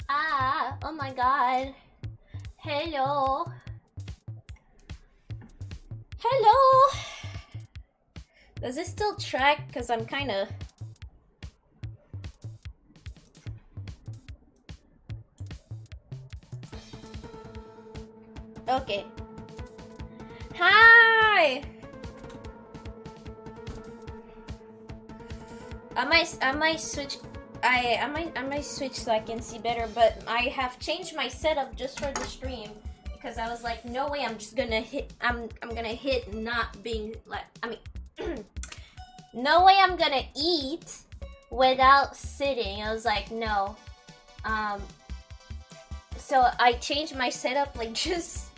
Ah, oh my god. Hello. Hello. Does it still track? Because I'm kind of... Okay. Hi! I might switch... I might switch so I can see better, but I have changed my setup just for the stream because I was like, no way, I'm just gonna hit. I'm gonna hit not being like. I mean, no way, I'm gonna eat without sitting. I was like, no. So I changed my setup like just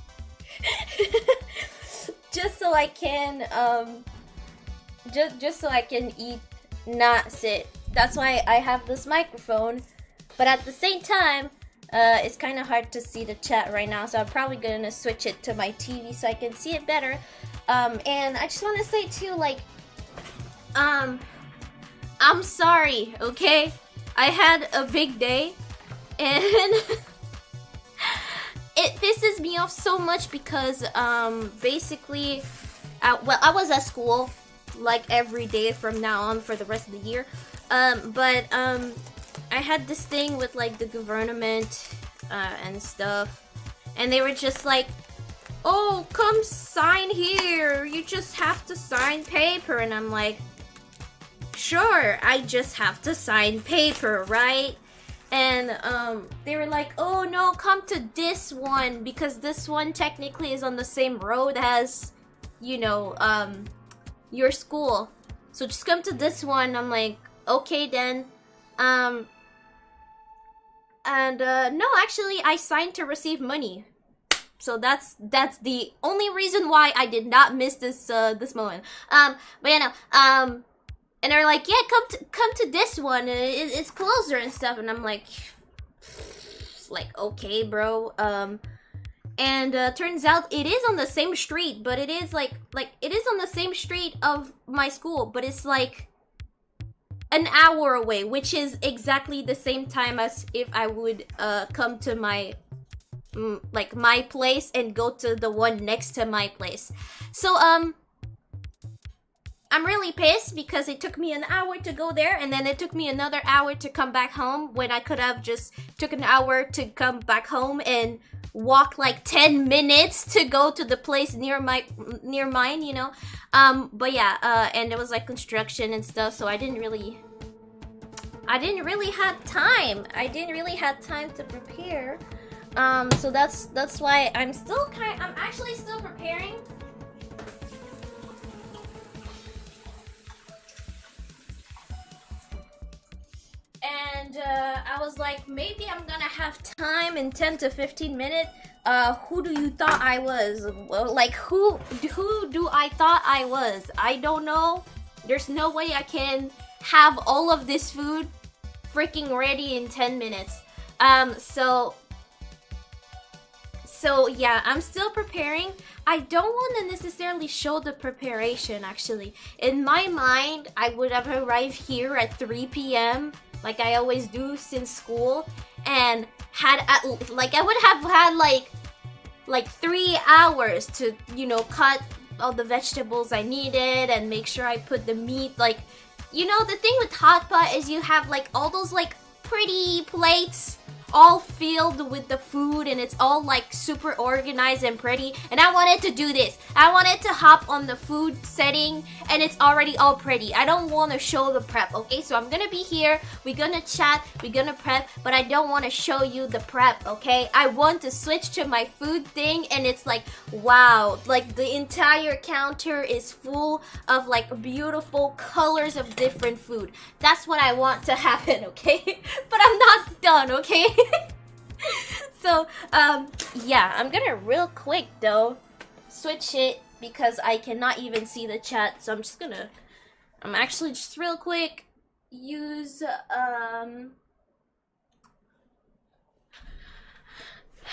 just so I can just so I can eat, not sit. That's why I have this microphone, but at the same time, it's kind of hard to see the chat right now, so I'm probably gonna switch it to my TV so I can see it better. And I just want to say too, like, I'm sorry, okay? I had a big day, and it pisses me off so much because, basically, well, I was at school, like, every day from now on for the rest of the year. I had this thing with like the government and stuff, and they were just like, oh, come sign here, you just have to sign paper. And I'm like, sure, I just have to sign paper, right? And they were like, oh no, come to this one because this one technically is on the same road as, you know, your school, so just come to this one. I'm like, okay then. No, actually I signed to receive money. So that's the only reason why I did not miss this this moment. But you know, and they're like, yeah, come to this one. It's closer and stuff, and I'm like, okay, bro. And turns out it is on the same street, but it is like it is on the same street of my school, but it's like an hour away, which is exactly the same time as if I would come to my my place and go to the one next to my place. So I'm really pissed because it took me an hour to go there, and then it took me another hour to come back home when I could have just took an hour to come back home and walk like 10 minutes to go to the place near mine, you know. But yeah, and it was like construction and stuff, so I didn't really have time. I didn't really have time to prepare. So that's why I'm actually still preparing. And I was like, maybe I'm gonna have time in 10 to 15 minutes. Who do you thought I was? Well, like, who do I thought I was? I don't know. There's no way I can have all of this food freaking ready in 10 minutes. So yeah, I'm still preparing. I don't want to necessarily show the preparation, actually. In my mind, I would have arrived here at 3 p.m. like I always do since school, and had I would have had like 3 hours to, you know, cut all the vegetables I needed and make sure I put the meat, like, you know, the thing with hot pot is you have like all those like pretty plates all filled with the food, and it's all like super organized and pretty, and I wanted to do this. I wanted to hop on the food setting and it's already all pretty. I don't want to show the prep, okay? So I'm gonna be here, we're gonna chat, we're gonna prep, but I don't want to show you the prep, okay? I want to switch to my food thing, and it's like, wow, like the entire counter is full of like beautiful colors of different food. That's what I want to happen, okay? But I'm not done, okay? So, yeah, I'm gonna real quick though switch it because I cannot even see the chat. So I'm actually just real quick use, I'm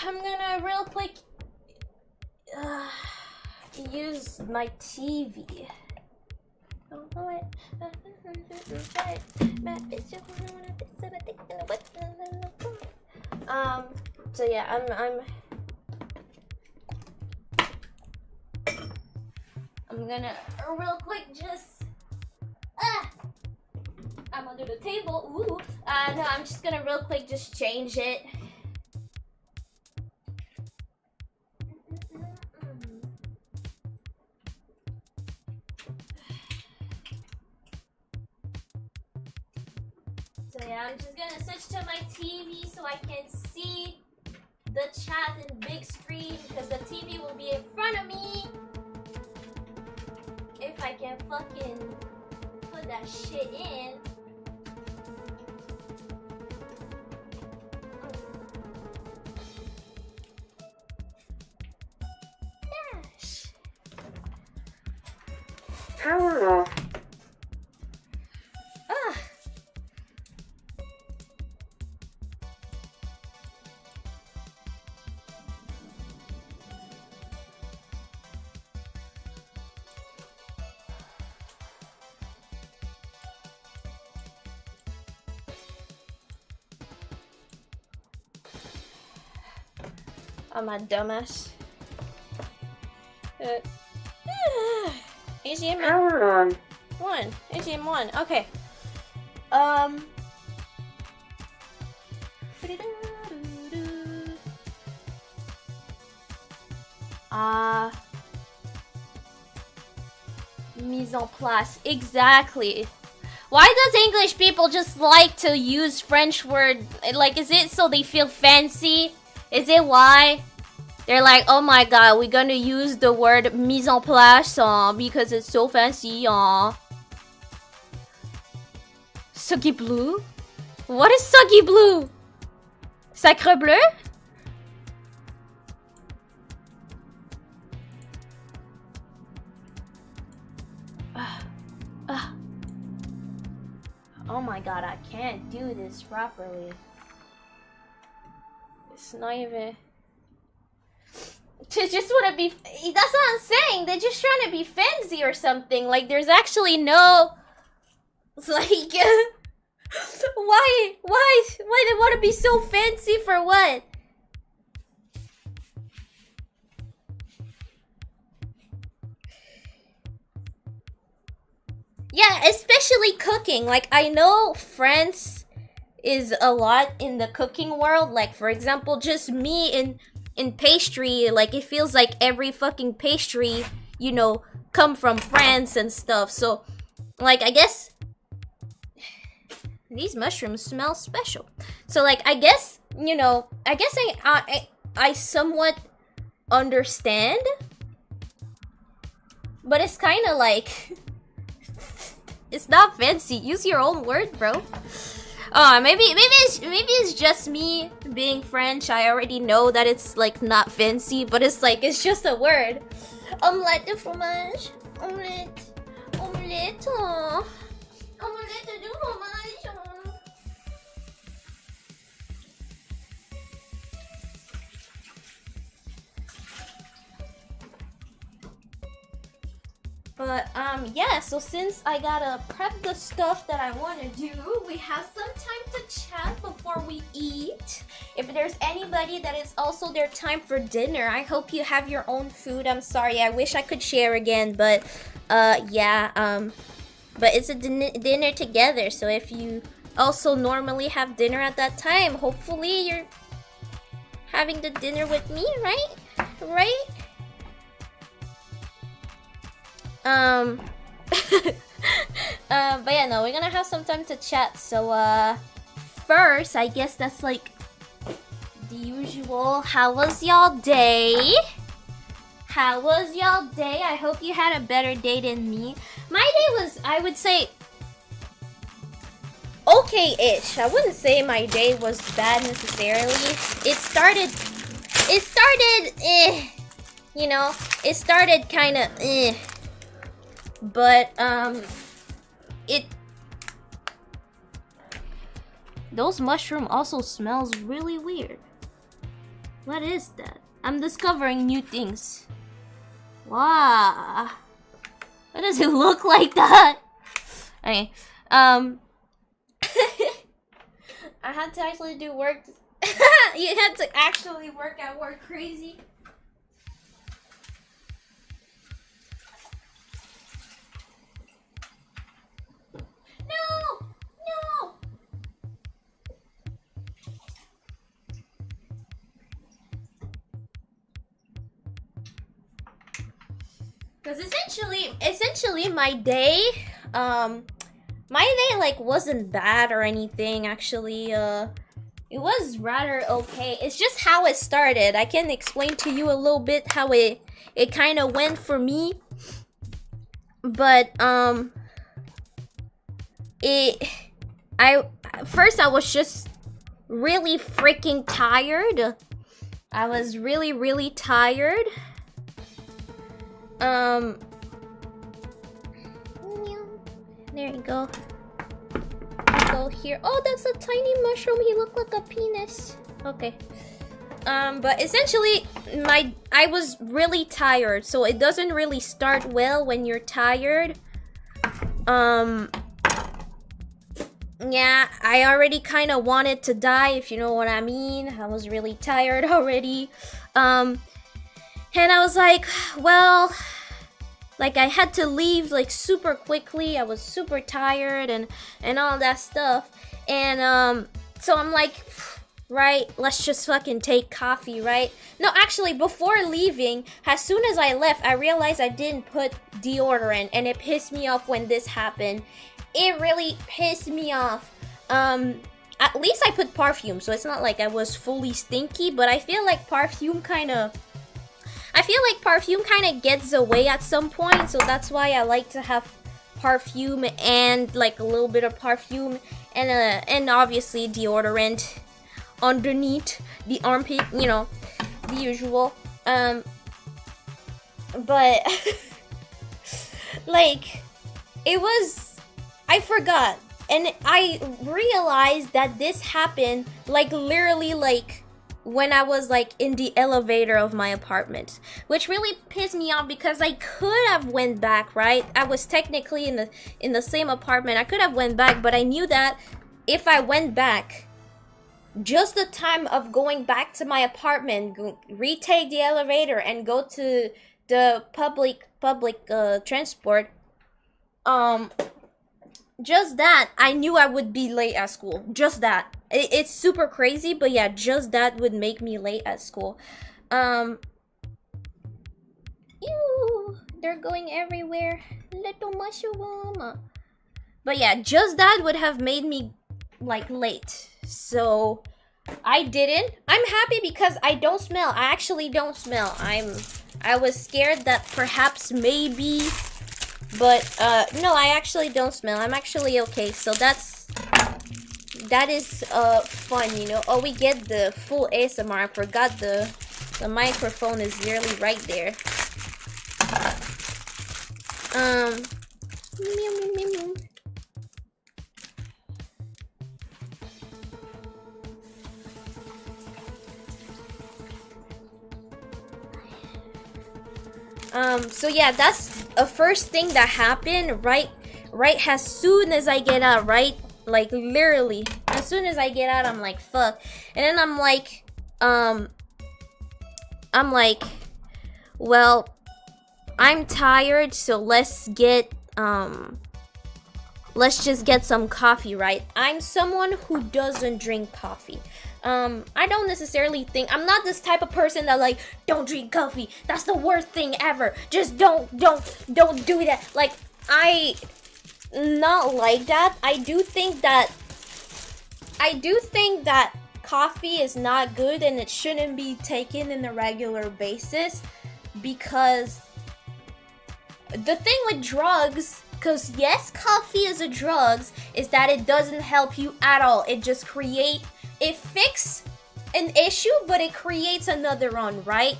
gonna real quick use my TV. So yeah, I'm gonna real quick just I'm under the table. Ooh. No, I'm just gonna real quick just change it. So yeah, I'm just gonna switch to my TV so I can see the chat in big screen because the TV will be in front of me. If I can fucking put that shit in. Dash. I'm a dumbass. AGM 1. AGM 1. Okay. Mise en place. Exactly. Why does English people just like to use French word? Like, is it so they feel fancy? Is it why? They're like, oh my god, we're gonna use the word mise en place because it's so fancy. Soggy blue? What is soggy blue? Sacre bleu? Oh my god, I can't do this properly. It's not even... They just want to be... That's what I'm saying. They're just trying to be fancy or something. Like, there's actually no... It's like... Why they want to be so fancy for what? Yeah, especially cooking. Like, I know France is a lot in the cooking world. Like, for example, just me in pastry, like, it feels like every fucking pastry, you know, come from France and stuff. So, like, I guess these mushrooms smell special. So, like, I guess, you know, I somewhat understand, but it's kind of like... It's not fancy. Use your own word, bro. Maybe it's just me being French. I already know that it's like not fancy, but it's like it's just a word. Omelette de fromage. Omelette. Omelette. Omelette de fromage. But, yeah, so since I gotta prep the stuff that I want to do, we have some time to chat before we eat. If there's anybody that is also their time for dinner, I hope you have your own food. I'm sorry, I wish I could share again, but, yeah, but it's a dinner together, so if you also normally have dinner at that time, hopefully you're having the dinner with me, right? Right? But yeah, no, we're gonna have some time to chat. So, first, I guess that's like the usual. How was y'all day? How was y'all day? I hope you had a better day than me. My day was, I would say, okay-ish. I wouldn't say my day was bad necessarily. It started, you know, it started kind of, but, those mushroom also smells really weird. What is that? I'm discovering new things. Wow. Why does it look like that? Okay, I had to actually do work You had to actually work at work, crazy. No! No! Because essentially my day, like wasn't bad or anything. Actually, it was rather okay. It's just how it started. I can explain to you a little bit how it kind of went for me. But first I was just really freaking tired. I was really tired. There you go. Go here. Oh, that's a tiny mushroom. He looked like a penis. Okay. But essentially, I was really tired, so it doesn't really start well when you're tired. Yeah, I already kind of wanted to die, if you know what I mean. I was really tired already. And I was like, well, like I had to leave like super quickly. I was super tired and all that stuff. And so I'm like, right, let's just fucking take coffee, right? No, actually, before leaving, as soon as I left, I realized I didn't put deodorant, and it pissed me off when this happened. It really pissed me off. At least I put perfume, so it's not like I was fully stinky, but I feel like perfume kind of gets away at some point, so that's why I like to have perfume and like a little bit of perfume and obviously deodorant underneath the armpit, you know, the usual. But like I forgot, and I realized that this happened like literally like when I was like in the elevator of my apartment, which really pissed me off because I could have went back, right? I was technically in the same apartment. I could have went back, but I knew that if I went back, just the time of going back to my apartment, retake the elevator and go to the public transport, just that, I knew I would be late at school. Just that. It's super crazy, but yeah, just that would make me late at school. Ew, they're going everywhere. Little mushroom. But yeah, just that would have made me like late. So I didn't. I'm happy because I don't smell. I actually don't smell. I was scared that perhaps maybe, but no, I actually don't smell. I'm actually okay. So that is fun, you know. Oh, we get the full ASMR. I forgot the microphone is literally right there. So yeah, that's a first thing that happened right as soon as I get out, right? Like literally, as soon as I get out, I'm like, fuck. And then I'm like, well, I'm tired, so let's just get some coffee, right? I'm someone who doesn't drink coffee. I don't necessarily think, I'm not this type of person that like, don't drink coffee. That's the worst thing ever. Just don't do that. Like, I not like that. I do think that coffee is not good and it shouldn't be taken in a regular basis, because the thing with drugs, because yes, coffee is a drug, is that it doesn't help you at all. It just fixes an issue, but it creates another one, right?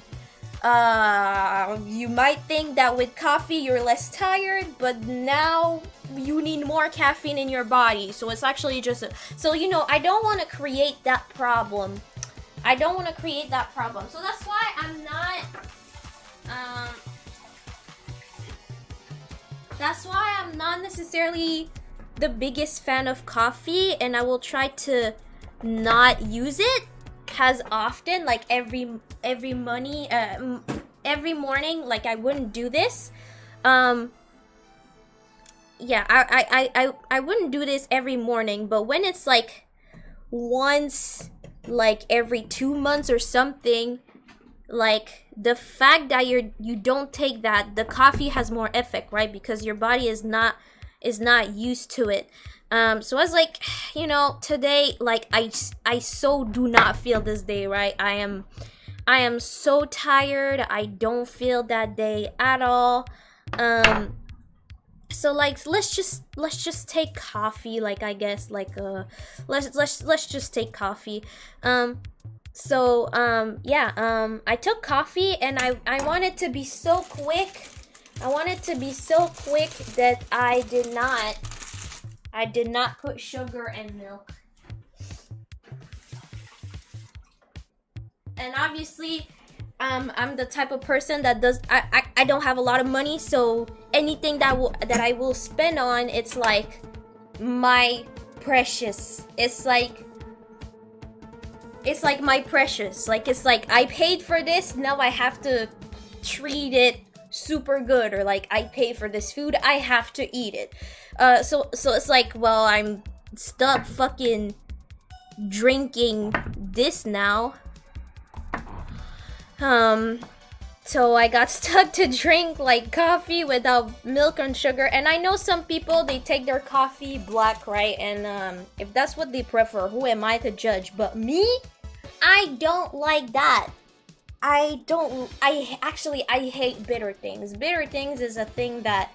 You might think that with coffee you're less tired, but now you need more caffeine in your body. So it's actually just so you know, I don't want to create that problem. So that's why I'm not necessarily the biggest fan of coffee, and I will try to not use it. as often, like every morning. Like I wouldn't do this. Yeah, I wouldn't do this every morning, but when it's like once like every 2 months or something, like the fact that you don't take that, the coffee has more effect, right? Because your body is not used to it. So I was like, you know, today, like I so do not feel this day, right? I am so tired. I don't feel that day at all. So like let's just take coffee, like I guess like let's just take coffee. I took coffee, and I want it to be so quick. I want it to be so quick that I did not put sugar and milk. And obviously, I'm the type of person that I don't have a lot of money, so anything that I will spend on, it's like my precious. It's like my precious. Like it's like I paid for this, now I have to treat it super good, or like I paid for this food, I have to eat it. So it's like, well, I'm stuck fucking drinking this now. So I got stuck to drink like coffee without milk and sugar. And I know some people, they take their coffee black, right? And if that's what they prefer, who am I to judge? But me, I don't like that. I hate bitter things. Bitter things is a thing that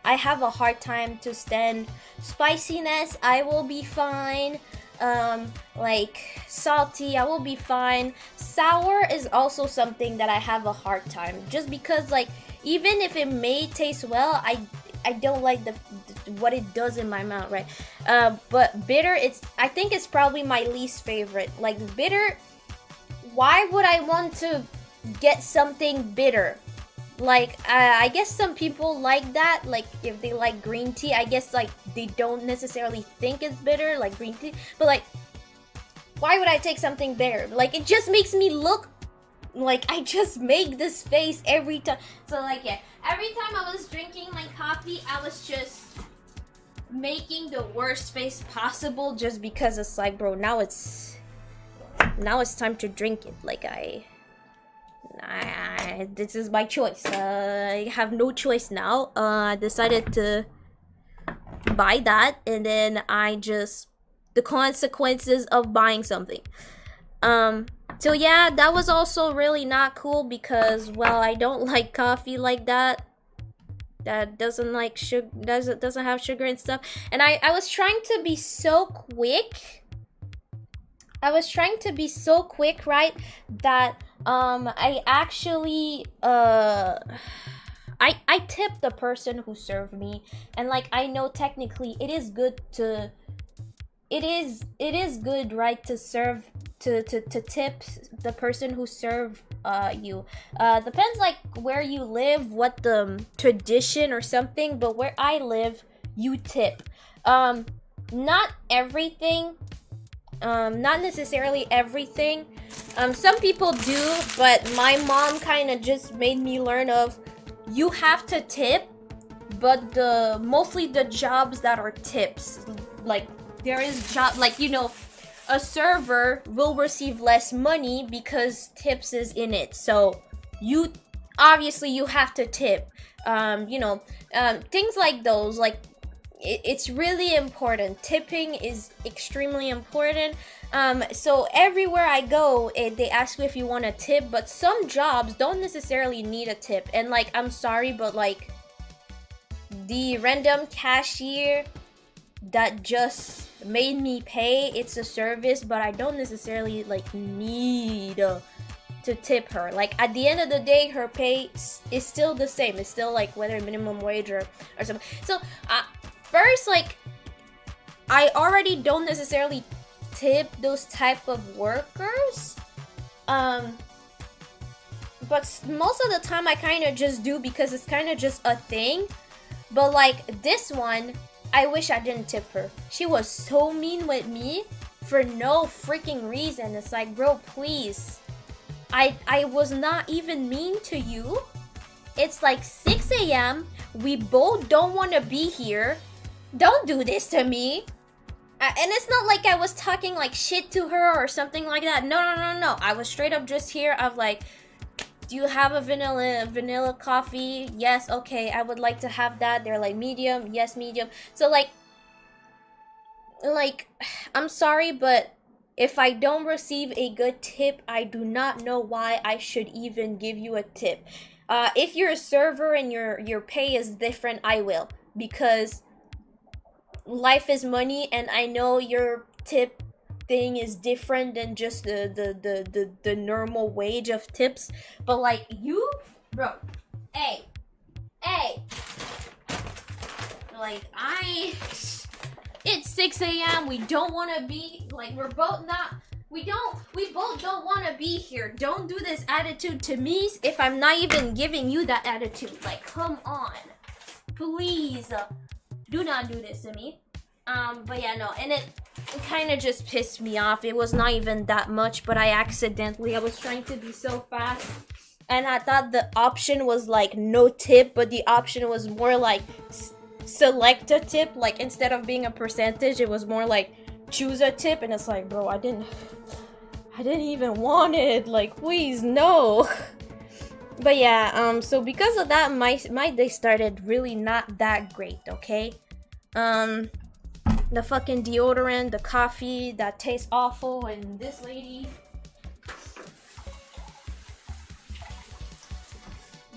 I have a hard time to stand. Spiciness, I will be fine. Like salty, I will be fine. Sour is also something that I have a hard time, just because like even if it may taste well, I don't like the what it does in my mouth, right? But bitter, I think it's probably my least favorite. Like bitter, why would I want to get something bitter? Like I guess some people like that, like if they like green tea, I guess like they don't necessarily think it's bitter, like green tea, but like why would I take something bitter? Like it just makes me look like I just make this face every time. So like yeah, every time I was drinking my coffee, I was just making the worst face possible, just because it's like, bro, now it's time to drink it. Like this is my choice. I have no choice now. I decided to buy that, and then the consequences of buying something. So yeah, that was also really not cool, because well, I don't like coffee like that. That doesn't like sugar, doesn't have sugar and stuff. And I was trying to be so quick. Right? That I actually I tipped the person who served me, and like I know technically it is good, right, to serve to tip the person who served you. Depends like where you live, what the tradition or something, but where I live, you tip. Not everything. Not necessarily everything. Some people do, but my mom kind of just made me learn of, you have to tip, but mostly the jobs that are tips, like there is job, like, you know, a server will receive less money because tips is in it. So you have to tip. Things like those, like it's really important. Tipping is extremely important. So everywhere I go, they ask you if you want a tip, but some jobs don't necessarily need a tip. And like, I'm sorry, but like the random cashier that just made me pay, it's a service, but I don't necessarily like need to tip her. Like at the end of the day, her pay is still the same. It's still like whether minimum wage or something. So first, like I already don't necessarily tip those type of workers, but most of the time I kind of just do, because it's kind of just a thing. But like this one, I wish I didn't tip her. She was so mean with me for no freaking reason. It's like, bro, please. I was not even mean to you. It's like 6 a.m. We both don't want to be here. Don't do this to me. And it's not like I was talking like shit to her or something like that. No. I was straight up just here of like, do you have a vanilla coffee? Yes, okay, I would like to have that. They're like, medium, yes, medium. So like, I'm sorry, but if I don't receive a good tip, I do not know why I should even give you a tip. If you're a server and your pay is different, I will, because life is money, and I know your tip thing is different than just the normal wage of tips, but like, you, bro, hey, like, it's 6 a.m. we don't want to be, like, we both don't want to be here. Don't do this attitude to me if I'm not even giving you that attitude. Like, come on, please, do not do this to me. But yeah, no, and it kind of just pissed me off. It was not even that much, but I was trying to be so fast, and I thought the option was like no tip, but the option was more like select a tip. Like, instead of being a percentage, it was more like choose a tip, and it's like, bro, I didn't even want it. Like, please, no. But yeah, so because of that, my day started really not that great, okay? The fucking deodorant, the coffee that tastes awful, and this lady.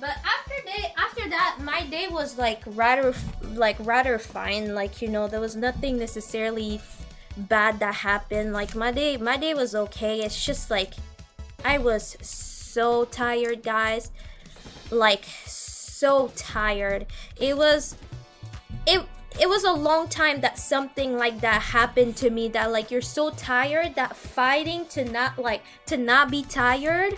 But after that, my day was like rather fine. Like, you know, there was nothing necessarily bad that happened. Like, my day was okay. It's just like, I was so tired, guys. Like, so tired. It was a long time that something like that happened to me, that like, you're so tired that fighting to not be tired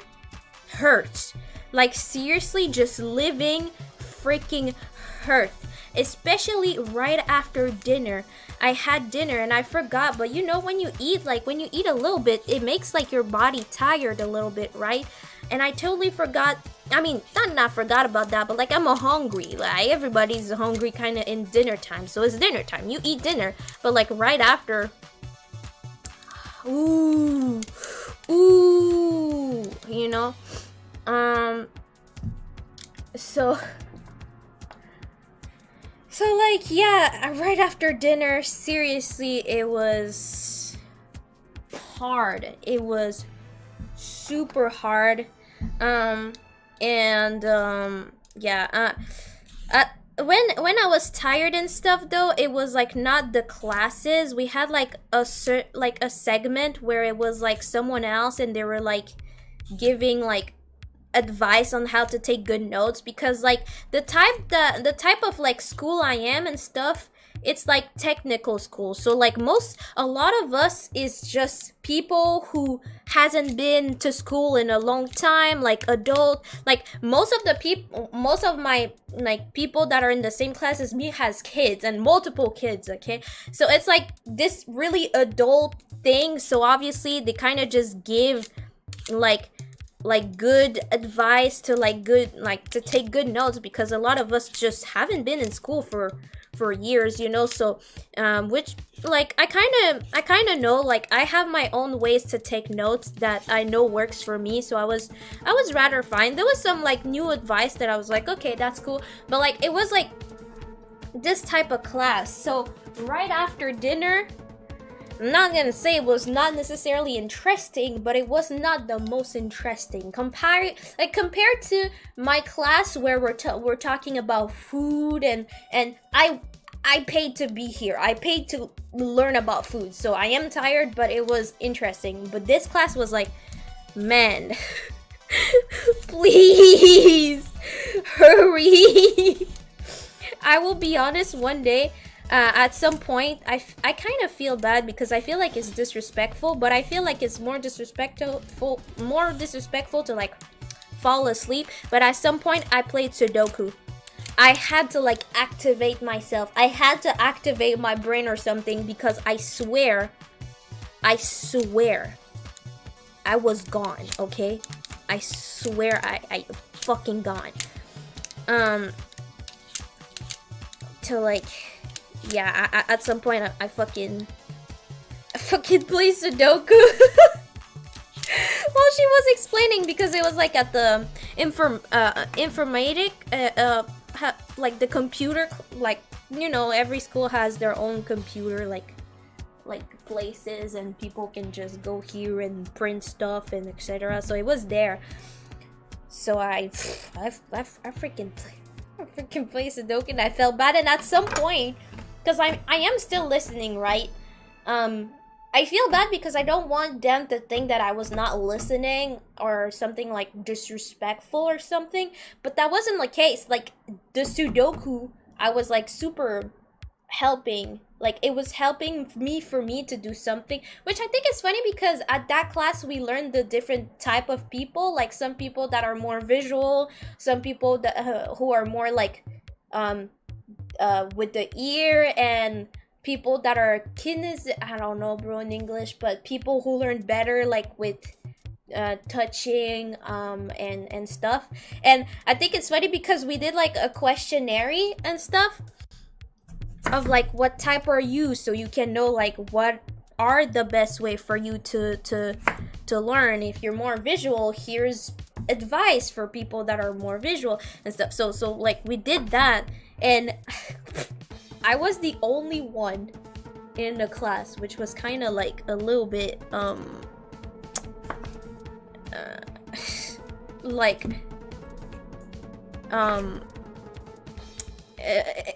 hurts. Like, seriously, just living freaking hurt. Especially right after dinner. I had dinner and I forgot, but you know, when you eat a little bit, it makes like your body tired a little bit, right? And I totally forgot. I mean, not forgot about that, but like, I'm hungry. Like, everybody's hungry kind of in dinner time. So it's dinner time. You eat dinner, but like right after, ooh, you know, so like, yeah, right after dinner, seriously, it was hard. It was super hard. Yeah, when I was tired and stuff, though, it was like not the classes. We had like a segment where it was like someone else, and they were like giving like advice on how to take good notes, because like the type of like school I am and stuff, it's like technical school. So like, a lot of us is just people who hasn't been to school in a long time, like adult. Like, most of my like people that are in the same class as me has kids, and multiple kids, okay? So it's like this really adult thing. So obviously they kind of just give like good advice to to take good notes, because a lot of us just haven't been in school for years, you know. So which like, I kind of know, like, I have my own ways to take notes that I know works for me. So I was rather fine. There was some like new advice that I was like, okay, that's cool, but like, it was like this type of class. So right after dinner, I'm not gonna say it was not necessarily interesting, but it was not the most interesting compared to my class where we're talking about food, and I paid to be here. I paid to learn about food, so I am tired, but it was interesting. But this class was like, man, please hurry. I will be honest, one day, at some point, I kind of feel bad, because I feel like it's disrespectful, but I feel like it's more disrespectful to like fall asleep. But at some point, I played Sudoku. I had to like activate myself. I had to activate my brain or something, because I swear I swear I was gone, okay? I swear I fucking gone. To like, yeah, at some point I fucking play Sudoku. Well, she was explaining because it was like at the informatic, like the computer, like, you know, every school has their own computer, like places, and people can just go here and print stuff and etc. So it was there. So I freaking play Sudoku, and I felt bad. And at some point, because I am still listening, right? I feel bad because I don't want them to think that I was not listening or something like disrespectful or something. But that wasn't the case. Like the Sudoku, I was like super helping. Like it was helping me to do something, which I think is funny because at that class we learned the different type of people. Like some people that are more visual, some people that who are more like with the ear, and people that are kinesthetic, I don't know, bro, in English, but people who learn better like with touching and stuff. And I think it's funny because we did like a questionnaire and stuff of like what type are you, so you can know like what are the best way for you to learn. If you're more visual, here's advice for people that are more visual and stuff. So like we did that, and I was the only one in the class, which was kind of like a little bit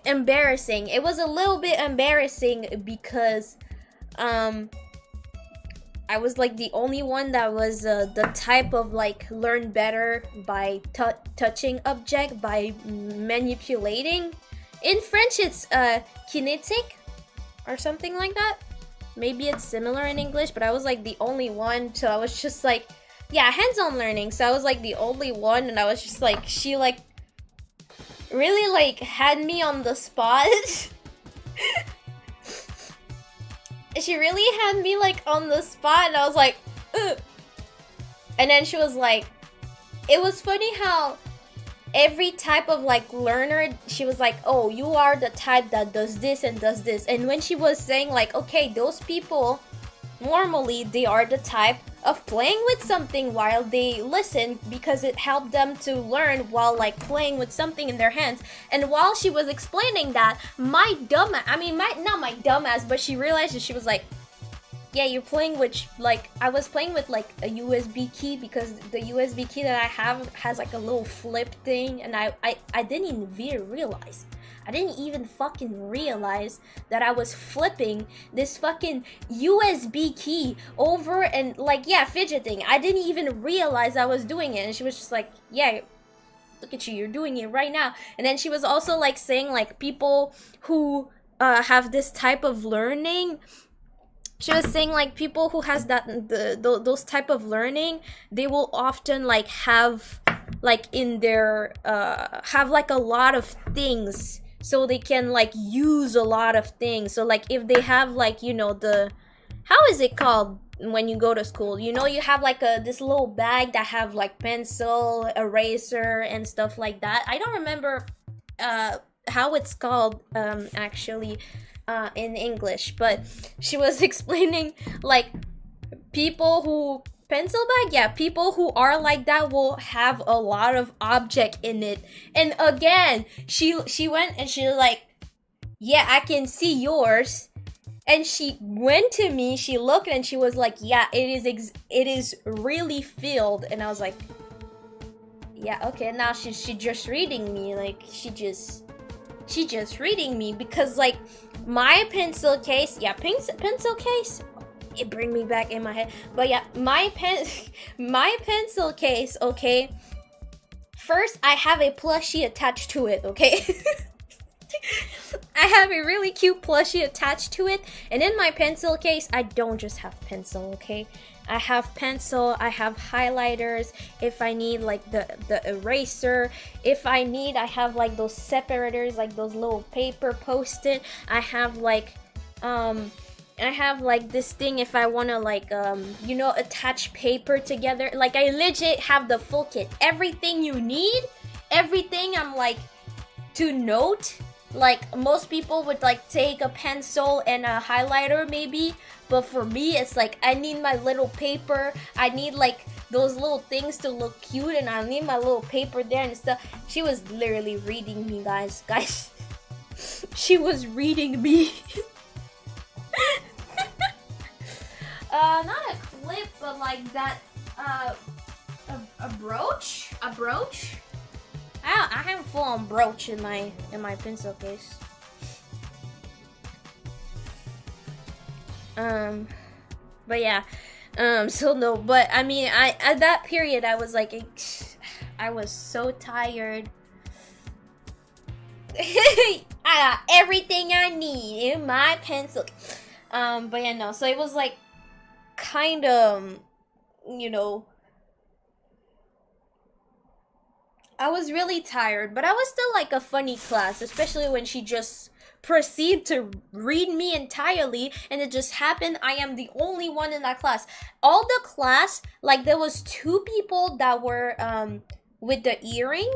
embarrassing. It was a little bit embarrassing because I was like the only one that was the type of like learn better by touching object, by manipulating. In French it's kinetic or something like that. Maybe it's similar in English, but I was like the only one, so I was just like, yeah, hands-on learning. So I was like the only one, and I was just like, she like really like had me on the spot. She really had me like on the spot, and I was like, ugh. And then she was like, it was funny how every type of like learner, she was like, oh, you are the type that does this and does this. And when she was saying like, okay, those people normally they are the type of playing with something while they listen, because it helped them to learn while like playing with something in their hands. And while she was explaining that, my dumbass, I mean, not my dumbass, but she realized that she was like, yeah, you're playing with, like, I was playing with like a USB key, because the USB key that I have has like a little flip thing, and I didn't even realize. I didn't even fucking realize that I was flipping this fucking USB key over and like, yeah, fidgeting. I didn't even realize I was doing it. And she was just like, yeah, look at you, you're doing it right now. And then she was also like saying like people who have this type of learning, she was saying like people who has that those type of learning, they will often like have like in their have like a lot of things, so they can like use a lot of things. So like if they have like, you know, the, how is it called when you go to school, you know, you have like this little bag that have like pencil, eraser and stuff like that. I don't remember how it's called actually in English, but she was explaining like people who, pencil bag, yeah, people who are like that will have a lot of object in it. And again, she went and she was like, yeah, I can see yours. And she went to me, she looked, and she was like, yeah, it is really filled. And I was like, yeah, okay, now she's just reading me, like she just reading me, because like my pencil case, yeah, pencil case, it bring me back in my head, but yeah, my pencil case, okay, first I have a plushie attached to it, okay. I have a really cute plushie attached to it, and in my pencil case I don't just have pencil, okay, I have pencil, I have highlighters, if I need like the eraser, if I need, I have like those separators, like those little paper post-it, I have like like this thing if I want to like you know, attach paper together. Like I legit have the full kit, everything you need, everything. I'm like, to note, like most people would like take a pencil and a highlighter maybe, but for me it's like I need my little paper, I need like those little things to look cute, and I need my little paper there and stuff. She was literally reading me, guys. She was reading me. Not a clip, but like that, a brooch? A brooch? I have a full-on brooch in my pencil case. But yeah, so no, but I mean, at that period, I was like, I was so tired. I got everything I need in my pencil. But yeah, no, so it was like, kind of, you know, I was really tired, but I was still like a funny class, especially when she just proceeded to read me entirely, and it just happened I am the only one in that class. All the class, like there was 2 people that were with the earring.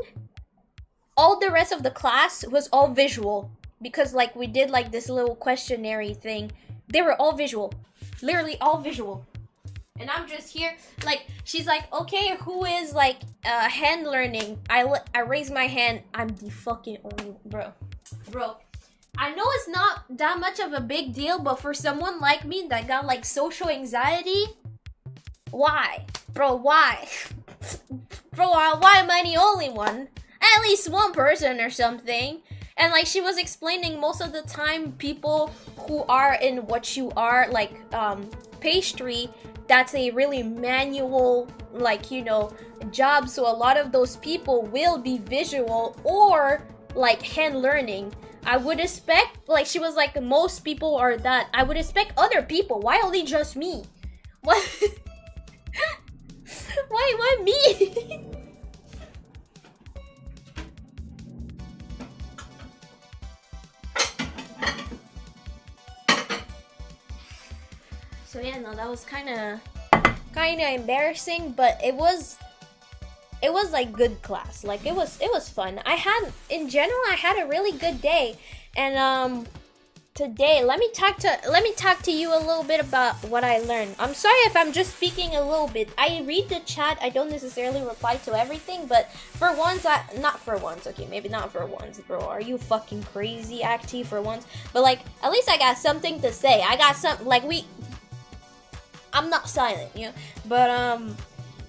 All the rest of the class was all visual, because like we did like this little questionnaire thing. They were all visual, literally all visual. And I'm just here, like, she's like, okay, who is, like, hand learning? I raise my hand. I'm the fucking only, bro. I know it's not that much of a big deal, but for someone like me that got, like, social anxiety, why? Bro, why? Bro, why am I the only one? At least one person or something. And, like, she was explaining most of the time people who are in what you are, like, pastry, that's a really manual, like, you know, job. So a lot of those people will be visual or like hand learning. I would expect, like, she was like, most people are that. I would expect other people. Why only just me? What? Why me? So yeah, no, that was kind of embarrassing, but it was like good class. Like it was fun. In general I had a really good day. And today, let me talk to you a little bit about what I learned. I'm sorry if I'm just speaking a little bit. I read the chat. I don't necessarily reply to everything, but for once, not for once. Okay, maybe not for once, bro. Are you fucking crazy, Acti, for once? But like, at least I got something to say. I got some, like, I'm not silent, you know. But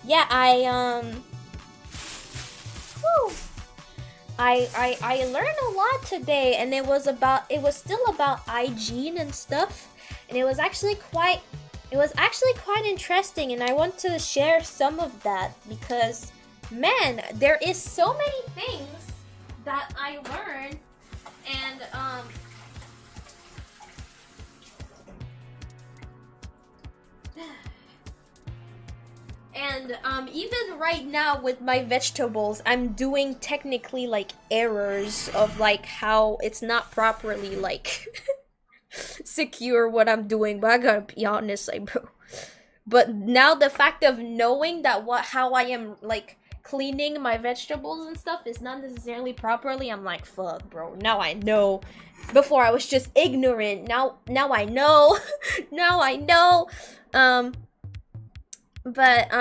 yeah, I learned a lot today, and it was still about hygiene and stuff, and it was actually quite interesting, and I want to share some of that because, man, there is so many things that I learned, and even right now with my vegetables, I'm doing technically like errors of like how it's not properly like secure what I'm doing, but I gotta be honest, like, bro. But now the fact of knowing that how I am like cleaning my vegetables and stuff is not necessarily properly, I'm like, fuck, bro. Now I know. Before I was just ignorant. Now I know. Now I know. But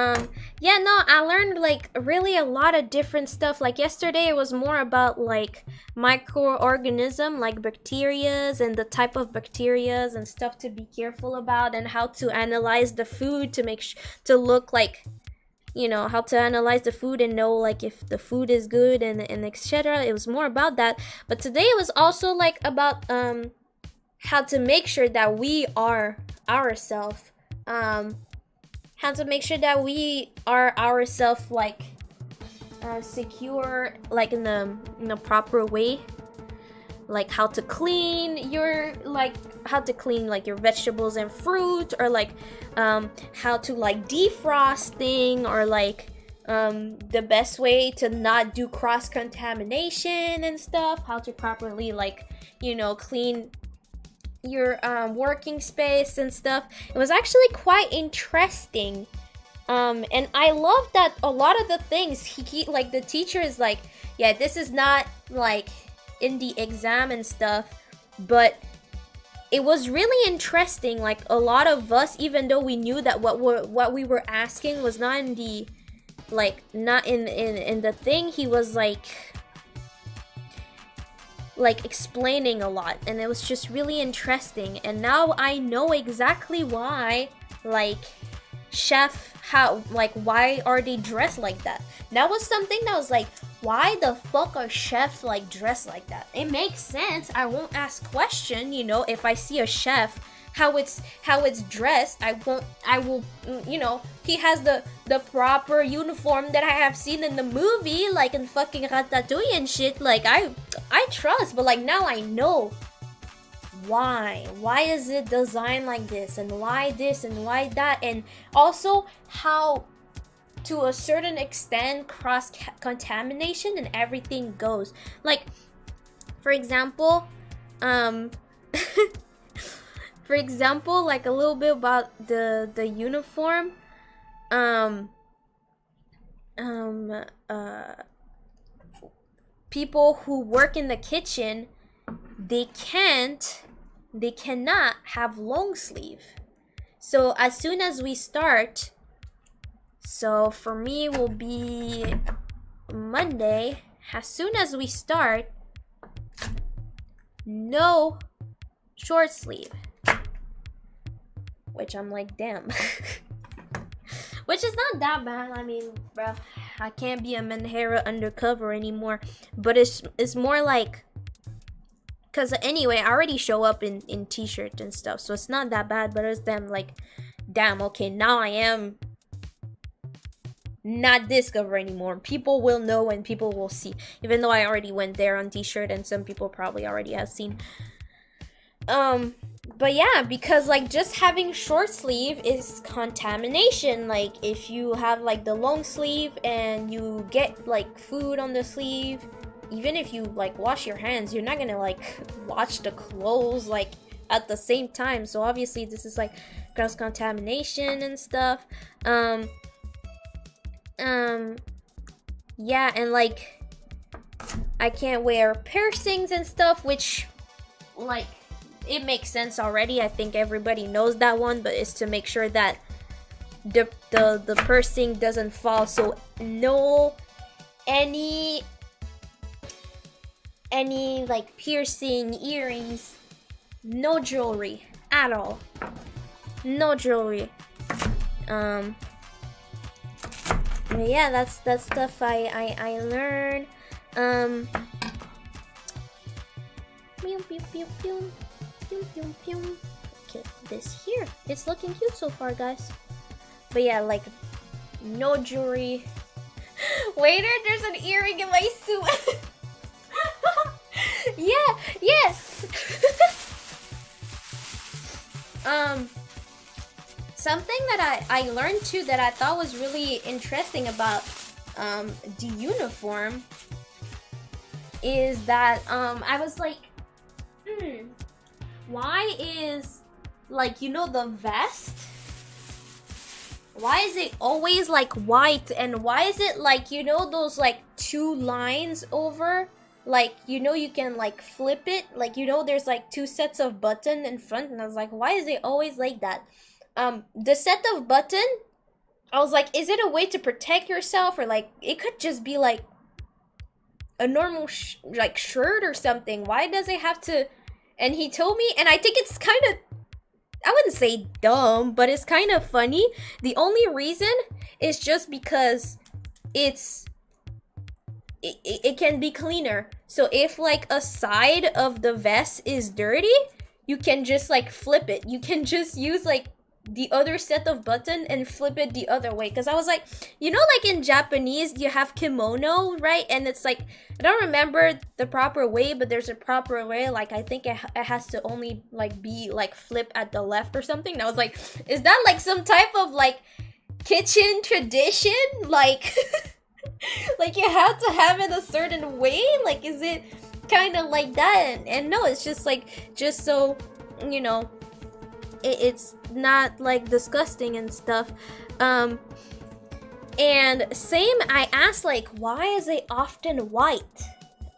yeah, no, I learned like really a lot of different stuff. Like yesterday it was more about like microorganism, like bacterias and the type of bacterias and stuff to be careful about, and how to analyze the food to make to look like, you know, how to analyze the food and know like if the food is good and etc. It was more about that. But today it was also like about how to make sure that we are ourselves, how to make sure that we are ourselves like secure, like in the proper way, like how to clean your your vegetables and fruit, or like how to like defrosting, or like the best way to not do cross contamination and stuff, how to properly like, you know, clean working space and stuff. It was actually quite interesting. And I love that a lot of the things he like the teacher is like, yeah, this is not like in the exam and stuff, but it was really interesting. Like a lot of us, even though we knew that what we were asking was not in the not in the thing, he was like explaining a lot, and it was just really interesting. And now I know exactly why why are they dressed like that. That was something that was like, why the fuck are chefs dressed like that? It makes sense. I won't ask question, if I see a chef how it's dressed. I will he has the proper uniform that I have seen in the movie, like in fucking Ratatouille and shit. I trust, but now I know why is it designed like this, and why this and why that, and also how to a certain extent cross contamination and everything goes. For example, for example, a little bit about the uniform. People who work in the kitchen, they cannot have long sleeve. So as soon as we start, so for me will be Monday, as soon as we start, no short sleeve. Which I'm like, damn. Which is not that bad. I mean, bro, I can't be a Menhera undercover anymore. But it's more like, because anyway, I already show up in t-shirt and stuff, so it's not that bad. But it's them damn, okay, now I am not Discover anymore. People will know and people will see. Even though I already went there on t-shirt, and some people probably already have seen. But yeah, because just having short sleeve is contamination. If you have the long sleeve and you get food on the sleeve, even if you wash your hands, you're not gonna wash the clothes at the same time. So obviously this is cross contamination and stuff. Yeah, and I can't wear piercings and stuff, which it makes sense already. I think everybody knows that one, but it's to make sure that the piercing doesn't fall. So no any piercing, earrings, no jewelry at all. No jewelry. Yeah, that's stuff I learned. Okay, this here, it's looking cute so far, guys. But yeah, no jewelry. Waiter, there's an earring in my suit. Yeah, yes. Something that I learned too that I thought was really interesting about the uniform is that I was why is the vest, why is it always white, and why is it those two lines over, you can flip it, there's two sets of button in front, and I was why is it always like that? The set of button, I was is it a way to protect yourself, or it could just be a normal shirt or something? Why does it have to? And he told me, and I think it's kind of, I wouldn't say dumb, but it's kind of funny. The only reason is just because it can be cleaner. So if a side of the vest is dirty, you can just flip it. You can just use the other set of button and flip it the other way. Because I was in Japanese you have kimono, right? And it's I don't remember the proper way, but there's a proper way. I think it has to only be flip at the left or something. And I was is that some type of kitchen tradition? You have to have it a certain way? Is it kind of like that? And no, it's just just so you know, it's not like disgusting and stuff. And same, I asked like, why is it often white?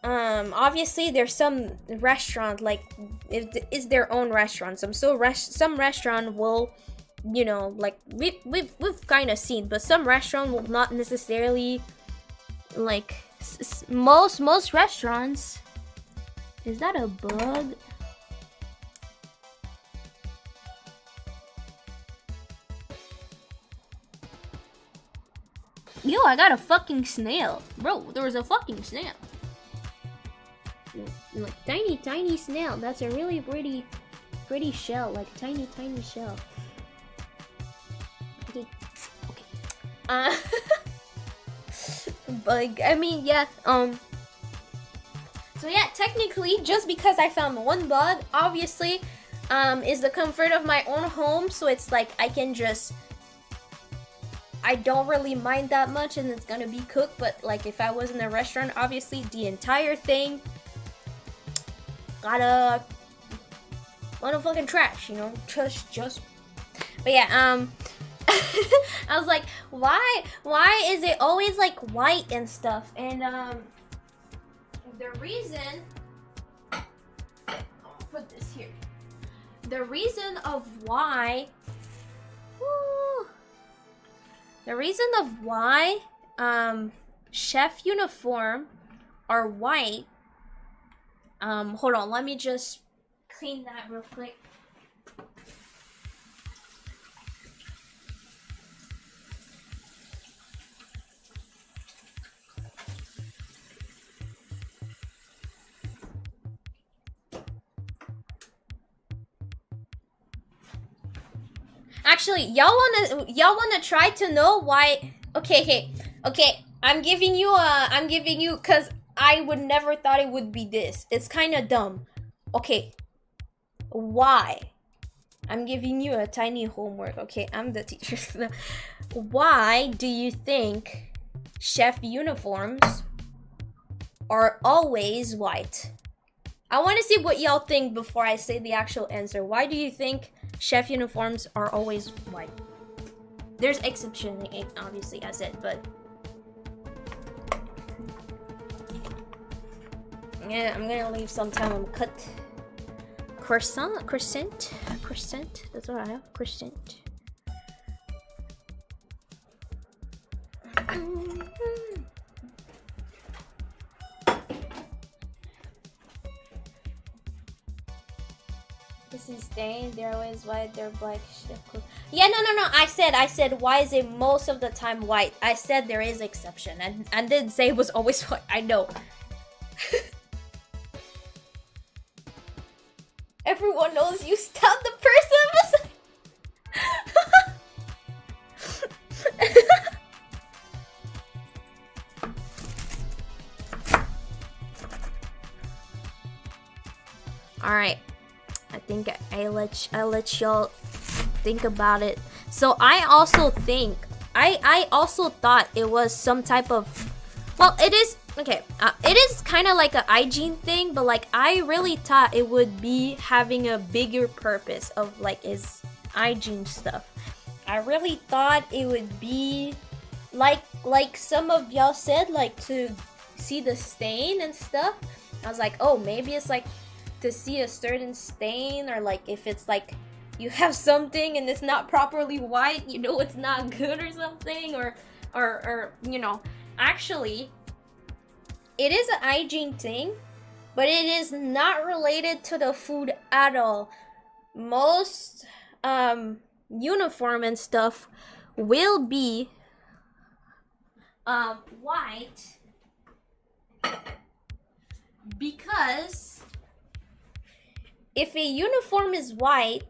Obviously there's some restaurant, like it's their own restaurant. Some restaurant will, you know, like we've kind of seen, but some restaurant will not necessarily, like most restaurants. Is that a bug? Yo, I got a fucking snail. Bro, there was a fucking snail. Like tiny snail. That's a really pretty shell. Like tiny shell. Okay. But I mean, yeah, so yeah, technically, just because I found one bug, obviously, is the comfort of my own home, so it's like I can just, I don't really mind that much, and it's gonna be cooked. But like if I was in a restaurant, obviously the entire thing gotta fucking trash, you know, just. But yeah, I was like, why is it always like white and stuff? And the reason, I'll put this here. The reason of why, chef uniform are white. Hold on, let me just clean that real quick. Actually, y'all wanna try to know why? Okay. I'm giving you, cause I would never thought it would be this. It's kind of dumb. Okay, why? I'm giving you a tiny homework. Okay, I'm the teacher. Why do you think chef uniforms are always white? I want to see what y'all think before I say the actual answer. Why do you think chef uniforms are always white? There's exception, obviously, I said, but yeah, I'm gonna leave some time on cut. Croissant. That's what I have. Croissant. This is stained. They're always white. They're black. Yeah, no. I said. Why is it most of the time white? I said there is exception, and didn't say it was always white. I know. Everyone knows you stabbed the person. All right. I think I'll let y'all think about it. So I also think I also thought it was some type of, well, it is okay. It is kind of like a hygiene thing, but like I really thought it would be having a bigger purpose of like is hygiene stuff. I really thought it would be like some of y'all said, like to see the stain and stuff. I was like, oh, maybe it's like to see a certain stain, or like if it's like you have something and it's not properly white, you know it's not good or something, or you know, actually it is a hygiene thing, but it is not related to the food at all. Most uniform and stuff will be white because if a uniform is white,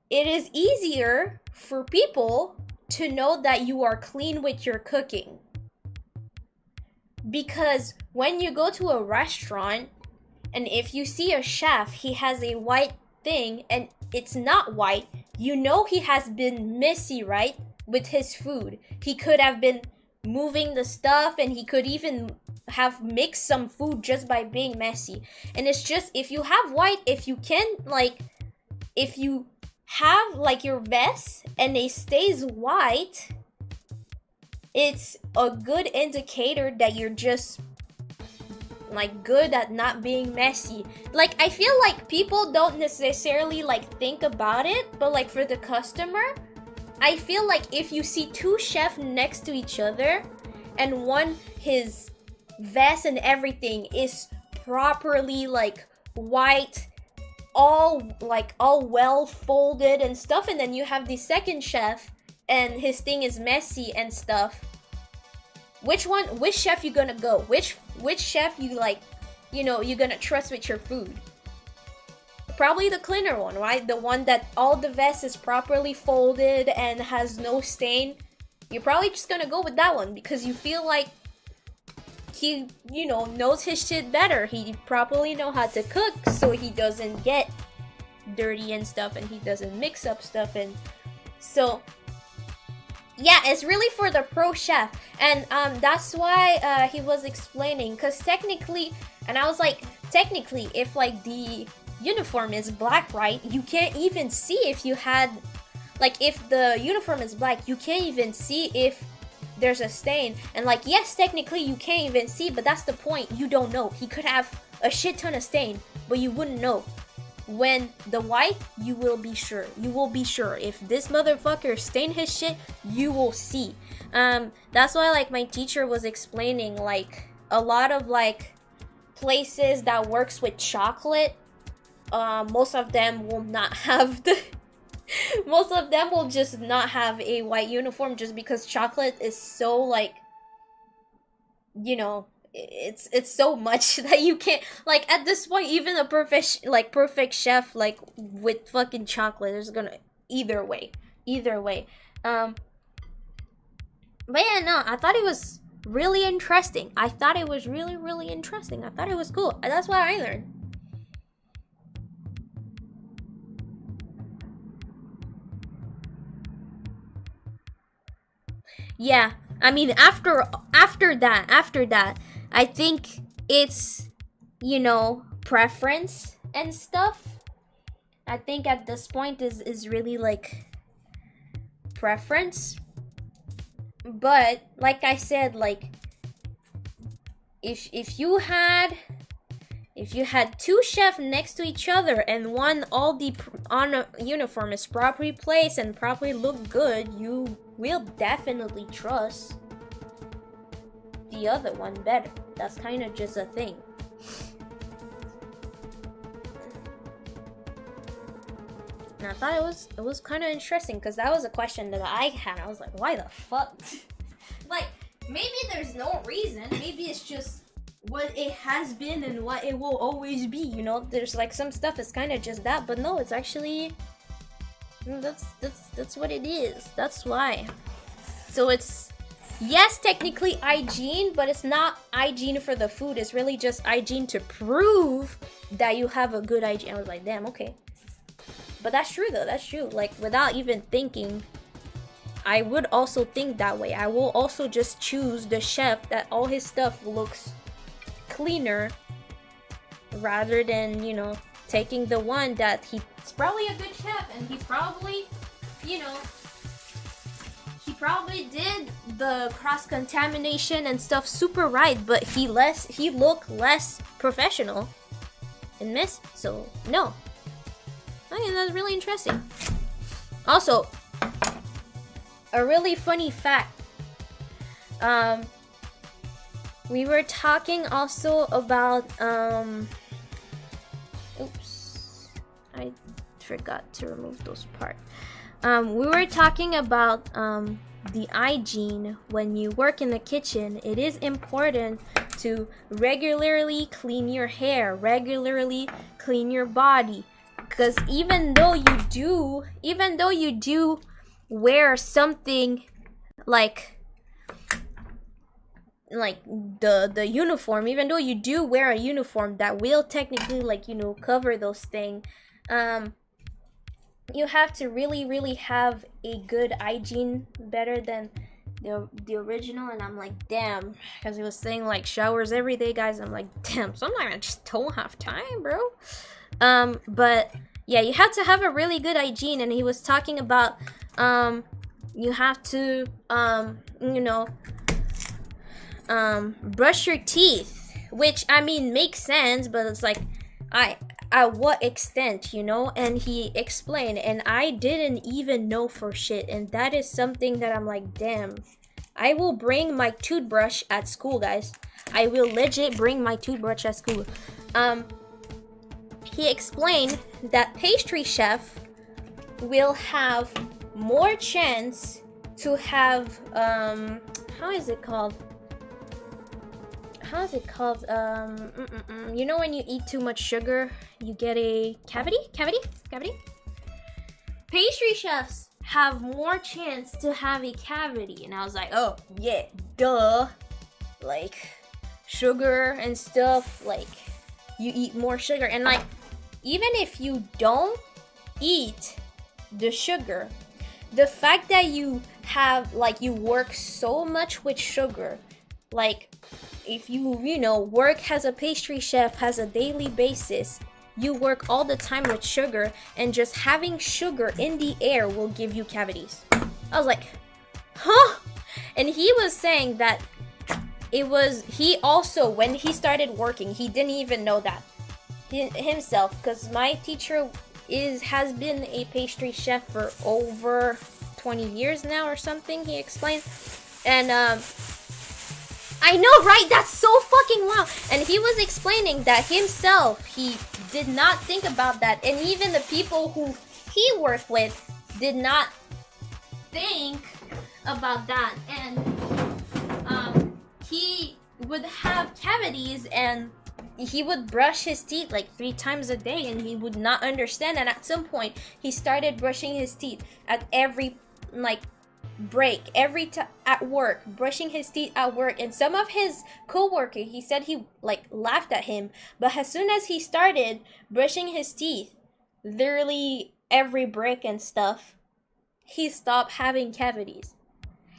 it is easier for people to know that you are clean with your cooking. Because when you go to a restaurant, and if you see a chef, he has a white thing, and it's not white, you know he has been messy, right? With his food. He could have been moving the stuff, and he could even have mixed some food just by being messy. And it's just, if you have white, if you can, like, if you have like your vest and it stays white, it's a good indicator that you're just like good at not being messy. Like, I feel like people don't necessarily like think about it, but like for the customer, I feel like if you see two chefs next to each other and one, his vest and everything is properly like white, all well folded and stuff, and then you have the second chef and his thing is messy and stuff, which chef you gonna go? Which chef you like, you know, you're gonna trust with your food? Probably the cleaner one, right? The one that all the vest is properly folded and has no stain. You're probably just gonna go with that one because you feel like he, you know, knows his shit better. He properly know how to cook so he doesn't get dirty and stuff, and he doesn't mix up stuff. And so yeah, it's really for the pro chef. And that's why he was explaining, because technically, and I was like, technically, if like the uniform is black, right, you can't even see if you had, like, if the uniform is black, you can't even see if there's a stain. And like, yes, technically you can't even see, but that's the point. You don't know. He could have a shit ton of stain, but you wouldn't know. When the white, you will be sure. You will be sure. If this motherfucker stained his shit, you will see. That's why like my teacher was explaining, like, a lot of like places that works with chocolate, most of them will not have the most of them will just not have a white uniform, just because chocolate is so, like, you know, it's so much that you can't, like, at this point, even a perfect chef, like, with fucking chocolate is gonna either way. But yeah, no, I thought it was really interesting. I thought it was really interesting. I thought it was cool. That's what I learned. Yeah, I mean, after that, I think it's, you know, preference and stuff. I think at this point is really like preference. But like I said, like, if you had two chefs next to each other and one, all the on a uniform is properly placed and properly look good, you will definitely trust the other one better. That's kind of just a thing. And I thought it was kind of interesting, because that was a question that I had. I was like, why the fuck? Like, maybe there's no reason. Maybe it's just what it has been and what it will always be, you know. There's like some stuff is kind of just that, but no, it's actually, that's what it is. That's why. So it's, yes, technically hygiene, but it's not hygiene for the food. It's really just hygiene to prove that you have a good hygiene. I was like, damn, okay. But that's true though. That's true. Like, without even thinking, I would also think that way. I will also just choose the chef that all his stuff looks cleaner, rather than, you know, taking the one that he's probably a good chef and he probably, you know, he probably did the cross-contamination and stuff super right, but he looked less professional and messy. So no, I think that's really interesting. Also, a really funny fact, we were talking also about, oops, I forgot to remove those parts. We were talking about the hygiene when you work in the kitchen. It is important to regularly clean your hair, regularly clean your body, because even though you do wear something like the uniform, even though you do wear a uniform that will technically, like, you know, cover those things, you have to really have a good hygiene, better than the original, and I'm like, damn, because he was saying like showers every day, guys. I'm like, damn, sometimes I just don't have time, bro. But yeah, you have to have a really good hygiene, and he was talking about you have to you know, brush your teeth, which I mean makes sense, but it's like at what extent, you know? And he explained, and I didn't even know for shit, and that is something that I'm like, damn, I will bring my toothbrush at school, guys. I will legit bring my toothbrush at school. He explained that pastry chef will have more chance to have how is it called? You know when you eat too much sugar, you get a cavity? Pastry chefs have more chance to have a cavity. And I was like, oh, yeah, duh. Like, sugar and stuff, like, you eat more sugar. And, like, even if you don't eat the sugar, the fact that you have, like, you work so much with sugar, like, if you know, work as a pastry chef has a daily basis, you work all the time with sugar, and just having sugar in the air will give you cavities. I was like, huh? And he was saying that he also, when he started working, he didn't even know that himself, because my teacher has been a pastry chef for over 20 years now or something, he explained. And I know, right? That's so fucking wild. And he was explaining that himself, he did not think about that. And even the people who he worked with did not think about that. And he would have cavities, and he would brush his teeth like 3 times a day, and he would not understand. And at some point, he started brushing his teeth at every, like, break, at work, brushing his teeth at work. And some of his co-worker, he said he like laughed at him, but as soon as he started brushing his teeth literally every break and stuff, he stopped having cavities.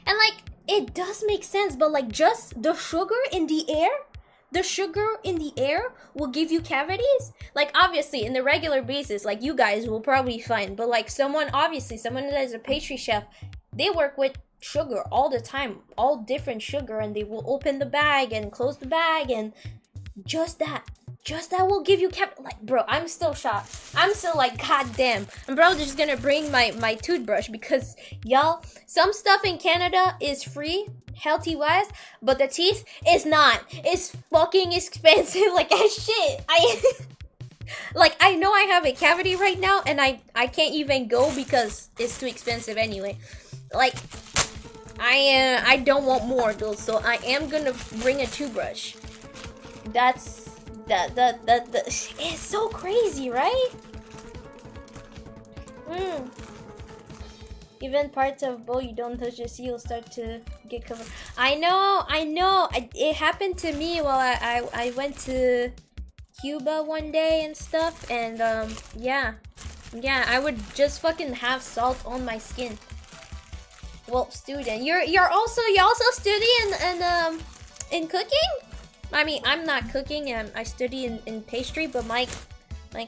And like, it does make sense, but like, just the sugar in the air will give you cavities. Like, obviously in the regular basis, like, you guys will probably find, but like someone that is a pastry chef, they work with sugar all the time, all different sugar, and they will open the bag and close the bag, and just that will give you like, bro, I'm still shocked. I'm still like, god damn. I'm probably just gonna bring my toothbrush, because y'all, some stuff in Canada is free, healthy wise, but the teeth is not. It's fucking expensive like as shit. I know I have a cavity right now, and I can't even go because it's too expensive anyway. Like, I don't want more though, so I am gonna bring a toothbrush. That's it's so crazy, right? Even parts of bowl you don't touch, your seal start to get covered. I know. It happened to me while I went to Cuba one day and stuff, and yeah, I would just fucking have salt on my skin. Well, student, you also study in cooking? I mean, I'm not cooking, and I study in pastry, but my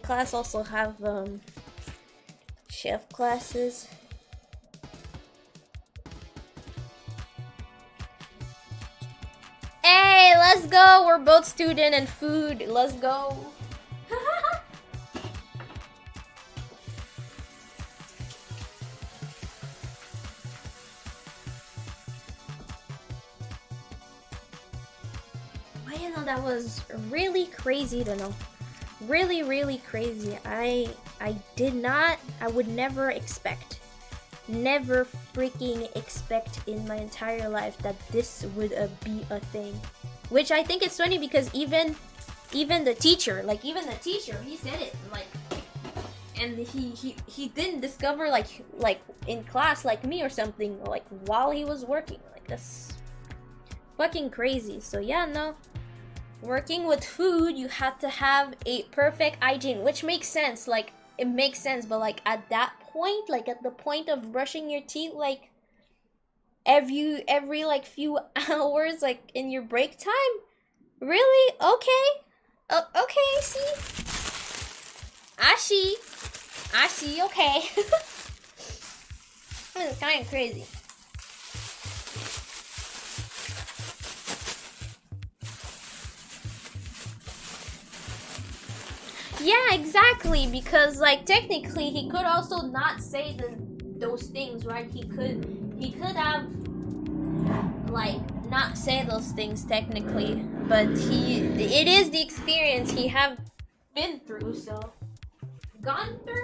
class also have chef classes. Hey, let's go! We're both student and food. Let's go. You know, that was really crazy to know. Really, really crazy. I would never freaking expect in my entire life that this would be a thing. Which I think it's funny, because even the teacher, he said it, like, and he didn't discover like in class like me or something, like while he was working. Like, that's fucking crazy. So yeah, no. Working with food, you have to have a perfect hygiene, which makes sense. Like, it makes sense, but like at that point, like at the point of brushing your teeth, like, every like few hours, like in your break time? Really? Okay. Okay, see? I see, okay. This is kind of crazy. Yeah, exactly, because like technically he could also not say those things, right? He could have like not say those things technically, but it is the experience he have been through, so gone through.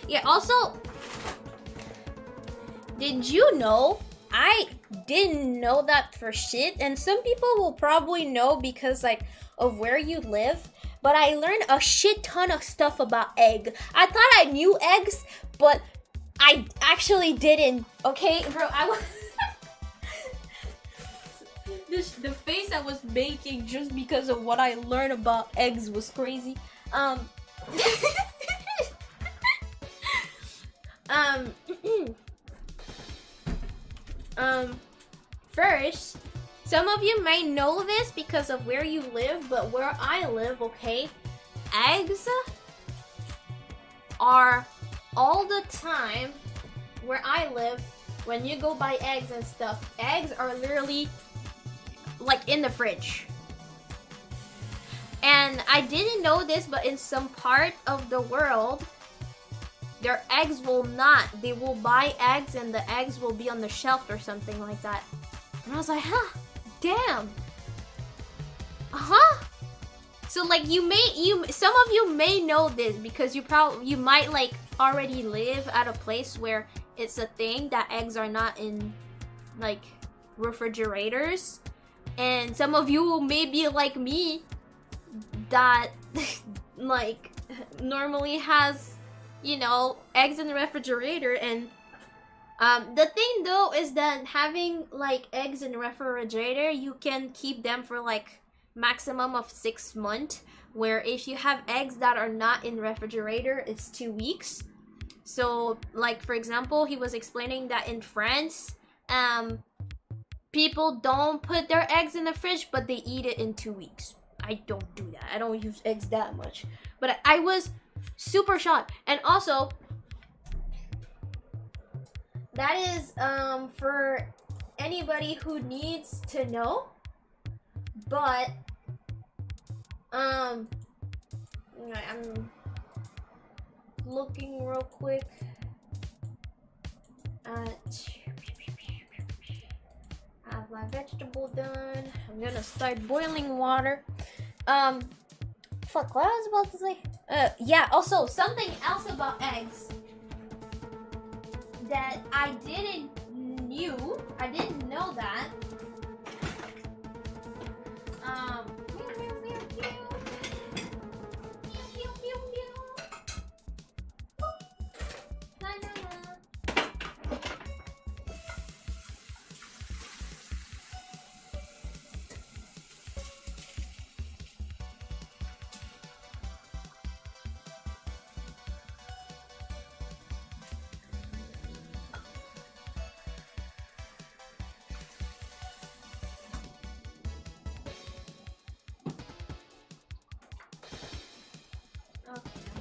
Yeah, also, did you know? I didn't know that for shit, and some people will probably know because like of where you live, but I learned a shit ton of stuff about egg. I thought I knew eggs, but I actually didn't. Okay, bro, I was the face I was making just because of what I learned about eggs was crazy. First, some of you may know this because of where you live, but where I live, okay, eggs are all the time where I live. When you go buy eggs and stuff, eggs are literally like in the fridge. And I didn't know this, but in some part of the world, their eggs will not. They will buy eggs and the eggs will be on the shelf or something like that. And I was like, huh, damn. So like some of you may know this because you might like already live at a place where it's a thing that eggs are not in like refrigerators. And some of you may be like me that like normally has, you know, eggs in the refrigerator. And the thing though is that having like eggs in the refrigerator, you can keep them for like maximum of 6 months, where if you have eggs that are not in the refrigerator, it's 2 weeks. So like for example, he was explaining that in France, people don't put their eggs in the fridge, but they eat it in 2 weeks. I don't do that. I don't use eggs that much. But I was super shocked. And also, that is for anybody who needs to know. But I'm looking real quick at have my vegetable done. I'm gonna start boiling water. Fuck, what I was about to say? Yeah, also something else about eggs that I didn't know that.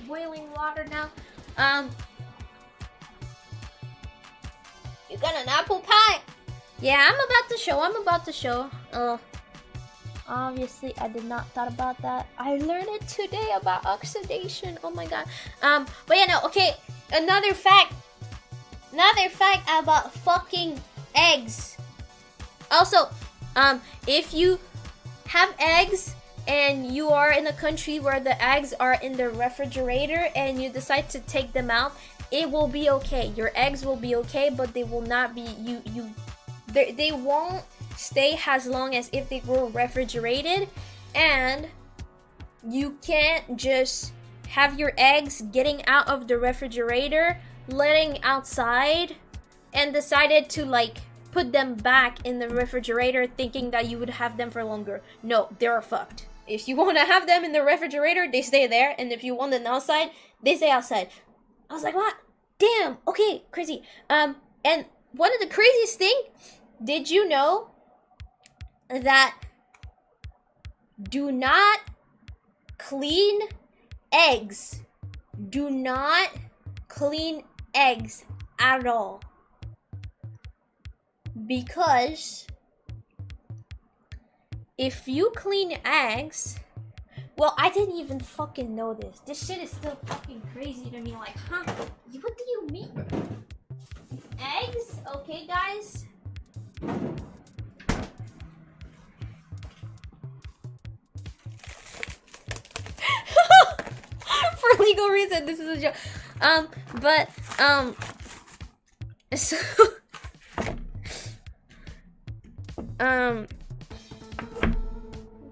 Boiling water now. You got an apple pie? Yeah, I'm about to show. Obviously I did not thought about that. I learned it today about oxidation. Oh my god. But yeah, no, okay. Another fact about fucking eggs. Also, if you have eggs and you are in a country where the eggs are in the refrigerator and you decide to take them out, it will be okay. Your eggs will be okay, but they will not be they won't stay as long as if they were refrigerated. And you can't just have your eggs getting out of the refrigerator, letting outside, and decided to like put them back in the refrigerator thinking that you would have them for longer. No, they're fucked. If you want to have them in the refrigerator, they stay there, and if you want them outside, they stay outside. I was like, what? Damn, okay, crazy. And one of the craziest thing, did you know that do not clean eggs. Do not clean eggs at all. Because if you clean eggs, well, I didn't even fucking know this. This shit is still fucking crazy to me. Like, huh? What do you mean? Eggs? Okay, guys. For legal reason, this is a joke.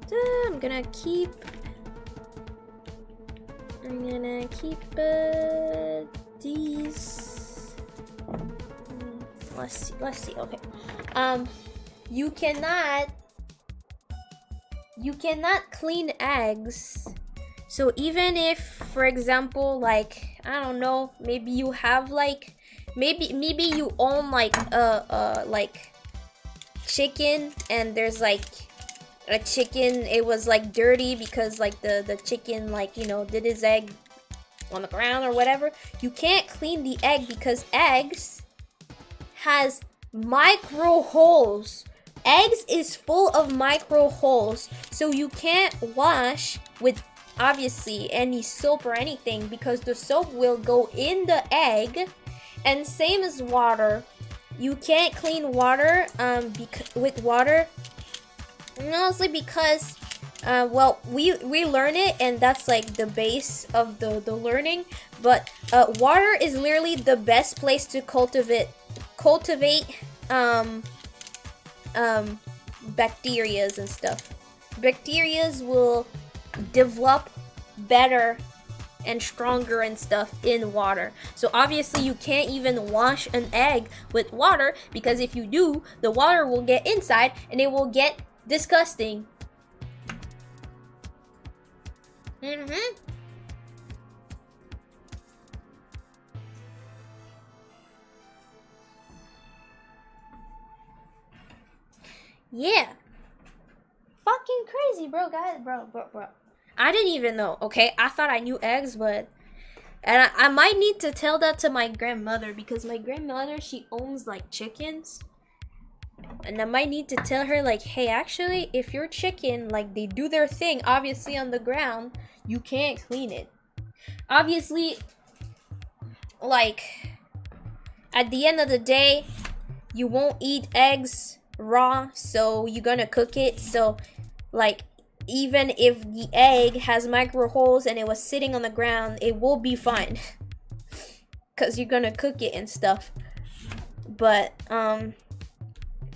So I'm gonna keep these. Let's see. Okay. You cannot clean eggs. So even if, for example, like, I don't know, maybe you have like, maybe you own like like chicken, and there's like a chicken, it was like dirty because like the chicken, like, you know, did his egg on the ground or whatever. You can't clean the egg because eggs has micro holes. Eggs is full of micro holes, so you can't wash with obviously any soap or anything because the soap will go in the egg. And same as water, you can't clean water with water, mostly because well, we learn it, and that's like the base of the learning. But water is literally the best place to cultivate bacterias and stuff. Bacterias will develop better and stronger and stuff in water. So obviously you can't even wash an egg with water, because if you do, the water will get inside and it will get disgusting. Yeah. Fucking crazy, bro, guys. Bro. I didn't even know, okay? I thought I knew eggs, but... And I might need to tell that to my grandmother, because my grandmother, she owns, like, chickens. And I might need to tell her, like, hey, actually, if your chicken, like, they do their thing, obviously, on the ground, you can't clean it. Obviously, like, at the end of the day, you won't eat eggs raw, so you're gonna cook it. So, like, even if the egg has micro holes and it was sitting on the ground, it will be fine because you're gonna cook it and stuff. But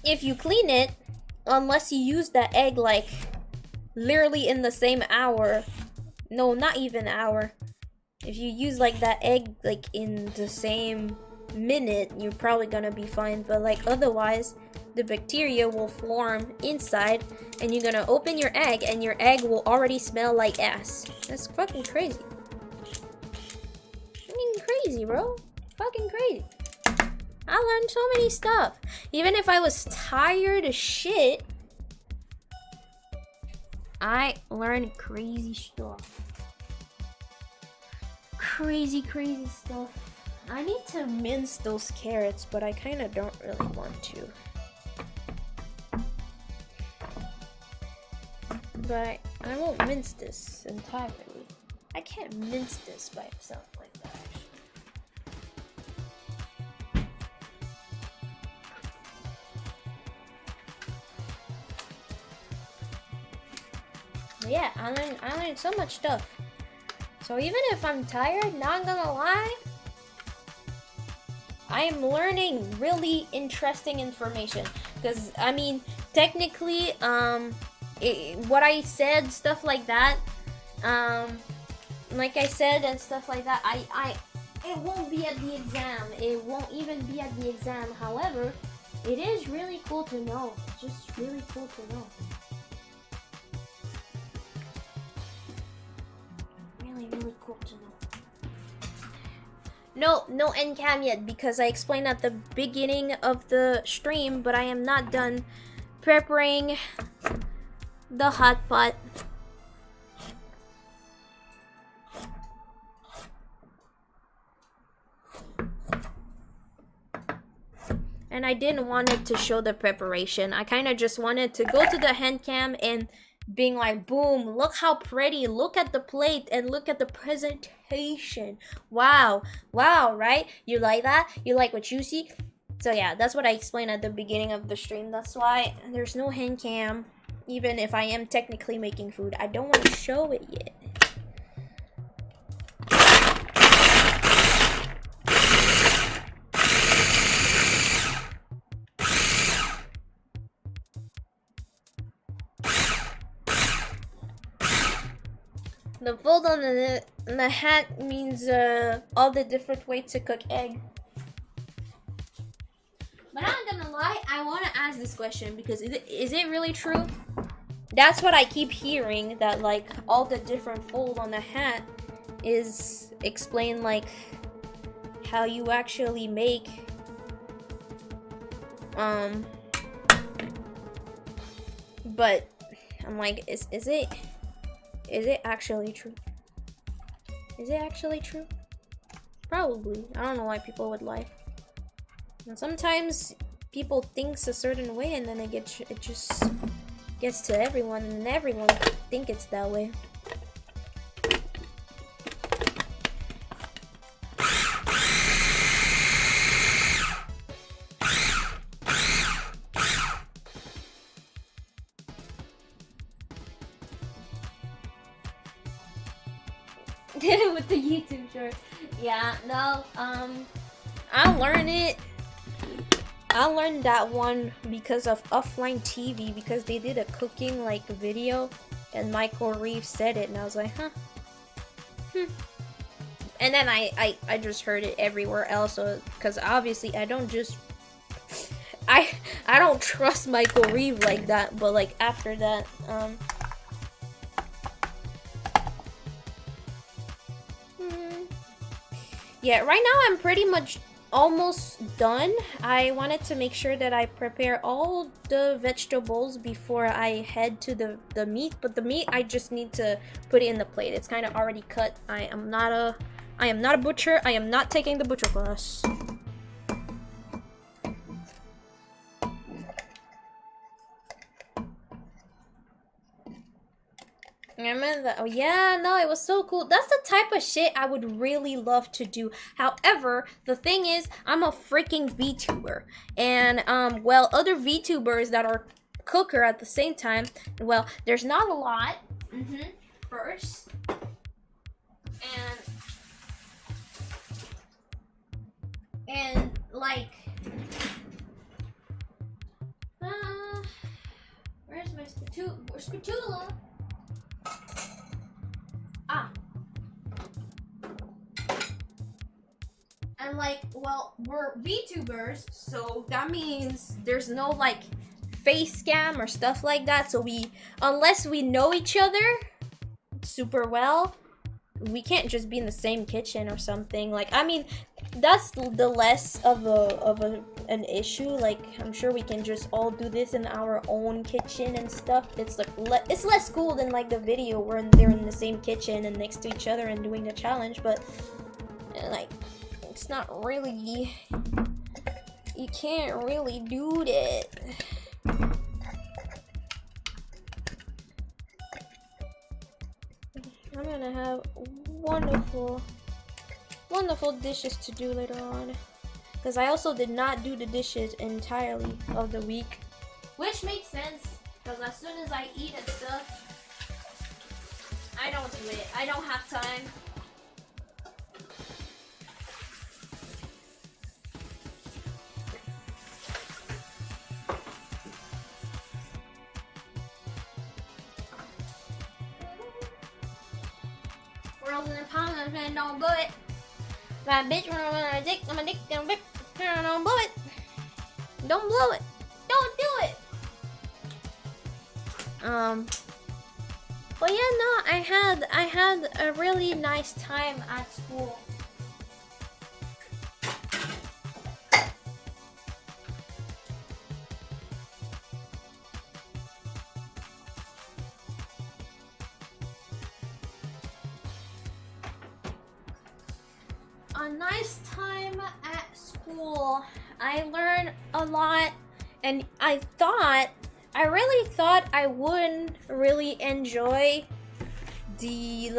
if you clean it, unless you use that egg like literally in the same hour, no, not even hour, if you use like that egg like in the same minute, you're probably gonna be fine. But like otherwise, the bacteria will form inside, and you're gonna open your egg, and your egg will already smell like ass. That's fucking crazy. Fucking crazy, bro. Fucking crazy. I learned so many stuff. Even if I was tired as shit, I learned crazy stuff. Crazy stuff. I need to mince those carrots, but I kind of don't really want to. But I won't mince this entirely. I can't mince this by itself like that, actually. Yeah, I learned so much stuff. So even if I'm tired, not gonna lie, I am learning really interesting information. Because, I mean, technically, what I said, stuff like that, like I said and stuff like that, it won't be at the exam. It won't even be at the exam. However, it is really cool to know. It's just really cool to know. Really, really cool to know. No end cam yet because I explained at the beginning of the stream, but I am not done preparing the hot pot. And I didn't want it to show the preparation. I kind of just wanted to go to the hand cam and being like, boom, look how pretty. Look at the plate and look at the presentation. Wow. Wow, right? You like that? You like what you see? So yeah, that's what I explained at the beginning of the stream. That's why there's no hand cam. Even if I am technically making food, I don't want to show it yet. The fold on the hat means all the different ways to cook egg. But I'm not gonna lie, I want to ask this question because is it really true? That's what I keep hearing, that like all the different fold on the hat is explain like how you actually make but I'm like, is it actually true? Is it actually true? Probably. I don't know why people would lie. And sometimes people thinks a certain way and then it just gets to everyone and everyone think it's that way. With the YouTube short. Yeah, no, I learned that one because of offline TV, because they did a cooking like video and Michael Reeves said it and I was like, huh. And then I just heard it everywhere else, so because obviously I don't trust Michael Reeves like that, but like after that, yeah, right now I'm pretty much almost done. I wanted to make sure that I prepare all the vegetables before I head to the meat, but the meat I just need to put it in the plate. It's kind of already cut. I am not a butcher. I am not taking the butcher class. Remember that? Oh yeah, no, it was so cool. That's the type of shit I would really love to do. However, the thing is, I'm a freaking VTuber, and well, other VTubers that are cooker at the same time, well, there's not a lot. First, and like, where's my spatula? And like, well, we're VTubers, so that means there's no like face cam or stuff like that. So unless we know each other super well, we can't just be in the same kitchen or something. Like, I mean, that's the less of an issue. Like, I'm sure we can just all do this in our own kitchen and stuff. It's like it's less cool than like the video where they're in the same kitchen and next to each other and doing the challenge. But like, it's not really, you can't really do that. I'm gonna have wonderful dishes to do later on, because I also did not do the dishes entirely of the week, which makes sense, because as soon as I eat and stuff, I don't do it. I don't have time. Rolls in the palm of my hand, don't blow it. My bitch, when I'm a dick, don't blow it. Don't blow it. Don't do it. But yeah, no, I had a really nice time at school. A nice time at school. I learned a lot, and I really thought I wouldn't really enjoy the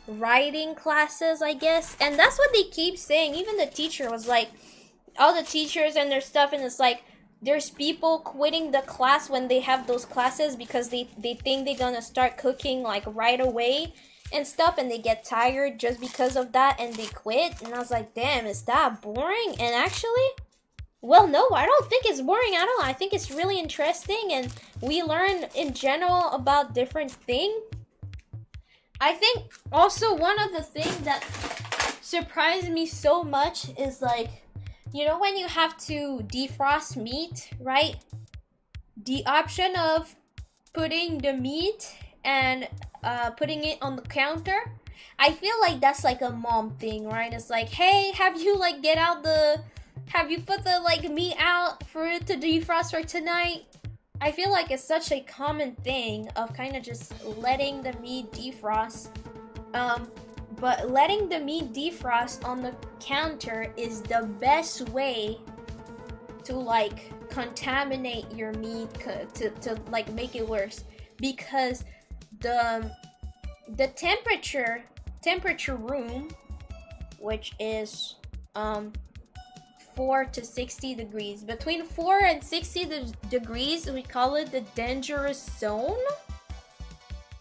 writing classes, I guess. And that's what they keep saying. Even the teacher was like, all the teachers and their stuff, and it's like there's people quitting the class when they have those classes because they think they're gonna start cooking like right away and stuff, and they get tired just because of that and they quit. And I was like, damn, is that boring? And actually, well, no, I don't think it's boring at all. I think it's really interesting, and we learn in general about different things. I think also one of the things that surprised me so much is like, you know, when you have to defrost meat, right? The option of putting the meat and putting it on the counter, I feel like that's like a mom thing, right? It's like, hey, have you put the meat out for it to defrost for tonight? I feel like it's such a common thing of kind of just letting the meat defrost. But letting the meat defrost on the counter is the best way to like contaminate your meat, to like make it worse, because the temperature room, which is 4 to 60 degrees. Between 4 and 60 degrees, we call it the dangerous zone,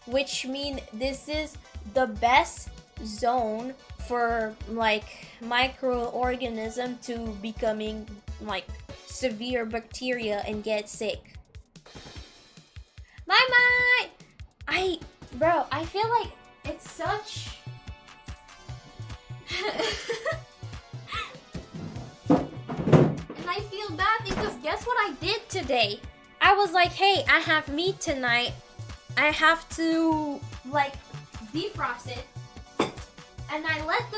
which means this is the best zone for like microorganism to becoming like severe bacteria and get sick. Bro, I feel like it's such and I feel bad because guess what I did today? I was like, hey, I have meat tonight. I have to like defrost it. And I let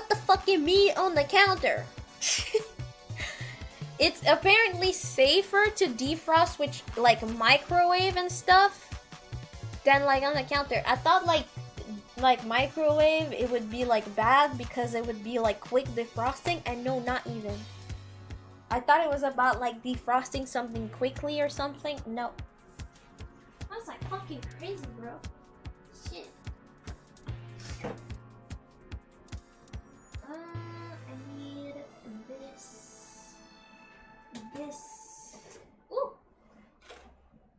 the fucking meat on the counter. It's apparently safer to defrost with like microwave and stuff than like on the counter. I thought like microwave it would be like bad because it would be like quick defrosting, and no, not even. I thought it was about like defrosting something quickly or something. No. That's like fucking crazy, bro. Shit. I need this. Ooh.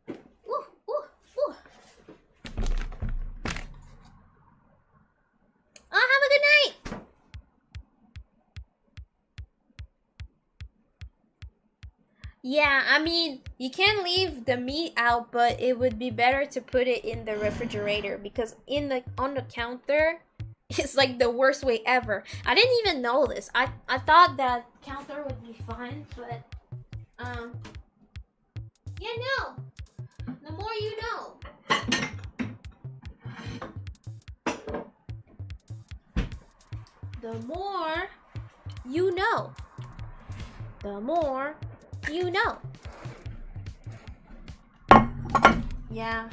Ooh, ooh, ooh. Have a good night. Yeah, I mean, you can leave the meat out, but it would be better to put it in the refrigerator because on the counter, it's like the worst way ever. I didn't even know this. I thought that counter would be fine, but yeah, no. The more you know. The more you know. The more you know. Yeah.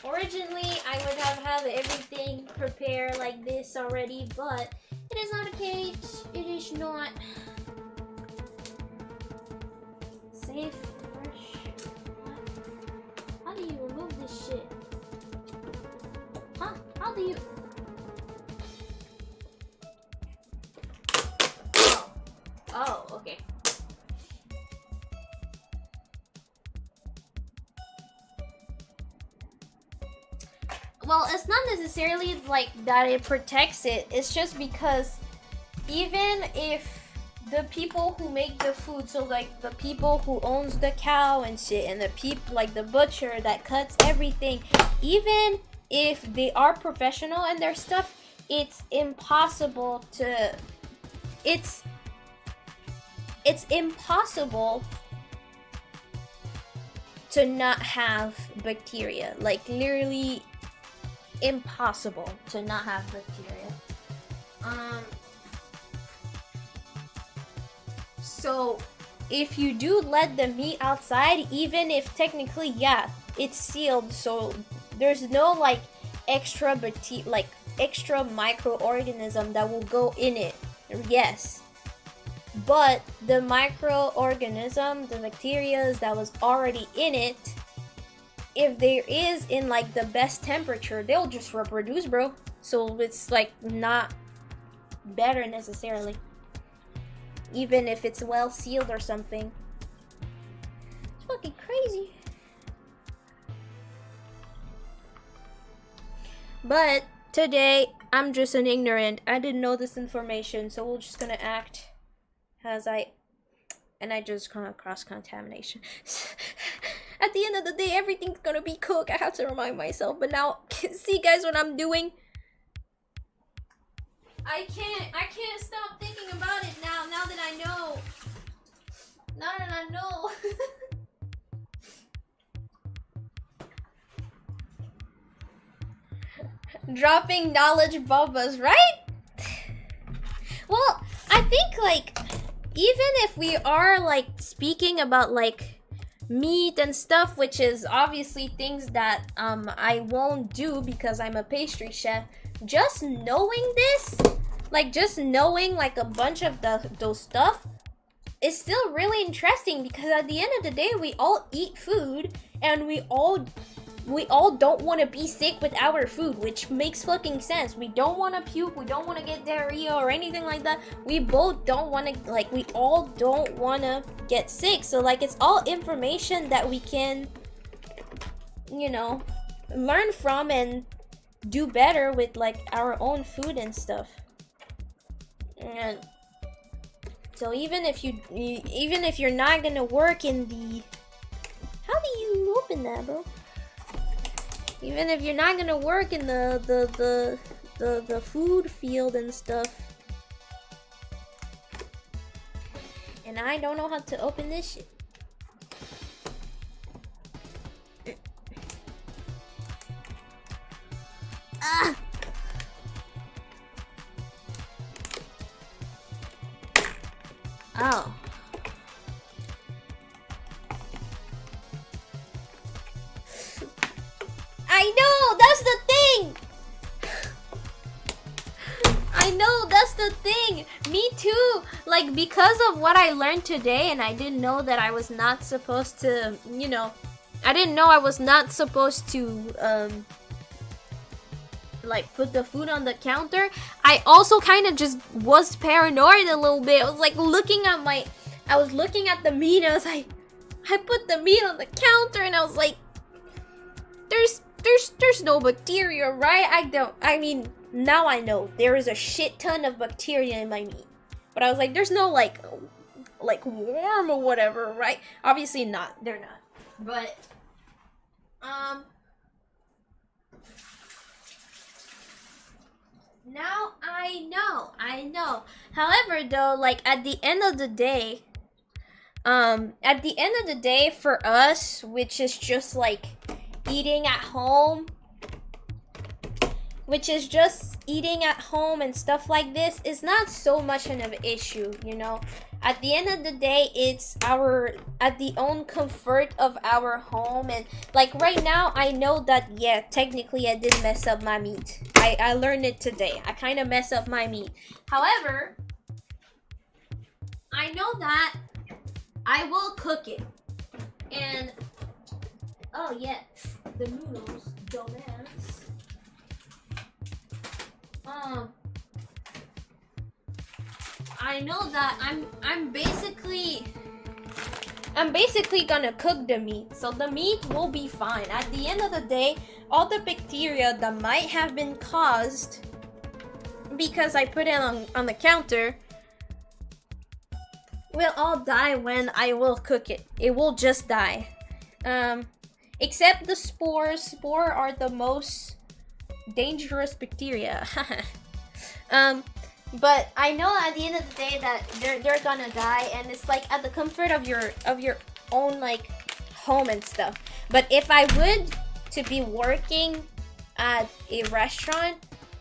Originally, I would have had everything prepared like this already, but it is not the case. It is not. Safe, fresh. How do you remove this shit? Huh? How do you? Oh, okay. Well, it's not necessarily like that it protects it. It's just because even if the people who make the food, so like the people who owns the cow and shit, and the people like the butcher that cuts everything, even if they are professional in their stuff, it's impossible to it's impossible to not have bacteria. Like literally impossible to not have bacteria. So if you do let the meat outside, even if technically, yeah, it's sealed, so there's no like extra extra microorganism that will go in it. Yes, but the microorganism, the bacteria that was already in it, if there is in like the best temperature, they'll just reproduce, bro. So it's like not better necessarily, even if it's well sealed or something. It's fucking crazy. But today I'm just an ignorant. I didn't know this information, so we're just gonna act as I just come across contamination. At the end of the day, everything's gonna be cooked. I have to remind myself. But now, see guys, what I'm doing? I can't stop thinking about it now. Now that I know. Now that I know. Dropping knowledge bombas, right? Well, I think like even if we are like speaking about like meat and stuff, which is obviously things that I won't do because I'm a pastry chef, just knowing this, like just knowing like a bunch of those stuff is still really interesting, because at the end of the day we all eat food and we all don't want to be sick with our food, which makes fucking sense. We don't want to puke, we don't want to get diarrhea or anything like that. We both don't want to, like, we all don't want to get sick. So like it's all information that we can, you know, learn from and do better with like our own food and stuff. And so even if you're not gonna work in the, how do you open that, bro? Even if you're not gonna work in the food field and stuff. And I don't know how to open this shit. Ah! Oh. I know, that's the thing! I know, that's the thing! Me too! Like, because of what I learned today, and I didn't know that I was not supposed to, you know, I didn't know I was not supposed to, like, put the food on the counter. I also kind of just was paranoid a little bit. I was, like, looking at the meat, and I was like, I put the meat on the counter, and I was like, there's no bacteria, right? I mean, now I know there is a shit ton of bacteria in my meat. But I was like, there's no like worm or whatever, right? Obviously not. They're not. But now I know. However, though, like at the end of the day, for us, which is just like eating at home, and stuff like this, is not so much of an issue, you know. At the end of the day, it's at the own comfort of our home. And like right now, I know that, yeah, technically I did mess up my meat. I learned it today. I kind of messed up my meat. However, I know that I will cook it. And oh yeah, the noodles, dumbass. I know that I'm basically gonna cook the meat, so the meat will be fine. At the end of the day, all the bacteria that might have been caused because I put it on the counter will all die when I will cook it. It will just die. Except the spores. Spore are the most dangerous bacteria. But I know at the end of the day that they're gonna die, and it's like at the comfort of your own like home and stuff. But if I would to be working at a restaurant,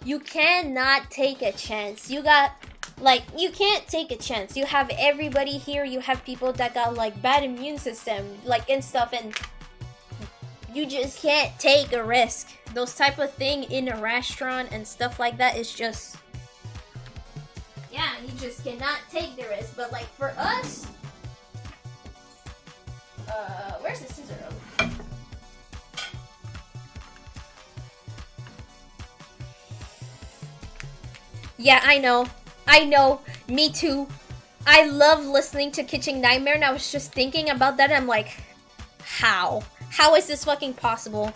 you cannot take a chance. You can't take a chance. You have everybody here. You have people that got like bad immune system, like and stuff, and you just can't take a risk. Those type of thing in a restaurant and stuff like that is just, yeah, you just cannot take the risk. But like for us, where's the scissor? Yeah, I know, me too. I love listening to Kitchen Nightmare, and I was just thinking about that, and I'm like, how is this fucking possible?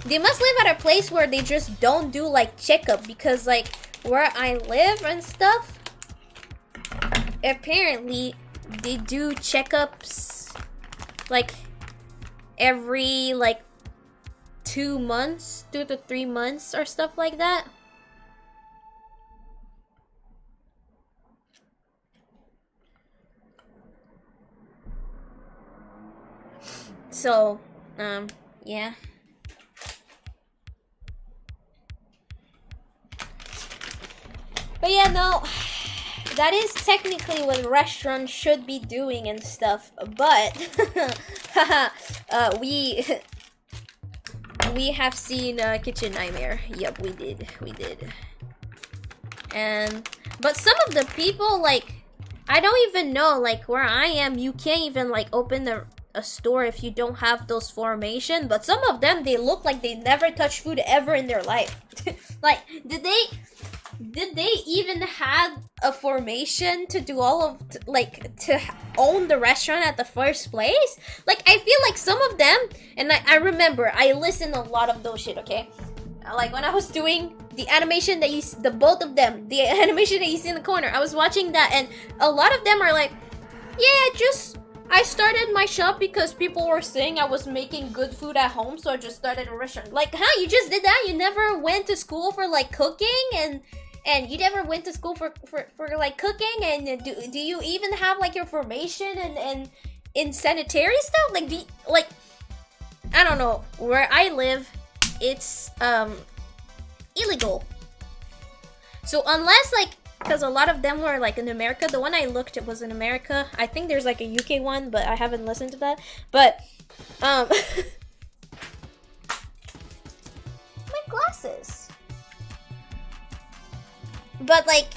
They must live at a place where they just don't do like checkup, because like where I live and stuff, apparently they do checkups like every like 2 months, 2 to 3 months or stuff like that. So, yeah. But yeah, no, that is technically what restaurants should be doing and stuff. But we have seen Kitchen Nightmare. Yep, we did. But some of the people, like, I don't even know, like where I am, you can't even like open a store if you don't have those formation. But some of them, they look like they never touched food ever in their life. Like, did they even have a formation to do all of like to own the restaurant at the first place? Like, I feel like some of them, and I remember I listened a lot of those shit, okay? Like when I was doing the animation that you see, the both of them, the animation that you see in the corner, I was watching that, and a lot of them are like, yeah, just I started my shop because people were saying I was making good food at home, so I just started a restaurant. Like, huh? You just did that? You never went to school for like cooking, and you never went to school for like cooking, and do you even have like your formation and in sanitary stuff? Like I don't know, where I live, it's illegal. So unless like, because a lot of them were like in America. The one I looked at was in America. I think there's like a UK one, but I haven't listened to that. But my glasses. But like,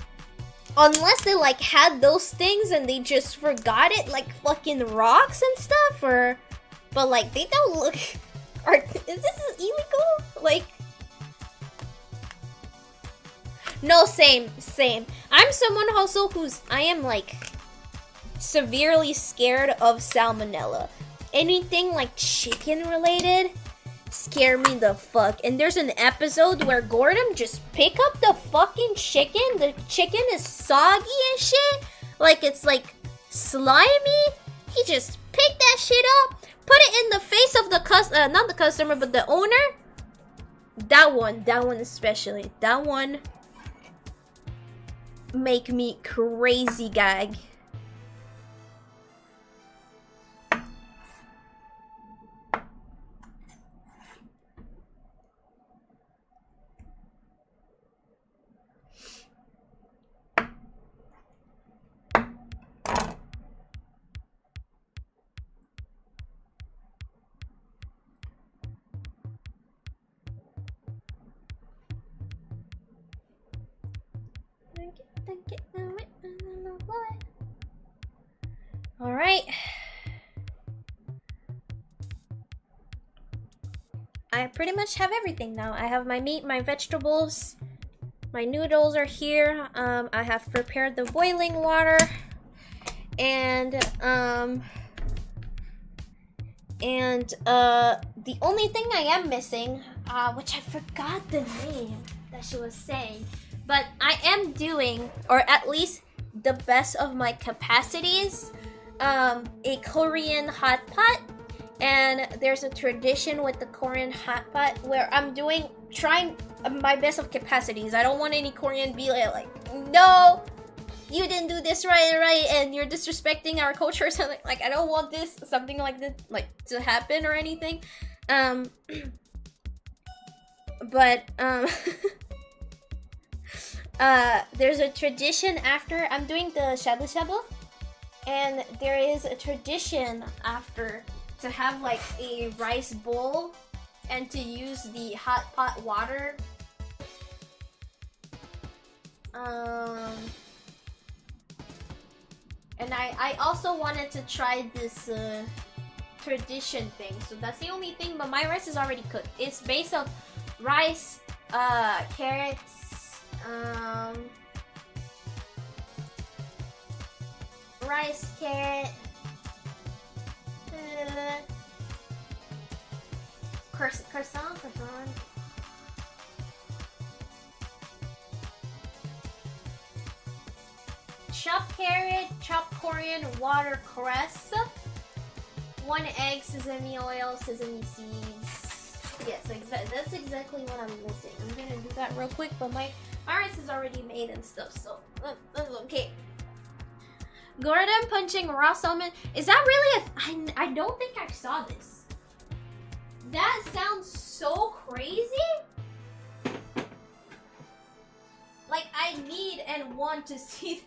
unless they like had those things and they just forgot it, like fucking rocks and stuff, or but like they don't look. Is this illegal? Like, no, same. I'm someone also I am like severely scared of salmonella. Anything like chicken related scare me the fuck. And there's an episode where Gordon just pick up the fucking chicken. The chicken is soggy and shit. Like, it's like slimy. He just picked that shit up, put it in the face of the not the customer, but the owner. That one especially. That one make me crazy gag. Alright. I pretty much have everything now. I have my meat, my vegetables, my noodles are here. I have prepared the boiling water, and the only thing I am missing, which I forgot the name that she was saying, but I am doing, or at least the best of my capacities, a Korean hot pot. And there's a tradition with the Korean hot pot where I'm trying my best of capacities. I don't want any Korean be like, no, you didn't do this right, and you're disrespecting our culture or something. Like, I don't want something like this, like, to happen or anything. There's a tradition after I'm doing the shabu shabu, and there is a tradition after to have like a rice bowl and to use the hot pot water. And I also wanted to try this tradition thing. So that's the only thing, but my rice is already cooked. It's based on rice, carrots, rice, carrot, croissant, chopped carrot, chopped Korean watercress, 1 egg, sesame oil, sesame seeds. Yes, that's exactly what I'm missing. I'm gonna do that real quick, but my rice is already made and stuff, so that's okay. Gordon punching raw salmon. Is that really I don't think I saw this. That sounds so crazy. Like, I need and want to see.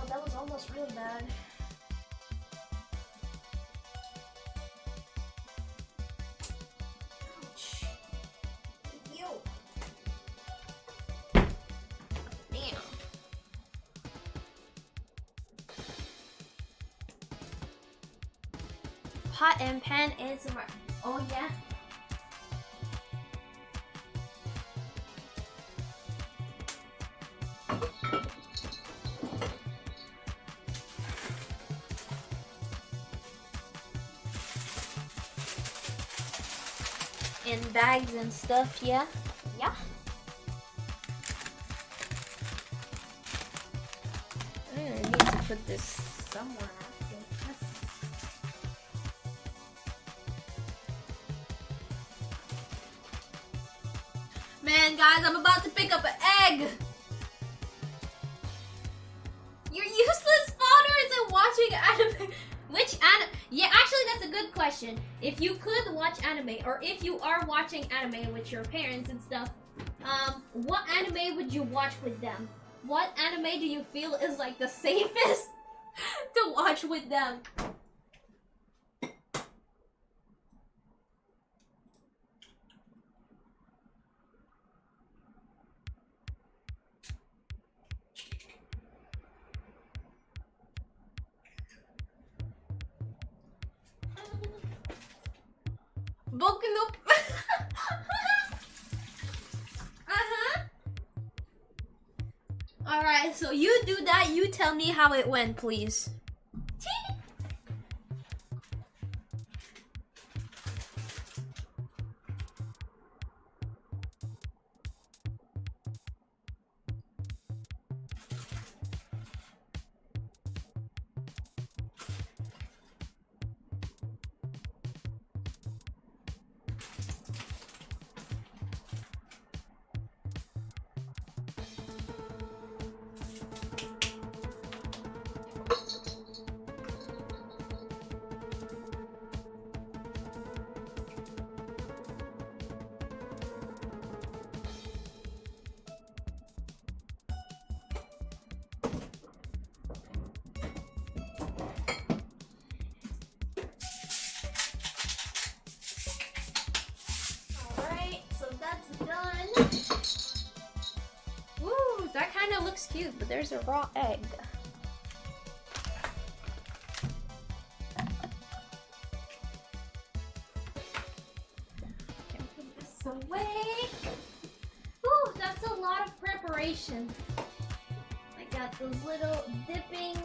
That was almost real bad. Ouch. Ew. Damn. Pot and pan ASMR. Oh yeah. In bags and stuff, yeah. Yeah. I need to put this somewhere. I think. Man, guys, I'm about to pick up an egg. You're useless spawners and watching anime. Which anime? Yeah, actually, that's a good question. If you could watch anime, or if you are watching anime with your parents and stuff, what anime would you watch with them? What anime do you feel is like the safest to watch with them? Boku no Alright, so you do that, you tell me how it went, please. cute, but there's a raw egg. Okay, put this away. Ooh, that's a lot of preparation. I got those little dipping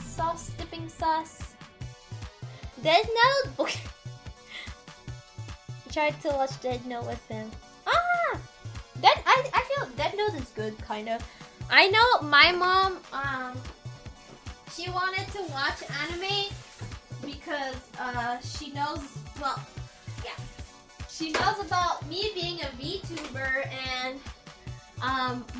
sauce, dipping sauce. Dead Note? Okay. I tried to watch Dead Note with him. Ah! I feel Dead Note is good, kind of. I know my mom, she wanted to watch anime because, she knows, well, yeah. She knows about me being a VTuber and,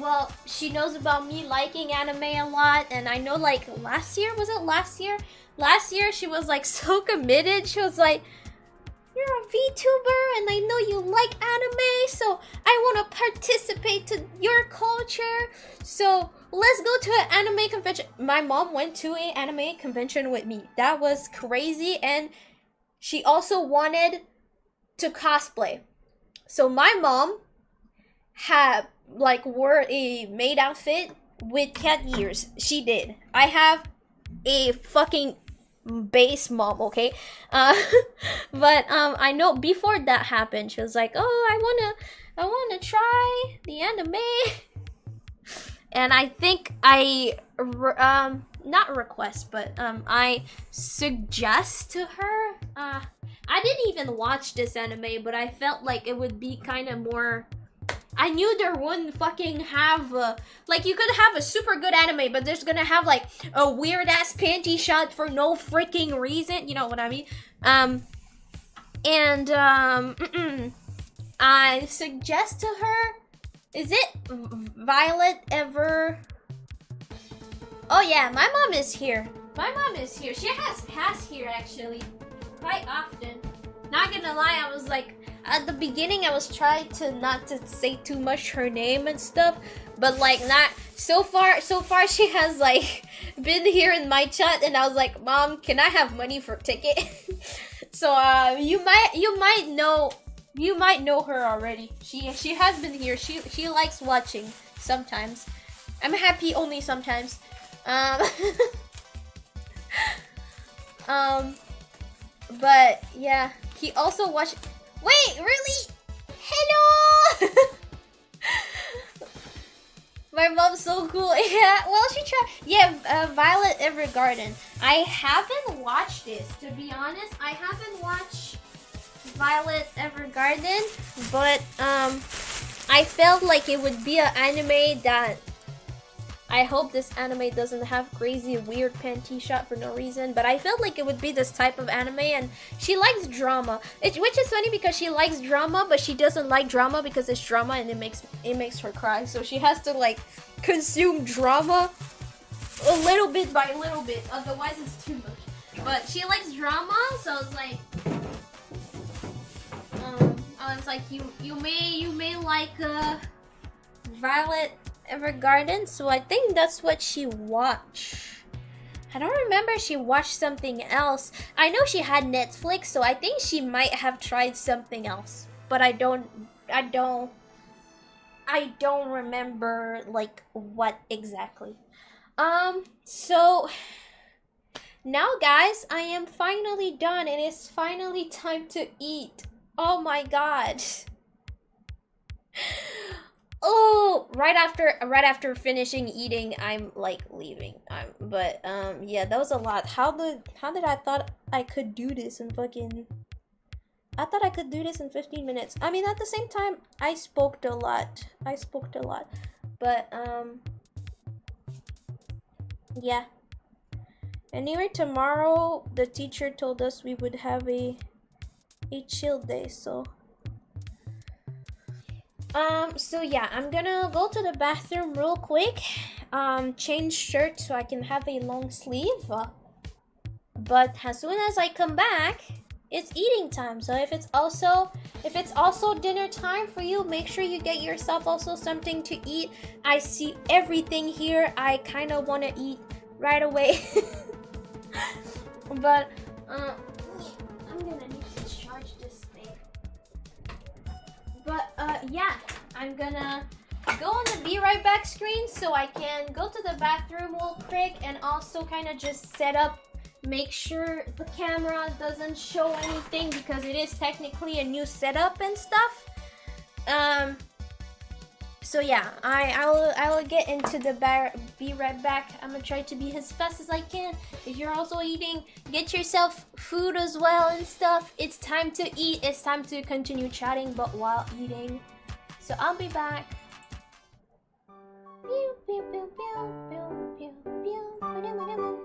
well, she knows about me liking anime a lot, and I know, like, last year, was it last year? Last year, she was, like, so committed. She was like, you're a VTuber, and I know you like anime, so I want to participate to your culture, so let's go to an anime convention. My mom went to an anime convention with me. That was crazy, and she also wanted to cosplay. So my mom had, like, wore a maid outfit with cat ears. She did. I have a fucking base mom, okay? But I know before that happened, she was like, oh, I wanna try the anime. And I think I not request, but I suggest to her, I didn't even watch this anime, but I felt like it would be kind of more, I knew there wouldn't fucking have, like, you could have a super good anime, but there's gonna have, like, a weird-ass panty shot for no freaking reason, you know what I mean? I suggest to her, is it Violet Ever? Oh yeah, my mom is here. My mom is here. She has passed here, actually, quite often. Not gonna lie, I was like, at the beginning I was trying to not to say too much her name and stuff, but like not so far she has like been here in my chat, and I was like, Mom, can I have money for ticket? So you might know her already. She has been here. She likes watching sometimes. I'm happy only sometimes. But yeah, he also watched. Wait, really? Hello! My mom's so cool. Yeah, well, she tried. Yeah, Violet Evergarden. I haven't watched this, to be honest. I haven't watched Violet Evergarden, but I felt like it would be an anime that I hope this anime doesn't have crazy weird panty shot for no reason, but I felt like it would be this type of anime, and she likes drama, which is funny because she likes drama, but she doesn't like drama because it's drama and it makes her cry, so she has to like consume drama a little bit by little bit, otherwise it's too much. But she likes drama, so it's like you may like Violet Evergarden, so I think that's what she watched. I don't remember she watched something else. I know she had Netflix, so I think she might have tried something else, but I don't remember like what exactly. So now guys, I am finally done. It is finally time to eat. Oh my god. Oh, right after finishing eating, I'm like leaving. Yeah, that was a lot. How did I thought I could do this in fucking? I thought I could do this in 15 minutes. I mean, at the same time, I spoke a lot. But yeah. Anyway, tomorrow the teacher told us we would have a chill day, so. So yeah, I'm gonna go to the bathroom real quick, change shirt so I can have a long sleeve, but as soon as I come back, it's eating time. So if it's also dinner time for you, make sure you get yourself also something to eat. I see everything here. I kind of want to eat right away. But I'm gonna need to charge this thing. yeah, I'm gonna go on the be right back screen so I can go to the bathroom real quick and also kind of just set up, make sure the camera doesn't show anything because it is technically a new setup and stuff. So yeah, I will get into the be right back. I'm gonna try to be as fast as I can. If you're also eating, get yourself food as well and stuff. It's time to eat. It's time to continue chatting, but while eating. So I'll be back. Pew, pew, pew, pew, pew, pew, pew, ba-da-ba-da-ba.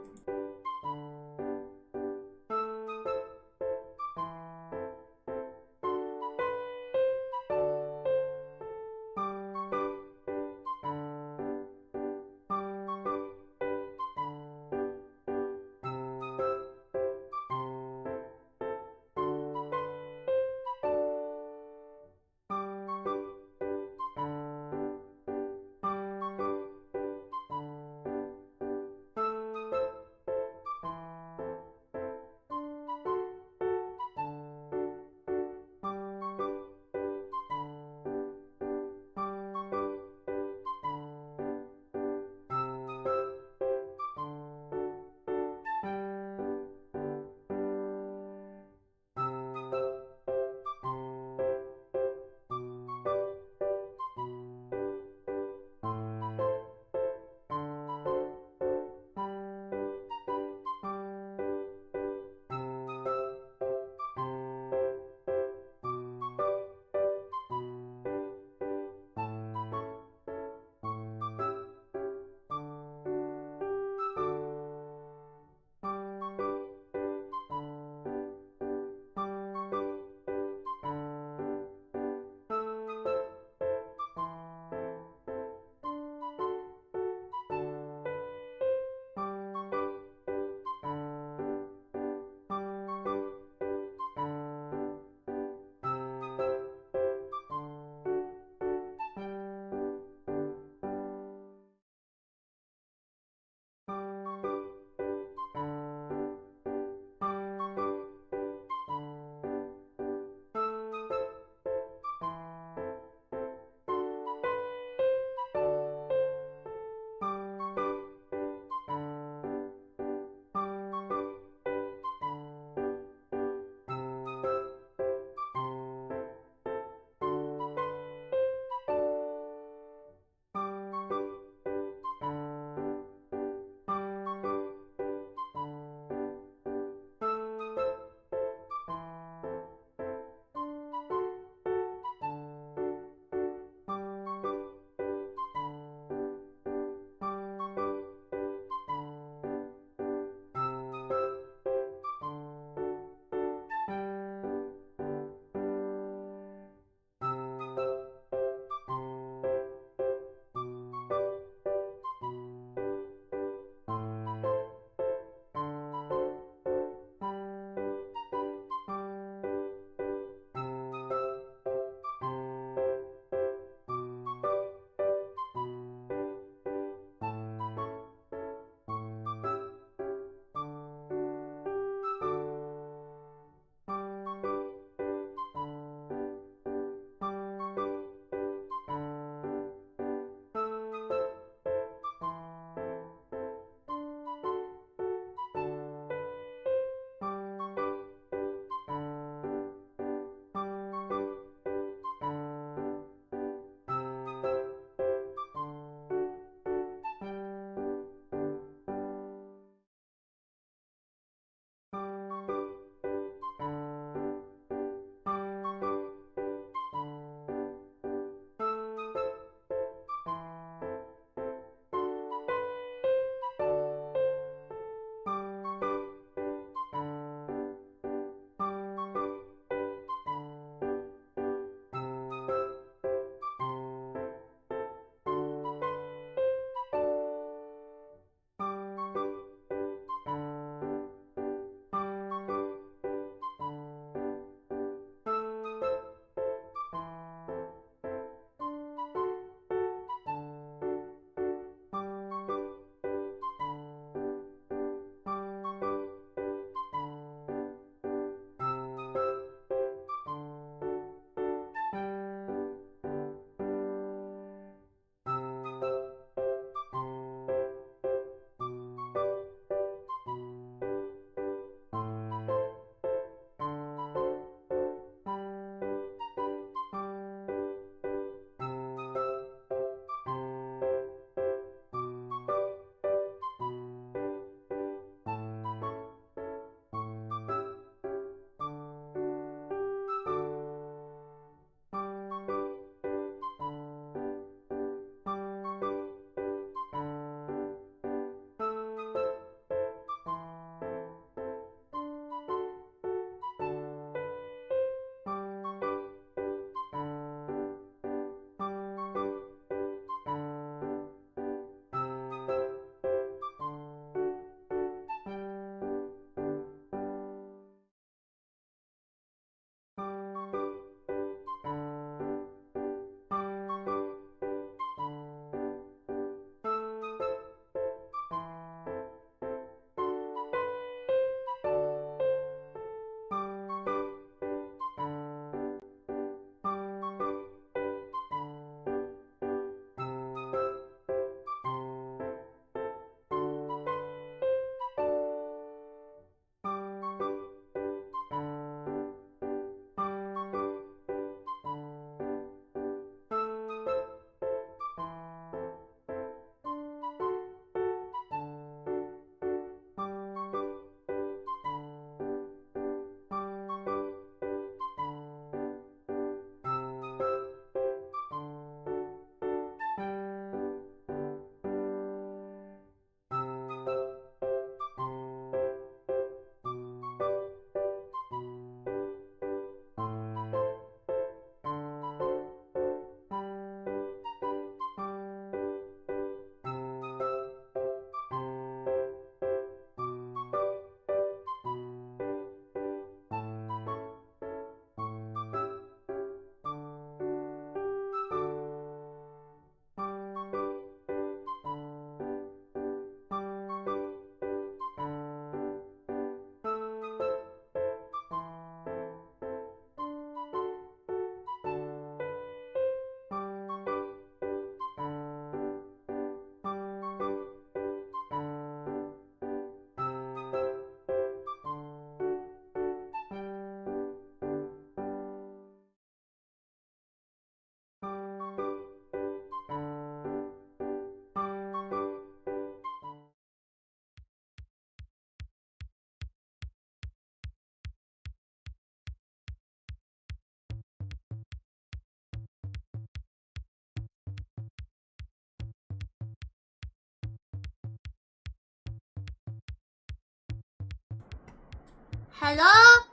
Hello?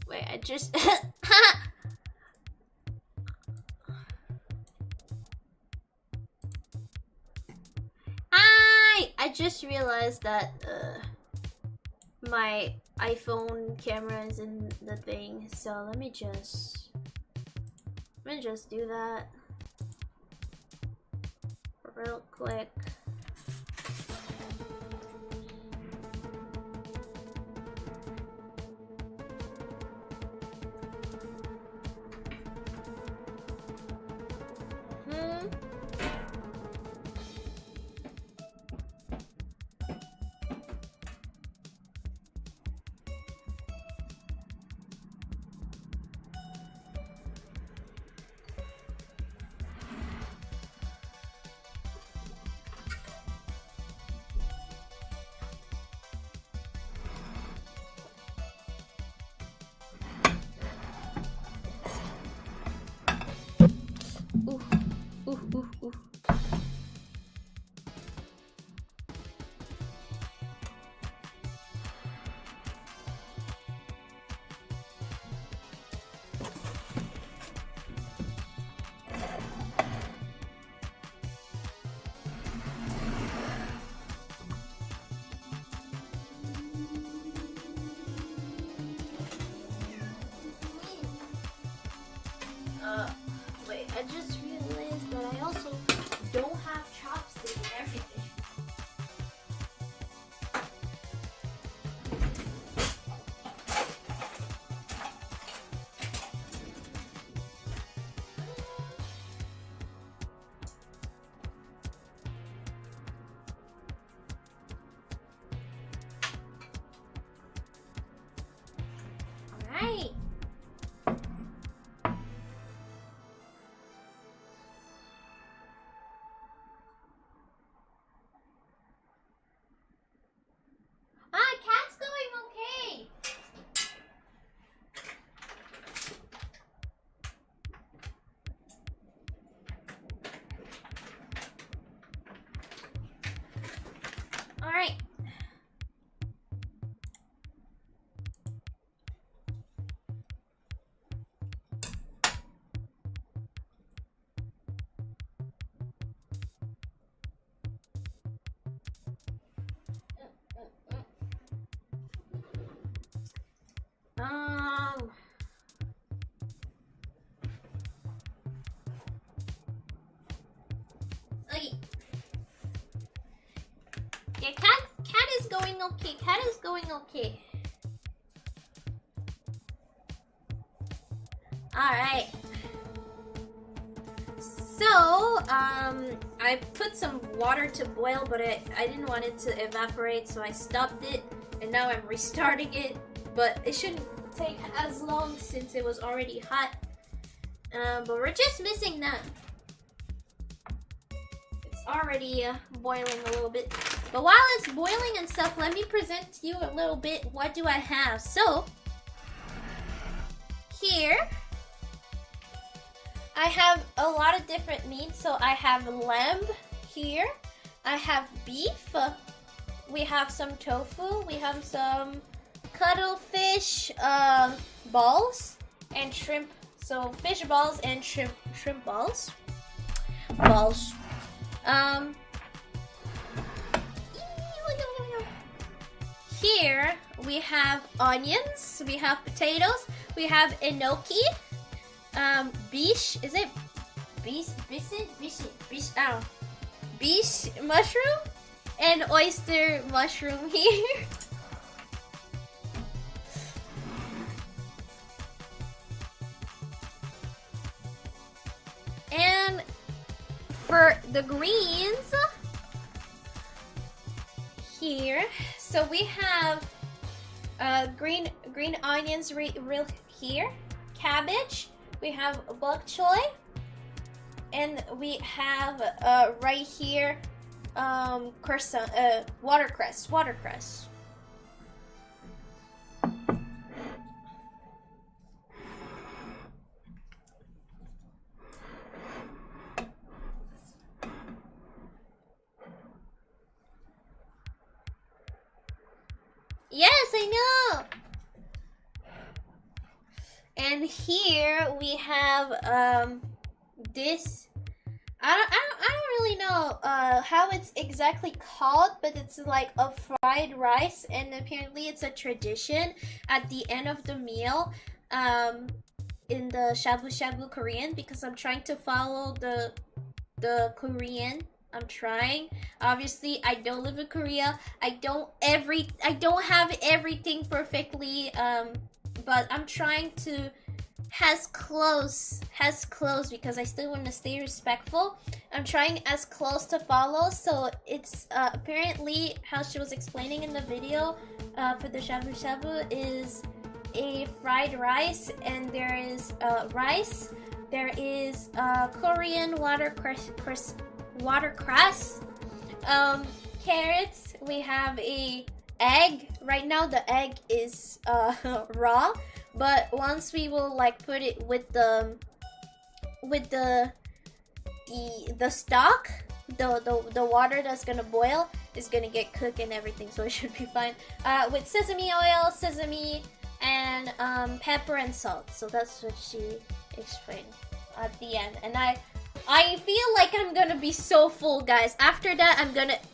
Wait, I just... Hi! I just realized that my iPhone camera is in the thing, so let me just do that real quick. Wait, I just realized that I also don't have chopsticks and everything. Alright. Cat's going okay. All right. Okay. Yeah, cat is going okay. Cat is going okay. All right. So, I put some water to boil, but I didn't want it to evaporate, so I stopped it, and now I'm restarting it. But it shouldn't take as long since it was already hot. But we're just missing that. It's already boiling a little bit. But while it's boiling and stuff, let me present to you a little bit. What do I have? So, here, I have a lot of different meats. So I have lamb here. I have beef. We have some tofu. We have some cuttlefish balls and shrimp. So fish balls and shrimp balls. Here we have onions. We have potatoes. We have enoki. Bish, is it bish mushroom and oyster mushroom here. And for the greens here, so we have green onions real here, cabbage. We have bok choy, and we have right here watercress. Yes, I know. And here we have this. I don't really know how it's exactly called, but it's like a fried rice, and apparently it's a tradition at the end of the meal in the shabu shabu Korean, because I'm trying to follow the Korean. I'm trying. Obviously, I don't live in Korea. I don't have everything perfectly, but I'm trying to as close because I still want to stay respectful. I'm trying as close to follow. So it's apparently how she was explaining in the video for the shabu shabu is a fried rice, and there is rice, there is Korean watercress, carrots, we have a egg. Right now the egg is raw, but once we will like put it with the stock, the water that's gonna boil is gonna get cooked and everything, so it should be fine. With sesame oil, sesame, and pepper and salt. So that's what she explained at the end. And I feel like I'm gonna be so full, guys. After that,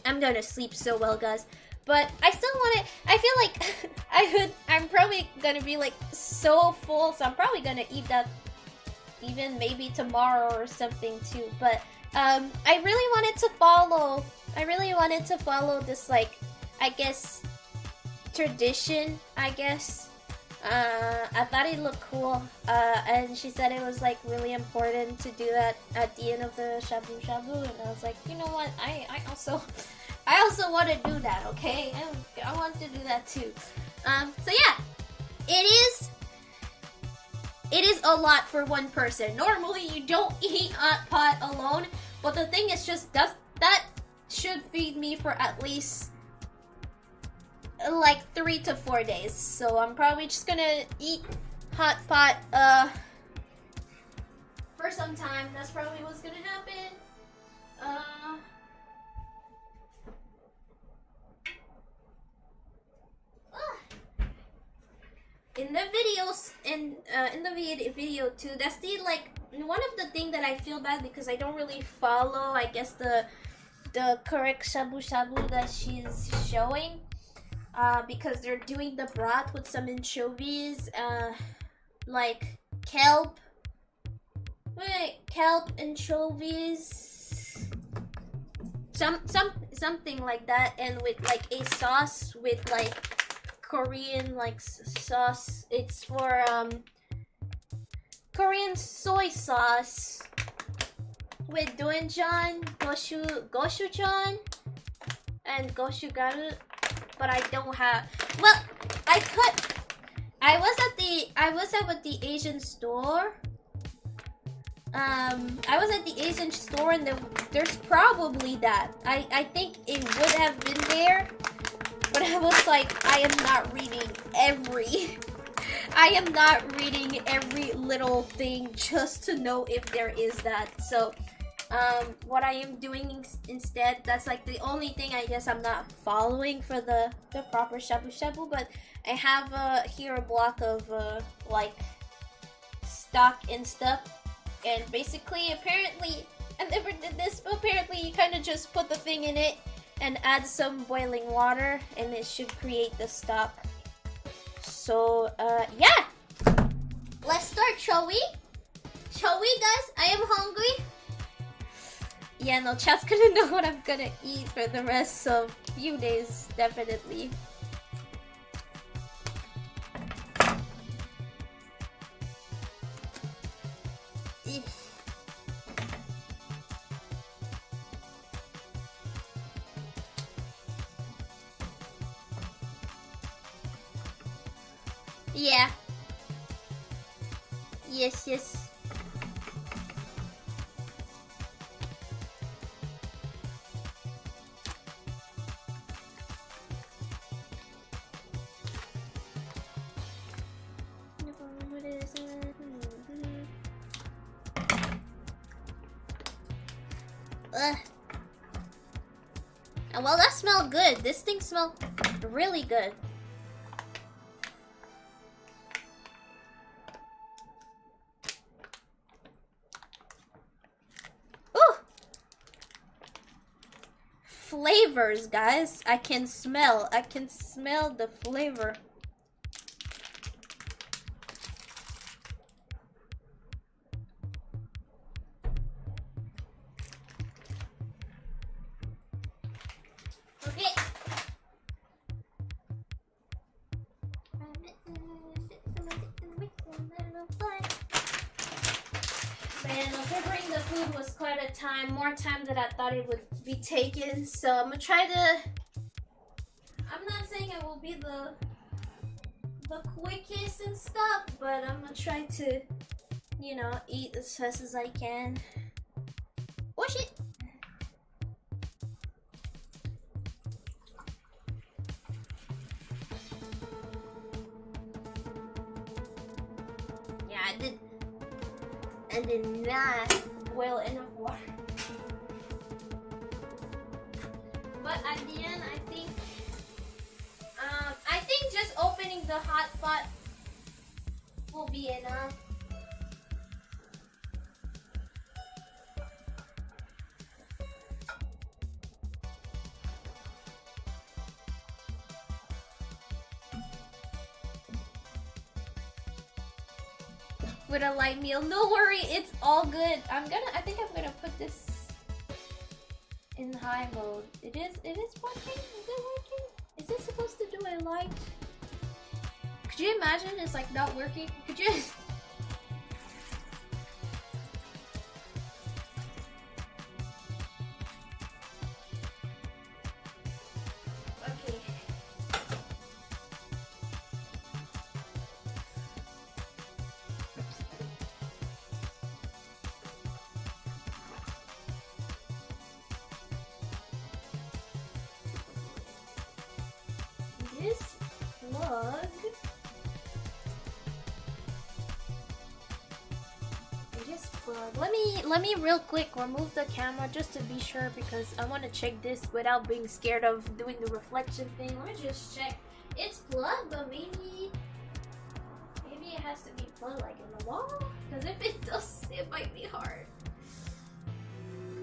I'm gonna sleep so well, guys. But I still want it. I feel like I'm probably gonna be like so full, so I'm probably gonna eat that even maybe tomorrow or something too. But I really wanted to follow this, like, I guess, tradition, I guess. I thought it looked cool, and she said it was like really important to do that at the end of the shabu shabu, and I was like, you know what, I also want to do that, okay? I want to do that too. So yeah, it is a lot for one person. Normally you don't eat hot pot alone, but the thing is just that should feed me for at least like 3 to 4 days. So I'm probably just gonna eat hot pot for some time. That's probably what's gonna happen. In the videos, in the video too, that's the like one of the thing that I feel bad because I don't really follow, I guess, the correct shabu shabu that she's showing. Because they're doing the broth with some anchovies, like kelp, anchovies, something like that, and with like a sauce with like Korean like sauce. It's for Korean soy sauce with doenjang, gochujang, and gochugaru. But I don't have. Well, I was at the Asian store. I was at the Asian store, and there's probably that. I think it would have been there, but I was like, I am not reading every little thing just to know if there is that. So what I am doing instead, that's like the only thing I guess I'm not following for the proper shabu shabu, but I have here a block of like stock and stuff, and basically apparently I never did this, but apparently you kind of just put the thing in it and add some boiling water and it should create the stock. So yeah, let's start, shall we? Shall we, guys? I am hungry. Yeah, no, chat's gonna know what I'm gonna eat for the rest of few days, definitely. Yeah. Yes. Well, that smelled good. This thing smelled really good. flavors, guys. I can smell the flavor. Okay. Man, preparing the food was quite a time, more time than I thought it would be taken. So I'm gonna try to. I'm not saying it will be the quickest and stuff, but I'm gonna try to, you know, eat as fast as I can. Oh shit! Yeah, I did not boil enough water. But at the end, I think just opening the hot pot will be enough. With a light meal. No worry, it's all good. I think I'm gonna put this in high mode. It is working? Is it working? Is it supposed to do a light? Could you imagine it's like not working? Could you? Okay. This plug. This plug. Let me real quick remove the camera just to be sure, because I want to check this without being scared of doing the reflection thing. Let me just check. It's plugged, but maybe it has to be plugged like in the wall. Because if it does, it might be hard.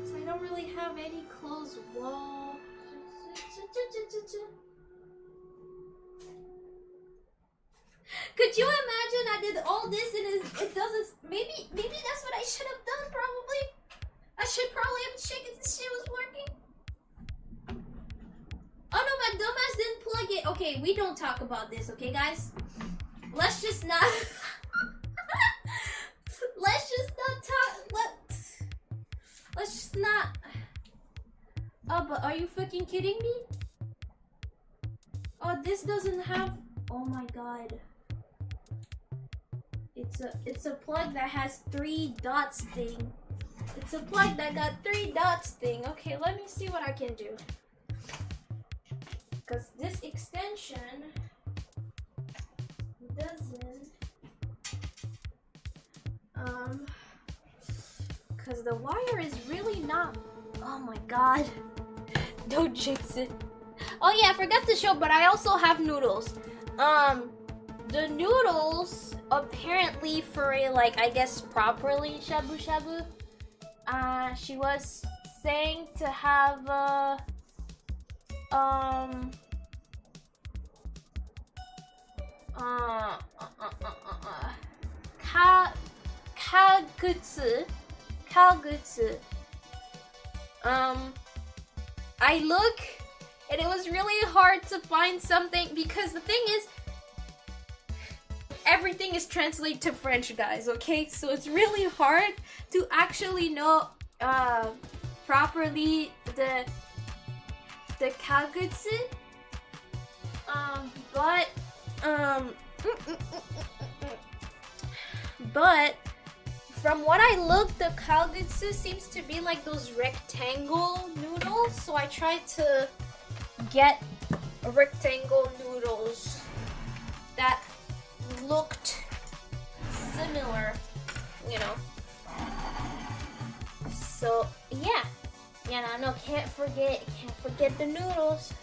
So I don't really have any closed wall. Could you imagine I did all this and it doesn't? Maybe that's what I should have done. Probably, I should probably have checked if this shit was working. Oh no, my dumbass didn't plug it. Okay, we don't talk about this, okay, guys? Let's just not. Let's just not talk. Let's just not. Oh, but are you fucking kidding me? Oh, this doesn't have. Oh my god. It's a plug that has 3 dots thing. It's a plug that got 3 dots thing. Okay, let me see what I can do. Because this extension doesn't because the wire is really not. Oh my god. Don't jinx it. Oh yeah, I forgot to show, but I also have noodles. The noodles apparently for a, like, I guess properly shabu shabu, she was saying to have Kalgutsu. I look and it was really hard to find something, because the thing is everything is translated to French, guys, okay? So it's really hard to actually know properly the Kalgutsu. But from what I looked, the Kalgutsu seems to be like those rectangle noodles. So I tried to get rectangle noodles that looked similar, you know. So yeah, no, can't forget the noodles.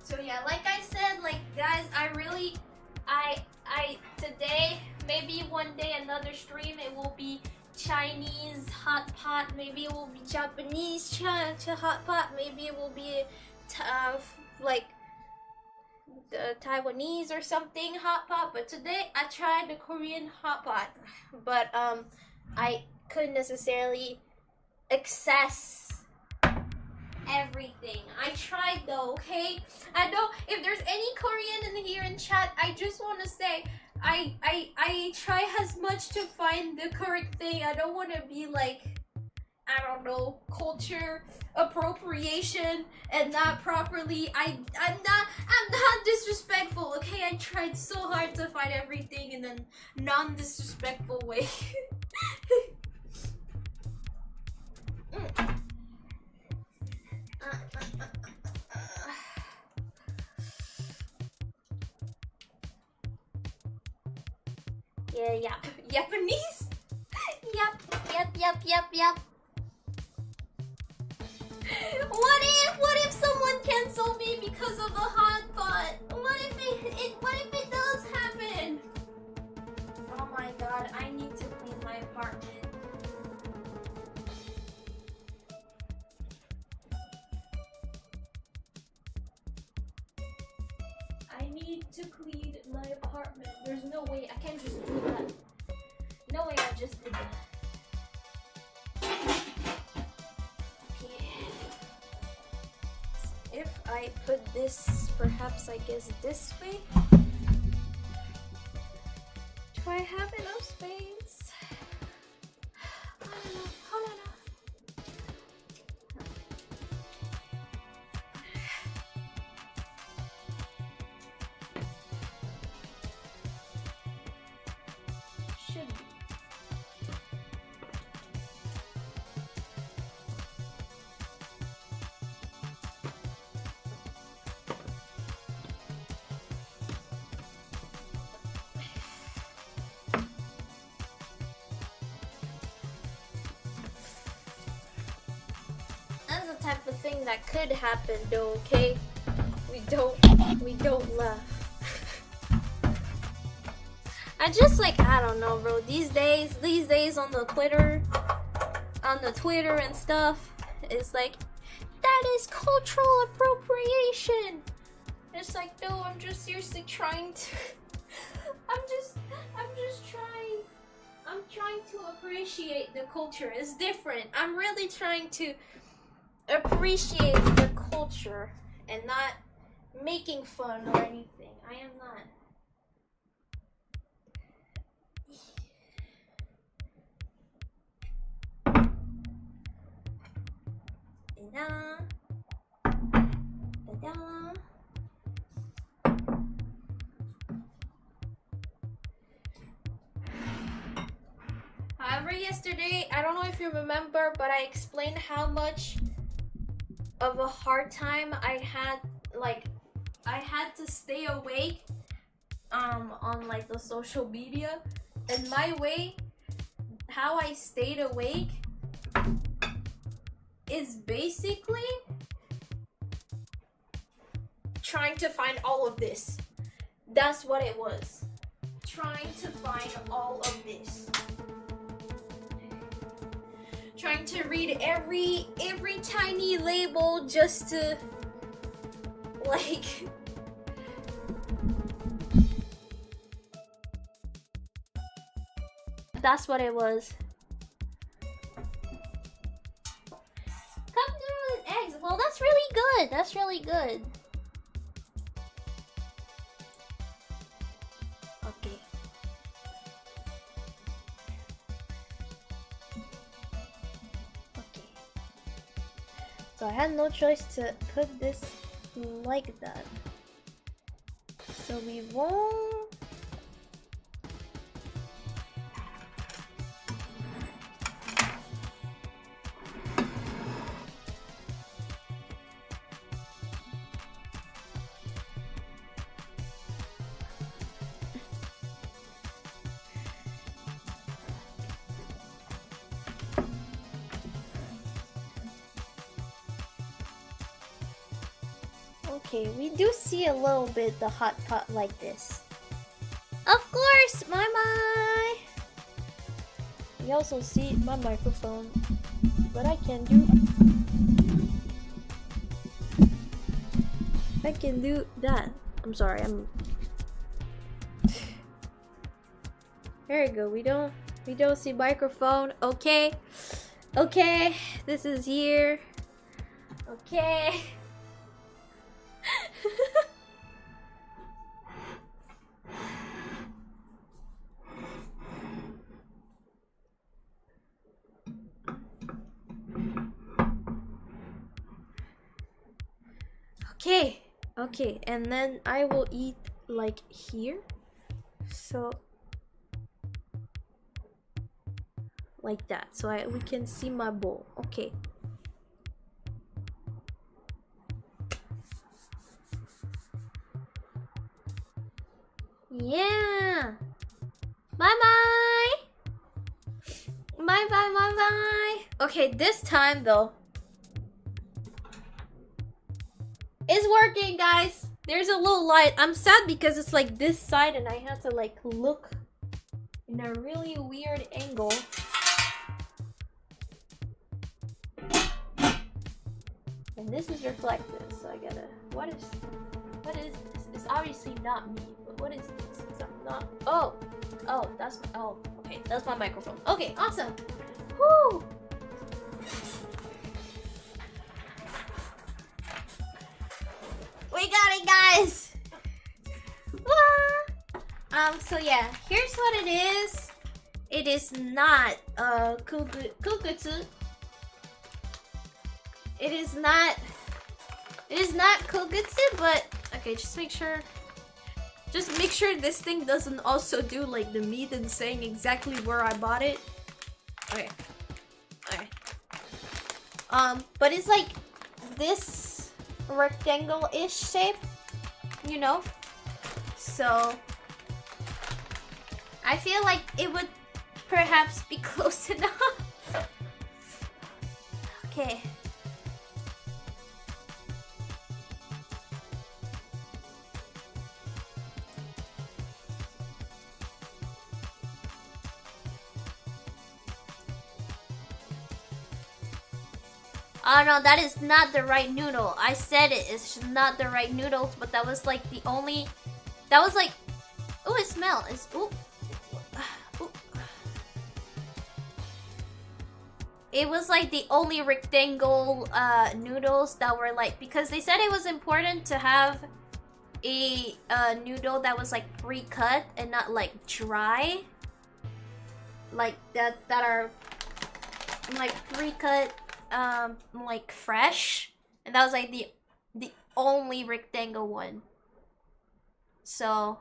So yeah, like I said, like guys, I today Maybe one day another stream it will be Chinese hot pot. Maybe it will be Japanese hot pot. Maybe it will be like the Taiwanese or something hot pot. But today I tried the Korean hot pot. But I couldn't necessarily access everything. I tried though, okay? I know if there's any Korean in here in chat, I just want to say I try as much to find the correct thing. I don't want to be like, I don't know, culture appropriation and not properly. I'm not disrespectful, okay? I tried so hard to find everything in a non-disrespectful way. Yeah, Japanese? Yep. What if someone cancel me because of a hot pot? What if it does happen? Oh my god, I need to clean my apartment. I need to clean my apartment. There's no way I can't just do that. No way I just did that. If I put this, perhaps I guess this way. Do I have enough space? I don't know. Hold on. Should be. That's the type of thing that could happen though, okay? We don't laugh. I just like, I don't know, bro. These days on the Twitter and stuff, it's like, that is cultural appropriation. It's like, no, I'm just seriously trying to I'm trying to appreciate the culture. It's different. I'm really trying to appreciate the culture and not making fun or anything. I am not. However, yesterday, I don't know if you remember, but I explained how much of a hard time I had. Like, I had to stay awake on like the social media, and my way how I stayed awake is basically trying to find all of this. That's what it was. Trying to find all of this. Trying to read every tiny label just to like that's what it was. Cup noodle and eggs. Well, that's really good. That's really good. Okay. Okay. So I had no choice to put this like that. So we won't. Okay, we do see a little bit the hot pot like this. Of course, my. You also see my microphone, but I can do that. I'm sorry. There you go. We don't see microphone. Okay. This is here. Okay. Okay, and then I will eat like here. So like that. So we can see my bowl. Okay. Yeah. Bye. Okay, this time though. It's working, guys. There's a little light. I'm sad because it's like this side and I have to like look in a really weird angle. And this is reflective, so I gotta... What is this? It's obviously not me, but what is this? Because I'm not... Oh, that's... Oh, okay, that's my microphone. Okay, awesome. Woo! We got it, guys! So yeah, here's what it is. It is not kukutsu. It is not kukutsu, but okay, just make sure this thing doesn't also do like the meat and saying exactly where I bought it. Okay. But it's like this rectangle-ish shape, you know? So I feel like it would perhaps be close enough. Okay. Oh no, that is not the right noodle. I said it's not the right noodles, but that was like the only... That was like... Ooh, it smells. Ooh. It was like the only rectangle noodles that were like... Because they said it was important to have a noodle that was like pre-cut and not like dry. Like that are like pre-cut... like fresh, and that was like the only rectangle one. So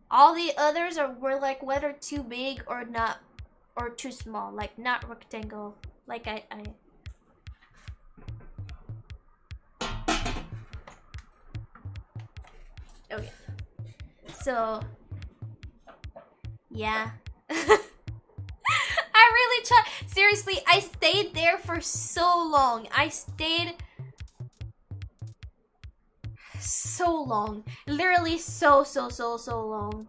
all the others were like whether too big or not, or too small, like not rectangle. Like I okay. So yeah. I really tried. Seriously, I stayed there for so long. I stayed so long. Literally so long.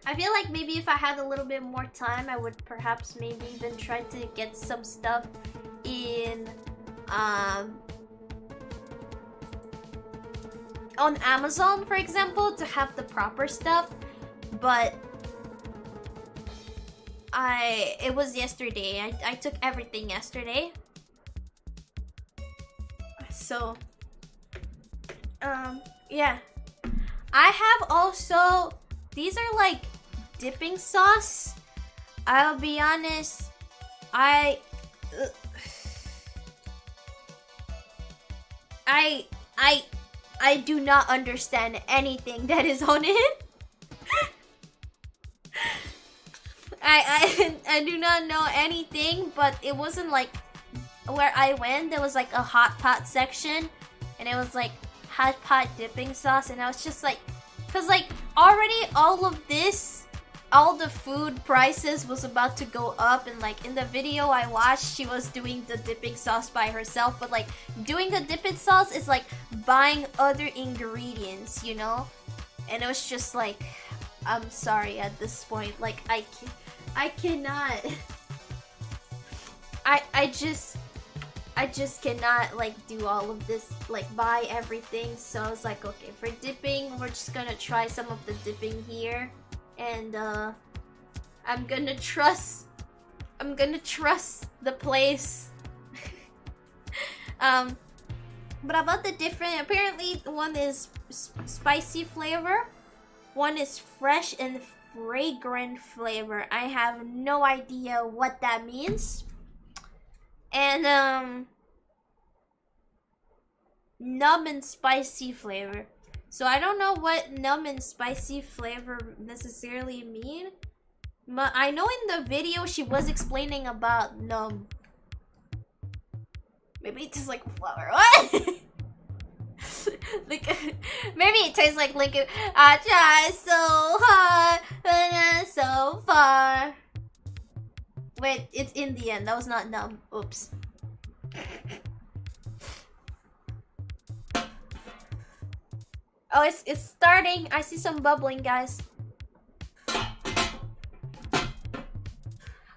I feel like maybe if I had a little bit more time, I would perhaps maybe even try to get some stuff in on Amazon, for example, to have the proper stuff. But it was yesterday. I took everything yesterday. So yeah. I have also, these are like dipping sauce. I'll be honest, I do not understand anything that is on it. I do not know anything, but it wasn't like where I went, there was like a hot pot section, and it was like hot pot dipping sauce, and I was just like, cause like already all of this all the food prices was about to go up, and like in the video I watched, she was doing the dipping sauce by herself, but like doing the dipping sauce is like buying other ingredients, you know? And it was just like, I'm sorry at this point, like I cannot I just cannot like do all of this, like buy everything. So I was like, okay, for dipping, we're just gonna try some of the dipping here. And I'm gonna trust the place. But about the different, apparently one is spicy flavor, one is fresh and fragrant flavor. I have no idea what that means. And numb and spicy flavor. So I don't know what numb and spicy flavor necessarily mean. But I know in the video she was explaining about numb. Maybe it tastes like flour. What? Like, maybe it tastes like liquid. I tried so hard, but not so far. Wait, it's Indian. That was not numb. Oops. Oh, it's starting. I see some bubbling, guys.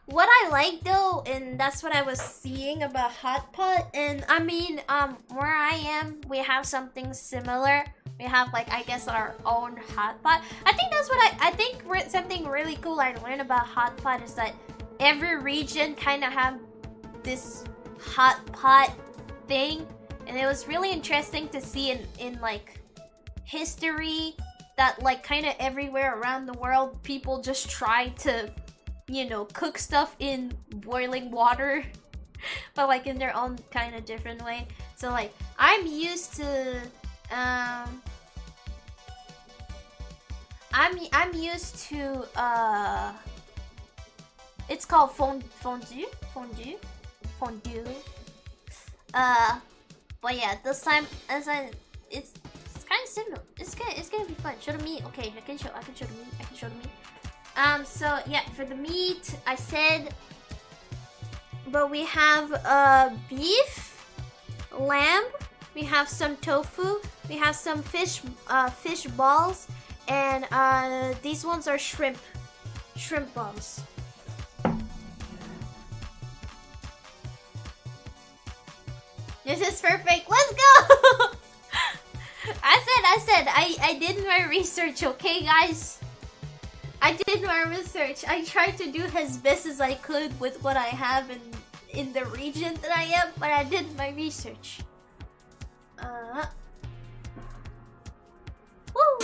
What I like though, and that's what I was seeing about hot pot, and I mean, where I am, we have something similar. We have like, I guess, our own hot pot. I think that's what I think something really cool I learned about hot pot is that every region kind of have this hot pot thing, and it was really interesting to see in like history that like kind of everywhere around the world people just try to, you know, cook stuff in boiling water but like in their own kind of different way. So like I'm used to I'm used to it's called fondue. But yeah, this time as it's kind of similar. It's gonna be fun. Show the meat. Okay, I can show the meat. So yeah, for the meat, I said, but we have beef, lamb, we have some tofu, we have some fish balls, and these ones are shrimp balls. This is perfect. Let's go. I said I did my research, okay guys? I did my research. I tried to do as best as I could with what I have in the region that I am, but I did my research. Woo!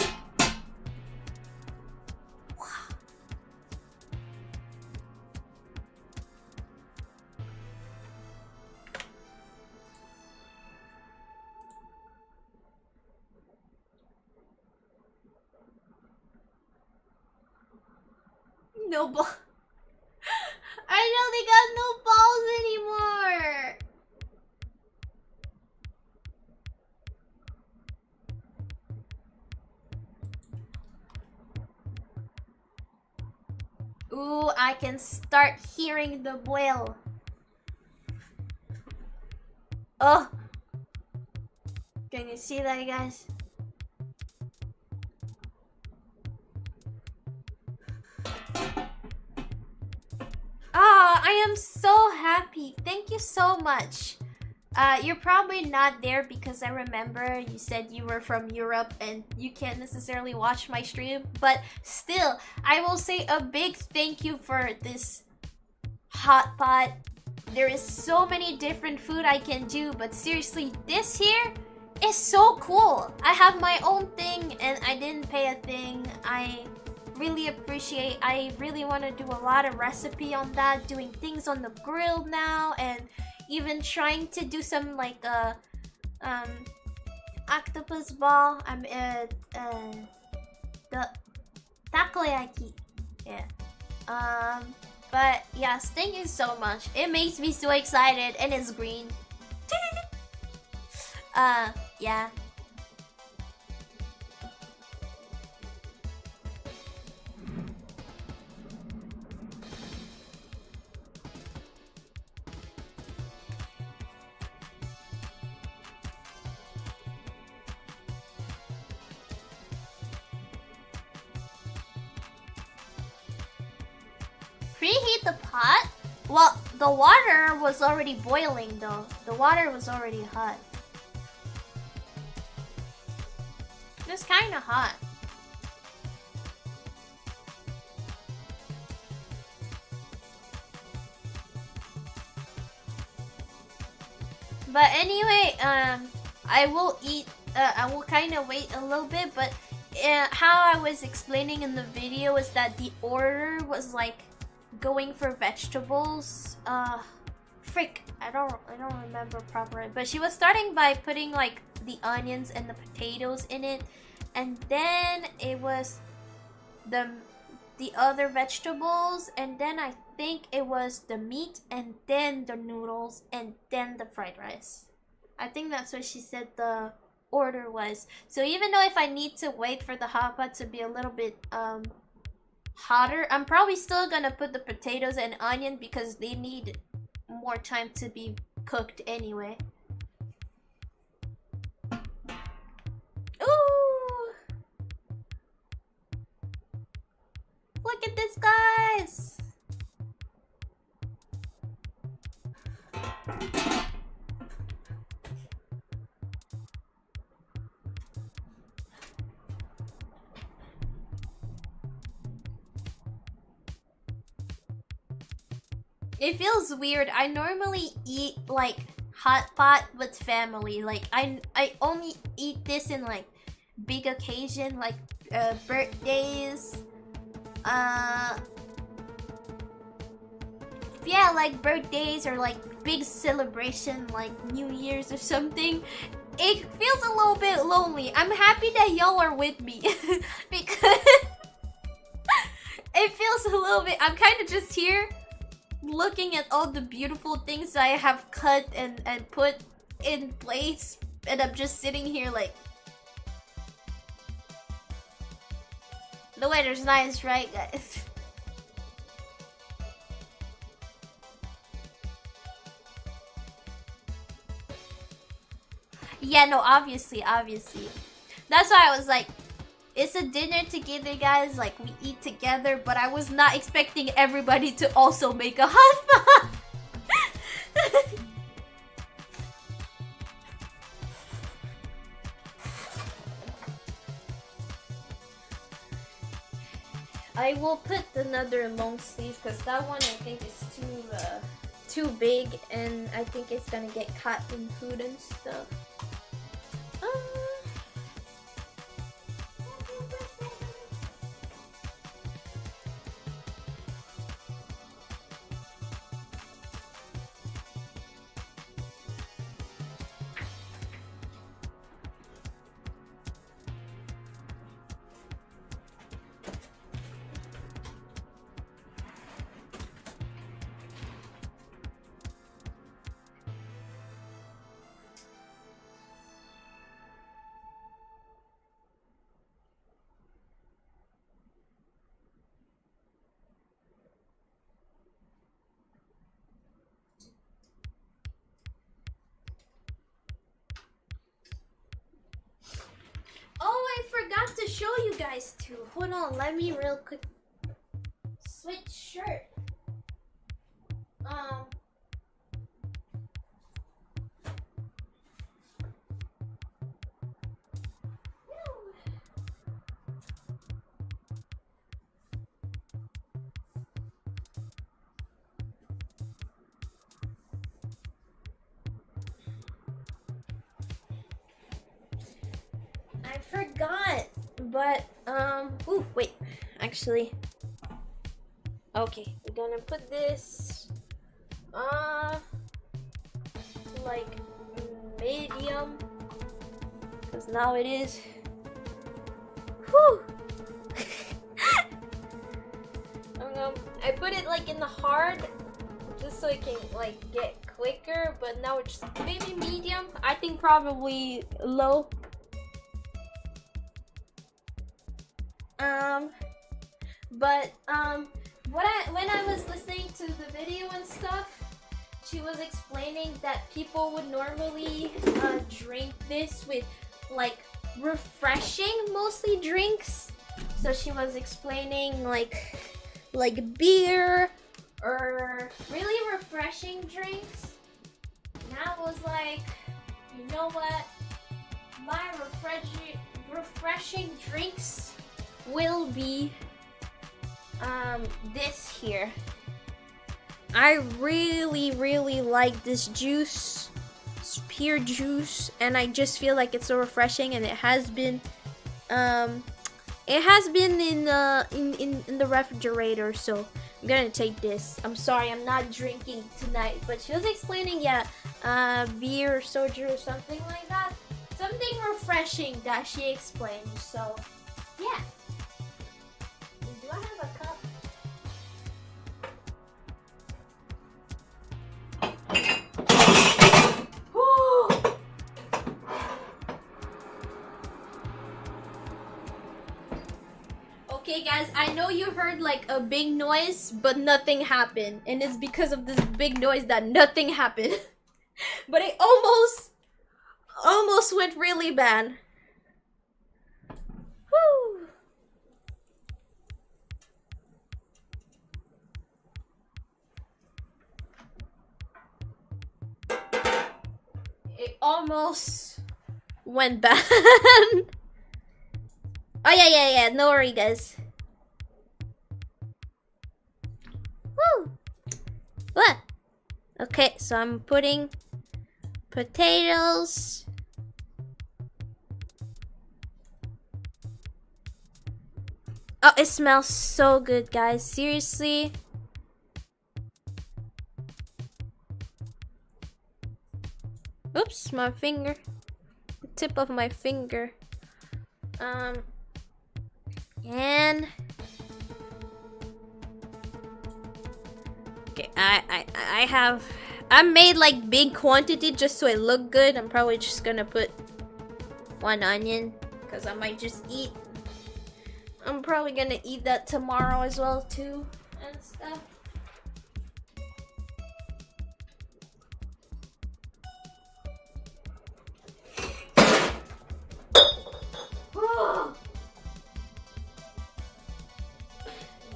No ball. I really got no balls anymore. Ooh, I can start hearing the boil. Oh, can you see that, guys? I am so happy. Thank you so much. You're probably not there because I remember you said you were from Europe and you can't necessarily watch my stream, but still, I will say a big thank you for this hot pot. There is so many different food I can do, but seriously, this here is so cool. I have my own thing and I didn't pay a thing. I really appreciate. I really want to do a lot of recipe on that, doing things on the grill now, and even trying to do some like octopus ball. The takoyaki. Yeah. But yes, thank you so much. It makes me so excited, and it's green. Yeah. preheat the pot? Well, the water was already boiling though. The water was already hot. It's kind of hot. But anyway, I will eat. I will kind of wait a little bit, but how I was explaining in the video is that the order was like going for vegetables. Frick, I don't remember properly. But she was starting by putting like the onions and the potatoes in it, and then it was the other vegetables, and then I think it was the meat, and then the noodles, and then the fried rice. I think that's what she said the order was. So even though if I need to wait for the hot pot to be a little bit hotter, I'm probably still gonna put the potatoes and onion because they need more time to be cooked anyway. Ooh! Look at this, guys! It feels weird. I normally eat like hot pot with family. Like I only eat this in like big occasion, like birthdays. Yeah, like birthdays or like big celebration like New Year's or something. It feels a little bit lonely. I'm happy that y'all are with me because it feels a little bit, I'm kind of just here looking at all the beautiful things I have cut and put in place, and I'm just sitting here like, the weather's nice, right, guys? Yeah, no, obviously. That's why I was like, it's a dinner together, guys. Like, we eat together, but I was not expecting everybody to also make a hot pot. I will put another long sleeve because that one I think is too big, and I think it's gonna get caught in food and stuff. Forgot to show you guys too. Hold on, let me real quick switch shirt. I forgot, but ooh, wait, actually, okay, we're gonna put this like medium, because now it is. Whew. I put it like in the hard just so it can like get quicker, but now it's maybe medium. I think probably low. When I was listening to the video and stuff, she was explaining that people would normally drink this with like refreshing mostly drinks. So she was explaining like beer or really refreshing drinks. And I was like, you know what? My refreshing drinks will be this here. I really like this juice. It's pure juice, and I just feel like it's so refreshing, and it has been in the refrigerator, so I'm gonna take this. I'm sorry, I'm not drinking tonight, but she was explaining, yeah, beer or soju or something like that. Something refreshing that she explained, so yeah. Do I have a cup? Okay guys, I know you heard like a big noise, but nothing happened. And it's because of this big noise that nothing happened. But it almost went really bad. Whew. It almost went bad. Oh yeah, no worry guys. Woo! What? Okay, so I'm putting potatoes. Oh, it smells so good, guys. Seriously. Oops, my finger. The tip of my finger. And okay, I made like big quantity just so it looked good. I'm probably just gonna put 1 onion because I might just eat. I'm probably gonna eat that tomorrow as well too and stuff.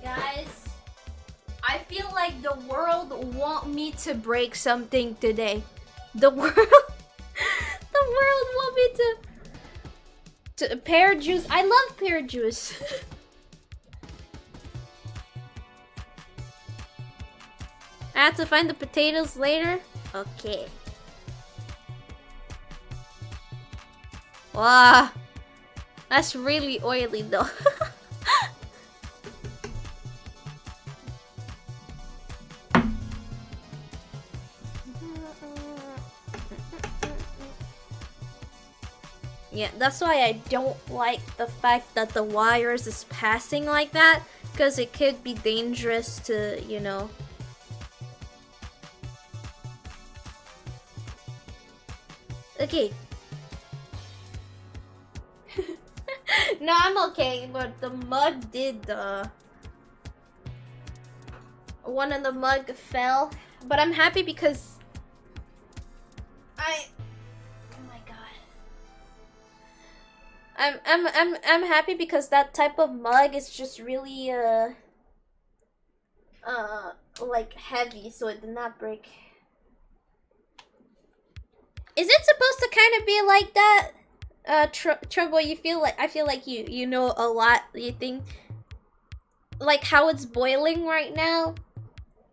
Guys, I feel like the world want me to break something today. The world want me to pear juice. I love pear juice. I have to find the potatoes later. Okay. Wow, that's really oily though. Yeah, that's why I don't like the fact that the wires is passing like that, because it could be dangerous to, you know. Okay. No, I'm okay, but the mug did one of the mug fell, but I'm happy because I'm happy because that type of mug is just really like heavy, so it did not break. Is it supposed to kind of be like that? Trouble, you feel like, I feel like you know a lot. You think like how it's boiling right now?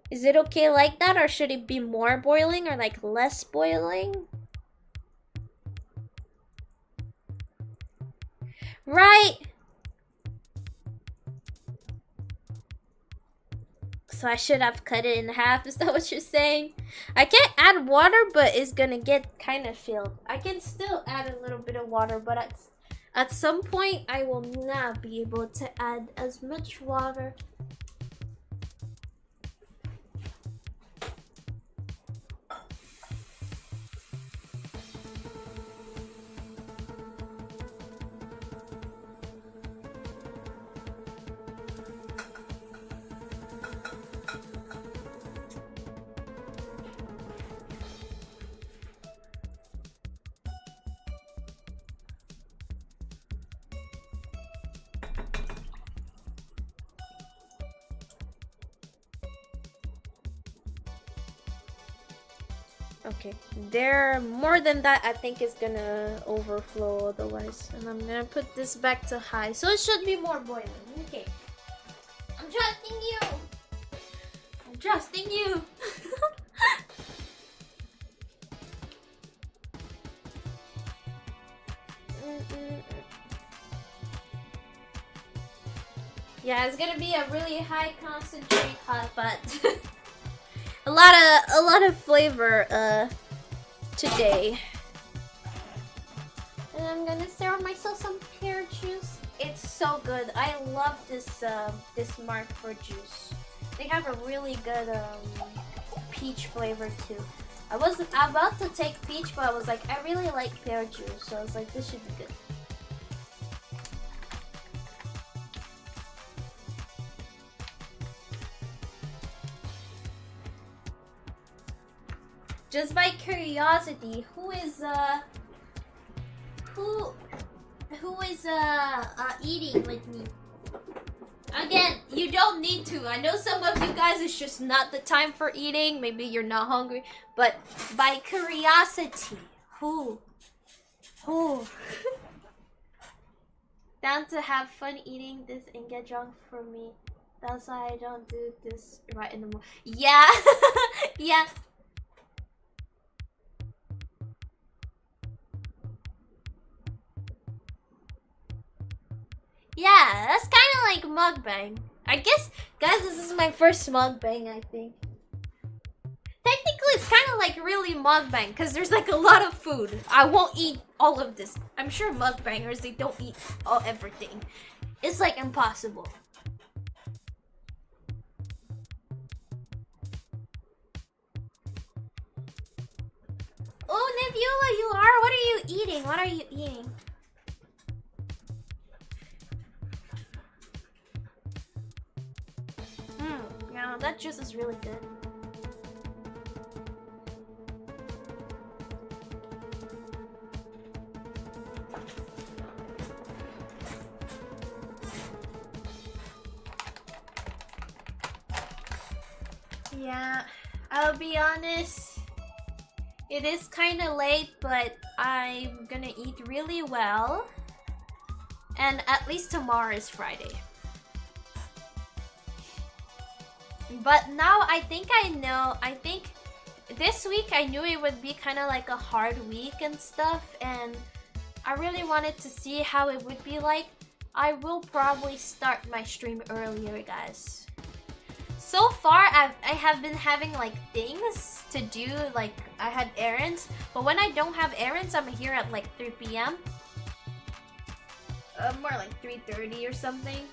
Is it okay like that, or should it be more boiling or like less boiling? Right. So I should have cut it in half. Is that what you're saying? I can't add water, but it's gonna get kind of filled. I can still add a little bit of water, but at some point I will not be able to add as much water. Okay, there, more than that I think is gonna overflow otherwise. And I'm gonna put this back to high, so it should be more boiling. Okay. I'm trusting you! I'm trusting you! Yeah, it's gonna be a really high concentrate hot pot. a lot of flavor today. And I'm gonna serve myself some pear juice. It's so good. I love this this mark for juice. They have a really good peach flavor too. I was about to take peach, but I was like, I really like pear juice, so I was like, this should be good. Just by curiosity, who is eating with me? Again, you don't need to. I know some of you guys, it's just not the time for eating. Maybe you're not hungry. But by curiosity, who? Down to have fun eating this and get drunk for me. That's why I don't do this right in the morning. Yeah. Yeah. Yeah, that's kind of like mukbang. I guess, guys, this is my first mukbang, I think. Technically, it's kind of like really mukbang, because there's like a lot of food. I won't eat all of this. I'm sure mukbangers, they don't eat everything. It's like impossible. Oh, Nebula, you are? What are you eating? What are you eating? Yeah, that juice is really good. Yeah, I'll be honest. It is kind of late, but I'm gonna eat really well. And at least tomorrow is Friday. But now I think I know. I think this week I knew it would be kind of like a hard week and stuff, and I really wanted to see how it would be like. I will probably start my stream earlier, guys. So far I have been having like things to do, like I had errands, but when I don't have errands, I'm here at like 3 p.m. More like 3:30 or something.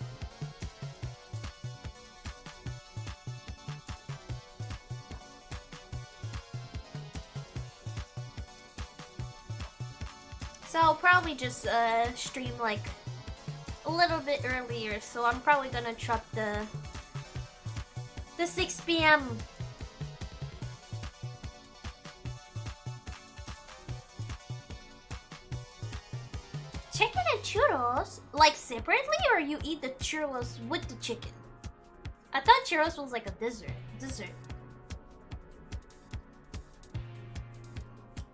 So I'll probably just stream like a little bit earlier. So I'm probably gonna drop the 6 p.m. Chicken and churros? Like separately, or you eat the churros with the chicken? I thought churros was like a dessert.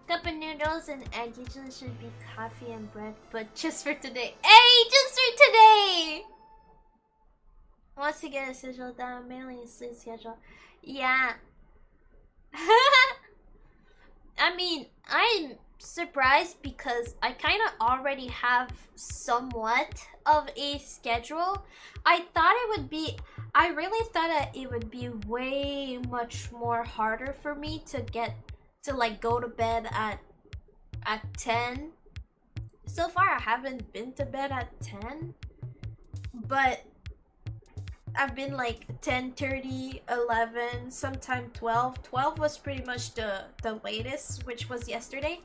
Cup of noodles and egg usually should be coffee and bread, but just for today. Hey, just for today! Wants to get a schedule down, mainly a sleep schedule. Yeah. I mean, I'm surprised because I kind of already have somewhat of a schedule. I really thought that it would be way much more harder for me to get to like go to bed at 10. So far I haven't been to bed at 10, but I've been like 10:30, 11, sometime 12. 12 was pretty much the latest, which was yesterday.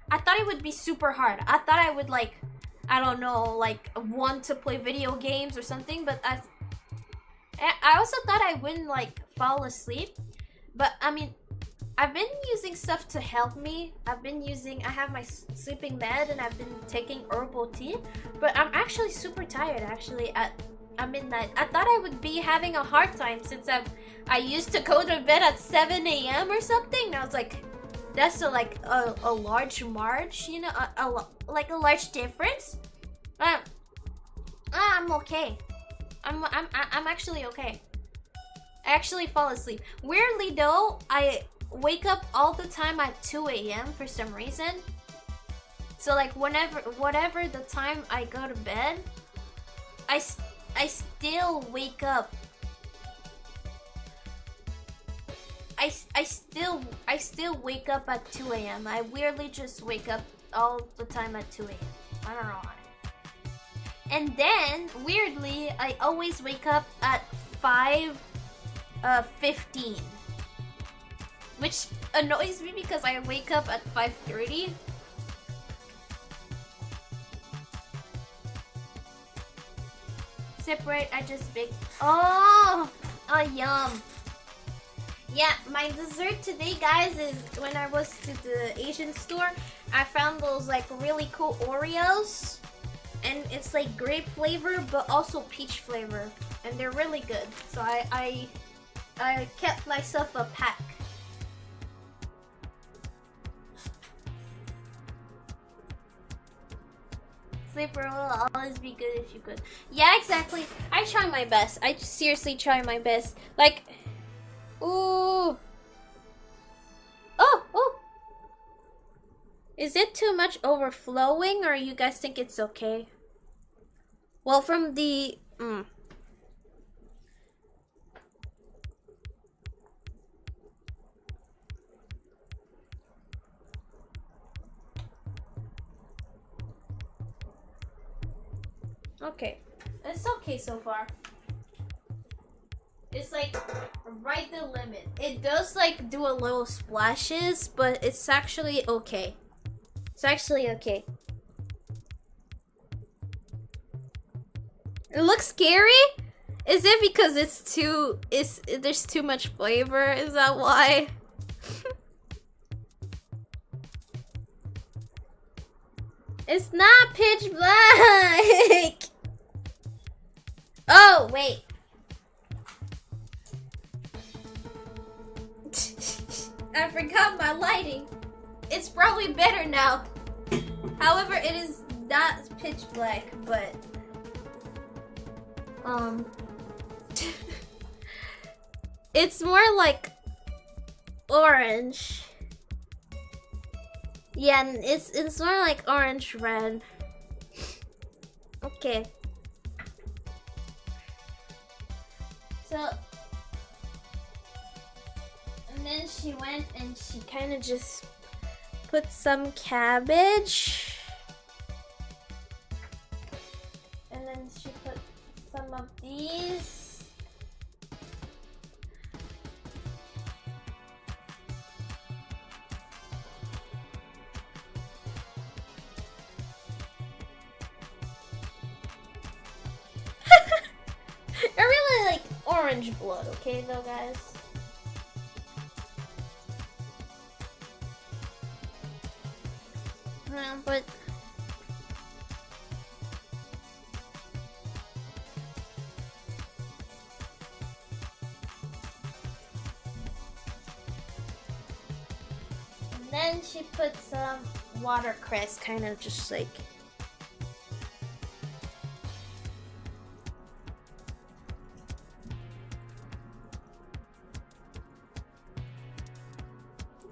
I thought it would be super hard. I thought I would like, I don't know, like want to play video games or something, but I also thought I wouldn't like fall asleep. But I mean, I've been using stuff to help me. I have my sleeping med and I've been taking herbal tea, but I'm actually super tired actually at midnight. I thought I would be having a hard time since I used to go to bed at 7 a.m. or something. And I was like, That's a large march, you know, like a large difference. I'm okay. I'm actually okay. I actually fall asleep. Weirdly though, I wake up all the time at 2 a.m. for some reason. So like whatever the time I go to bed, I still wake up. I still wake up at 2 a.m. I weirdly just wake up all the time at 2 a.m. I don't know why. And then weirdly, I always wake up at 5:15, which annoys me because I wake up at 5:30. Separate, I just baked. Oh, yum. Yeah, my dessert today, guys, is when I was to the Asian store, I found those like really cool Oreos. And it's like grape flavor, but also peach flavor. And they're really good. So I kept myself a pack. Sleeper will always be good if you could. Yeah, exactly. I try my best. I seriously try my best. Like, ooh. Oh. Is it too much overflowing, or you guys think it's okay? Well, from the okay, it's okay so far. It's like right the limit. It does like do a little splashes, but it's actually okay. It's actually okay. It looks scary? Is it because there's too much flavor? Is that why? It's not pitch black! Oh, wait. I forgot my lighting. It's probably better now. However, it is not pitch black, but it's more like orange. Yeah, it's more like orange red. Okay. So and then she went and she kind of just put some cabbage. And then she put some of these. I really like orange blood, okay though, guys? But and then she put some watercress, kind of just like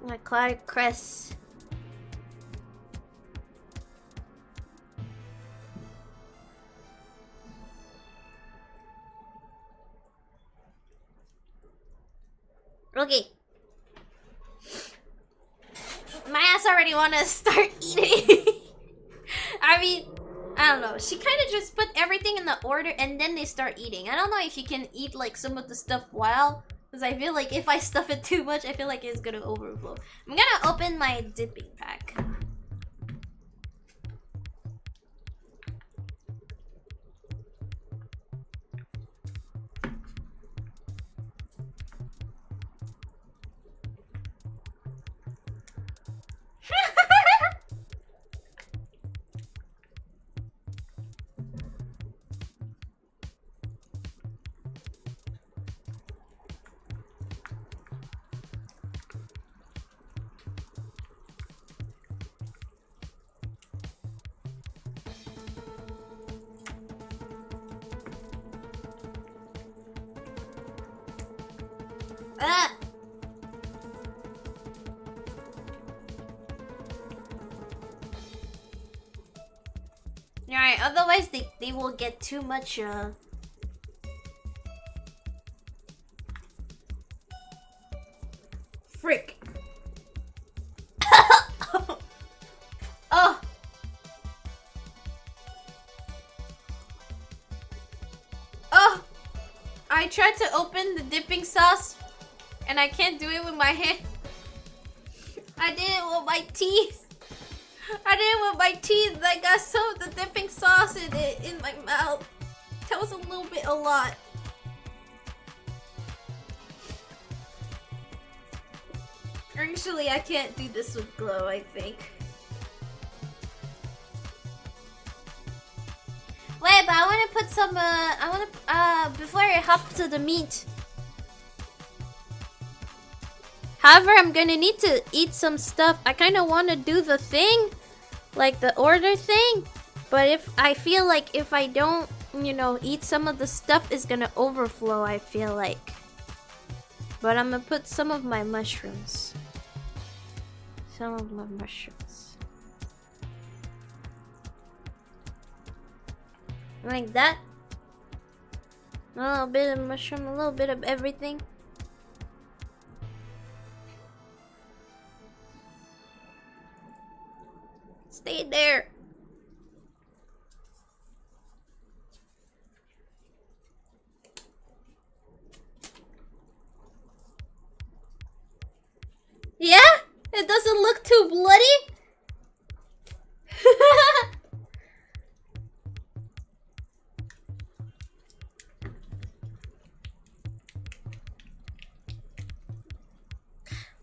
watercress. Okay. My ass already want to start eating. I mean, I don't know. She kind of just put everything in the order and then they start eating. I don't know if you can eat like some of the stuff while, because I feel like if I stuff it too much, I feel like it's gonna overflow. I'm gonna open my dipping pack. Ah! Alright, otherwise they will get too much frick. Oh! Oh! I tried to open the dipping sauce and I can't do it with my hand. I did it with my teeth. I did it with my teeth. I got some of the dipping sauce in my mouth. That was a lot. Actually, I can't do this with glow, I think. Wait, but I want to put some, before I hop to the meat. However, I'm gonna need to eat some stuff. I kind of want to do the thing, like the order thing. But if I feel like if I don't, you know, eat some of the stuff, is gonna overflow, I feel like. But I'm gonna put some of my mushrooms. Some of my mushrooms. Like that. A little bit of mushroom, a little bit of everything. Stay there. Yeah? It doesn't look too bloody?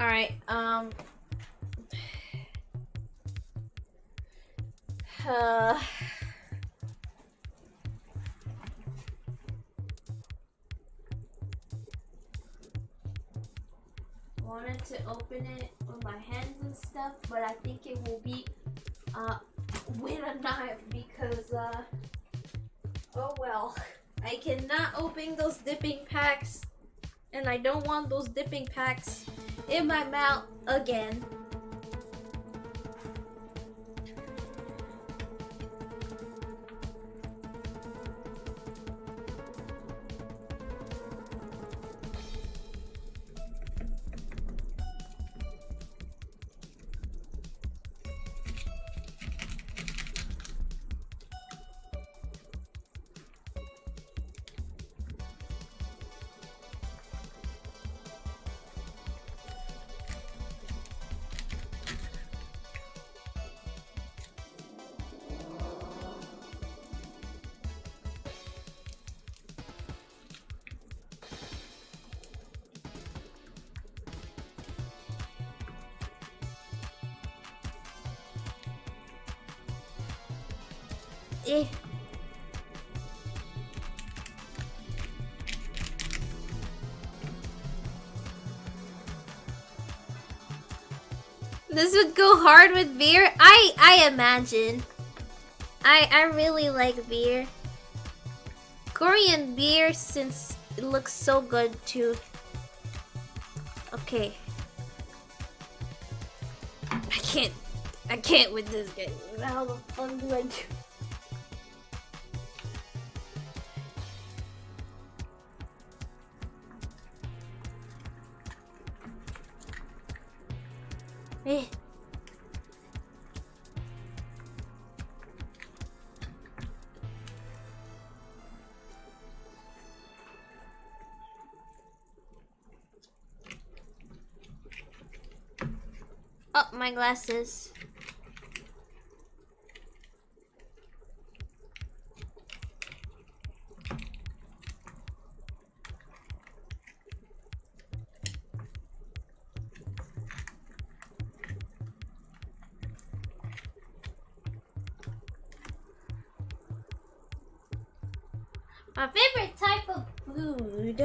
Alright, wanted to open it with my hands and stuff, but I think it will be with a knife because oh well. I cannot open those dipping packs, and I don't want those dipping packs in my mouth again. Eh. This would go hard with beer. I imagine. I really like beer. Korean beer, since it looks so good too. Okay. I can't with this guy. How the fuck do I do? Eh. Oh, my glasses. My favorite type of food.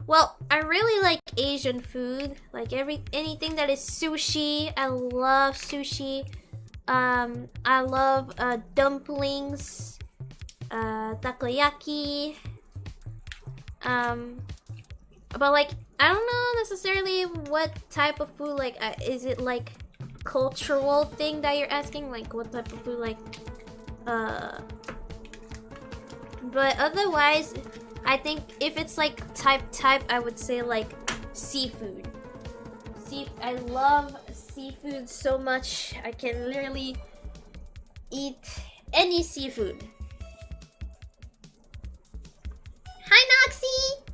Well, I really like Asian food. Like anything that is sushi. I love sushi. I love dumplings. takoyaki. But like, I don't know necessarily what type of food. Like, is it like cultural thing that you're asking? Like, what type of food? Like, but otherwise, I think if it's like type, I would say like seafood. I love seafood so much. I can literally eat any seafood. Hi, Noxie!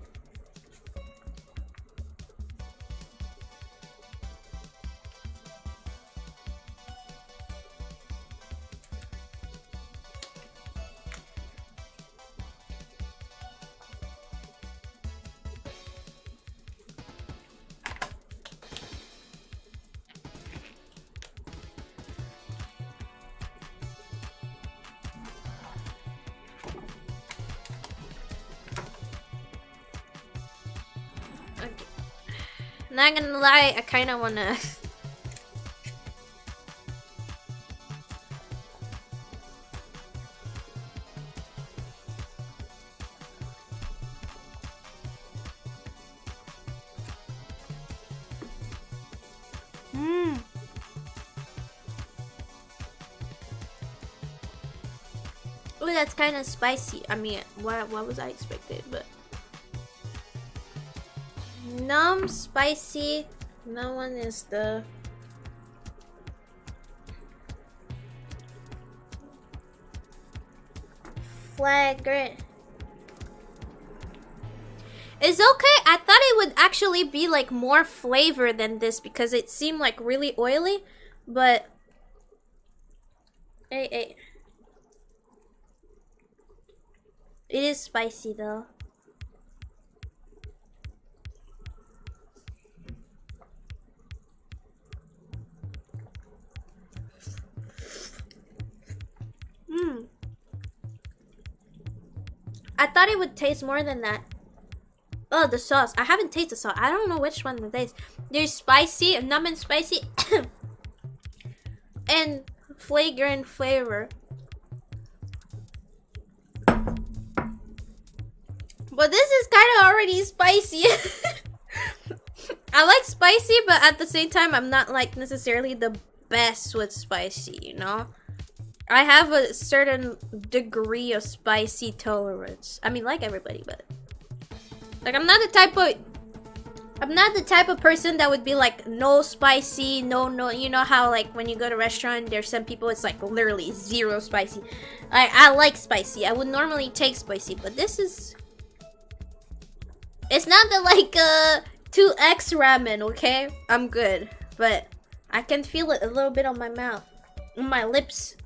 Not gonna lie, I kinda wanna... Oh, that's kind of spicy. I mean, what was I expected, but... Numb, spicy. No one is the... Flagrant. It's okay. I thought it would actually be like more flavor than this because it seemed like really oily, but... Hey. It is spicy though. I thought it would taste more than that. Oh, the sauce. I haven't tasted the sauce. I don't know which one it is. There's spicy, numb and spicy, and flagrant flavor. But this is kind of already spicy. I like spicy, but at the same time, I'm not like necessarily the best with spicy, you know? I have a certain degree of spicy tolerance. I mean, like everybody, but like I'm not the type of person that would be like no spicy, no. You know how like when you go to a restaurant, there's some people it's like literally zero spicy. I like spicy. I would normally take spicy, but this is. It's not the like 2x ramen, okay? I'm good, but I can feel it a little bit on my mouth, on my lips.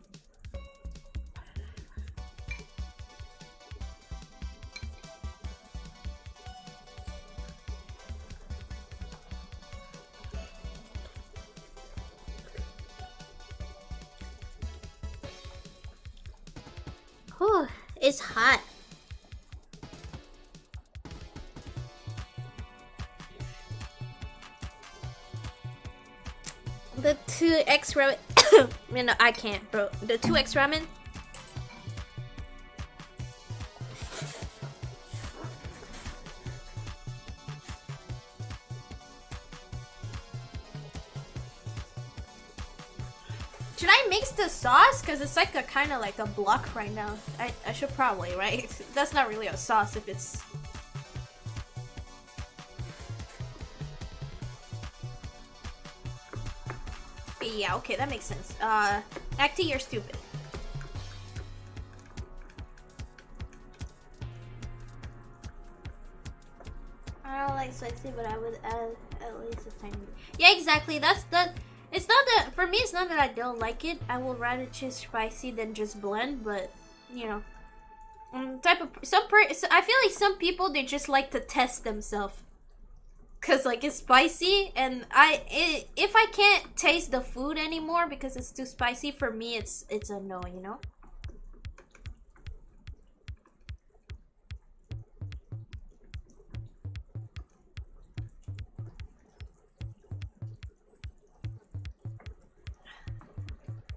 Oh, it's hot. The 2x ramen. No, I can't, bro. The 2x ramen. Should I mix the sauce? Cause it's like a kind of like a block right now. I should probably, right? That's not really a sauce if it's. Yeah, okay, that makes sense. Acti, you're stupid. I don't like spicy, but I would add at least a tiny bit. Yeah, exactly. That's the. It's not that for me. It's not that I don't like it. I would rather choose spicy than just blend. But you know, I feel like some people they just like to test themselves. Cause like it's spicy, and if I can't taste the food anymore because it's too spicy for me, it's a no, you know.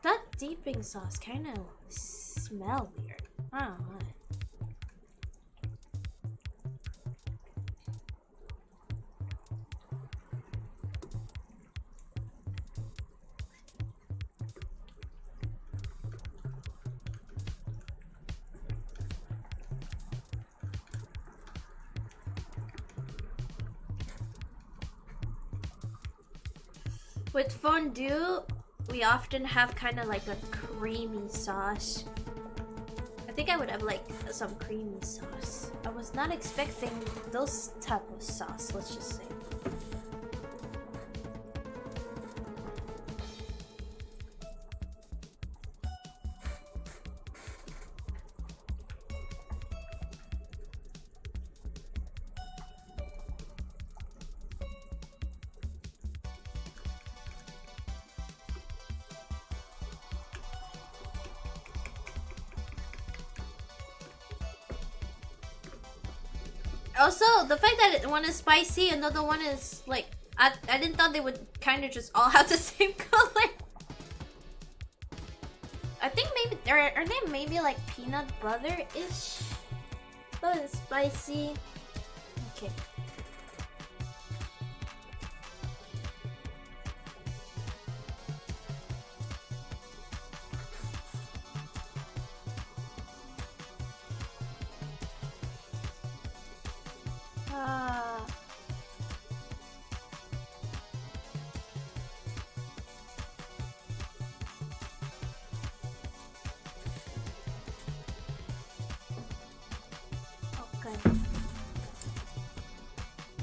That dipping sauce kind of smell weird. I don't know. With fondue, we often have kind of like a creamy sauce. I think I would have like some creamy sauce. I was not expecting those type of sauce, let's just say. Also, the fact that one is spicy, another one is like, I didn't thought they would kind of just all have the same color. I think maybe, are they maybe like peanut butter-ish? But it's spicy. Okay. Okay.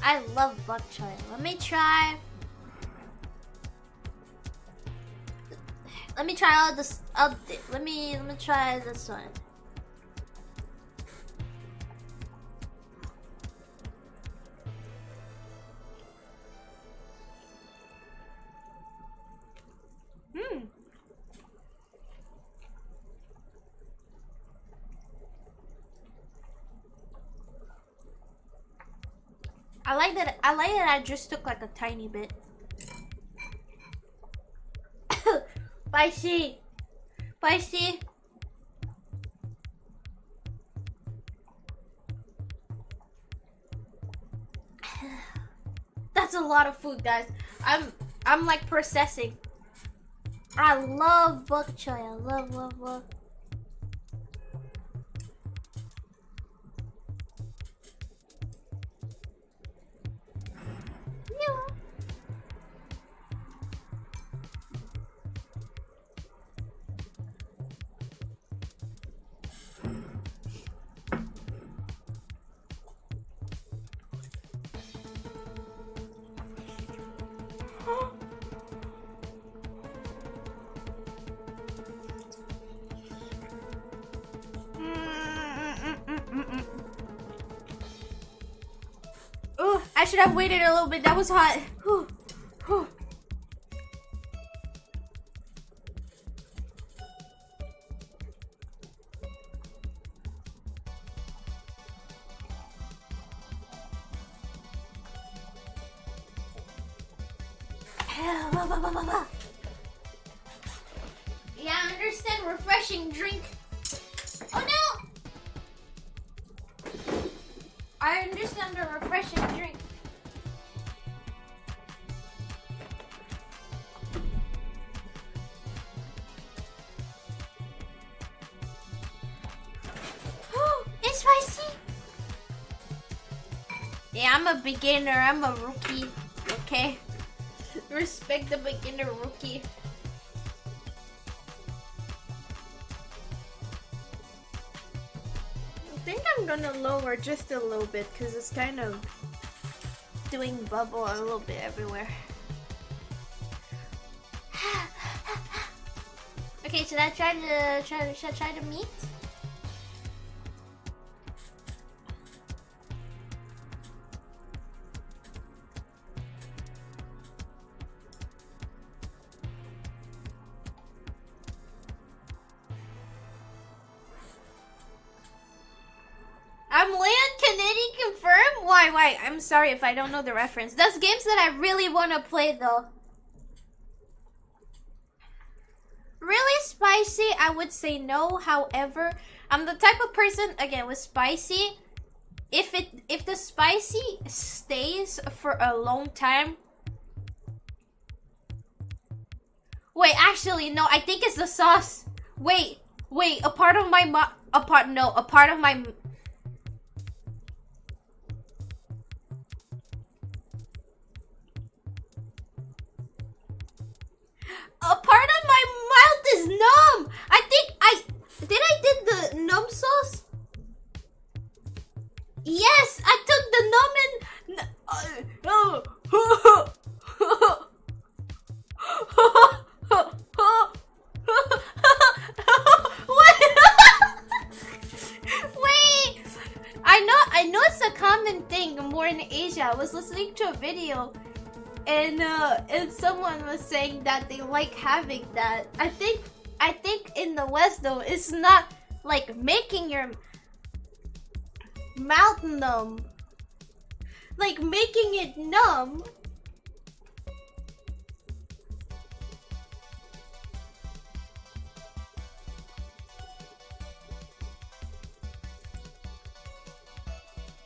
I love bok choy. Let me try. Let me try all this. Let me try this one. I like that I just took like a tiny bit. Spicy. Spicy. That's a lot of food, guys. I'm like processing. I love bok choy. I love. Oh, I should have waited a little bit. That was hot. Whew. Whew. Yeah, I understand refreshing drink. Oh no! I understand the refreshing drink. It's spicy. Yeah, I'm a beginner. I'm a rookie. Okay? Respect the beginner rookie. I think I'm gonna lower just a little bit because it's kind of doing bubble a little bit everywhere. Okay, should I try the meat? I'm Leon, Canadian confirm? Why? I'm sorry if I don't know the reference. That's games that I really want to play though. Really spicy, I would say no. However, I'm the type of person, again, with spicy, if the spicy stays for a long time. Wait, actually, no, I think it's the sauce. Wait, a part of my is numb. I think I did the numb sauce. Yes, I took the numb and what? Wait, I know it's a common thing more in Asia. I was listening to a video and someone was saying that they like having that. I think in the West though, it's not like making your mouth numb, like making it numb.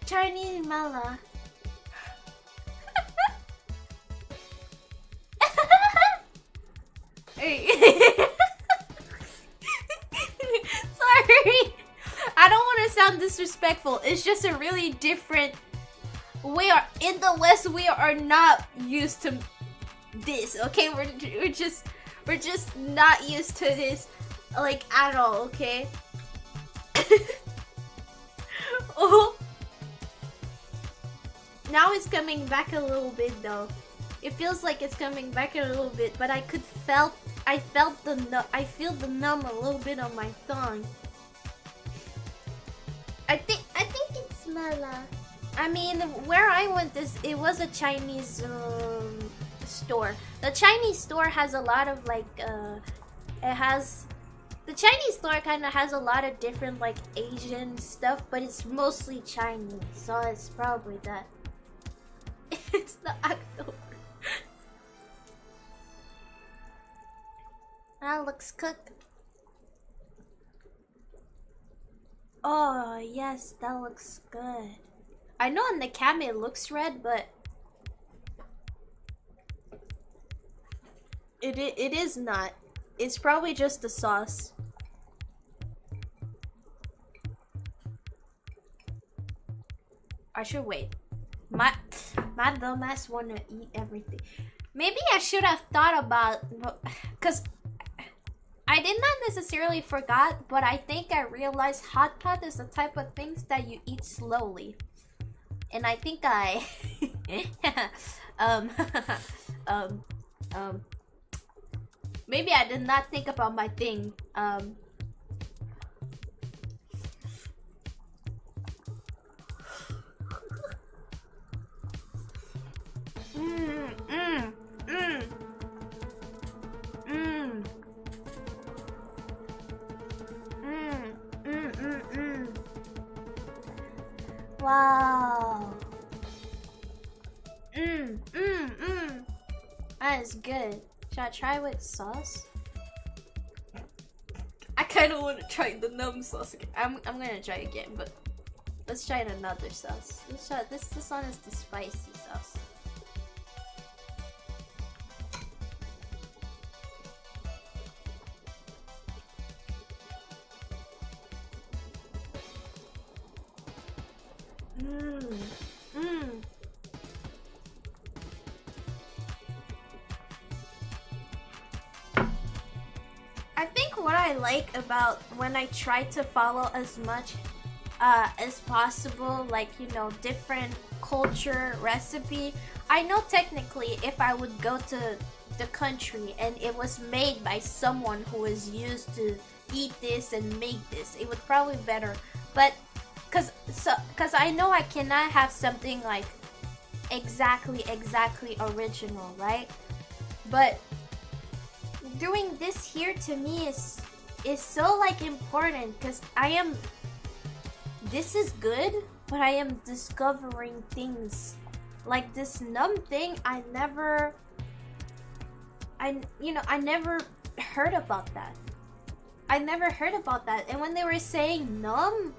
Chinese mala. Sorry, I don't want to sound disrespectful. It's just a really different. We are in the West. We are not used to this. Okay, we're just not used to this, like at all. Okay. Oh. Now it's coming back a little bit though. It feels like it's coming back a little bit, but I feel the numb a little bit on my tongue. I think it's mala. I mean, where I went, it was a Chinese store. The Chinese store has a lot of like the Chinese store kind of has a lot of different like Asian stuff, but it's mostly Chinese, so it's probably that. It's the October. That looks cooked. Oh yes, that looks good. I know in the camera it looks red, but it is not. It's probably just the sauce. I should wait. My dumbass wanna eat everything. Maybe I should have thought about, cause I did not necessarily forgot, but I think I realized hot pot is the type of things that you eat slowly, and I think I maybe I did not think about my thing. Wow. That is good. Should I try with sauce? I kind of want to try the numb sauce again. I'm gonna try again, but let's try another sauce. Let's try this one is the spicy sauce. I think what I like about when I try to follow as much as possible, like, you know, different culture recipe. I know technically if I would go to the country and it was made by someone who is used to eat this and make this, it would probably be better. But cause I know I cannot have something like exactly original, right? But doing this here to me is so like important, because this is good, but I am discovering things like this numb thing. I never heard about that. And when they were saying numb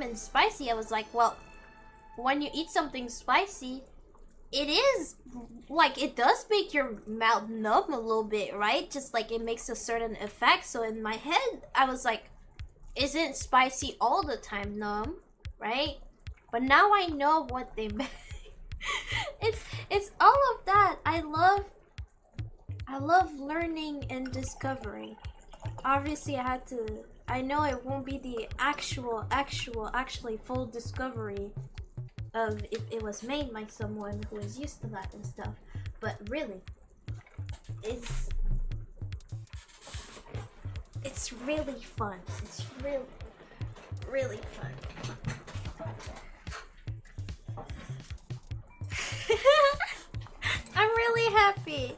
and spicy, I was like, well, when you eat something spicy, it is like, it does make your mouth numb a little bit, right? Just like it makes a certain effect. So in my head, I was like, isn't spicy all the time numb, right? But now I know what they meant. It's all of that. I love learning and discovering. obviously I had to. I know it won't be the actually full discovery of if it was made by someone who is used to that and stuff. But really, it's really fun. It's really fun. I'm really happy.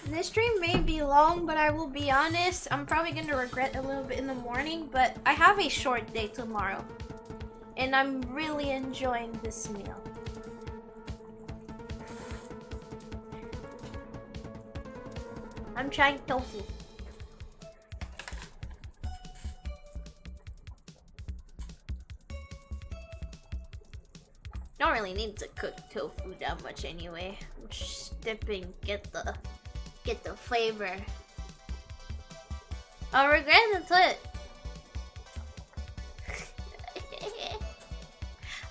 This stream may be long, but I will be honest, I'm probably going to regret a little bit in the morning, but I have a short day tomorrow. And I'm really enjoying this meal. I'm trying tofu. Don't really need to cook tofu that much anyway. Just dip in, get the flavor. I'll regret it.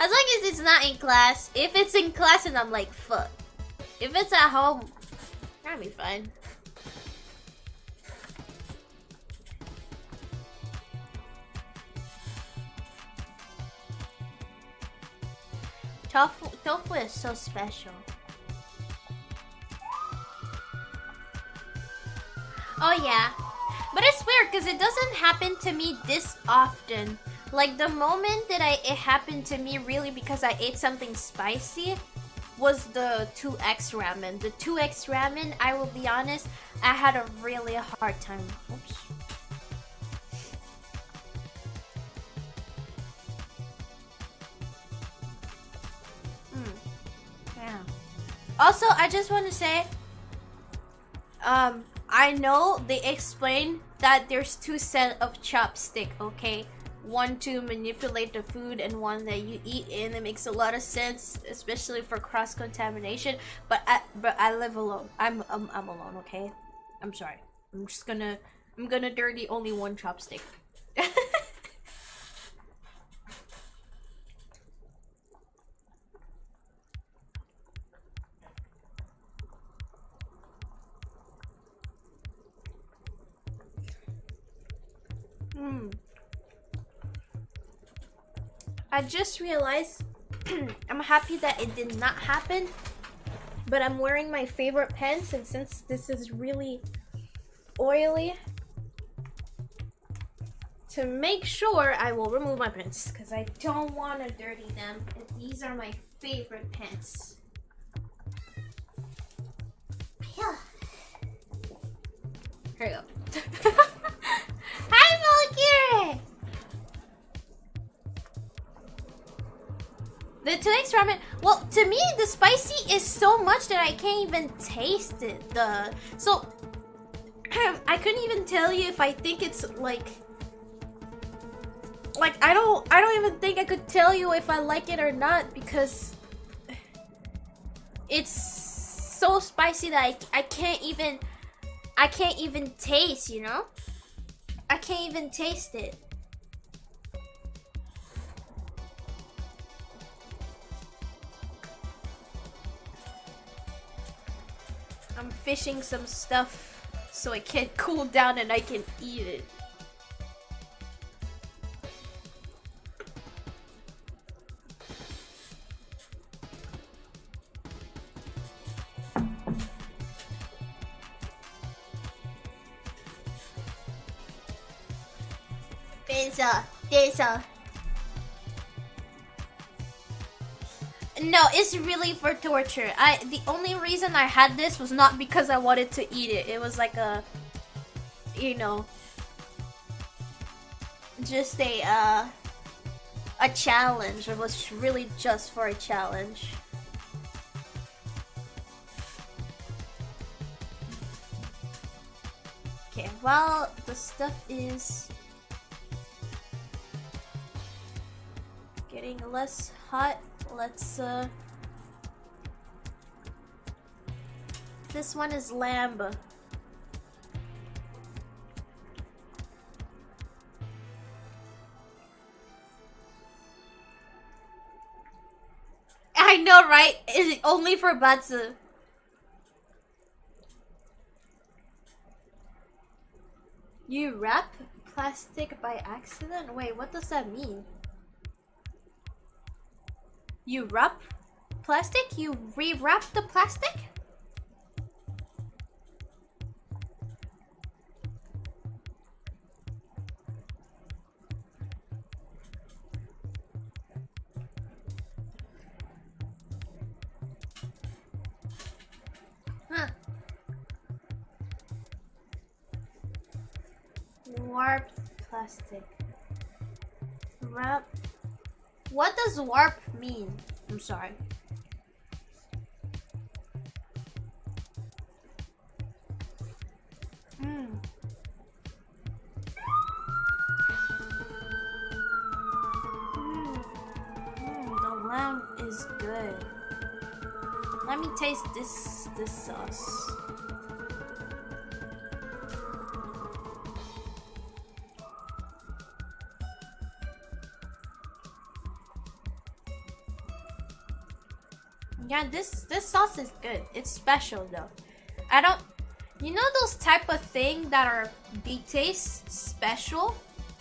As long as it's not in class. If it's in class and I'm like, fuck. If it's at home, that'll be fine. Tofu is so special. Oh yeah. But it's weird because it doesn't happen to me this often. Like the moment that it happened to me really because I ate something spicy was the 2x ramen. The 2x ramen, I will be honest, I had a really hard time. Oops. Yeah. Also, I just want to say, I know they explain that there's 2 sets of chopstick, okay? One to manipulate the food and one that you eat in. It makes a lot of sense, especially for cross-contamination. But I live alone. I'm alone, okay? I'm sorry. I'm gonna dirty only one chopstick. I just realized I'm happy that it did not happen, but I'm wearing my favorite pants, and since this is really oily, to make sure I will remove my pants because I don't want to dirty them. And these are my favorite pants. Here we go. Hi, Malakire! The 2x ramen, well, to me, the spicy is so much that I can't even taste it. So, I couldn't even tell you if I think it's like I don't even think I could tell you if I like it or not because it's so spicy that I can't even taste, you know? I can't even taste it. I'm fishing some stuff so it can cool down and I can eat it. Pizza. No, it's really for torture. The only reason I had this was not because I wanted to eat it. It was like a, you know, just a challenge. It was really just for a challenge. Okay, well, the stuff is getting less hot. Let's this one is lamb. I know, right? Is it only for Batsu? You wrap plastic by accident? Wait, what does that mean? You wrap plastic? You rewrap the plastic? Huh. Warped plastic. Wrap. What does warp mean? I'm sorry. The lamb is good. Let me taste this sauce. Yeah, this sauce is good. It's special though. I don't, you know those type of thing that are, they taste special.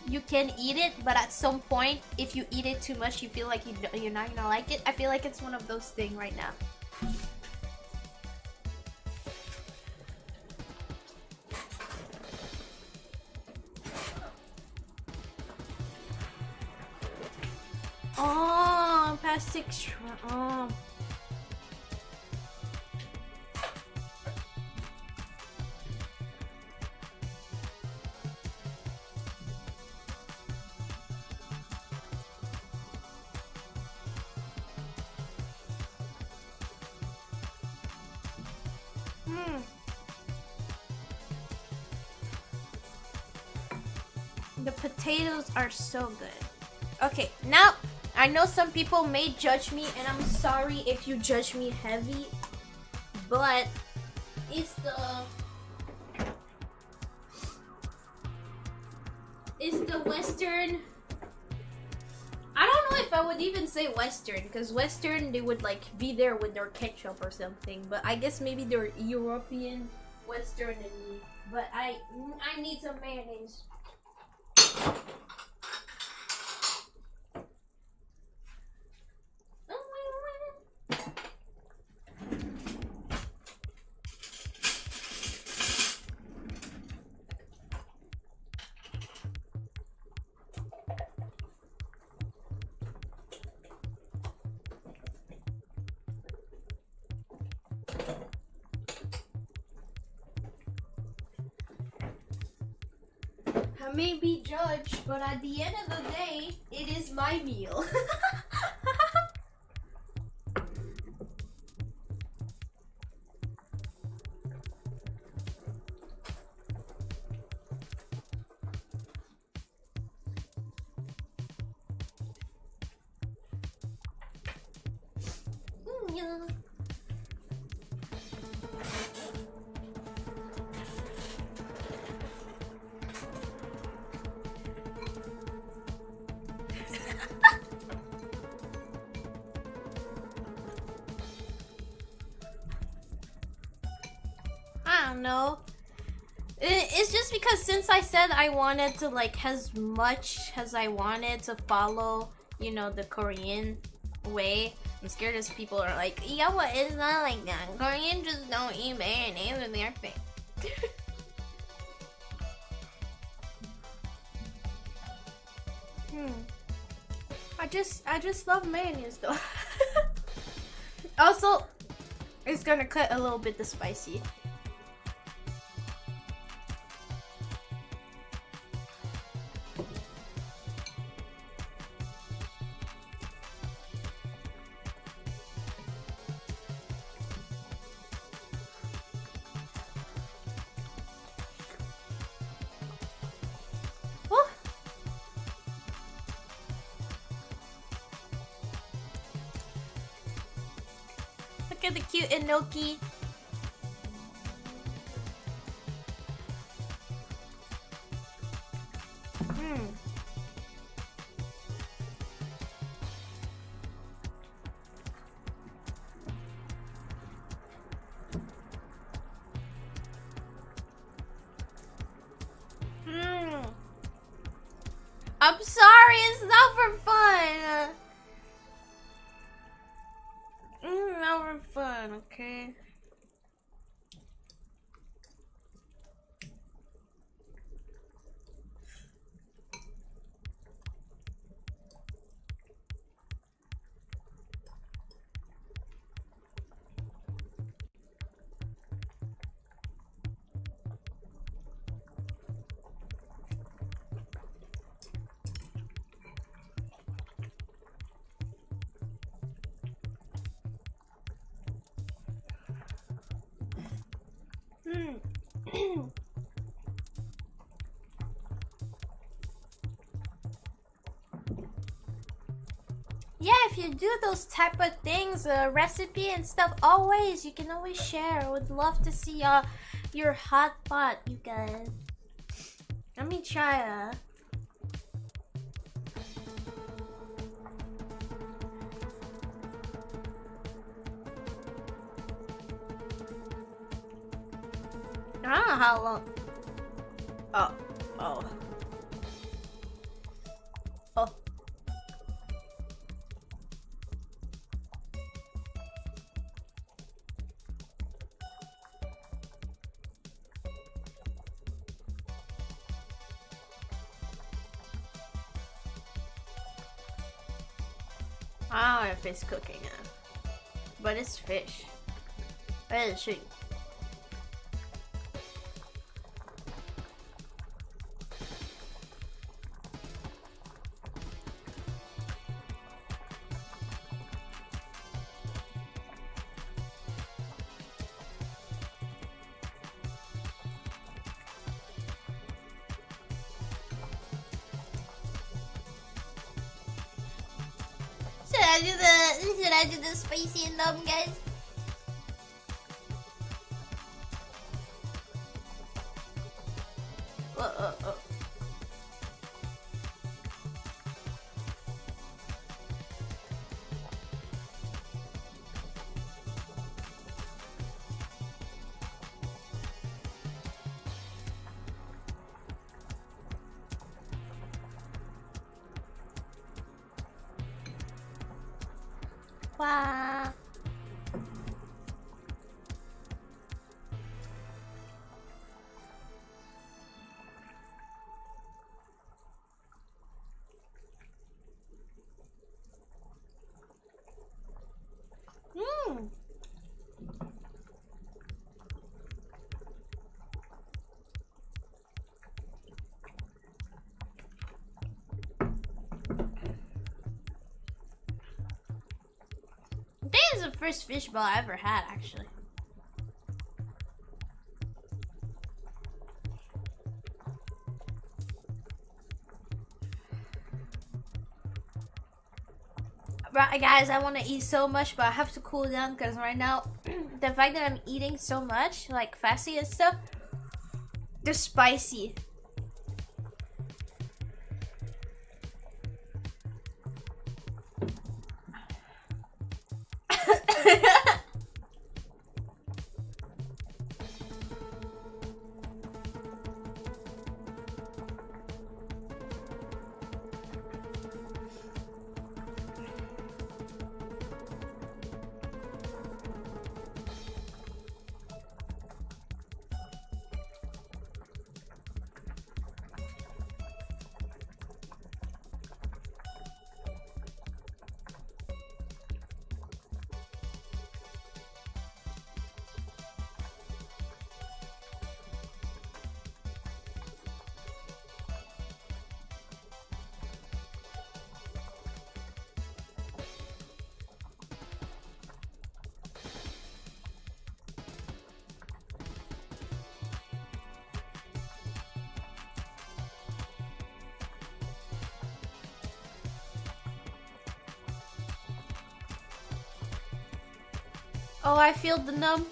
You can eat it, but at some point, if you eat it too much, you feel like you're not gonna like it. I feel like it's one of those things right now. Oh, plastic shrimp. Oh. The potatoes are so good. Okay, now I know some people may judge me, and I'm sorry if you judge me heavy, but it's the Western. I don't know if I would even say Western, because Western, they would like be there with their ketchup or something, but I guess maybe they're European Western and me. But I need some mayonnaise. I may be judged, but at the end of the day, it is my meal. Yeah. I don't know. It's just because since I said I wanted to like as much as I wanted to follow, you know, the Korean way, I'm scared as people are like, yeah, what, it's not like that. Korean just don't eat mayonnaise in their face. I just love mayonnaise though. Also, it's gonna cut a little bit the spicy. Look at the cute enoki. I'm sorry, it's not for fun. Not for fun, okay? Yeah, if you do those type of things, recipe and stuff, you can always share. I would love to see your hot pot, you guys. Let me try I don't know how long. Oh. Oh. I don't know if it's cooking now, but it's fish. Where is she? Should I do the spicy and numb, guys? Wow. This is the first fish ball I ever had, actually. Right, guys, I want to eat so much, but I have to cool down because right now, the fact that I'm eating so much, like fasty and stuff, they're spicy. Oh, I feel the numb.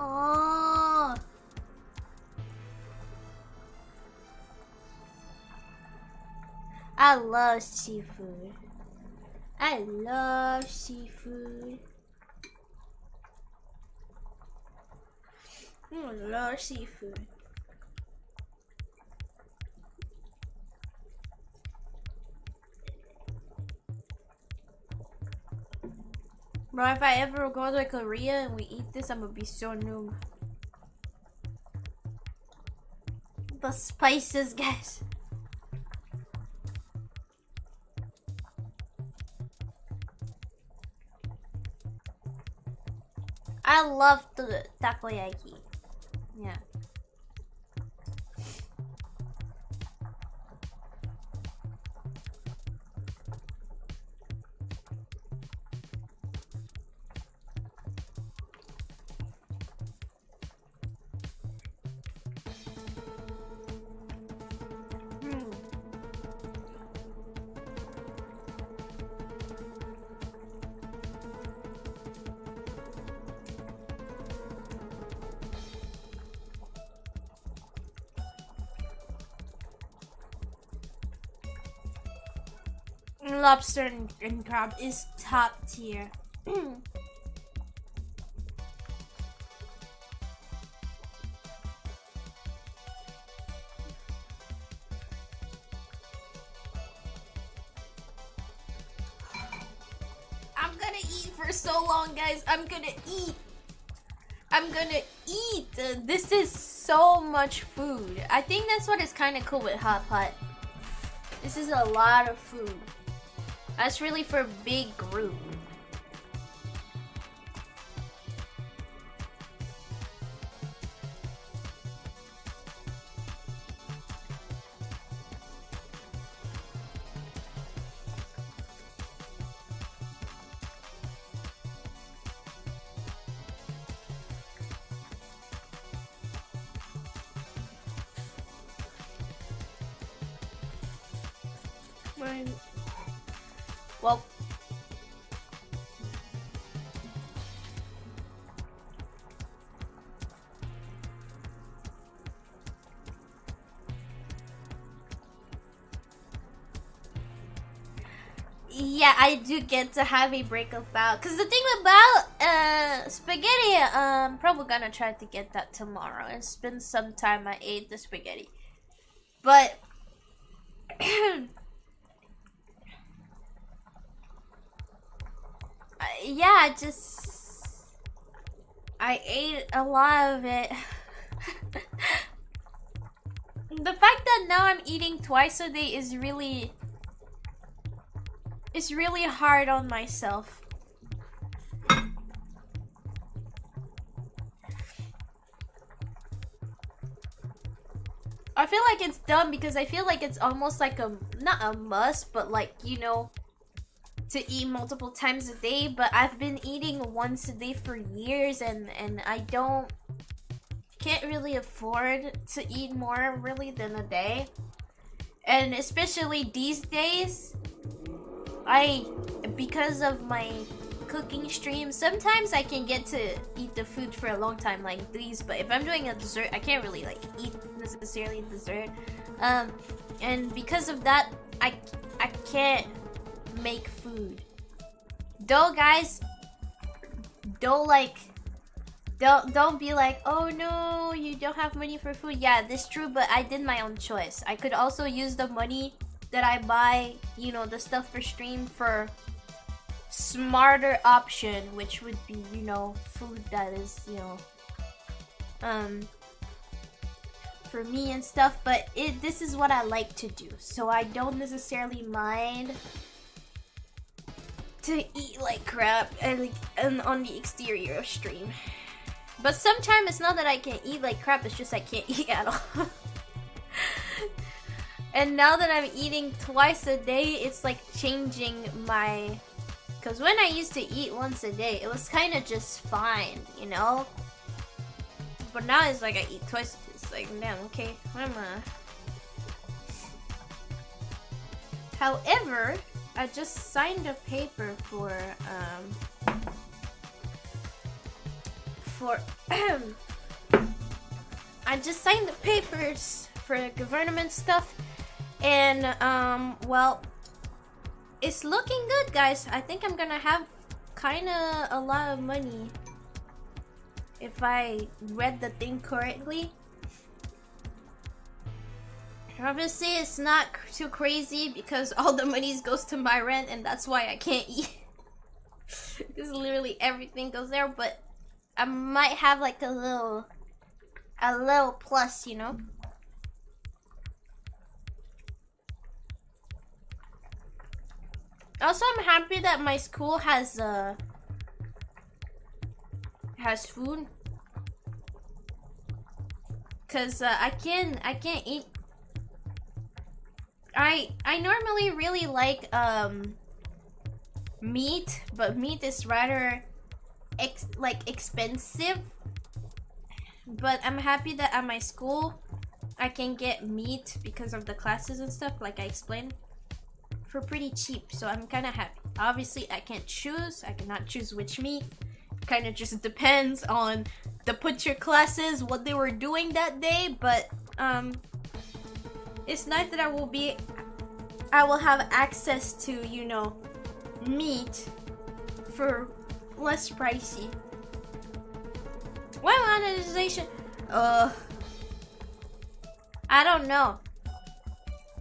Oh. I love seafood. I love seafood. I love seafood. Bro, if I ever go to Korea and we eat this, I'm gonna be so noob. The spices, guys. I love the takoyaki. Yeah. Lobster and crab is top tier. I'm gonna eat for so long, guys. I'm gonna eat. This is so much food. I think that's what is kind of cool with hot pot. This is a lot of food. That's really for a big group. Well, yeah, I do get to have a break about, because the thing about spaghetti, probably gonna try to get that tomorrow. It's been some time I ate the spaghetti, but yeah, I ate a lot of it. The fact that now I'm eating twice a day is really hard on myself. I feel like it's dumb because I feel like it's almost like not a must, but like, you know, to eat multiple times a day. But I've been eating once a day for years, and I can't really afford to eat more really than a day. And especially these days, because of my cooking stream, sometimes I can get to eat the food for a long time like these, but if I'm doing a dessert, I can't really like eat necessarily dessert. And because of that, I can't make food. Though, guys, don't be like, oh no, you don't have money for food. Yeah, that's true, but I did my own choice. I could also use the money that I buy, you know, the stuff for stream for smarter option, which would be, you know, food that is, you know, for me and stuff. But this is what I like to do, so I don't necessarily mind to eat like crap and on the exterior of stream. But sometimes it's not that I can eat like crap, it's just I can't eat at all. And now that I'm eating twice a day, it's like changing my... Because when I used to eat once a day, it was kind of just fine, you know? But now it's like I eat twice. It's like, damn, okay, what am I... However, I just signed a paper for for I just signed the papers for government stuff, and well, it's looking good, guys. I think I'm gonna have kind of a lot of money if I read the thing correctly. Obviously, it's not too crazy because all the money goes to my rent, and that's why I can't eat. Because literally everything goes there, but I might have like a little plus, you know. Also, I'm happy that my school has food, cause I can't eat. I normally really like meat, but meat is rather expensive. But I'm happy that at my school I can get meat because of the classes and stuff, like I explained, for pretty cheap. So I'm kind of happy. Obviously, I can't choose. I cannot choose which meat. Kind of just depends on the butcher classes, what they were doing that day. But it's nice that I will have access to, you know, meat for less pricey. Why monetization? I don't know.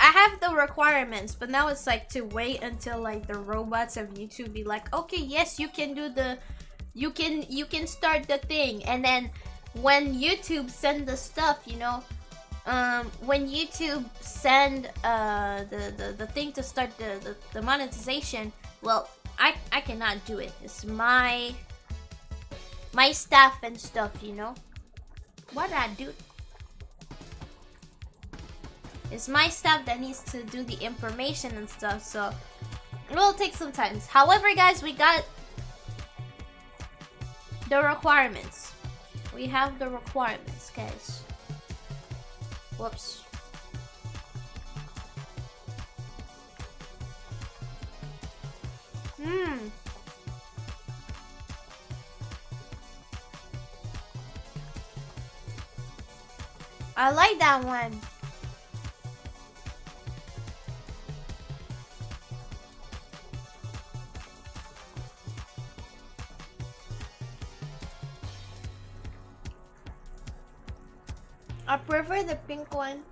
I have the requirements, but now it's like to wait until like the robots of YouTube be like, okay, yes, you can do the, you can start the thing, and then when YouTube send the stuff, you know, when YouTube send the thing to start the monetization, well, I cannot do it. It's my staff and stuff, you know. What did I do? It's my staff that needs to do the information and stuff, so it will take some time. However, guys, we got the requirements. We have the requirements, guys. Whoops. I like that one. I prefer the pink one.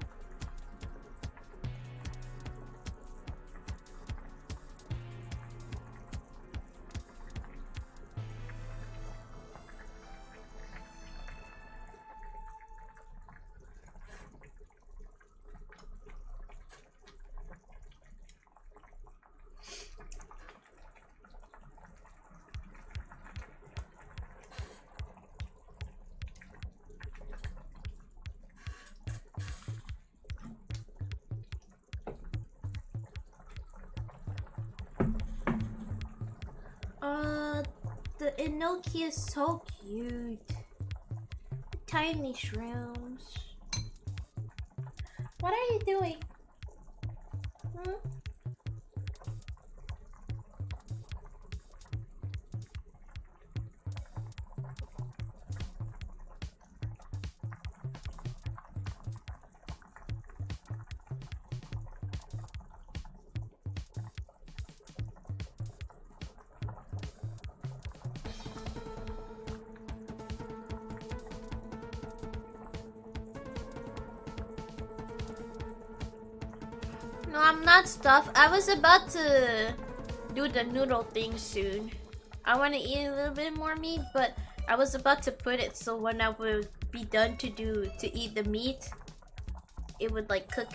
The enoki is so cute. Tiny shrooms. What are you doing? No, I'm not stuffed. I was about to do the noodle thing soon. I want to eat a little bit more meat, but I was about to put it so when I would be done to eat the meat, it would like cook.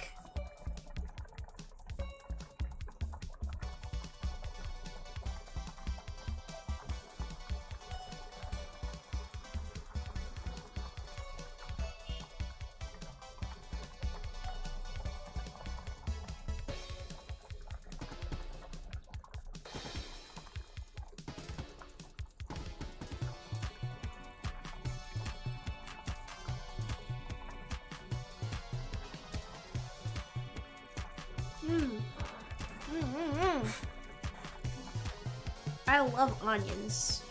I love onions.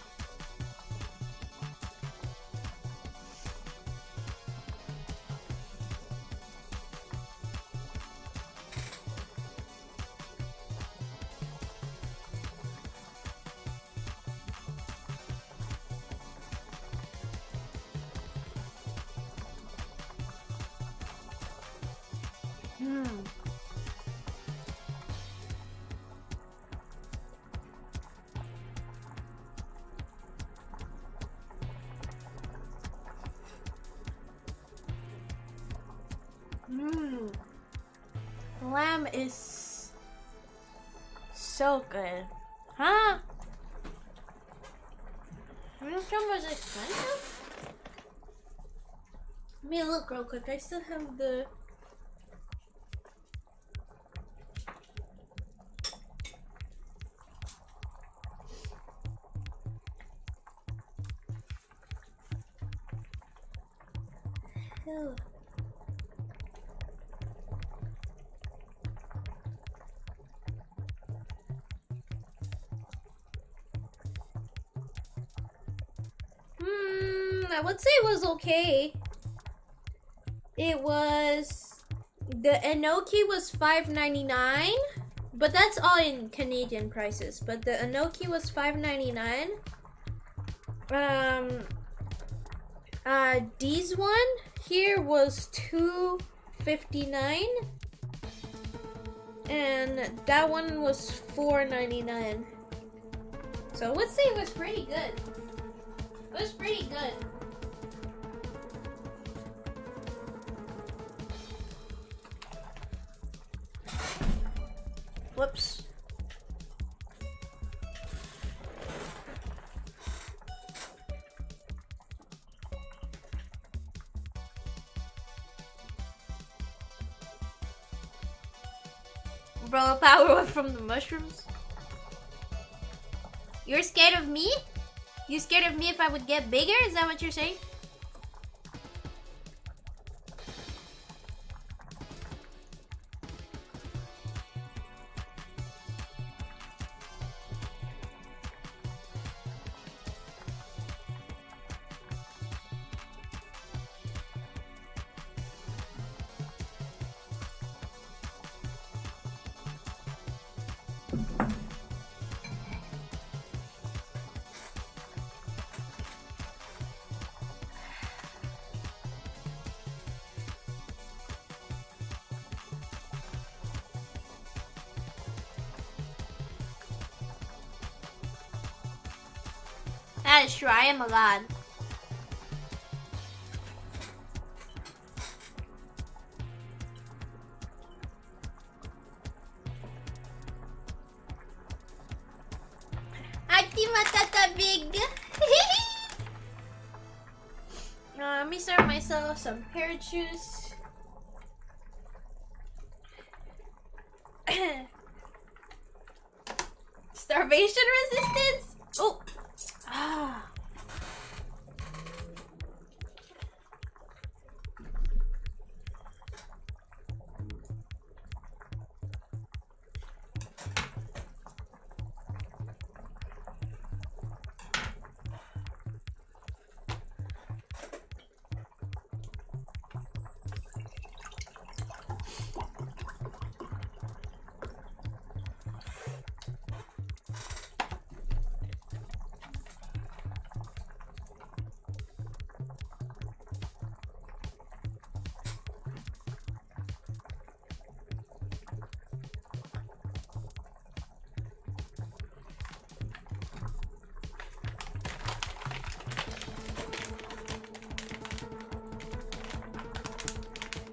Lamb is so good. Huh? This one was expensive? Let me look real quick. I still have the... Ew. I would say it was okay. It was... The enoki was $5.99, but that's all in Canadian prices. But the enoki was $5.99. These one here was $2.59, and that one was $4.99. So I would say it was pretty good. It was pretty good. Whoops. Bro, power up from the mushrooms. You're scared of me? You scared of me if I would get bigger? Is that what you're saying? That is true, I am a god. Ati Matatabi. Let me serve myself some carrot juice. Starvation resistance? Oh! Ah.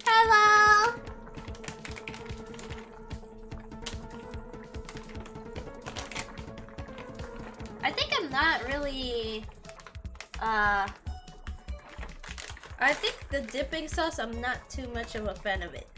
Hello. I think I'm not really I think the dipping sauce, I'm not too much of a fan of it.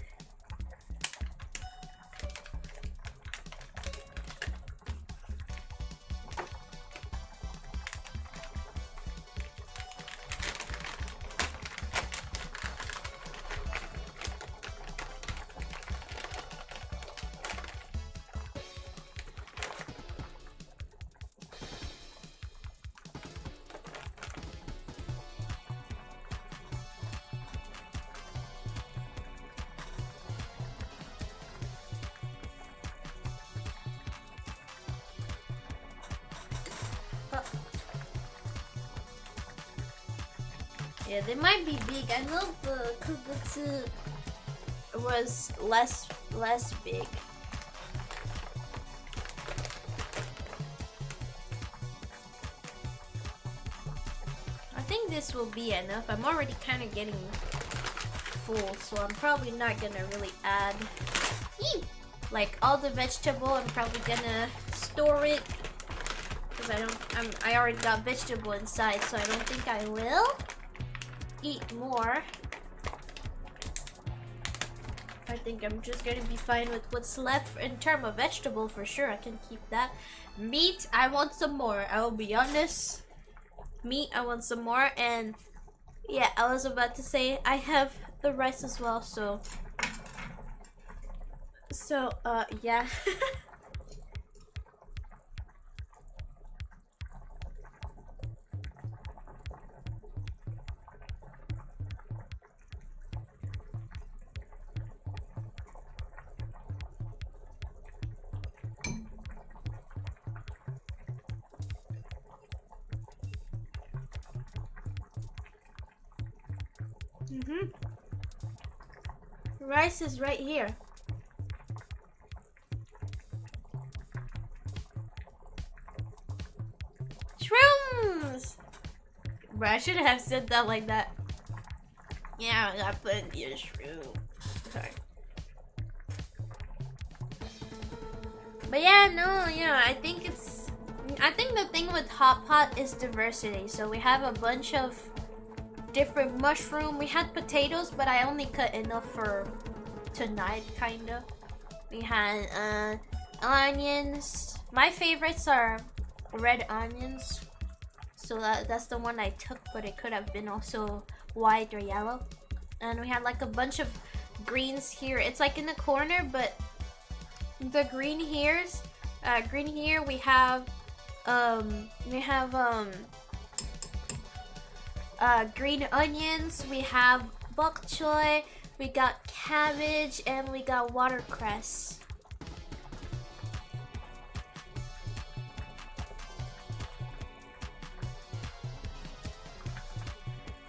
Yeah, they might be big. I know the kubutsu was less big. I think this will be enough. I'm already kind of getting full, so I'm probably not gonna really add like all the vegetable. I'm probably gonna store it because I already got vegetable inside, so I don't think I will eat more. I think I'm just gonna be fine with what's left in terms of vegetable. For sure I can keep that. Meat, I want some more, I will be honest. Meat, I want some more. And yeah, I was about to say I have the rice as well, so yeah. Rice is right here. Shrooms! Bro, I shouldn't have said that like that. Yeah, I got plenty of shrooms. Sorry. But yeah, no, yeah, I think the thing with hot pot is diversity. So we have a bunch of different mushroom. We had potatoes, but I only cut enough for tonight, kinda. We had onions. My favorites are red onions, so that's the one I took, but it could have been also white or yellow. And we had like a bunch of greens here. It's like in the corner, but the green here we have green onions, we have bok choy, we got cabbage, and we got watercress.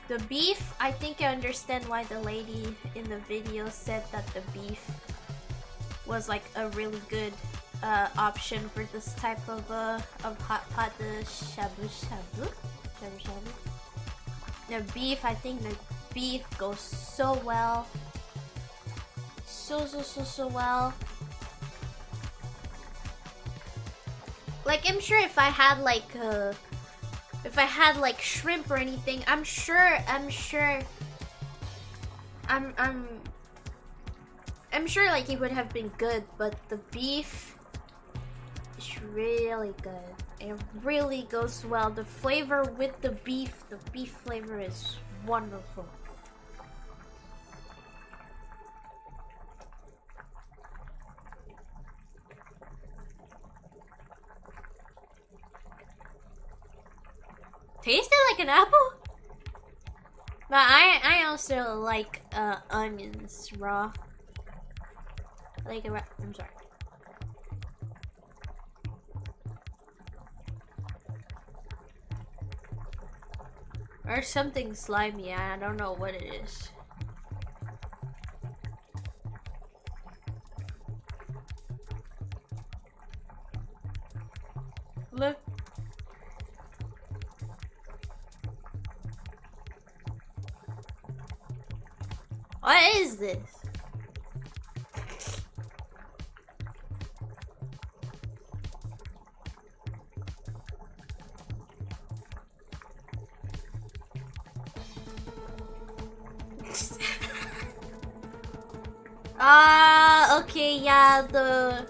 The beef, I think I understand why the lady in the video said that the beef was like a really good option for this type of hot pot, the shabu shabu. The beef, I think the beef goes so well. So well. Like, I'm sure if I had like shrimp or anything, I'm sure like it would have been good, but the beef is really good. It really goes well. The flavor with the beef flavor is wonderful. Tasted like an apple? But I also like onions raw. Like I'm sorry. Or something slimy, I don't know what it is. Look. What is this? Okay, yeah, the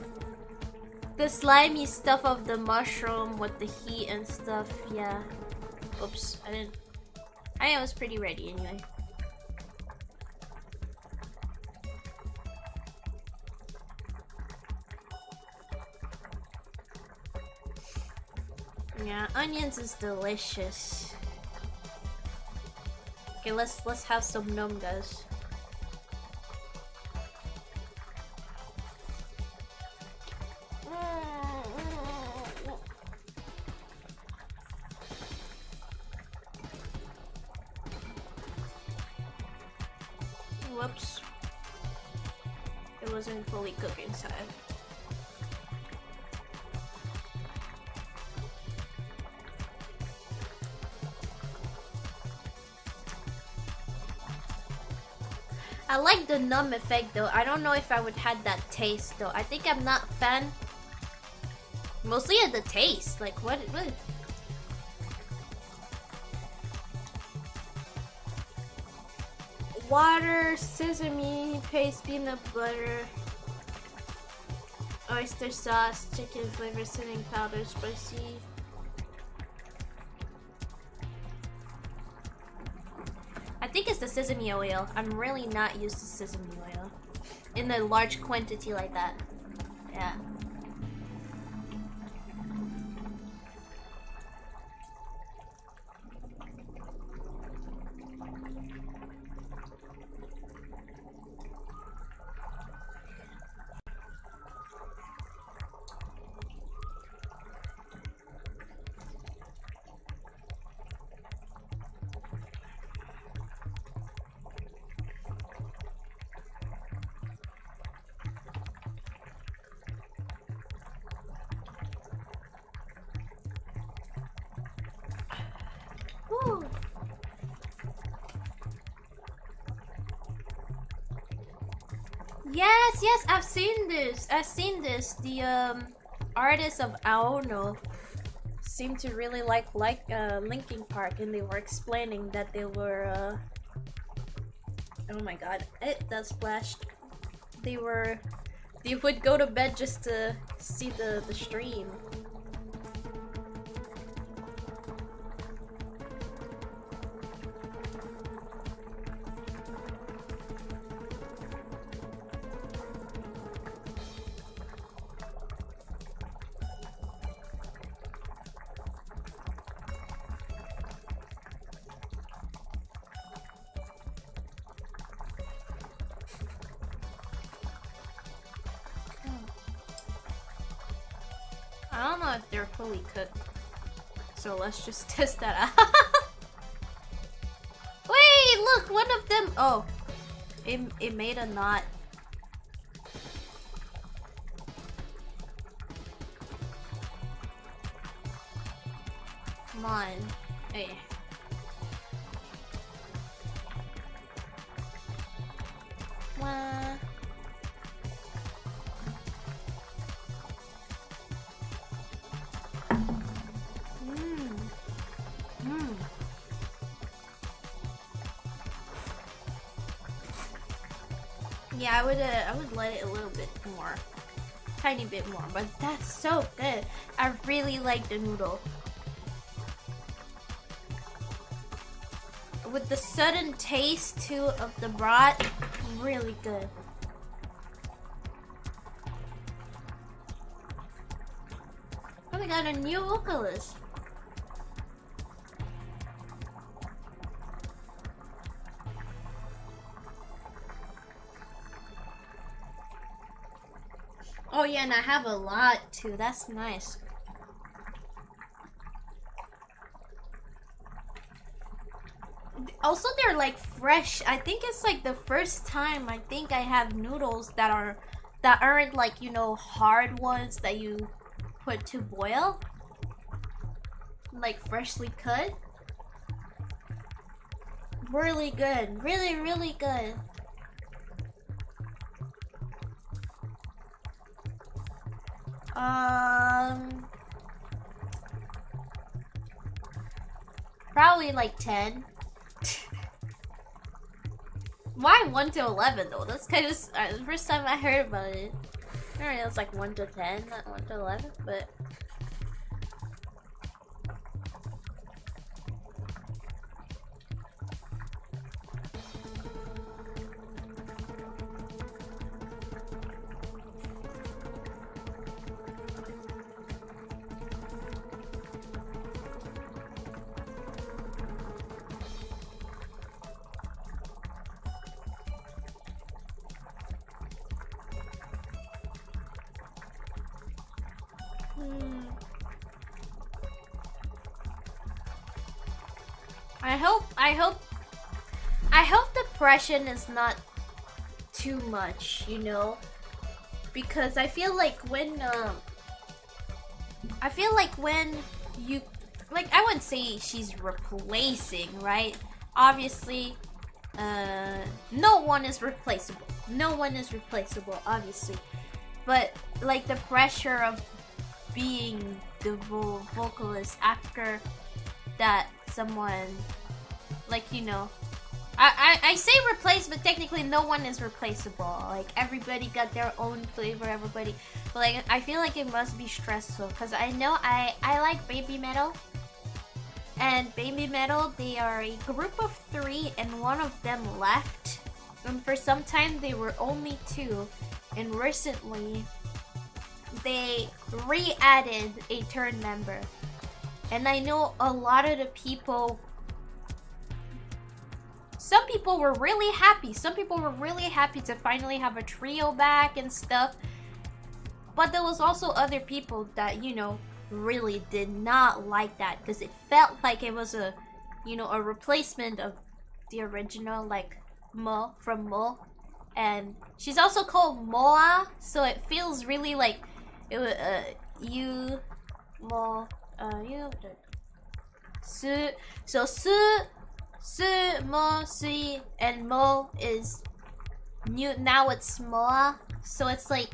slimy stuff of the mushroom with the heat and stuff, yeah. Oops, I was pretty ready anyway. Yeah, onions is delicious. Okay, let's have some num, guys. Whoops. It wasn't fully cooked inside. I like the numb effect though. I don't know if I would have that taste though. I think I'm not a fan. Mostly at the taste. Like what? Water, sesame paste, peanut butter, oyster sauce, chicken flavor, seasoning powder, spicy. I think it's the sesame oil. I'm really not used to sesame oil in a large quantity like that. Yeah. Woo. Yes, I've seen this. The artists of Aono seem to really like Linkin Park, and they were explaining that they were oh my god, that splashed. They would go to bed just to see the stream. I don't know if they're fully cooked, so let's just test that out. Wait, look, one of them. Oh, it made a knot. Come on, hey. Wah. Yeah, I would let it a little bit more, tiny bit more, but that's so good. I really like the noodle. With the sudden taste too of the broth, really good. Oh, we got a new vocalist. Oh yeah, and I have a lot too. That's nice. Also, they're like fresh. I think it's like the first time I think I have noodles that aren't like, you know, hard ones that you put to boil. Like freshly cut. Really good. Really, really good. Probably like 10. Why 1 to 11 though? That's kind of the first time I heard about it. Alright, it's like 1 to 10, not 1 to 11, but. I hope the pressure is not too much, you know. because I feel like when you, like, I wouldn't say she's replacing, right? Obviously, no one is replaceable. No one is replaceable, obviously. But like the pressure of being the vocalist after that, someone, like, you know, I say replace, but technically no one is replaceable. Like, everybody got their own flavor, everybody. But like, I feel like it must be stressful, because I know I like Baby Metal. And Baby Metal, they are a group of 3, and one of them left. And for some time, they were only 2. And recently, they re-added a third member. And I know a lot of the people, some people were really happy. Some people were really happy to finally have a trio back and stuff. But there was also other people that, you know, really did not like that, because it felt like it was a, you know, a replacement of the original, like Mo from Mo. And she's also called Moa, so it feels really like it was you Mo you Su, so Su Mo Sui and Mo is new. Now it's Moa, so it's like,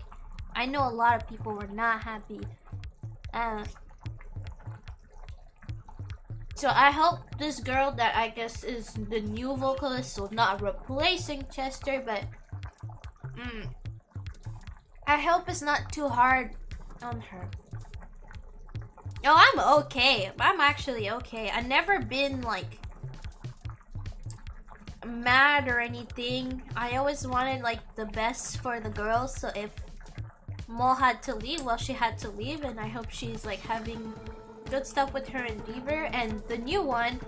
I know a lot of people were not happy. So I hope this girl that I guess is the new vocalist, so not replacing Chester, but I hope it's not too hard on her. Oh, I'm okay. I'm actually okay. I've never been like mad or anything. I always wanted like the best for the girls, so if Mo had to leave, well, she had to leave, and I hope she's like having good stuff with her and Beaver. And the new one,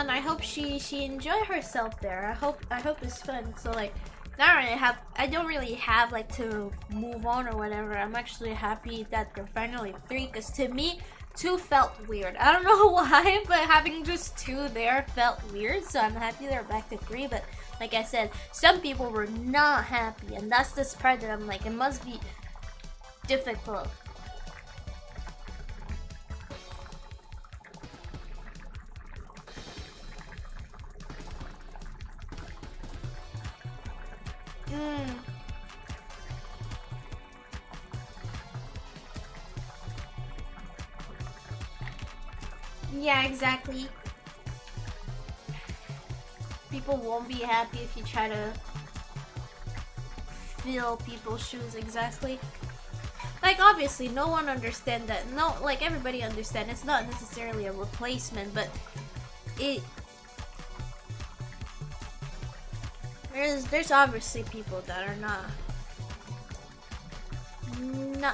I hope she enjoy herself there. I hope it's fun. So like, I don't really have like to move on or whatever. I'm actually happy that they're finally 3, because to me 2 felt weird. I don't know why, but having just 2 there felt weird. So I'm happy they're back to 3. But like I said, some people were not happy, and that's this part that I'm like, it must be difficult. Yeah, exactly. People won't be happy if you try to fill people's shoes, exactly. Like, obviously, no one understand that. No, like, everybody understand it's not necessarily a replacement, but there's obviously people that are not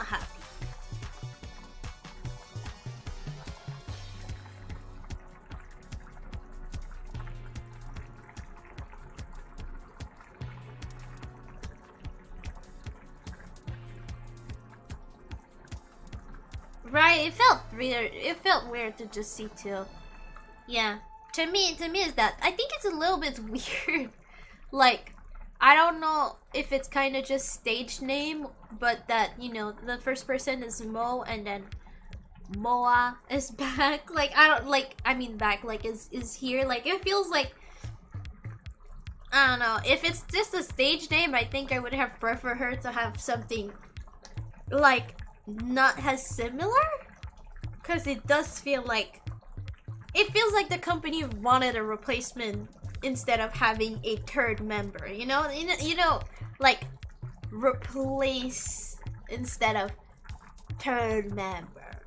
happy. Right, it felt weird. It felt weird to just see 2. Yeah, to me is that I think it's a little bit weird. Like, I don't know if it's kind of just stage name, but that, you know, the first person is Mo, and then Moa is back. Like, back, like, is here. Like, it feels like, I don't know. If it's just a stage name, I think I would have preferred her to have something like not as similar, because it does feel like, it feels like the company wanted a replacement instead of having a third member, you know, like replace instead of third member.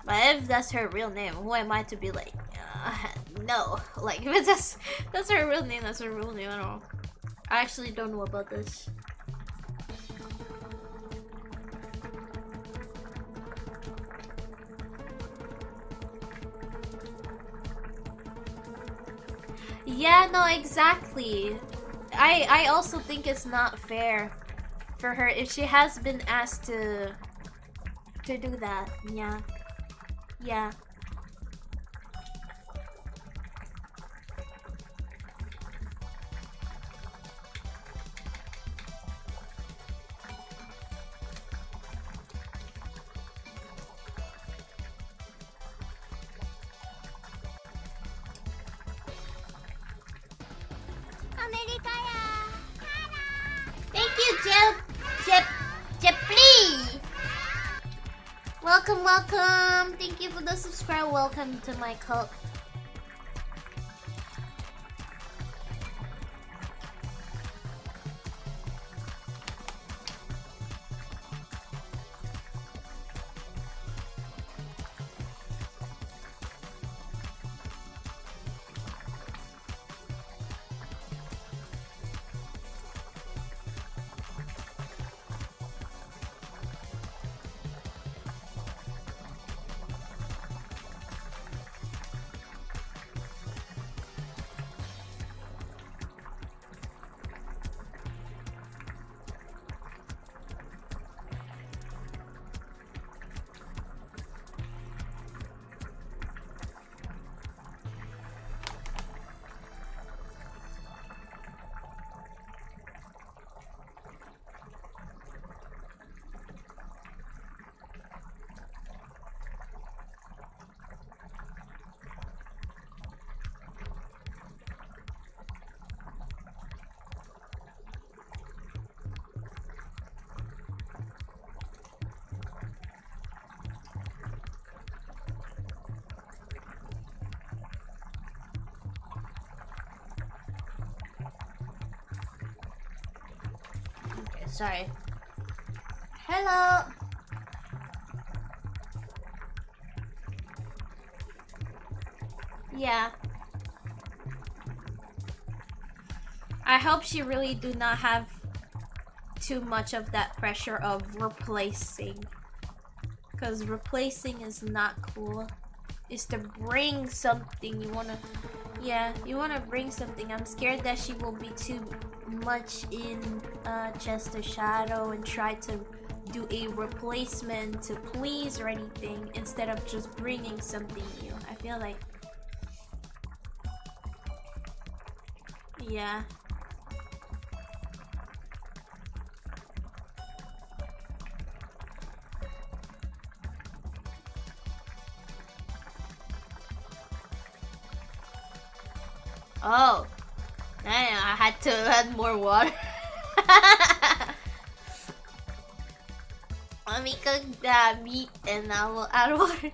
But if that's her real name, who am I to be like, no, like, if that's her real name, that's her real name. I don't know. I actually don't know about this. Yeah, no, exactly. I also think it's not fair for her if she has been asked to to do that. Yeah. Yeah. Thank you, Jepli. Welcome, welcome. Thank you for the subscribe. Welcome to my cult. Sorry. Hello. Yeah. I hope she really do not have too much of that pressure of replacing. Because replacing is not cool. It's to bring something you wanna... Yeah, you wanna bring something. I'm scared that she will be too much in just a shadow and try to do a replacement to please or anything instead of just bringing something new. I feel like... Yeah. Oh, damn, I had to add more water. Let me cook the meat and I will add water.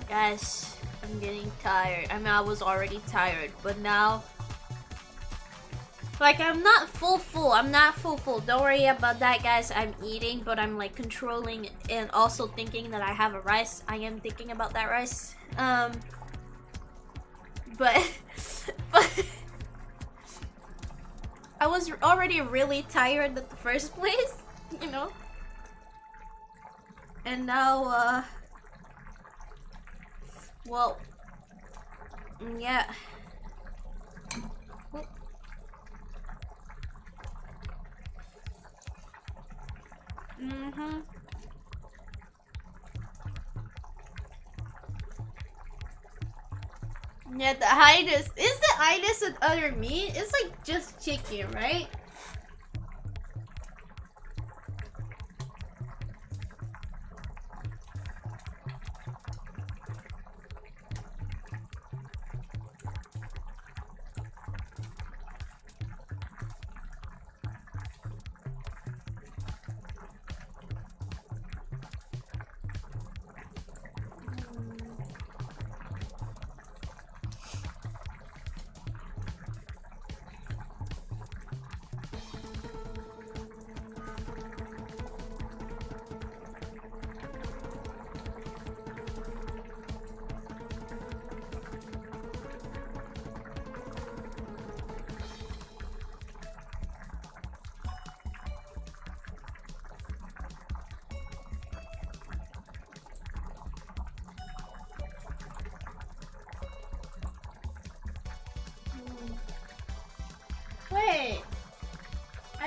Guys, I'm getting tired. I mean, I was already tired, but now... Like, I'm not full. I'm not full. Don't worry about that, guys. I'm eating, but I'm like controlling and also thinking that I have a rice. I am thinking about that rice. But I was already really tired at the first place, you know? And now, well, yeah. Yeah, the highness. Is the highness with other meat? It's like just chicken, right?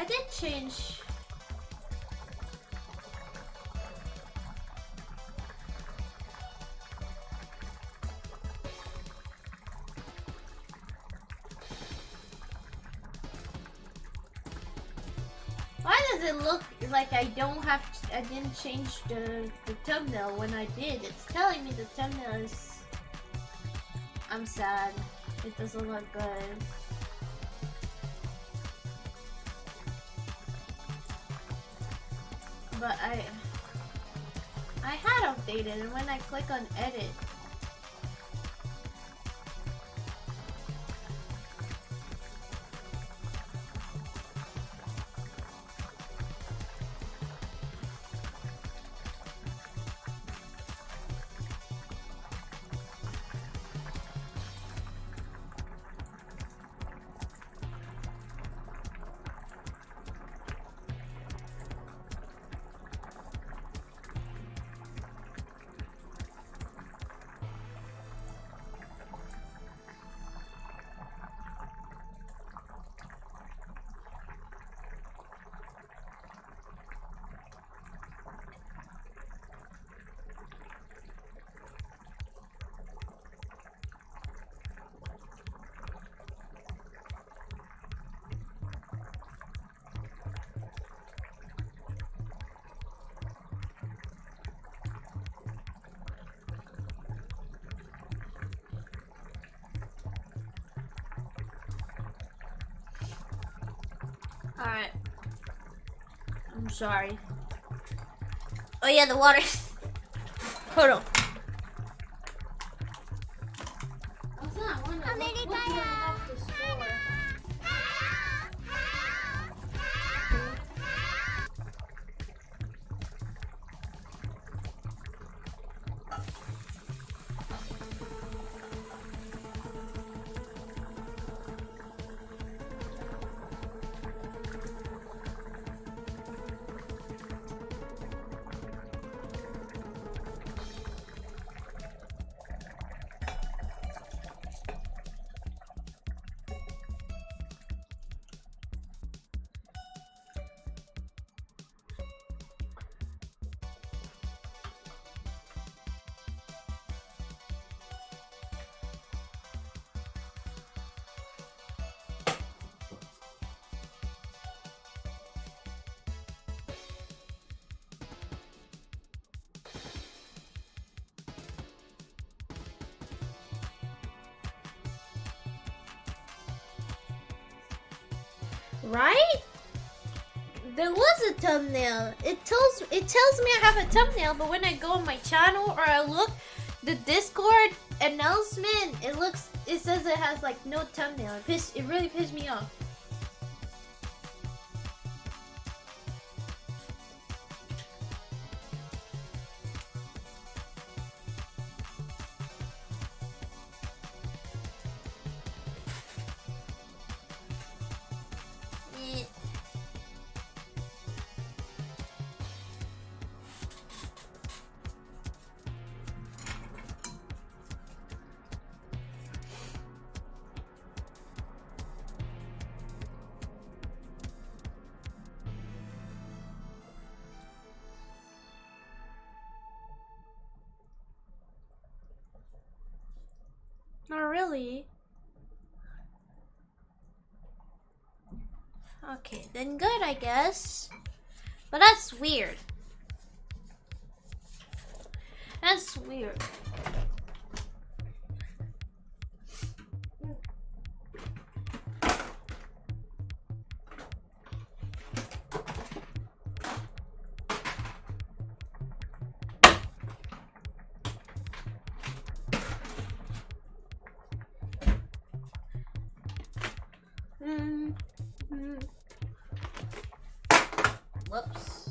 I did change. Why does it look like I didn't change the thumbnail when I did? It's telling me the thumbnail is... I'm sad. It doesn't look good. But I had updated, and when I click on edit, alright. I'm sorry. Oh yeah, the water. Hold on. Right? There was a thumbnail. It tells me I have a thumbnail, but when I go on my channel or I look the Discord announcement, it says it has like no thumbnail. It really pissed me off. Not really. Okay, then good, I guess. But that's weird. That's weird. Whoops.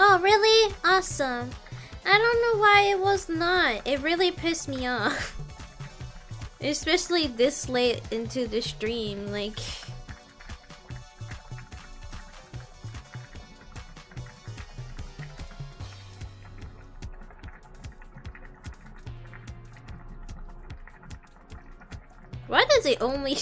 Oh, really? Awesome. I don't know why it was not. It really pissed me off. Especially this late into the stream, like... Why does it only...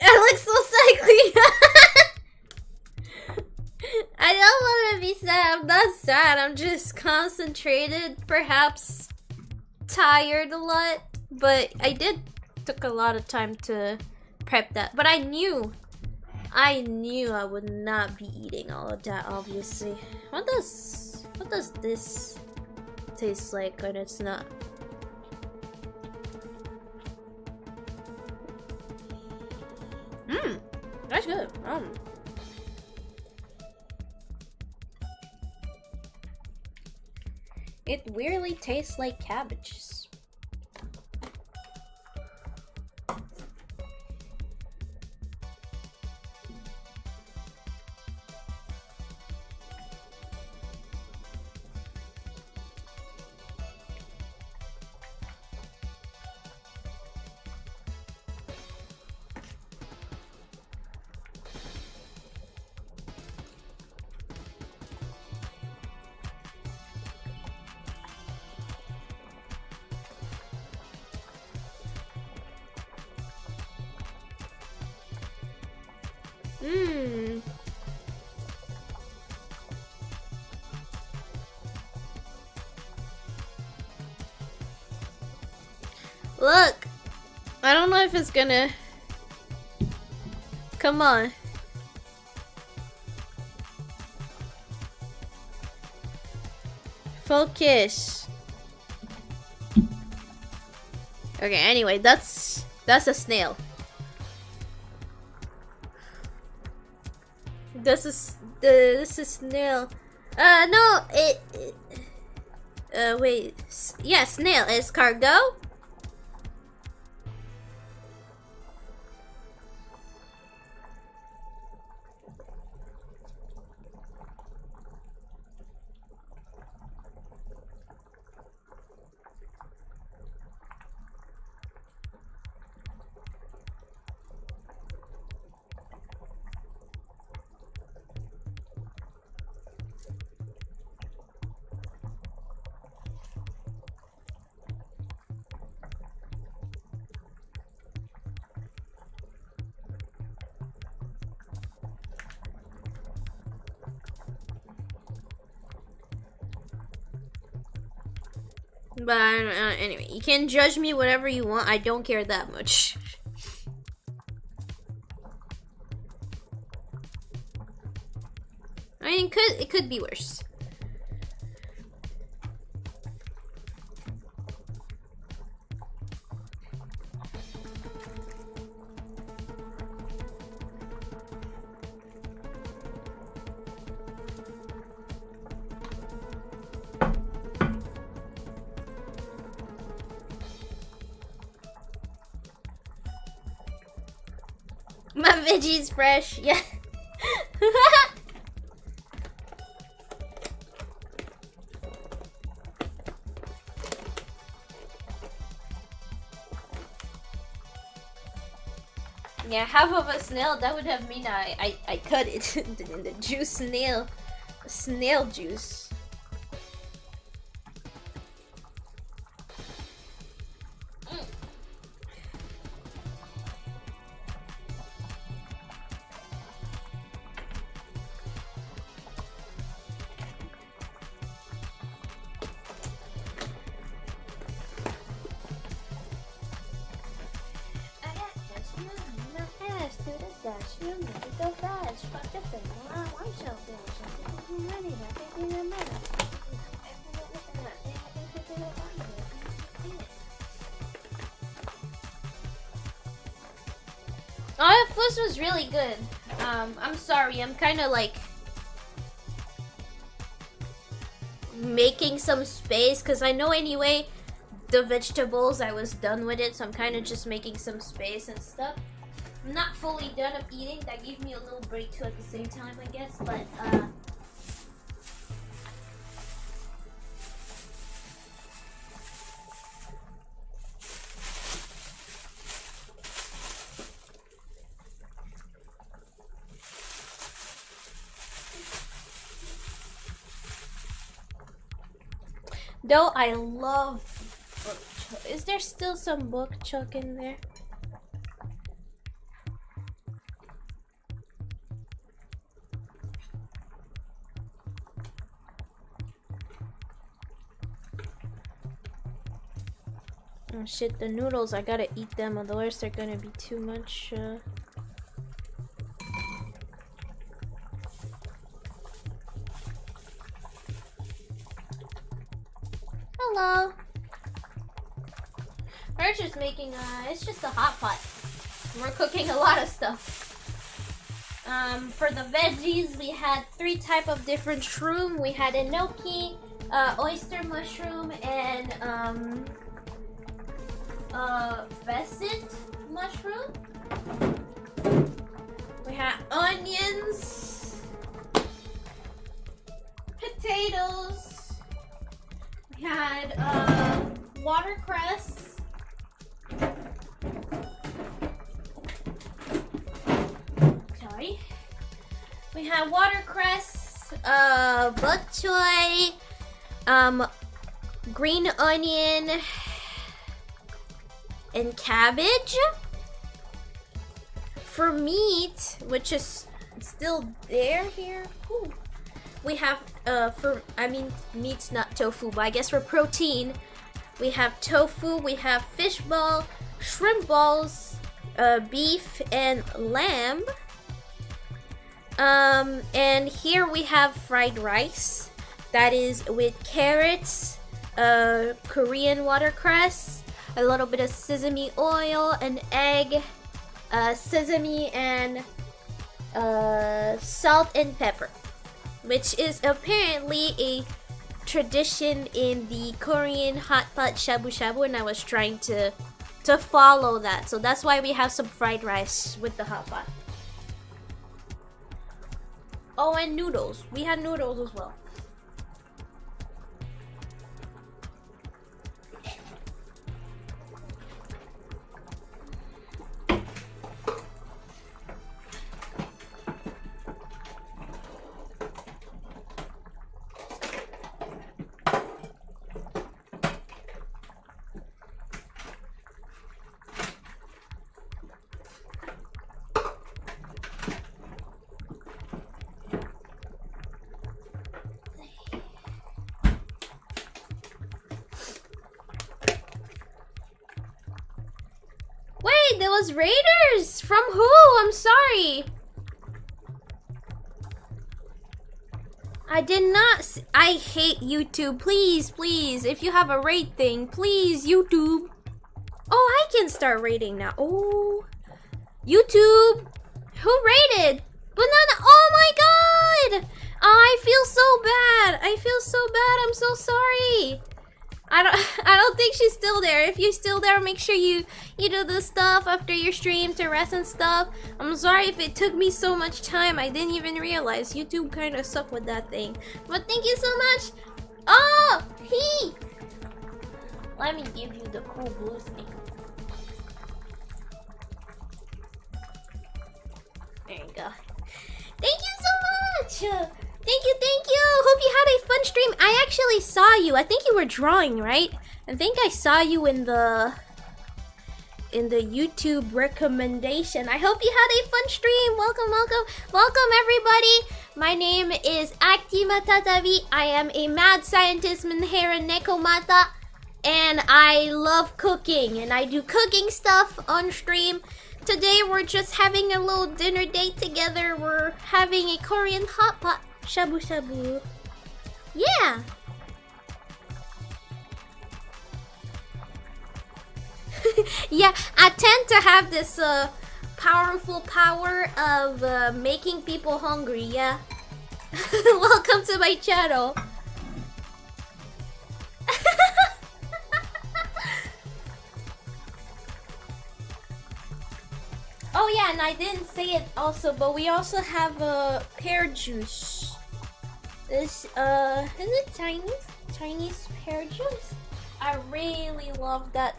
It looks so cycly. I don't want to be sad. I'm not sad. I'm just concentrated, perhaps tired a lot. But I took a lot of time to prep that. But I knew I would not be eating all of that, obviously. What does this taste like when it's not? That's good. It weirdly tastes like cabbages. Look! I don't know if it's gonna... Come on. Focus. Okay, anyway, that's a snail. This is snail. No, wait. Yeah, snail. Escargot? But anyway, you can judge me whatever you want. I don't care that much. I mean, it could be worse. My veggies fresh, yeah. Yeah, half of a snail, that would have mean I cut it in the juice snail juice. dash, you need to go dash. Fuck the thing, I want your dash. I'm ready to take you in a minute. Oh, that fuzz was really good. I'm sorry, I'm kind of like making some space because I know anyway the vegetables I was done with it, so I'm kind of just making some space and stuff. I'm not fully done of eating. That gave me a little break too at the same time, I guess, but though I love book chuck. Is there still some book chuck in there? Oh shit, the noodles, I gotta eat them, otherwise they're gonna be too much. Hello. We're just making it's just a hot pot. We're cooking a lot of stuff. For the veggies, we had 3 types of different shroom. We had enoki, oyster mushroom, and Vesset mushroom. We had onions, potatoes. We had watercress. Sorry. We had watercress, bok choy, green onion, and cabbage. For meat, which is still there here, ooh, we have meat's not tofu, but I guess for protein, we have tofu, we have fish ball, shrimp balls, beef, and lamb. And here we have fried rice that is with carrots, Korean watercress, a little bit of sesame oil, an egg, sesame, and salt and pepper, which is apparently a tradition in the Korean hot pot shabu shabu, and I was trying to follow that. So that's why we have some fried rice with the hot pot. Oh, and noodles. We had noodles as well. There was raiders! From who? I'm sorry. I did not. I hate YouTube. Please, please. If you have a rate thing, please, YouTube. Oh, I can start rating now. Oh, YouTube. Who rated? Banana. Oh my god. I feel so bad. I feel so bad. I'm so sorry. I don't think she's still there. If you're still there, make sure you do the stuff after your stream to rest and stuff. I'm sorry if it took me so much time. I didn't even realize YouTube kind of sucked with that thing. But thank you so much. Oh, let me give you the cool blue thing. There you go. Thank you so much. Thank you, thank you. Hope you had a fun stream. I actually saw you. I think you were drawing, right? I think I saw you in the YouTube recommendation. I hope you had a fun stream. Welcome, welcome, welcome everybody. My name is Matatabi. I am a mad scientist Minhera Nekomata, and I love cooking, and I do cooking stuff on stream. Today we're just having a little dinner date together. We're having a Korean hot pot shabu shabu. Yeah. Yeah, I tend to have this powerful power of making people hungry, yeah. Welcome to my channel. Oh yeah, and I didn't say it also, but we also have pear juice. This is it Chinese pear juice? I really love that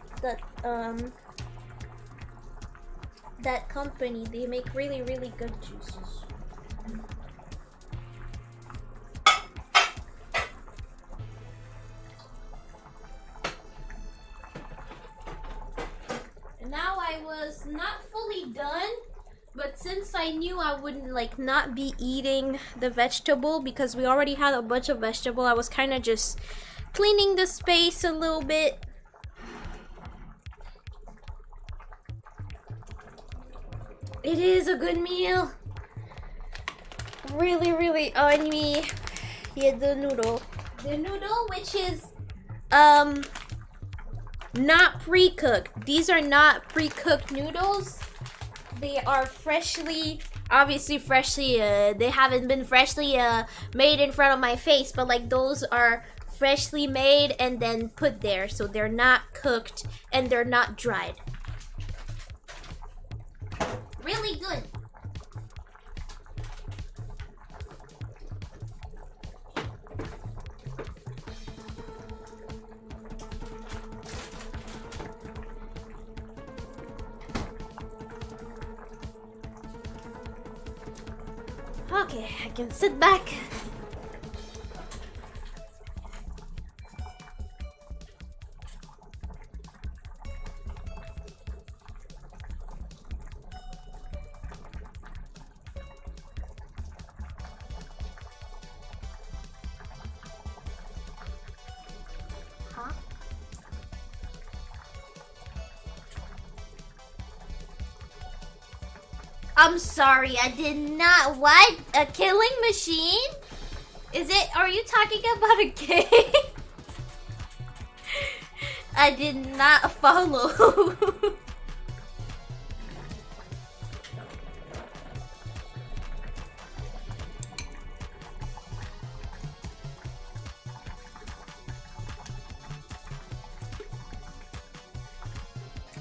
company. They make really good juices. And now I was not fully done, but since I knew I wouldn't like not be eating the vegetable because we already had a bunch of vegetable, I was kind of just cleaning the space a little bit. It is a good meal. Really on me. Yeah, the noodle. The noodle, which is not pre-cooked. These are not pre-cooked noodles. They are freshly, obviously freshly, they haven't been freshly made in front of my face, but like those are freshly made and then put there, so they're not cooked and they're not dried. Really good. Okay, I can sit back. I'm sorry, I did not. What? A killing machine? Is it? Are you talking about a game? I did not follow.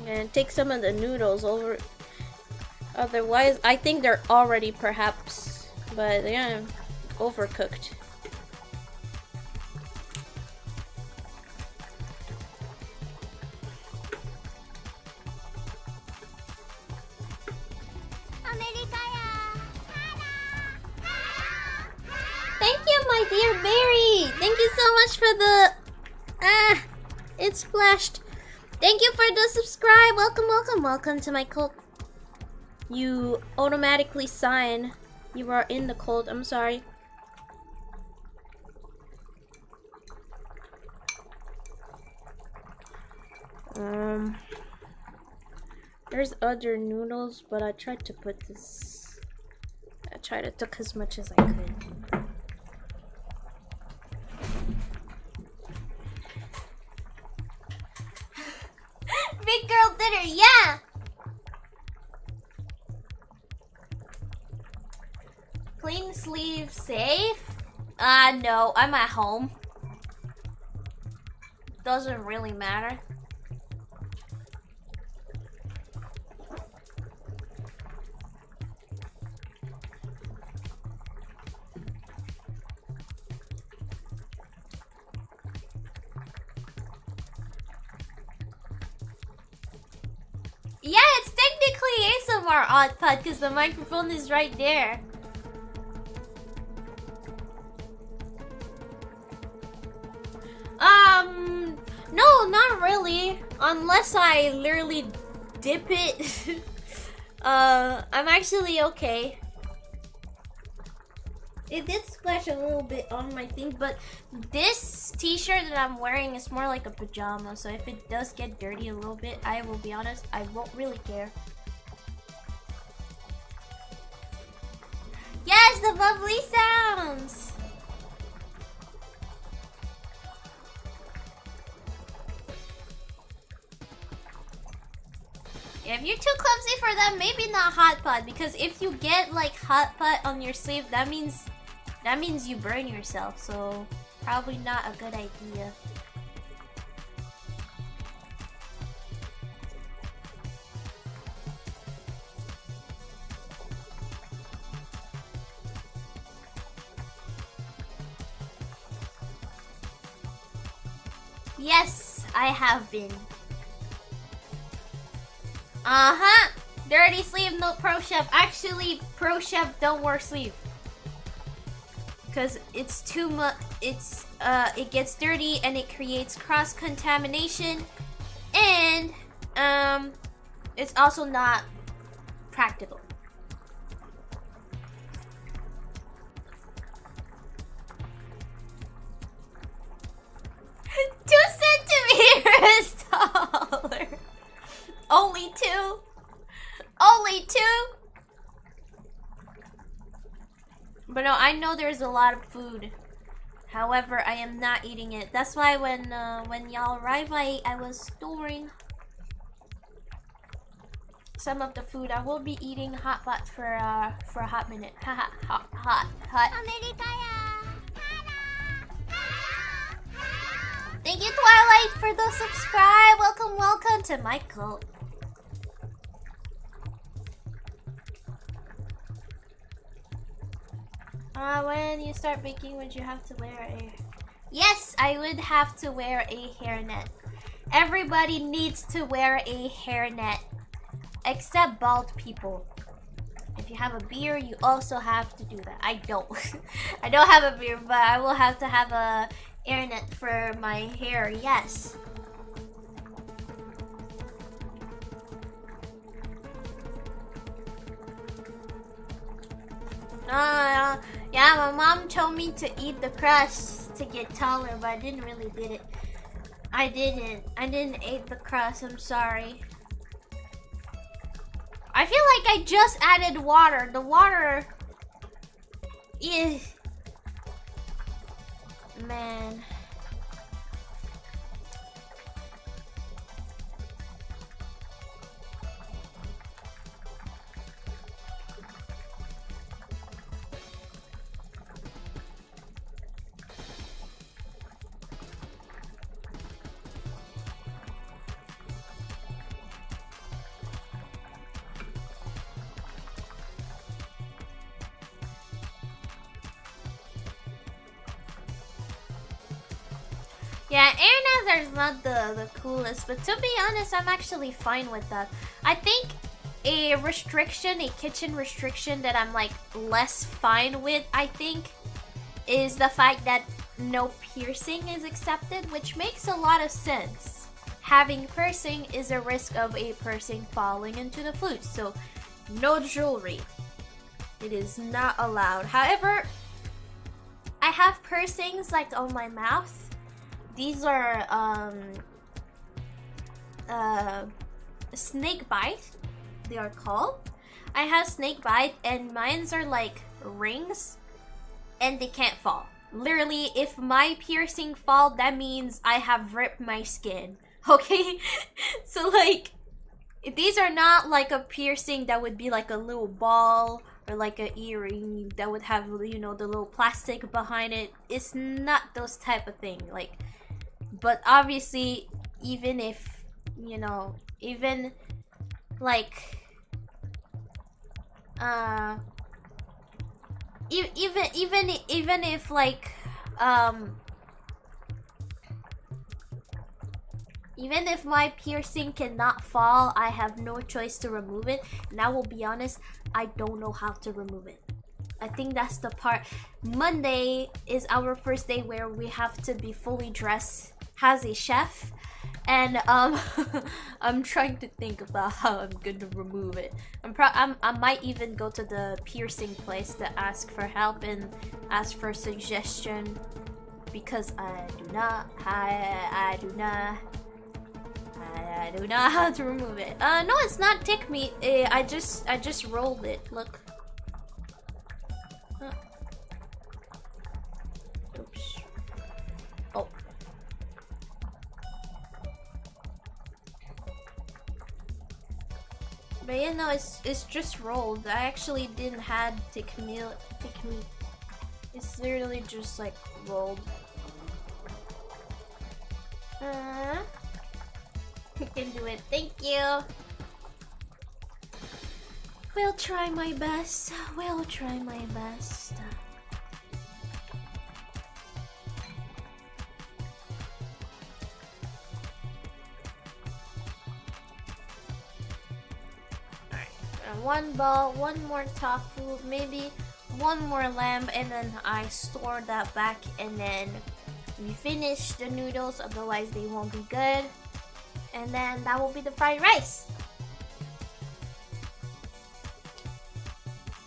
And take some of the noodles over. Otherwise, I think they're already perhaps, but yeah, overcooked. Thank you, my dear Berry. Thank you so much for the it splashed. Thank you for the subscribe. Welcome to my cult. You automatically sign. You are in the cult. I'm sorry. There's other noodles, but I tried to put this. I tried to took as much as I could. Big girl dinner, yeah. Clean sleeve safe? No, I'm at home. Doesn't really matter. Yeah, it's technically ASMR odd pod because the microphone is right there. No, not really. Unless I literally dip it. I'm actually okay. It did splash a little bit on my thing, but this t-shirt that I'm wearing is more like a pajama, so if it does get dirty a little bit, I will be honest, I won't really care. Yes, the bubbly sounds. If you're too clumsy for them, maybe not hot pot, because if you get like hot pot on your sleeve, that means you burn yourself, so probably not a good idea. Yes, I have been. Uh-huh. Dirty sleeve, no pro chef. Actually, pro chef don't wear sleeve. Because it's too much, it gets dirty and it creates cross-contamination. And, it's also not practical. 2 centimeters taller. Only 2? Only 2? But no, I know there's a lot of food. However, I am not eating it. That's why when y'all arrive, I was storing some of the food. I will be eating hot pot for a hot minute. hot. Thank you, Twilight, for the subscribe. Welcome to my cult. When you start baking, would you have to wear a... Yes, I would have to wear a hairnet. Everybody needs to wear a hairnet. Except bald people. If you have a beard, you also have to do that. I don't. I don't have a beard, but I will have to have a hairnet for my hair, yes. Yeah, my mom told me to eat the crust to get taller, but I didn't really did it. I didn't eat the crust, I'm sorry. I feel like I just added water. The water is... Man. Yeah, air is not the coolest, but to be honest, I'm actually fine with that. I think a kitchen restriction that I'm like less fine with, I think, is the fact that no piercing is accepted, which makes a lot of sense. Having piercing is a risk of a piercing falling into the food, so no jewelry. It is not allowed. However, I have piercings like on my mouth. These are snake bite, they are called. I have snake bite and mine's are like rings and they can't fall. Literally, if my piercing fall, that means I have ripped my skin. Okay? So like, these are not like a piercing that would be like a little ball or like an earring that would have, you know, the little plastic behind it. It's not those type of thing. Like, but obviously, even if, you know, even like, even if like, even if my piercing cannot fall, I have no choice to remove it. And I will be honest, I don't know how to remove it. I think that's the part. Monday is our first day where we have to be fully dressed as a chef, and I'm trying to think about how I'm gonna remove it. I might even go to the piercing place to ask for help and ask for suggestion, because I do not know how to remove it. No, it's not tick meat. I just rolled it. Look. Oops. Oh. But you know, it's just rolled. I actually didn't had to meat. It's literally just like rolled. You can do it. Thank you. We'll try my best. We'll try my best. One ball, one more tofu, maybe one more lamb, and then I store that back, and then we finish the noodles, otherwise they won't be good. And then that will be the fried rice.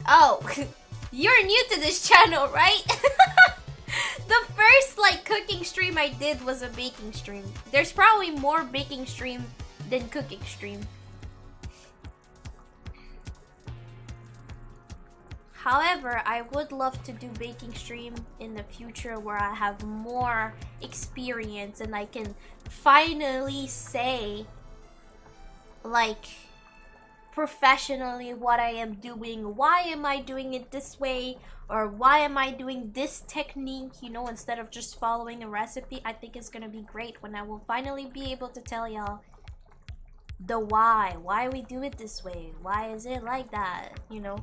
Oh, you're new to this channel, right? The first like cooking stream I did was a baking stream. There's probably more baking stream than cooking stream. However, I would love to do baking stream in the future where I have more experience and I can finally say like professionally what I am doing. Why am I doing it this way? Or why am I doing this technique, you know, instead of just following a recipe? I think it's gonna be great when I will finally be able to tell y'all the why we do it this way. Why is it like that, you know?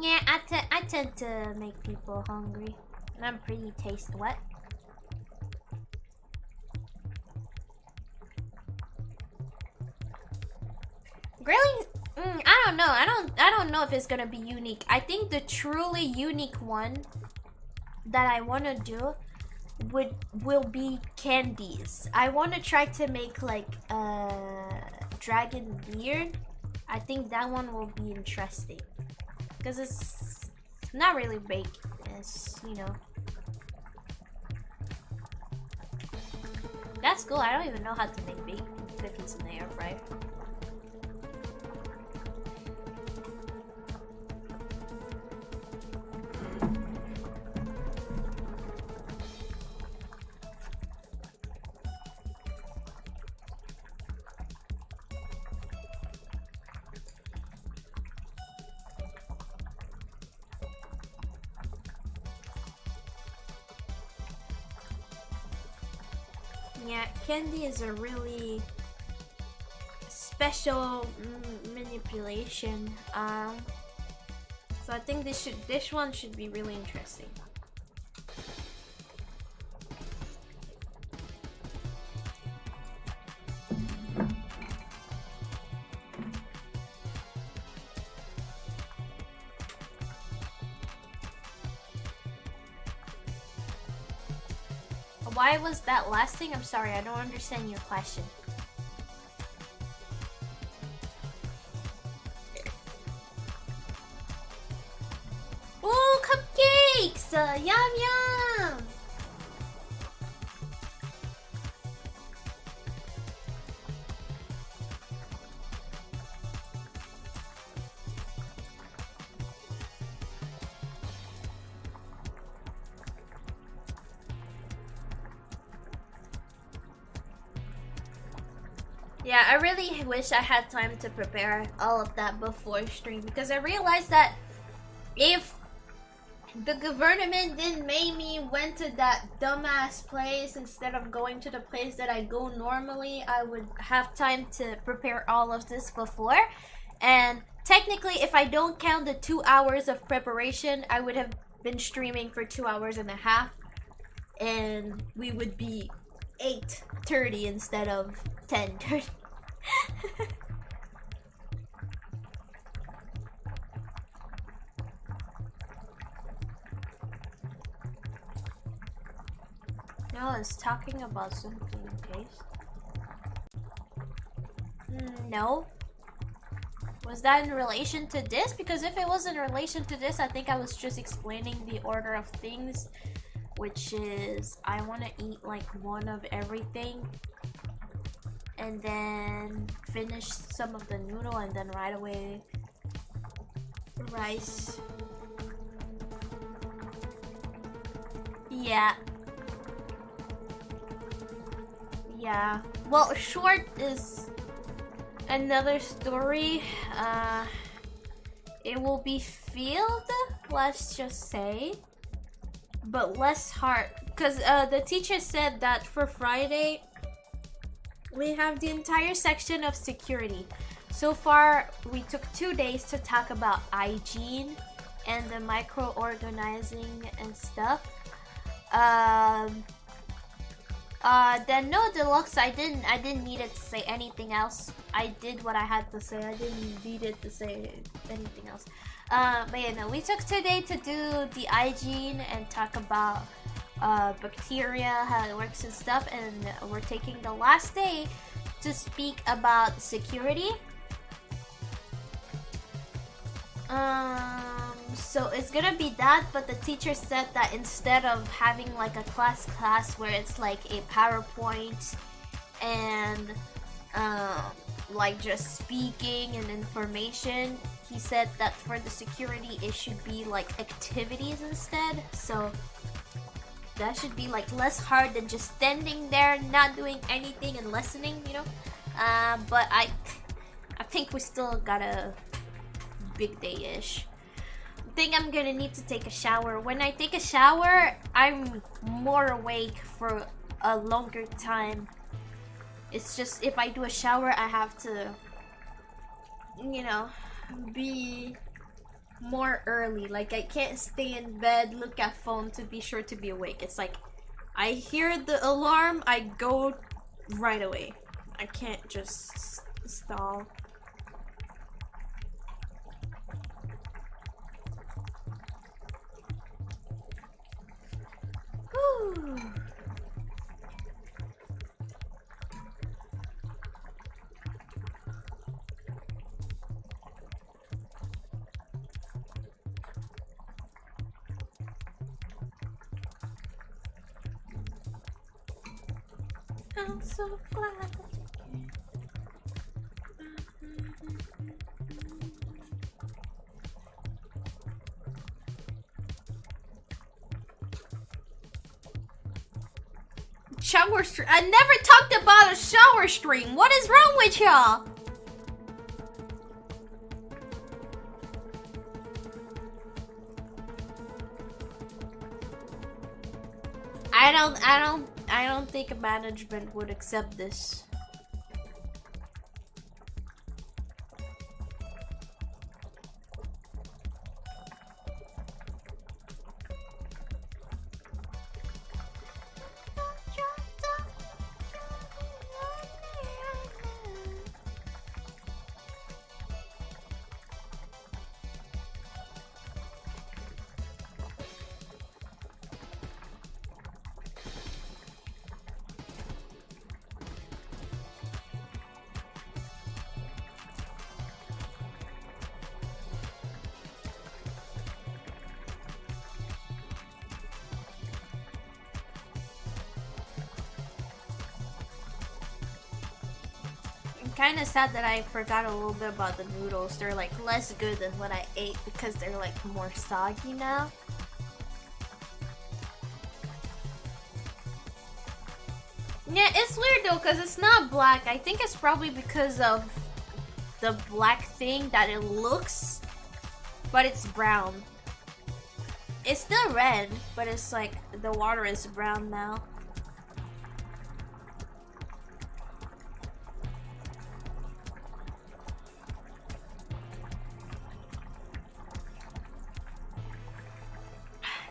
Yeah, I tend to make people hungry. And I'm pretty tasty. What? Grilling, I don't know. I don't know if it's gonna be unique. I think the truly unique one that I wanna do will be candies. I wanna try to make like a dragon beard. I think that one will be interesting. Because it's not really baked, it's, you know. That's cool. I don't even know how to make baked cookies in the air fryer. Yeah, candy is a really special manipulation. So I think this one should be really interesting. Why was that lasting? I'm sorry, I don't understand your question. Ooh, cupcakes! Yum yum! Yeah, I really wish I had time to prepare all of that before stream, because I realized that if the government didn't make me went to that dumbass place instead of going to the place that I go normally, I would have time to prepare all of this before. And technically, if I don't count the 2 hours of preparation, I would have been streaming for 2 hours and a half, and we would be 8:30 instead of 10:30. No, I was talking about something in case. No. Was that in relation to this? Because if it was in relation to this, I think I was just explaining the order of things, which is I want to eat like one of everything and then finish some of the noodle and then right away rice. Yeah. Yeah. Well, short is another story. It will be filled, let's just say, but less hard. Because the teacher said that for Friday, we have the entire section of security. So far, we took 2 days to talk about hygiene and the micro-organizing and stuff. Then no deluxe. I didn't need it to say anything else. I did what I had to say. I didn't need it to say anything else. But yeah, no, we took today to do the hygiene and talk about bacteria, how it works and stuff, and we're taking the last day to speak about security. So it's gonna be that, but the teacher said that instead of having like a class where it's like a PowerPoint and like just speaking and information, he said that for the security it should be like activities instead. So that should be like less hard than just standing there not doing anything and listening, you know. But I think we still got a big day-ish. I think I'm gonna need to take a shower. When I take a shower, I'm more awake for a longer time. It's just if I do a shower, I have to, you know, be more early. Like I can't stay in bed, look at phone to be sure to be awake. It's like I hear the alarm, I go right away. I can't just stall. Whew. I'm so glad. Shower stream. I never talked about a shower stream. What is wrong with y'all? I don't think management would accept this. Kind of sad that I forgot a little bit about the noodles. They're like less good than what I ate because they're like more soggy now. Yeah, it's weird though because it's not black. I think it's probably because of the black thing that it looks, but it's brown. It's still red, but it's like the water is brown now.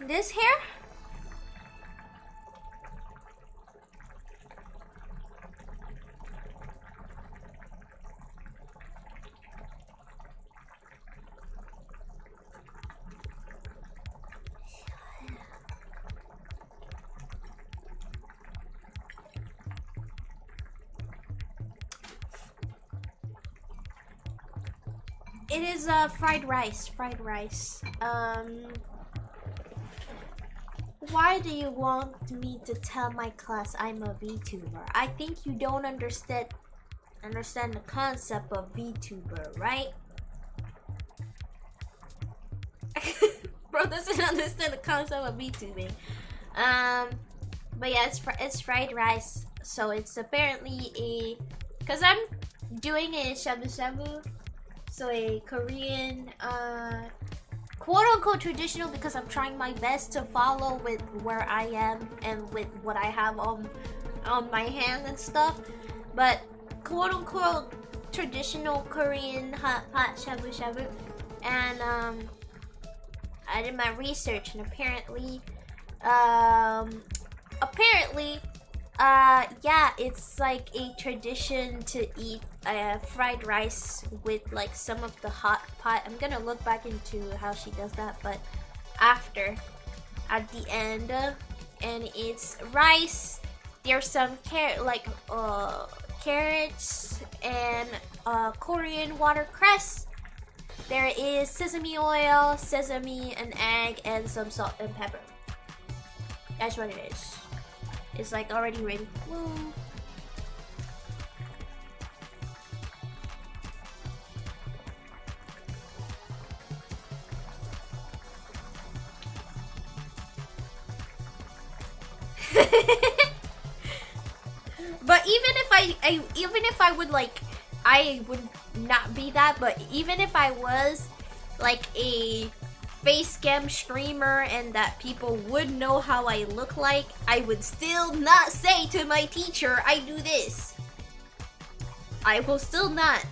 This here? It is fried rice. Why do you want me to tell my class I'm a VTuber? I think you don't understand the concept of VTuber, right? bro doesn't understand the concept of VTubing. But yeah, it's fried rice. So it's apparently because I'm doing a shabu shabu, so a Korean quote-unquote traditional, because I'm trying my best to follow with where I am and with what I have on my hand and stuff. But quote-unquote traditional Korean hot pot shabu shabu. And I did my research, and apparently yeah, it's like a tradition to eat fried rice with like some of the hot pot. I'm gonna look back into how she does that, but after, at the end, and it's rice. There's some carrots and Korean watercress. There is sesame oil, sesame, an egg, and some salt and pepper. That's what it is. It's like already ready. Woo. But even if I would like, I would not be that, but even if I was like a face cam streamer and that people would know how I look like, I would still not say to my teacher, I do this. I will still not.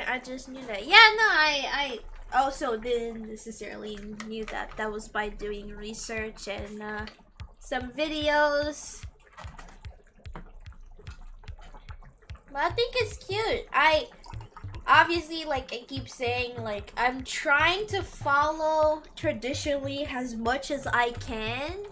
I just knew that. Yeah, no, I also didn't necessarily knew that. That was by doing research and some videos. But I think it's cute. I obviously, like I keep saying, like I'm trying to follow traditionally as much as I can.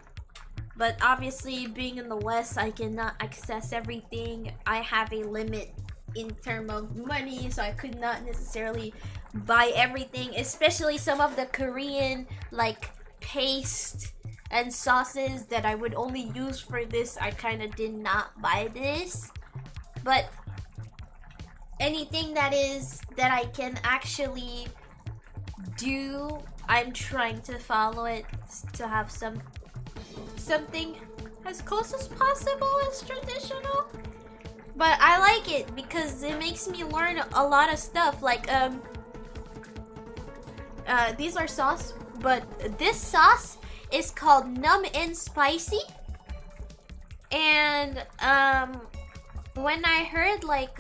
But obviously, being in the West, I cannot access everything. I have a limit in terms of money, so I could not necessarily buy everything, especially some of the Korean like paste and sauces that I would only use for this. I kind of did not buy this, but anything that I can actually do, I'm trying to follow it to have something as close as possible as traditional. But I like it because it makes me learn a lot of stuff. Like these are sauce, but this sauce is called numb and spicy. And when I heard like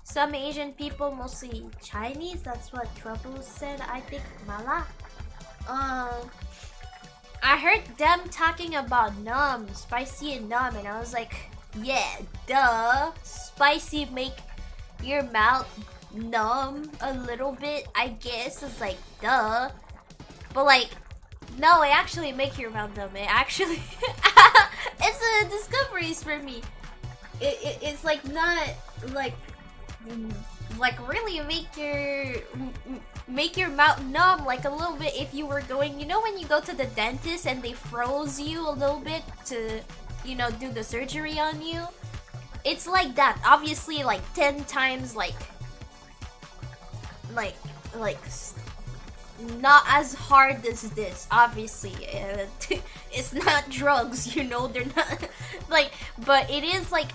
some Asian people, mostly Chinese, that's what Trouble said, I think, mala. I heard them talking about numb, spicy and numb, and I was like, yeah, duh. Spicy make your mouth numb a little bit, I guess. It's like, duh. But like, no, it actually make your mouth numb. It actually, it's a discovery for me. It's like not like really make your mouth numb like a little bit. If you were going, you know, when you go to the dentist and they froze you a little bit to, you know, do the surgery on you, it's like that. Obviously like 10 times like not as hard as this, obviously. It's not drugs, you know, they're not like, but it is like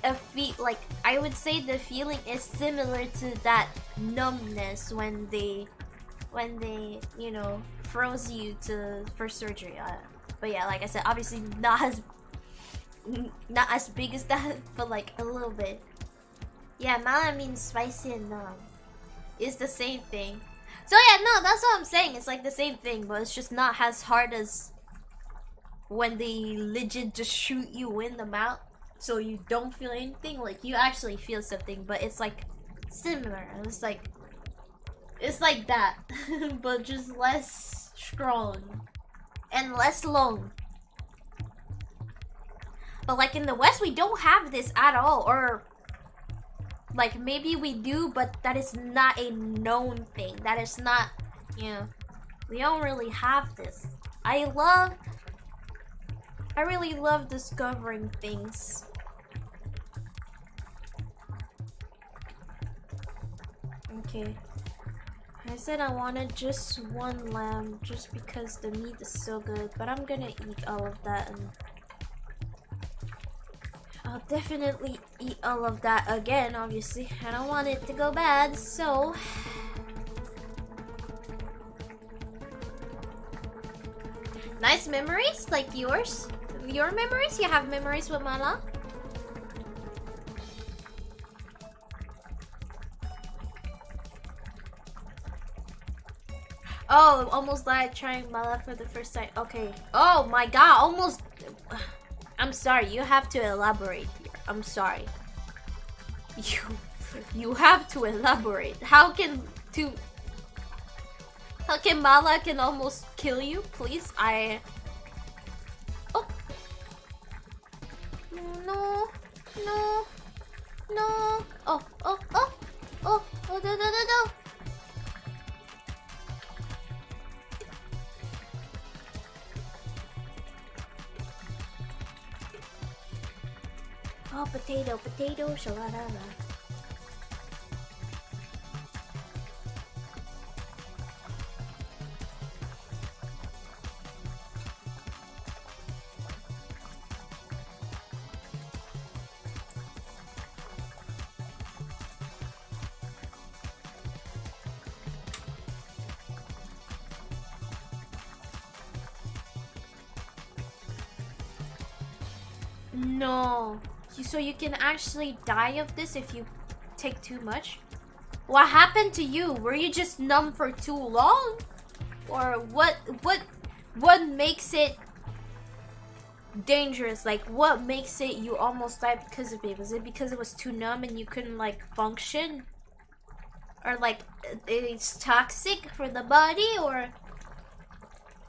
like I would say the feeling is similar to that numbness when they you know, froze you for surgery. But yeah, like I said, obviously not as big as that, but like a little bit. Yeah, mala means spicy and numb. It's the same thing. So yeah, no, that's what I'm saying. It's like the same thing, but it's just not as hard as when they legit just shoot you in the mouth, so you don't feel anything. Like you actually feel something, but it's like similar. It's like that, but just less strong and less long. But like in the West, we don't have this at all, or Like, maybe we do, but that is not a known thing. That is not, you know, we don't really have this. I really love discovering things. Okay. I said I wanted just one lamb just because the meat is so good, but I'm gonna eat all of that, and I'll definitely eat all of that again, obviously. I don't want it to go bad, so nice memories like yours. Your memories? You have memories with Mala? Oh, almost died trying Mala for the first time. Okay. Oh my god, almost. I'm sorry, you have to elaborate here. I'm sorry. You have to elaborate. How can Mala can almost kill you, please? Oh. No. No. No. Oh, no. Oh, potato, shawarama. No. So you can actually die of this if you take too much? What happened to you? Were you just numb for too long? Or what makes it dangerous? Like, what makes it you almost died because of it? Was it because it was too numb and you couldn't like function? Or like it's toxic for the body? Or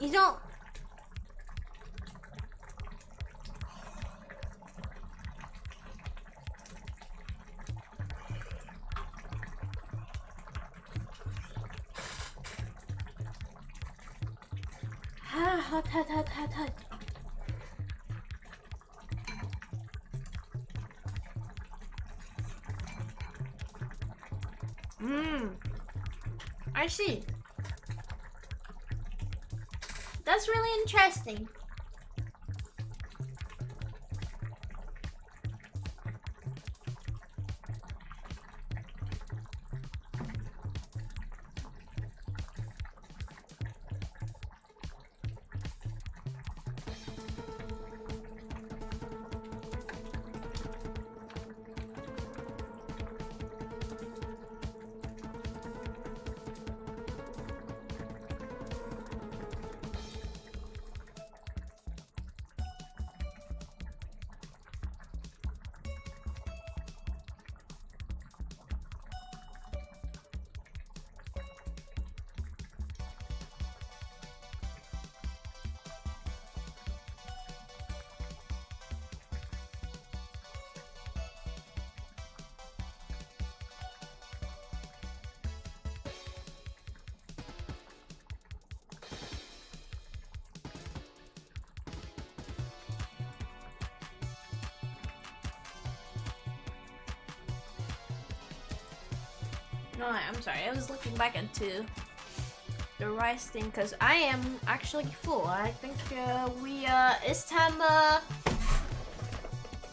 you don't. Hot. I see. That's really interesting. No, I'm sorry. I was looking back into the rice thing because I am actually full. I think it's time.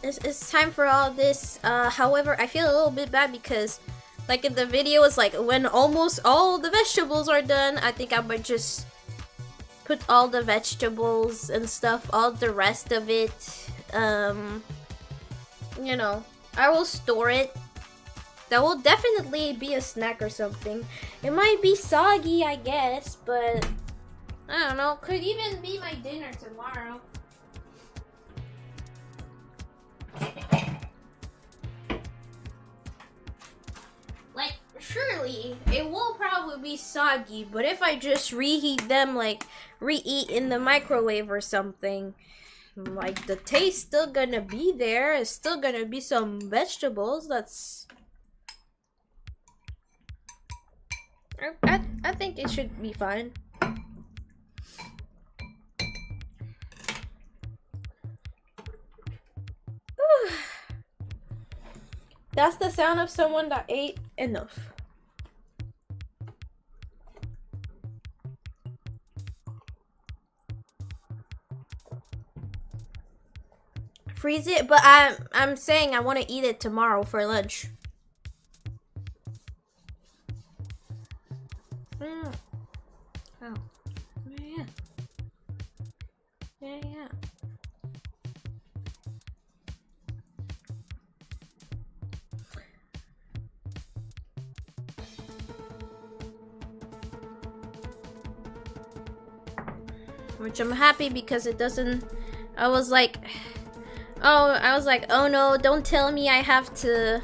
It's time for all this. However, I feel a little bit bad because, like in the video, it's like when almost all the vegetables are done. I think I might just put all the vegetables and stuff, all the rest of it. You know, I will store it. That will definitely be a snack or something. It might be soggy, I guess, but I don't know. Could even be my dinner tomorrow. Like, surely it will probably be soggy, but if I just reheat them, like reheat in the microwave or something, like the taste still gonna be there. It's still gonna be some vegetables. That's I think it should be fine. That's the sound of someone that ate enough. Freeze it, but I'm saying I want to eat it tomorrow for lunch. Oh. Yeah. Yeah. Which I'm happy because it doesn't. I was like, oh no, don't tell me I have to.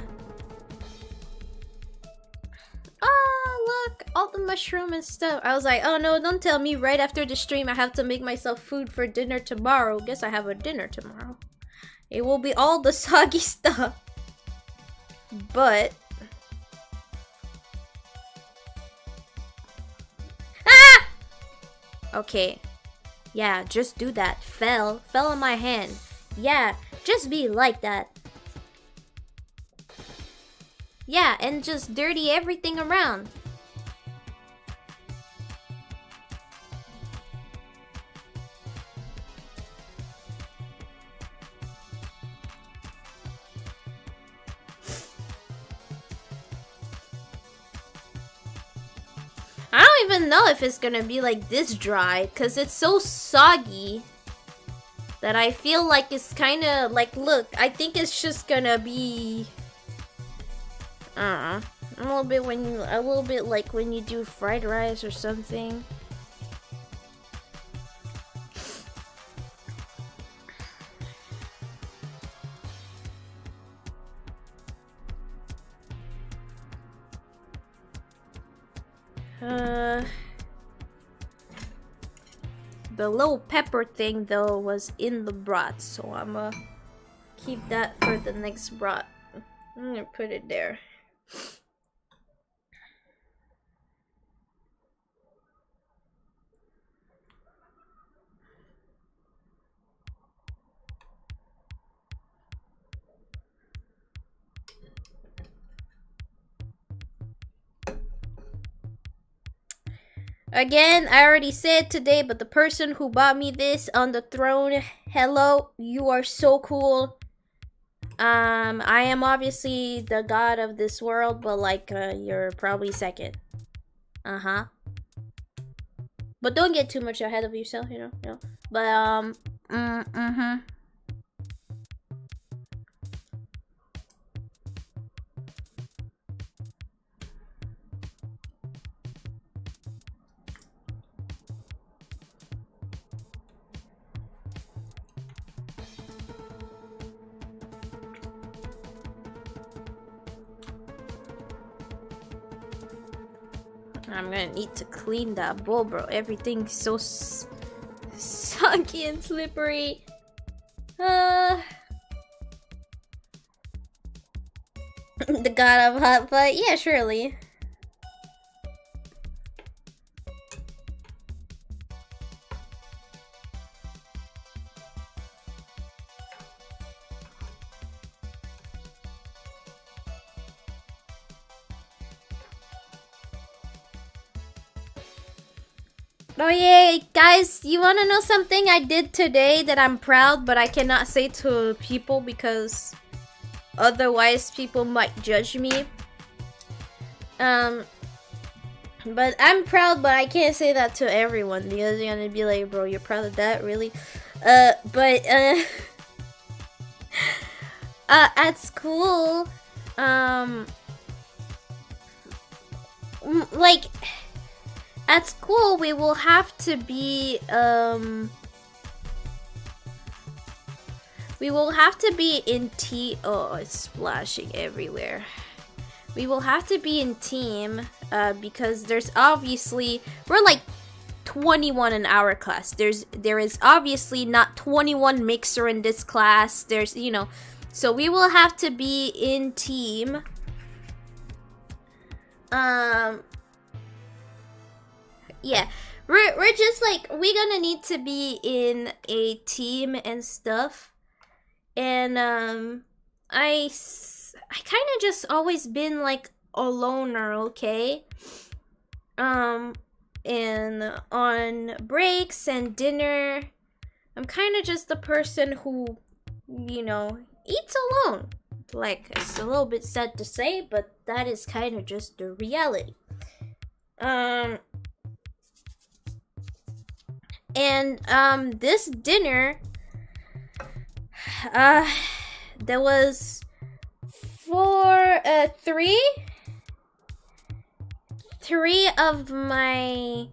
Oh, look, all the mushroom and stuff. I was like, oh no, don't tell me right after the stream I have to make myself food for dinner tomorrow. Guess I have a dinner tomorrow. It will be all the soggy stuff. But. Ah! Okay. Yeah, just do that. Fell on my hand. Yeah, just be like that. Yeah, and just dirty everything around. I don't even know if it's gonna be like this dry, because it's so soggy that I feel like it's kind of like, look, I think it's just gonna be a little bit like when you do fried rice or something. The little pepper thing though was in the broth, so I'm gonna keep that for the next broth. I'm gonna put it there. Again, I already said today, but the person who bought me this on the throne, hello, you are so cool. I am obviously the god of this world, but like, you're probably second. But don't get too much ahead of yourself, you know. But, I'm gonna need to clean that bowl, bro. Everything's so soggy and slippery. The god of hot butt. Yeah, surely. Oh yeah, guys, you wanna know something I did today that I'm proud, but I cannot say to people because otherwise people might judge me. But I'm proud, but I can't say that to everyone because they're gonna be like, bro, you're proud of that? Really? At school, like, at school, we will have to be, in team. Oh, it's splashing everywhere. We will have to be in team, because there's obviously, we're like 21 in our class. There is obviously not 21 mixer in this class. There's, you know, so we will have to be in team. Yeah, we're just like, we're gonna need to be in a team and stuff. And I kind of just always been like a loner, okay? And on breaks and dinner, I'm kind of just the person who, you know, eats alone. Like, it's a little bit sad to say, but that is kind of just the reality. And this dinner, there was three of my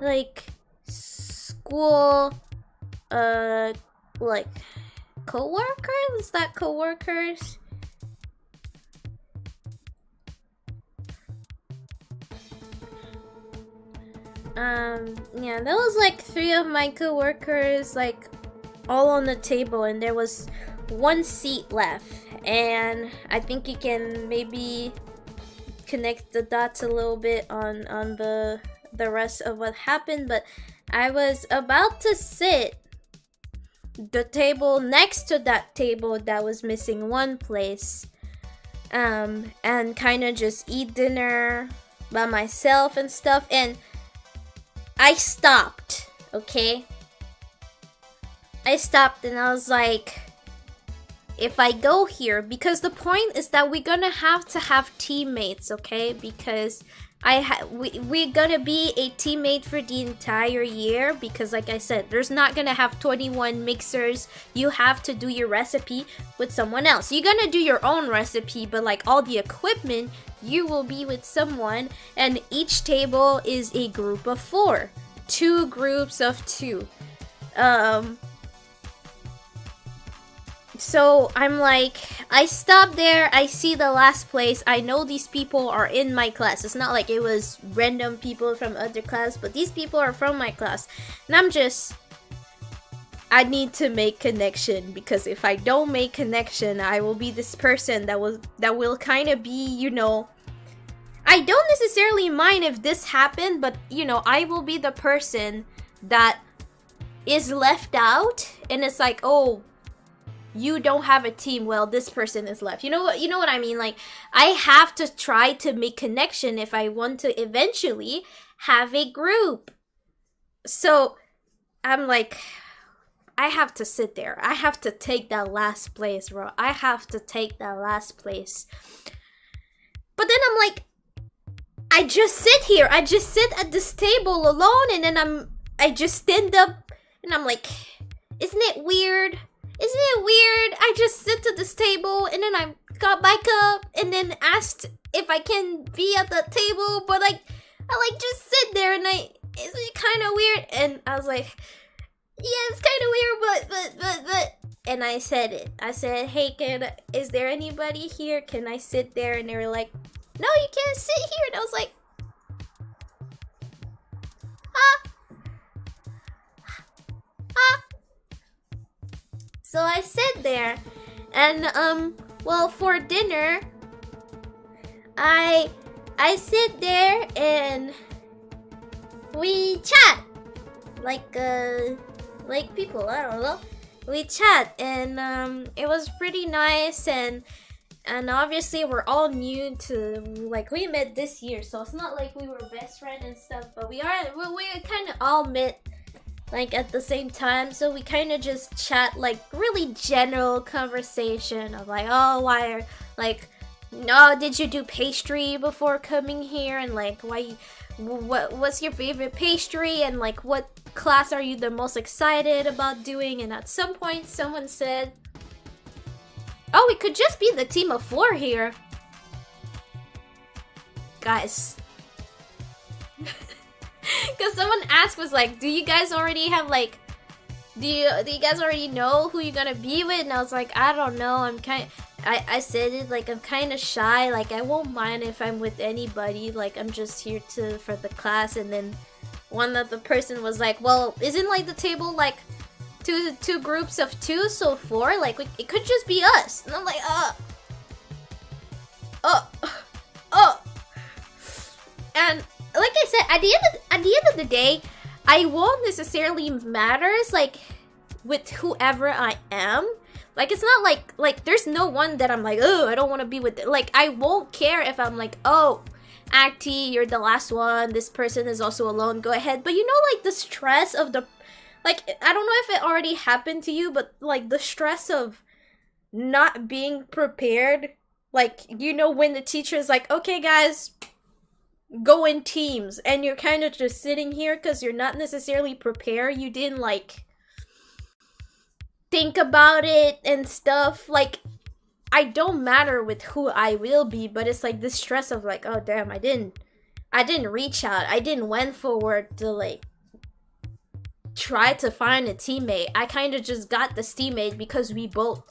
like school like co-workers. Is that co-workers? Yeah, there was like three of my co-workers like all on the table, and there was one seat left. And I think you can maybe connect the dots a little bit on the rest of what happened. But I was about to sit the table next to that table that was missing one place, and kind of just eat dinner by myself and stuff. And I stopped, okay? I stopped and I was like, if I go here, because the point is that we're gonna have to have teammates, okay? Because we're gonna be a teammate for the entire year, because like I said, there's not gonna have 21 mixers. You have to do your recipe with someone else. You're gonna do your own recipe, but like all the equipment, you will be with someone. And each table is a group of 4. 2 groups of 2. So I'm like, I stop there, I see the last place. I know these people are in my class. It's not like it was random people from other class, but these people are from my class. And I need to make connection, because if I don't make connection, I will be this person that will kind of be, you know, I don't necessarily mind if this happened, but you know, I will be the person that is left out, and it's like, oh, you don't have a team, well, this person is left. You know what I mean? Like, I have to try to make connection if I want to eventually have a group. So I'm like, I have to sit there. I have to take that last place, bro. I have to take that last place. But then I'm like, I just sit here. I just sit at this table alone, and then I just stand up and I'm like, isn't it weird? Isn't it weird? I just sit at this table, and then I got back up and then asked if I can be at the table, but like, I like just sit there, and isn't it kind of weird? And I was like, yeah, it's kind of weird, but, and I said it. I said, hey, is there anybody here? Can I sit there? And they were like, no, you can't sit here. And I was like, So I sit there, and well, for dinner, I sit there and we chat like people. I don't know. We chat, and it was pretty nice, and obviously we're all new to, like, we met this year, so it's not like we were best friends and stuff, but we kind of all met like at the same time, so we kind of just chat, like really general conversation of like, oh, why are, like, no, did you do pastry before coming here, and like, what's your favorite pastry, and like, what class are you the most excited about doing? And at some point someone said, oh, we could just be the team of 4 here, guys. Because someone asked, was like, do you guys already have, like, do you guys already know who you're gonna be with? And I was like, I don't know. I said it, like, I'm kind of shy. Like, I won't mind if I'm with anybody. Like, I'm just here for the class. And then one of the person was like, well, isn't, like, the table, like, two groups of 2, so 4? Like, it could just be us. And I'm like, oh. And like I said, at the end of the day, I won't necessarily matters like with whoever I am. Like, it's not like there's no one that I'm like, oh, I don't want to be with. Like, I won't care if I'm like, oh, Acti, you're the last one. This person is also alone. Go ahead. But you know, like the stress of the, like, I don't know if it already happened to you, but like the stress of not being prepared. Like, you know, when the teacher is like, okay, guys, go in teams, and you're kind of just sitting here because you're not necessarily prepared. You didn't like think about it and stuff. Like, I don't matter with who I will be, but it's like this stress of like, oh damn, I didn't reach out. I didn't went forward to like try to find a teammate. I kind of just got this teammate because we both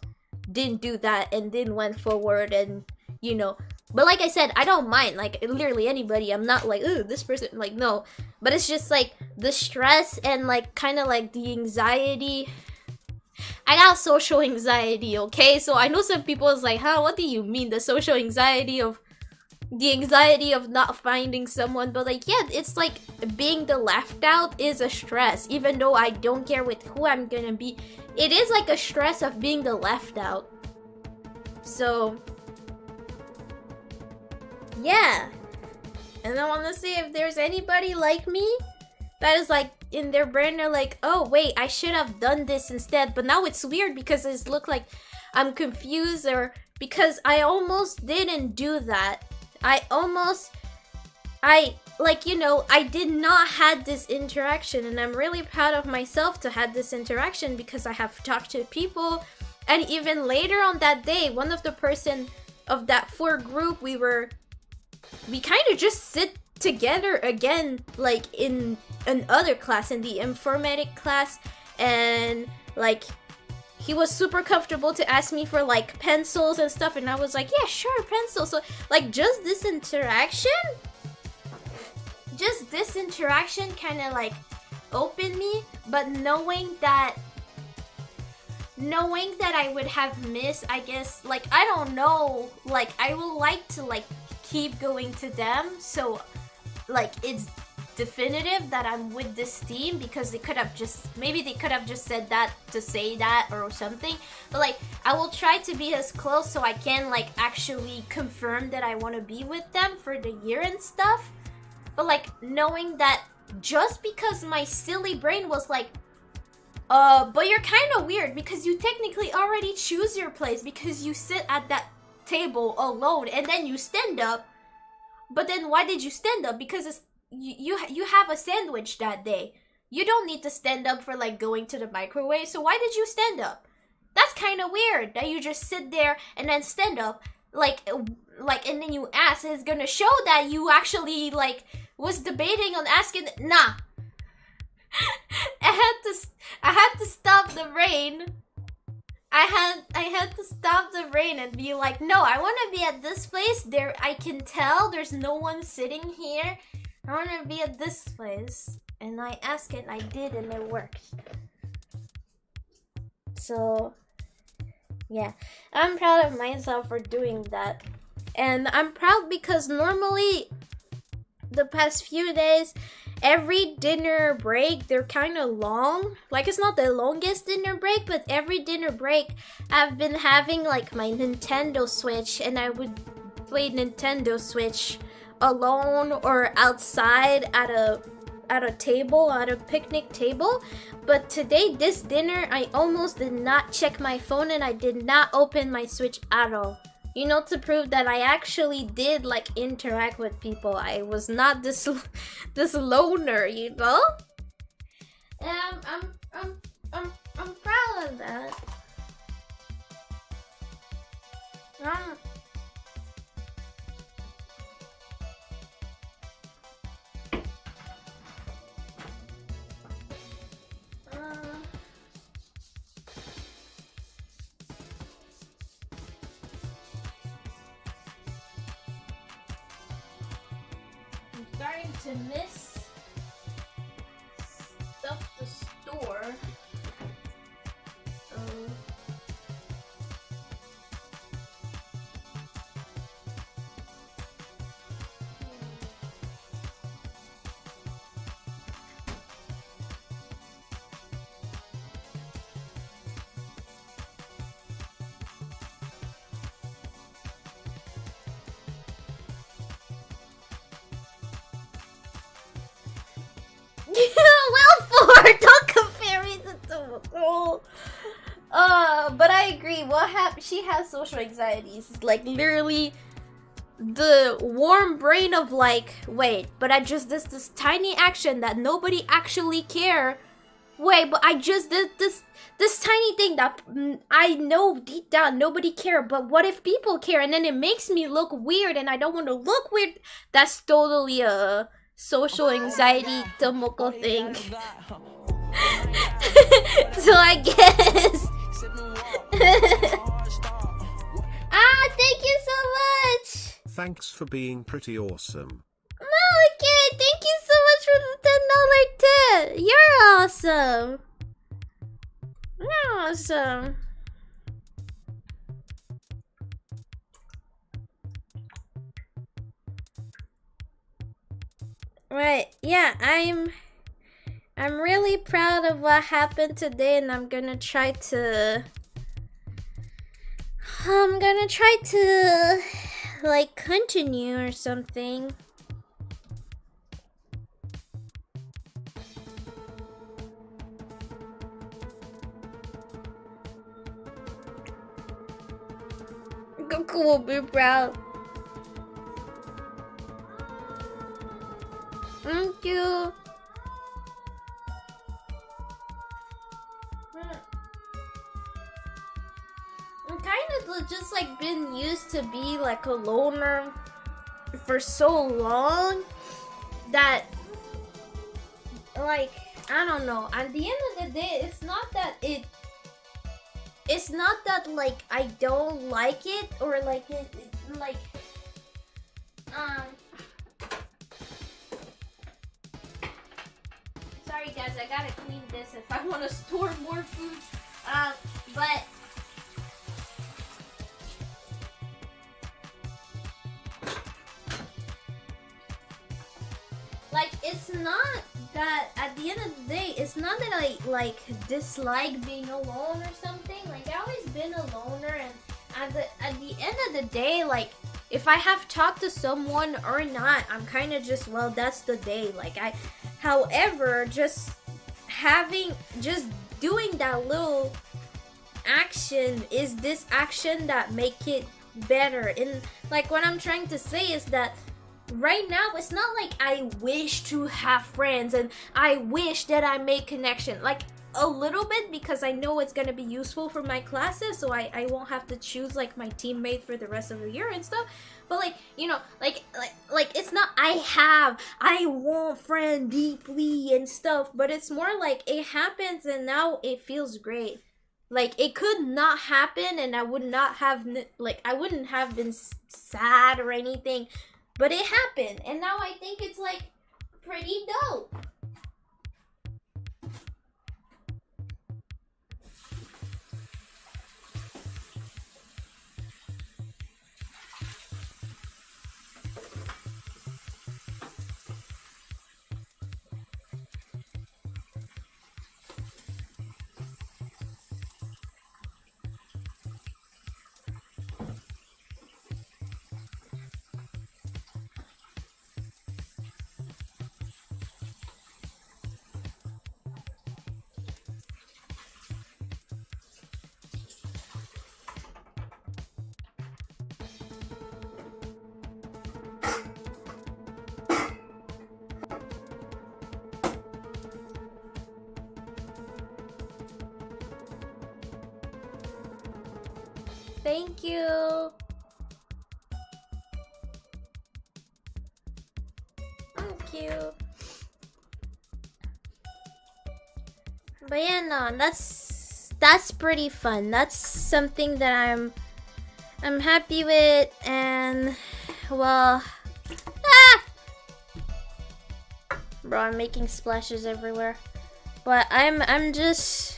didn't do that and didn't went forward, and you know. But like I said, I don't mind, like, literally anybody. I'm not like, ooh, this person, like, no. But it's just like the stress and like kind of like the anxiety. I got social anxiety, okay? So I know some people is like, huh, what do you mean? The social anxiety of not finding someone. But like, yeah, it's like being the left out is a stress. Even though I don't care with who I'm gonna be, it is like a stress of being the left out. So yeah. And I want to see if there's anybody like me that is like in their brain, they're like, oh wait, I should have done this instead. But now it's weird because it's look like I'm confused, or because I almost didn't do that. I like, you know, I did not had this interaction, and I'm really proud of myself to had this interaction because I have talked to people. And even later on that day, one of the person of that 4 group, we kind of just sit together again, like in another class, in the informatic class, and like he was super comfortable to ask me for like pencils and stuff, and I was like, yeah, sure, pencils. So like just this interaction kind of like opened me. But knowing that I would have missed, I guess, like, I don't know, like, I would like to like keep going to them, so like it's definitive that I'm with this team, because they could have just said that to say that or something. But like, I will try to be as close so I can like actually confirm that I want to be with them for the year and stuff. But like, knowing that just because my silly brain was like, but you're kind of weird because you technically already choose your place because you sit at that table alone and then you stand up. But then why did you stand up? Because it's, you have a sandwich that day. You don't need to stand up for like going to the microwave. So why did you stand up? That's kind of weird that you just sit there and then stand up, like and then you ask. It's gonna show that you actually like was debating on asking. Nah. I had to stop the rain. I had to stop the rain and be like, no, I want to be at this place. There, I can tell there's no one sitting here. I want to be at this place. And I asked it, and I did, and it worked. So, yeah. I'm proud of myself for doing that. And I'm proud because normally, the past few days, every dinner break, they're kind of long. Like, it's not the longest dinner break, but every dinner break, I've been having like my Nintendo Switch, and I would play Nintendo Switch alone or outside at a table, at a picnic table. But today, this dinner, I almost did not check my phone, and I did not open my Switch at all. You know, to prove that I actually did like interact with people. I was not this loner, you know. And I'm proud of that. Starting to miss stuff to store. well, for don't compare me to Nicole. But I agree. What happened? She has social anxieties. It's like literally the warm brain of like, wait, but I just did this tiny action that nobody actually care. Wait, but I just did this tiny thing that I know deep down nobody care. But what if people care? And then it makes me look weird, and I don't want to look weird. That's totally a social anxiety Tomoko thing. So I guess. Thank you so much. Thanks for being pretty awesome. Okay, thank you so much for the $10 tip. You're awesome. You're awesome. Right, yeah, I'm really proud of what happened today, and I'm gonna try to like continue or something. Goku will be proud. Thank you. I'm kind of just like been used to be like a loner for so long that like I don't know. At the end of the day, it's not that like I don't like it or like like sorry guys, I gotta clean this if I want to store more food. But like it's not that at the end of the day, it's not that I like dislike being alone or something. Like I always been a loner, and at the end of the day, like if I have talked to someone or not, I'm kind of just, well, that's the day. Like however, just doing that little action is this action that make it better. And like what I'm trying to say is that right now it's not like I wish to have friends and I wish that I make connection. Like a little bit, because I know it's gonna be useful for my classes, so I won't have to choose like my teammate for the rest of the year and stuff. But like, you know, like it's not I want friend deeply and stuff, but it's more like it happens and now it feels great. Like it could not happen and I wouldn't have been sad or anything, but it happened and now I think it's like pretty dope. Thank you. Thank you. But yeah, no, that's pretty fun. That's something that I'm happy with, and well, bro, I'm making splashes everywhere. But I'm just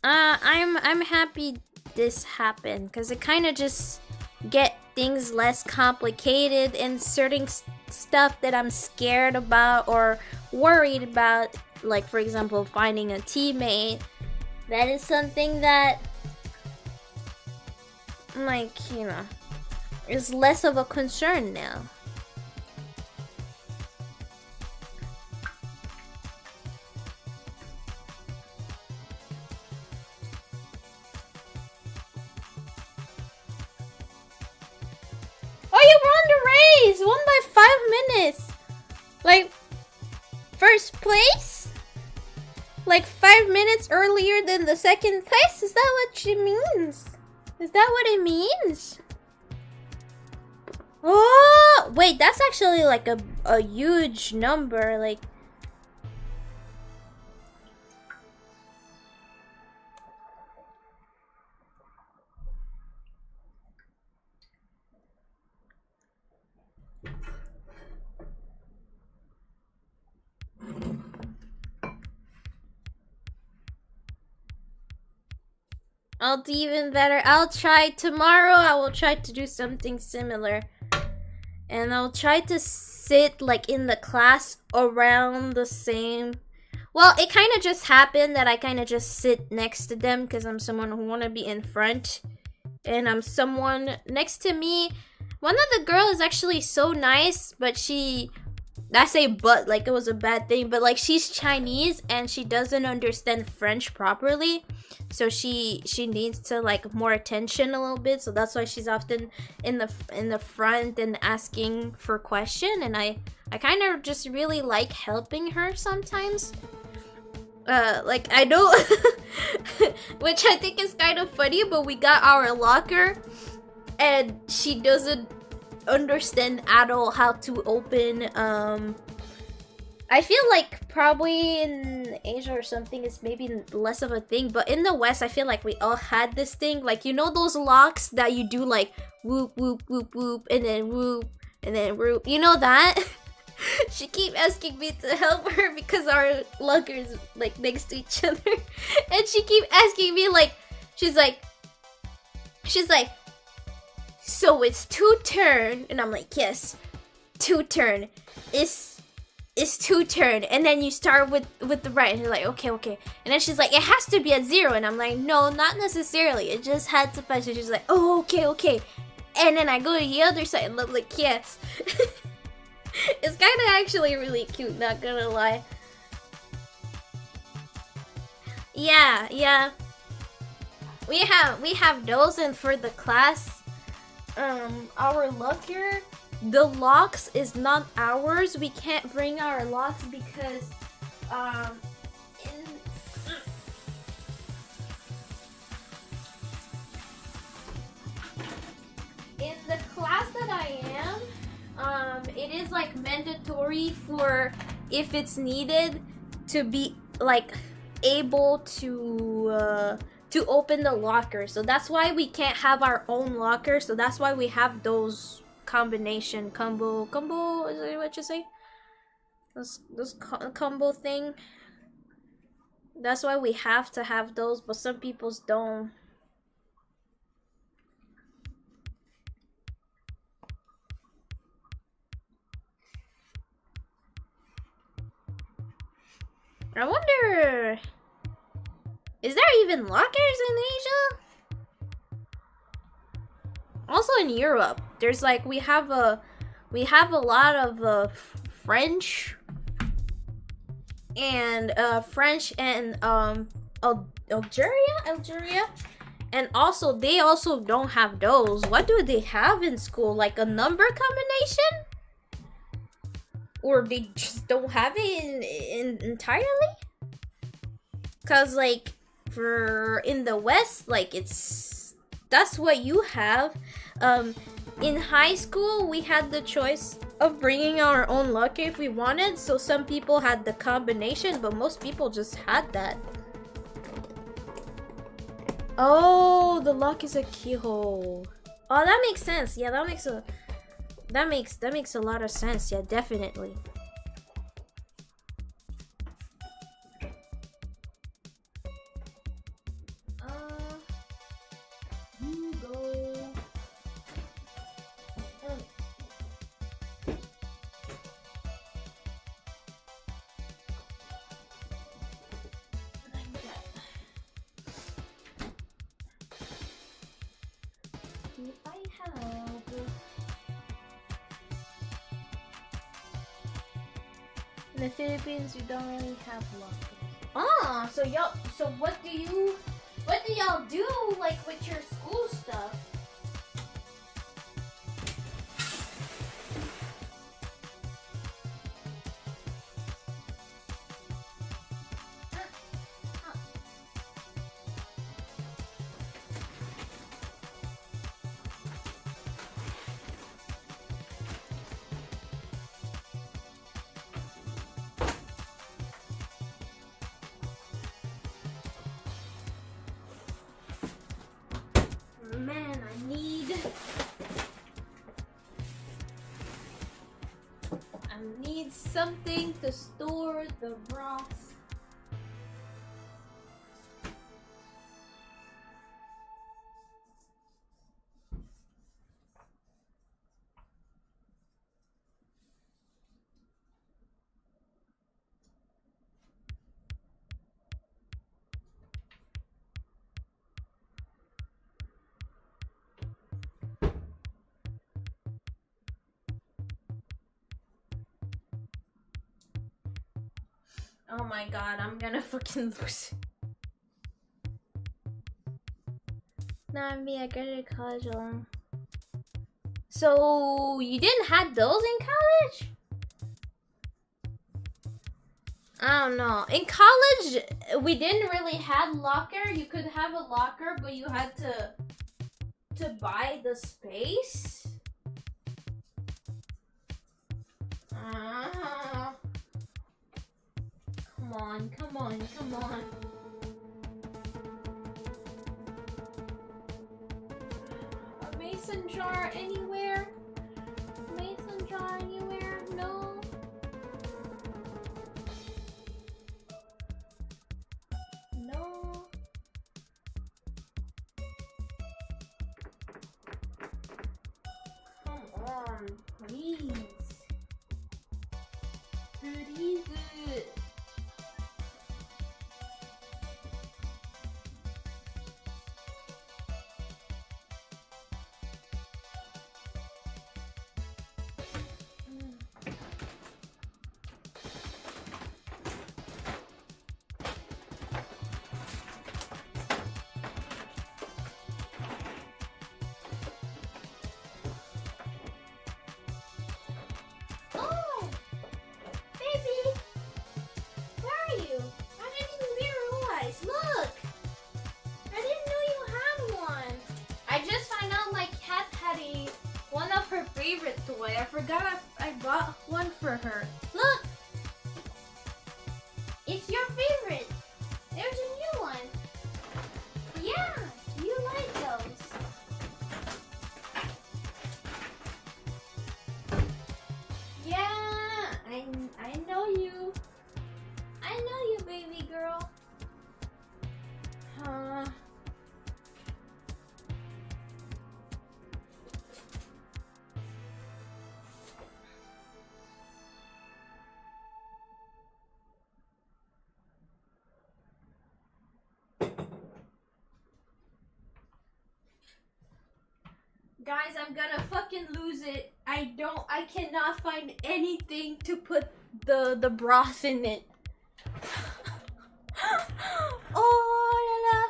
I'm happy this happened, because it kind of just get things less complicated, and certain stuff that I'm scared about or worried about, like for example finding a teammate, that is something that, like, you know, is less of a concern now. you won the race? Won by 5 minutes. Like, first place? Like 5 minutes earlier than the second place? Is that what she means? Is that what it means? Oh, wait, that's actually like a huge number. Like, I'll do even better. I'll try tomorrow. I will try to do something similar. And I'll try to sit like in the class around the same. Well, it kind of just happened that I kind of just sit next to them because I'm someone who want to be in front. And I'm someone next to me. One of the girls is actually so nice, but I say but like it was a bad thing, but like she's Chinese and she doesn't understand French properly, so she needs to like more attention a little bit, so that's why she's often in the front and asking for question, and I kind of just really like helping her sometimes. Like I know which I think is kind of funny, but we got our locker and she doesn't understand at all how to open. I feel like probably in Asia or something it's maybe less of a thing, but in the West I feel like we all had this thing, like, you know those locks that you do like whoop whoop whoop whoop and then whoop and then whoop, you know that? She keep asking me to help her because our lockers like next to each other and she keep asking me like she's like so it's 2 turn, and I'm like, yes, 2 turn. It's 2 turn, and then you start with the right, and you're like, okay, and then she's like, it has to be at 0, and I'm like, no, not necessarily. It just had to pass. And she's like, oh, okay, and then I go to the other side, and I'm like, yes. It's kind of actually really cute, not gonna lie. Yeah. We have those, and for the class. Our locker, the locks is not ours. We can't bring our locks because in the class that I am, it is like mandatory for, if it's needed, to be like able to open the locker. So that's why we can't have our own locker. So that's why we have those combo, is that what you say? Those combo thing. That's why we have to have those, but some people's don't. I wonder, is there even lockers in Asia? Also in Europe, there's like we have a lot of French and Algeria, and also they also don't have those. What do they have in school? Like a number combination? Or they just don't have it entirely? Cause like for in the West, like that's what you have. In high school, we had the choice of bringing our own locker if we wanted. So some people had the combination, but most people just had that. Oh, the lock is a keyhole. Oh, that makes sense. Yeah, that makes a lot of sense. Yeah, definitely. You go. In the Philippines, you don't really have lockers. So what do y'all do like with your school stuff? something to store the broth. Oh my god, I'm gonna fucking lose it. So you didn't have those in college? I don't know. In college, we didn't really have locker. You could have a locker, but you had to buy the space. Come on. A mason jar anywhere? Mason jar anywhere? No. No. Come on, please. Please. Favorite toy. I forgot I bought one for her. Look! It's your favorite. There's a new one. Yeah, you like those. Yeah, I know you. I know you, baby girl. Huh. Guys, I'm gonna fucking lose it. I cannot find anything to put the broth in it. Oh la la.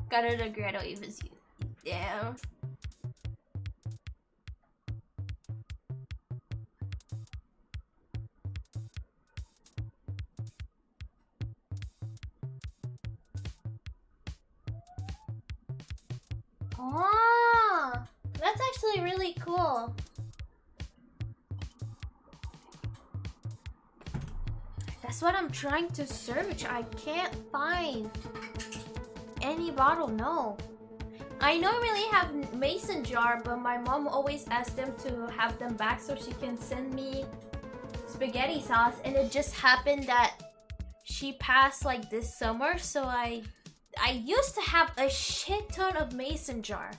Gotta regret I even see it. Damn. Oh, that's actually really cool. That's what I'm trying to search. I can't find any bottle. No. I normally have mason jar, but my mom always asks them to have them back so she can send me spaghetti sauce. And it just happened that she passed like this summer, so I used to have a shit ton of mason jar.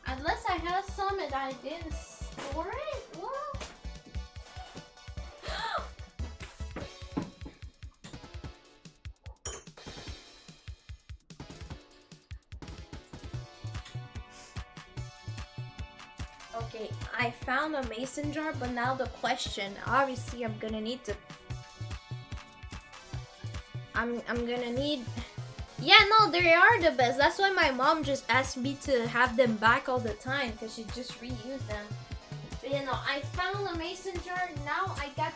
Unless I had some and I didn't store it? What? Okay, I found a mason jar, but now the question, obviously I'm gonna need to I'm gonna need. Yeah, no, they are the best. That's why my mom just asked me to have them back all the time, because she just reused them. But you know, I found a mason jar. Now I got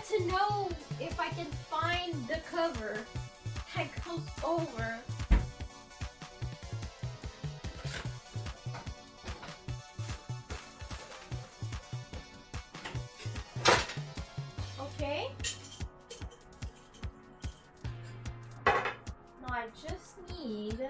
to know if I can find the cover that goes over. need.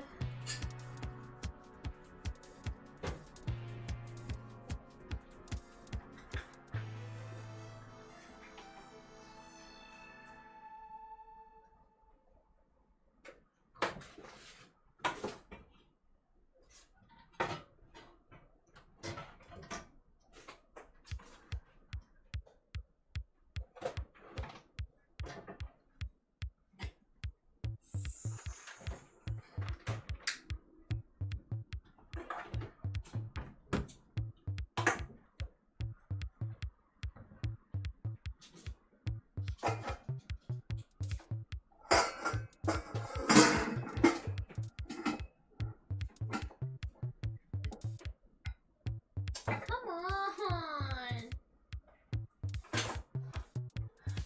Come on.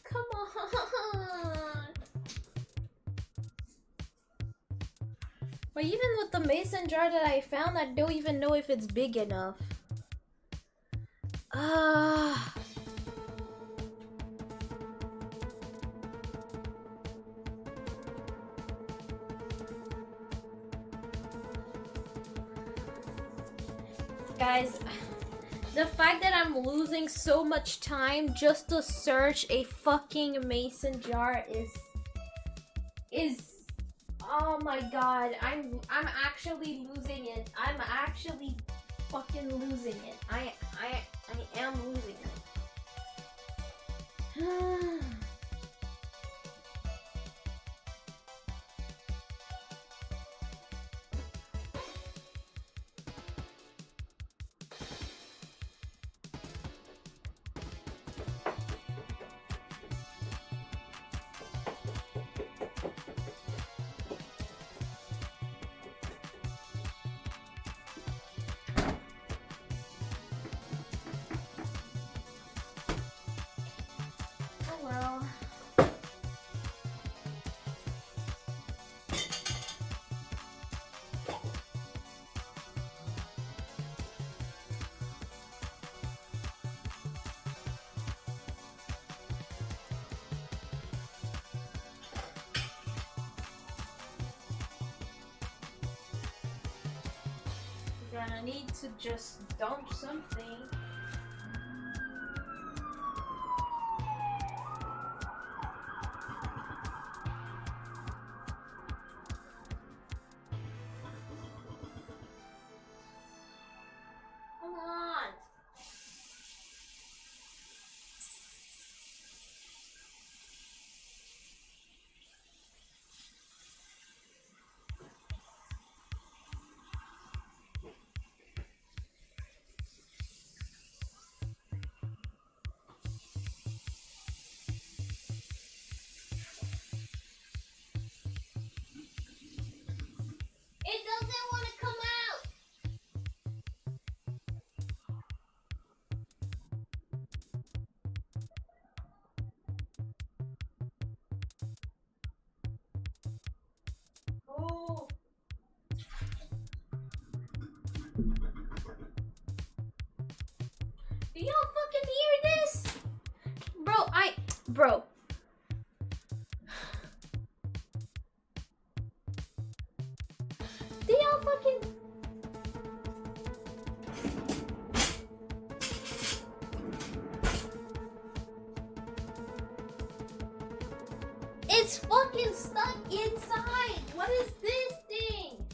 Come on. But even with the mason jar that I found, I don't even know if it's big enough. Guys, the fact that I'm losing so much time just to search a fucking mason jar is oh my god, I'm actually losing it. I'm actually fucking losing it. I am losing it. Well, we're gonna need to just dump something. Come on. It doesn't want to come out. Oh. Do y'all fucking hear this? Bro. Do y'all fucking... It's fucking stuck inside. What is this thing?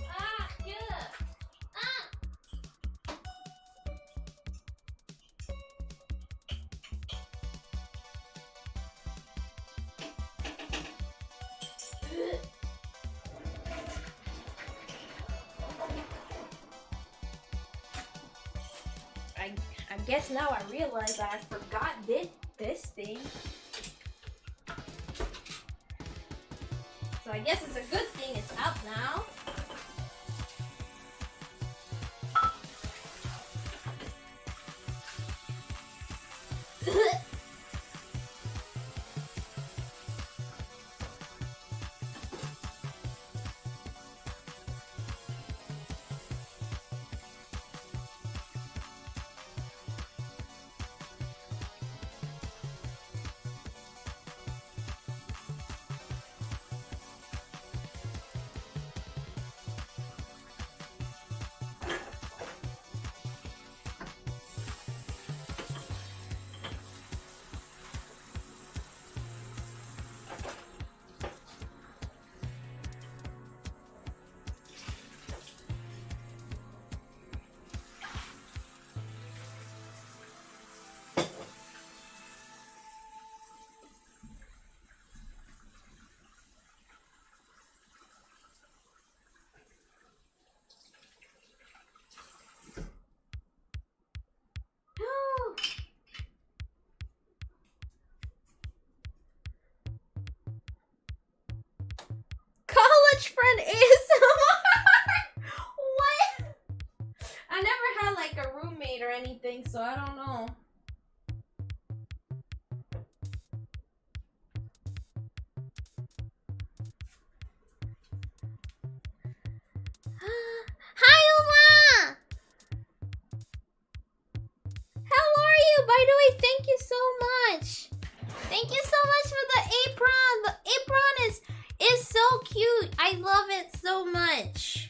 Ah, yeah. Ah. I guess now I realize I forgot this thing. So I guess it's a good thing it's out now. anything, so I don't know. Hi, Uma! How are you? By the way, thank you so much. Thank you so much for the apron. The apron is so cute. I love it so much.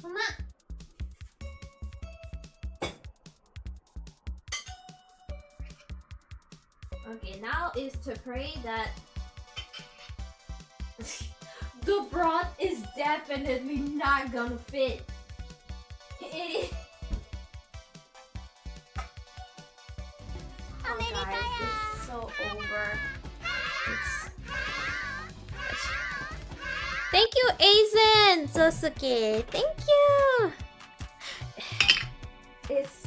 Mama. Okay, now is to pray that the broth is definitely not gonna fit. Oh guys, it's so over. Thank you, Aizen Sosuke. Thank you. It's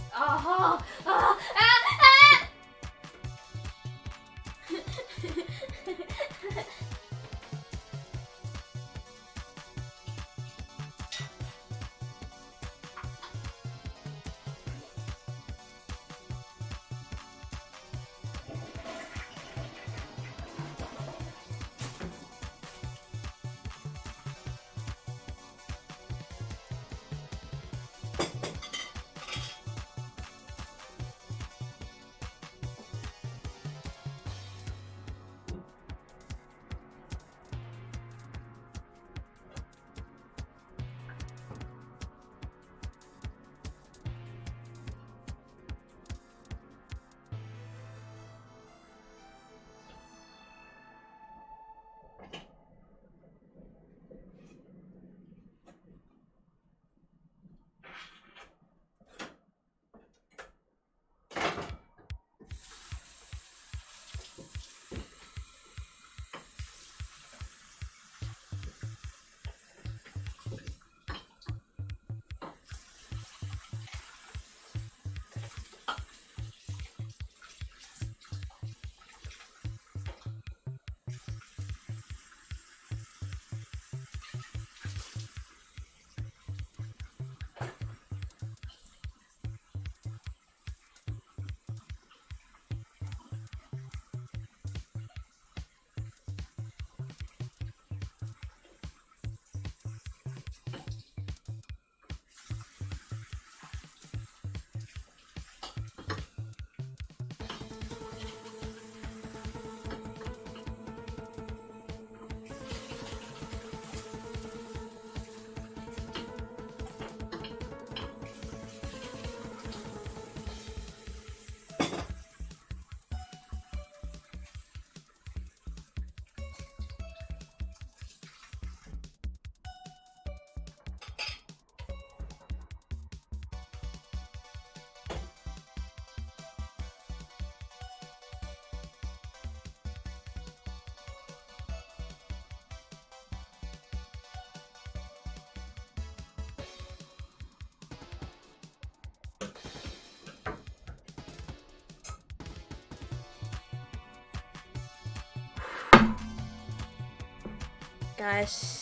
gosh.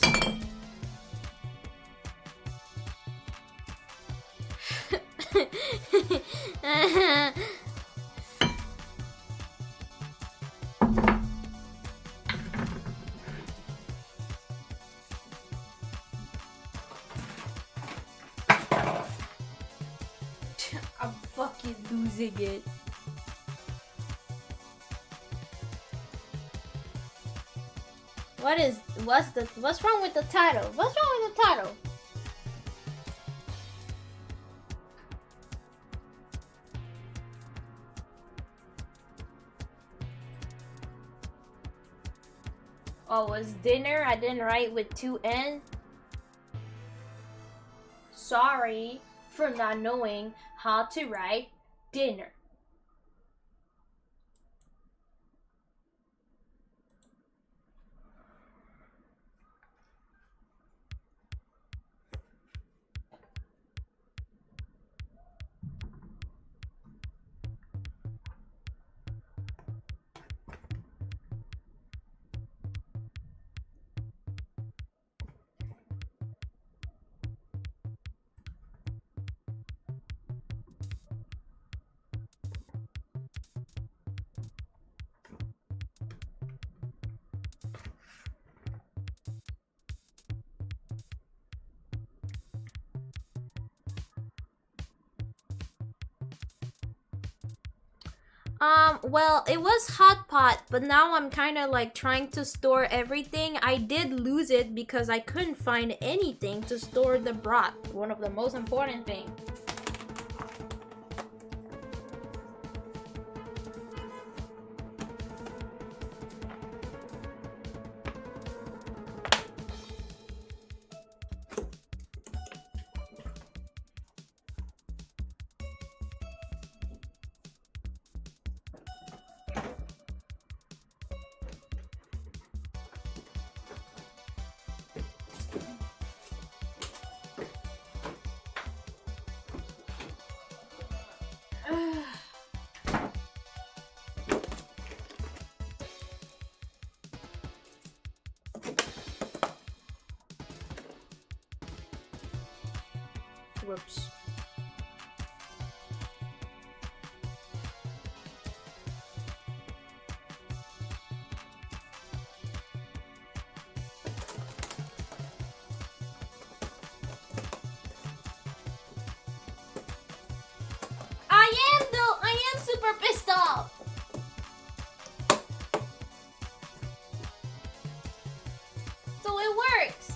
I'm fucking losing it. What's wrong with the title? What's wrong with the title? Oh, was dinner? I didn't write with 2 N. Sorry for not knowing how to write dinner. Well, it was hot pot, but now I'm kind of like trying to store everything. I did lose it because I couldn't find anything to store the broth. One of the most important things. Whoops. I am super pissed off. So it works.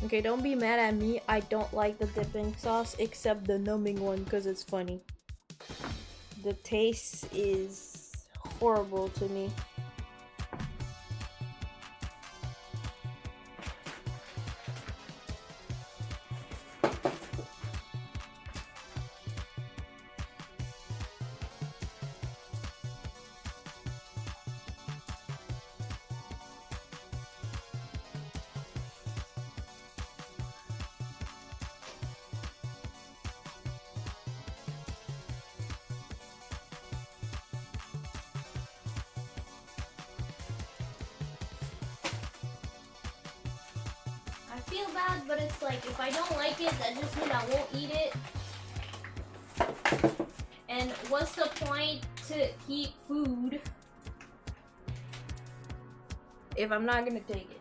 Okay, don't be mad at me. I don't like the dipping sauce except the numbing one because it's funny. The taste is horrible to me. I feel bad, but it's like if I don't like it, that just means I won't eat it. And what's the point to keep food if I'm not gonna take it?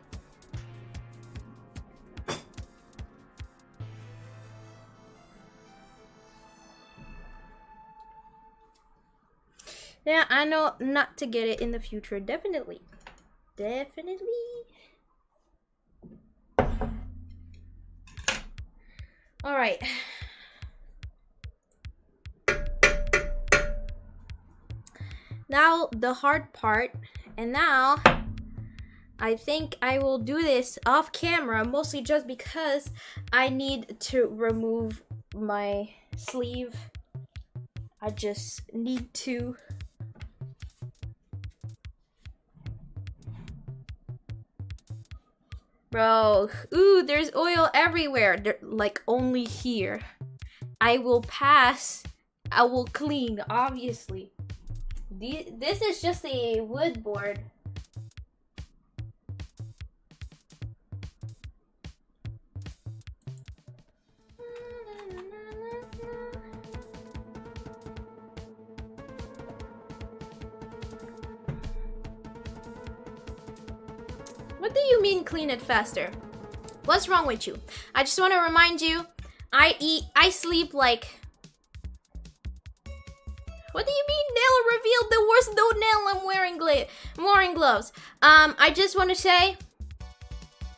Yeah, I know not to get it in the future. Definitely. Definitely. All right. Now the hard part, and now I think I will do this off camera, mostly just because I need to remove my sleeve. I just need to Bro, ooh, there's oil everywhere. Like only here. I will pass. I will clean, obviously. This is just a wood board. What do you mean clean it faster? What's wrong with you? I just want to remind you, I sleep like... What do you mean nail revealed? There was no nail. I'm wearing gloves. I just want to say,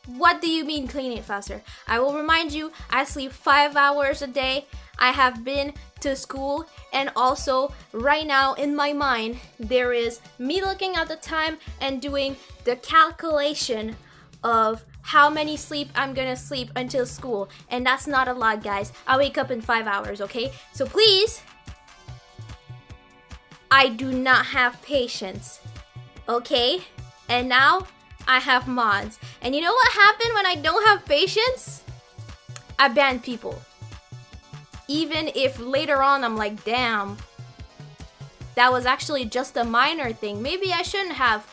what do you mean clean it faster? I will remind you, I sleep 5 hours a day. I have been to school, and also right now in my mind there is me looking at the time and doing the calculation of how many sleep I'm gonna sleep until school, and that's not a lot, guys. I wake up in 5 hours, okay? So please, I do not have patience, okay? And now I have mods, and you know what happened when I don't have patience? I ban people. Even if later on I'm like, damn, that was actually just a minor thing. Maybe I shouldn't have.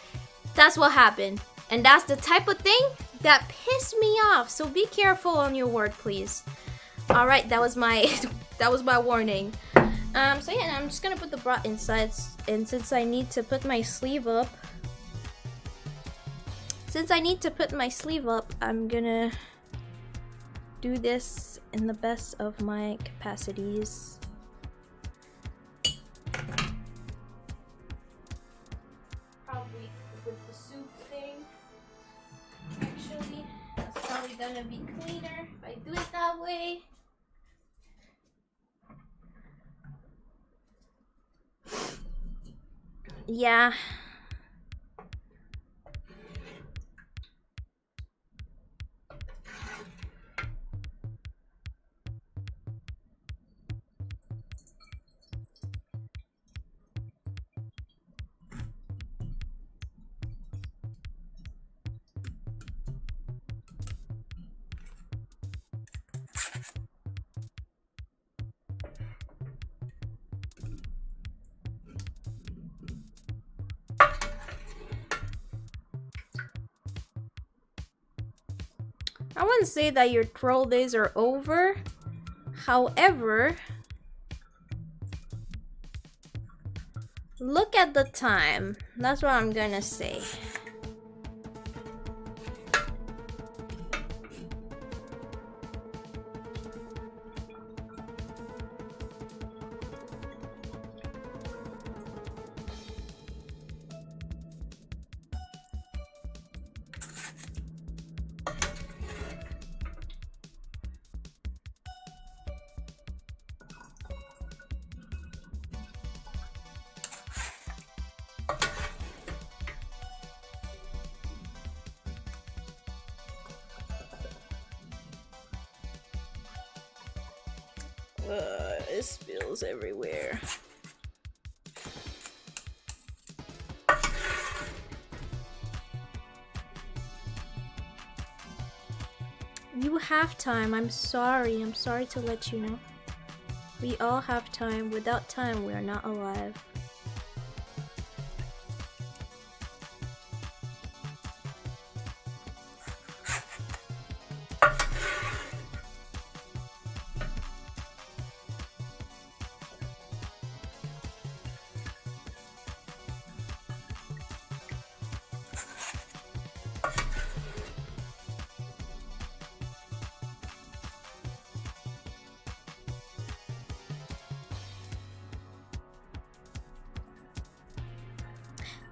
That's what happened. And that's the type of thing that pissed me off. So be careful on your word, please. All right, that was my warning. So yeah, I'm just gonna put the bra inside, and since I need to put my sleeve up, I'm gonna do this in the best of my capacities. Probably with the soup thing. Actually, that's probably gonna be cleaner if I do it that way. Yeah. I wouldn't say that your troll days are over. However, look at the time. That's what I'm gonna say. It spills everywhere. You have time. I'm sorry. I'm sorry to let you know. We all have time. Without time, we are not alive.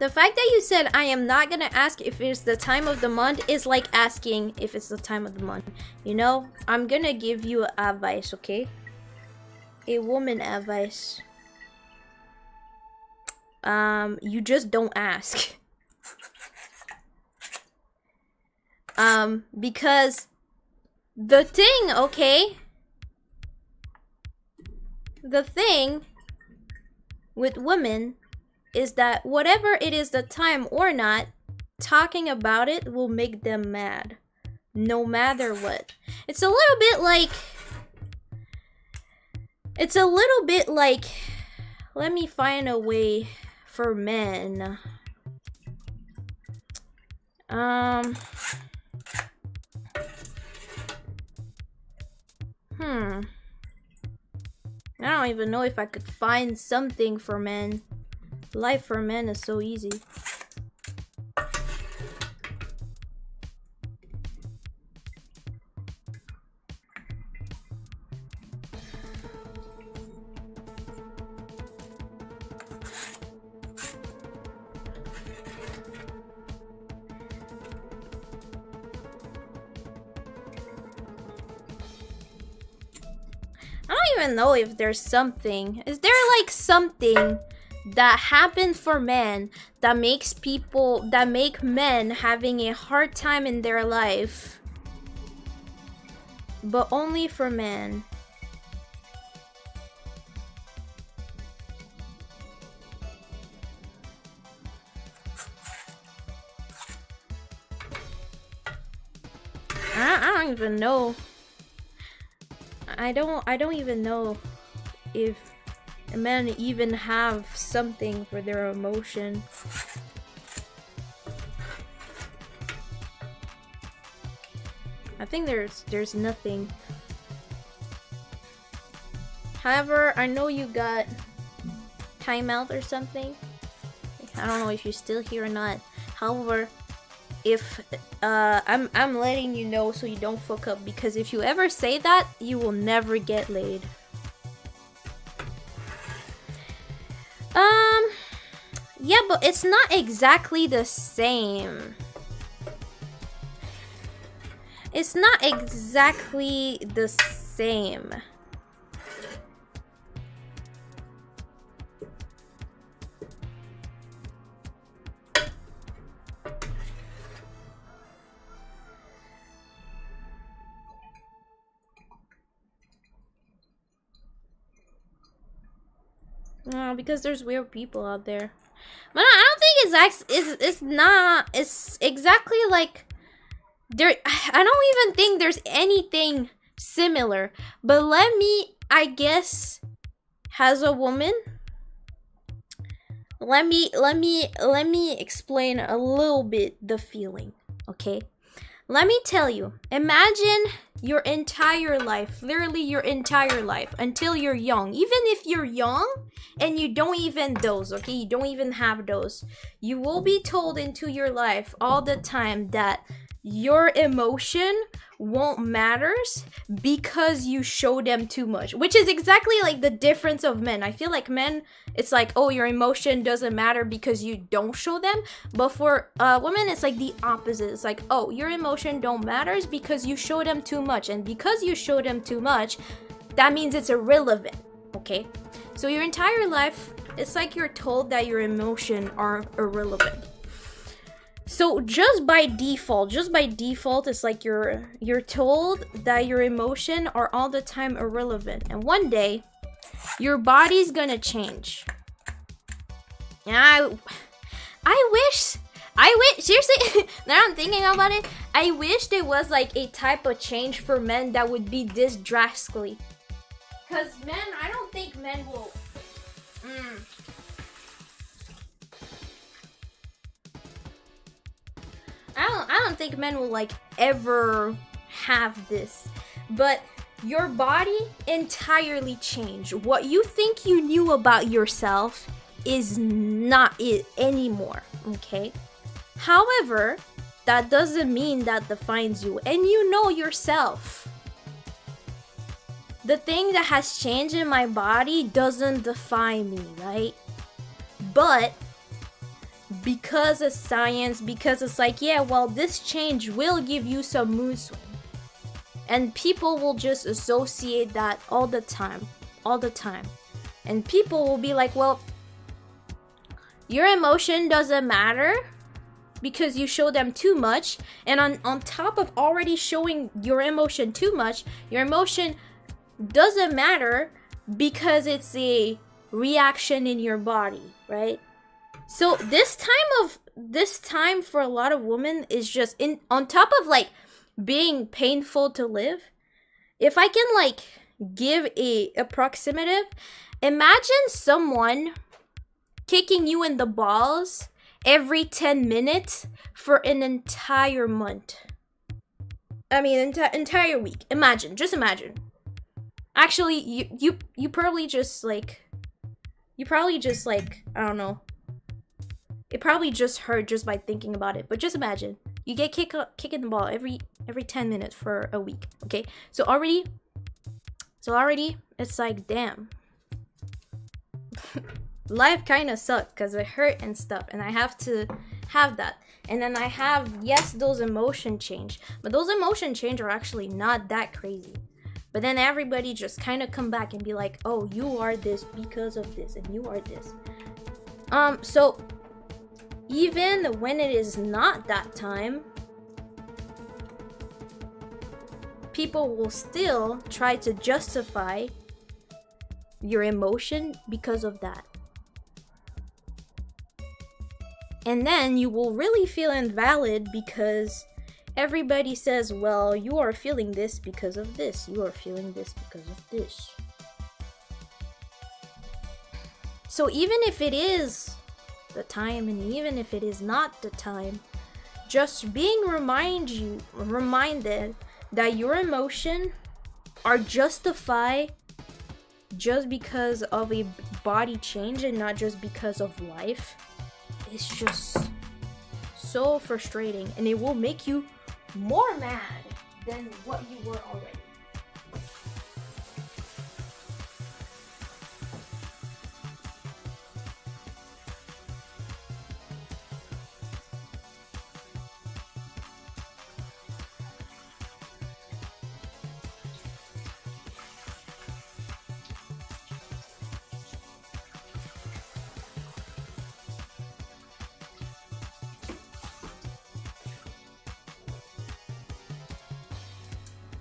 The fact that you said I am not gonna ask if it's the time of the month is like asking if it's the time of the month. You know, I'm gonna give you advice, okay? A woman advice. You just don't ask. Because the thing, okay? The thing with women is that whatever it is the time or not, talking about it will make them mad. no matter what. It's a little bit like let me find a way for men. I don't even know if I could find something for men. Life for men is so easy. I don't even know if there's something. Is there like something that happens for men that make men having a hard time in their life, but only for men? I don't even know. I don't even know if men even have something for their emotion. I think there's nothing. However, I know you got timeout or something. I don't know if you're still here or not. However, if I'm letting you know so you don't fuck up, because if you ever say that, you will never get laid. Yeah, but it's not exactly the same. It's not exactly the same. No, because there's weird people out there. But I don't think it's exactly like there. I don't even think there's anything similar. But let me, I guess, as a woman, let me explain a little bit the feeling, okay? Let me tell you, imagine your entire life, literally your entire life, until you're young. Even if you're young and you don't even doze, okay? You don't even have those. You will be told into your life all the time that your emotion won't matters because you show them too much, which is exactly like the difference of men. I feel like men, it's like, oh, your emotion doesn't matter because you don't show them, but for women it's like the opposite. It's like, oh, your emotion don't matters because you show them too much, and because you show them too much, that means it's irrelevant. Okay, so your entire life it's like you're told that your emotion are irrelevant. So just by default, it's like you're told that your emotion are all the time irrelevant. And one day, your body's gonna change. And I wish, seriously, now I'm thinking about it, I wish there was like a type of change for men that would be this drastically. Because men, I don't think men will... I don't think men will like ever have this, but your body entirely changed. What you think you knew about yourself is not it anymore, okay? However, that doesn't mean that defines you, and you know yourself. The thing that has changed in my body doesn't define me, right? But because of science, because it's like, yeah, well, this change will give you some mood swing. And people will just associate that all the time. And people will be like, well, your emotion doesn't matter because you show them too much. And on top of already showing your emotion too much, your emotion doesn't matter because it's a reaction in your body, right? So this time for a lot of women is just on top of like being painful to live, if I can like give a approximative, imagine someone kicking you in the balls every 10 minutes for an entire month. I mean, entire week. Imagine, just imagine. Actually, you probably just like, I don't know. It probably just hurt just by thinking about it. But just imagine, you get kicking the ball every 10 minutes for a week. Okay, so already, it's like, damn. Life kind of sucked because it hurt and stuff, and I have to have that. And then I have, yes, those emotion change, but those emotion change are actually not that crazy. But then everybody just kind of come back and be like, oh, you are this because of this, and you are this. So even when it is not that time, people will still try to justify your emotion because of that. And then you will really feel invalid because everybody says, well, you are feeling this because of this. You are feeling this because of this. So even if it is the time and even if it is not the time, just being reminded that your emotion are justified just because of a body change and not just because of life, it's just so frustrating, and it will make you more mad than what you were already.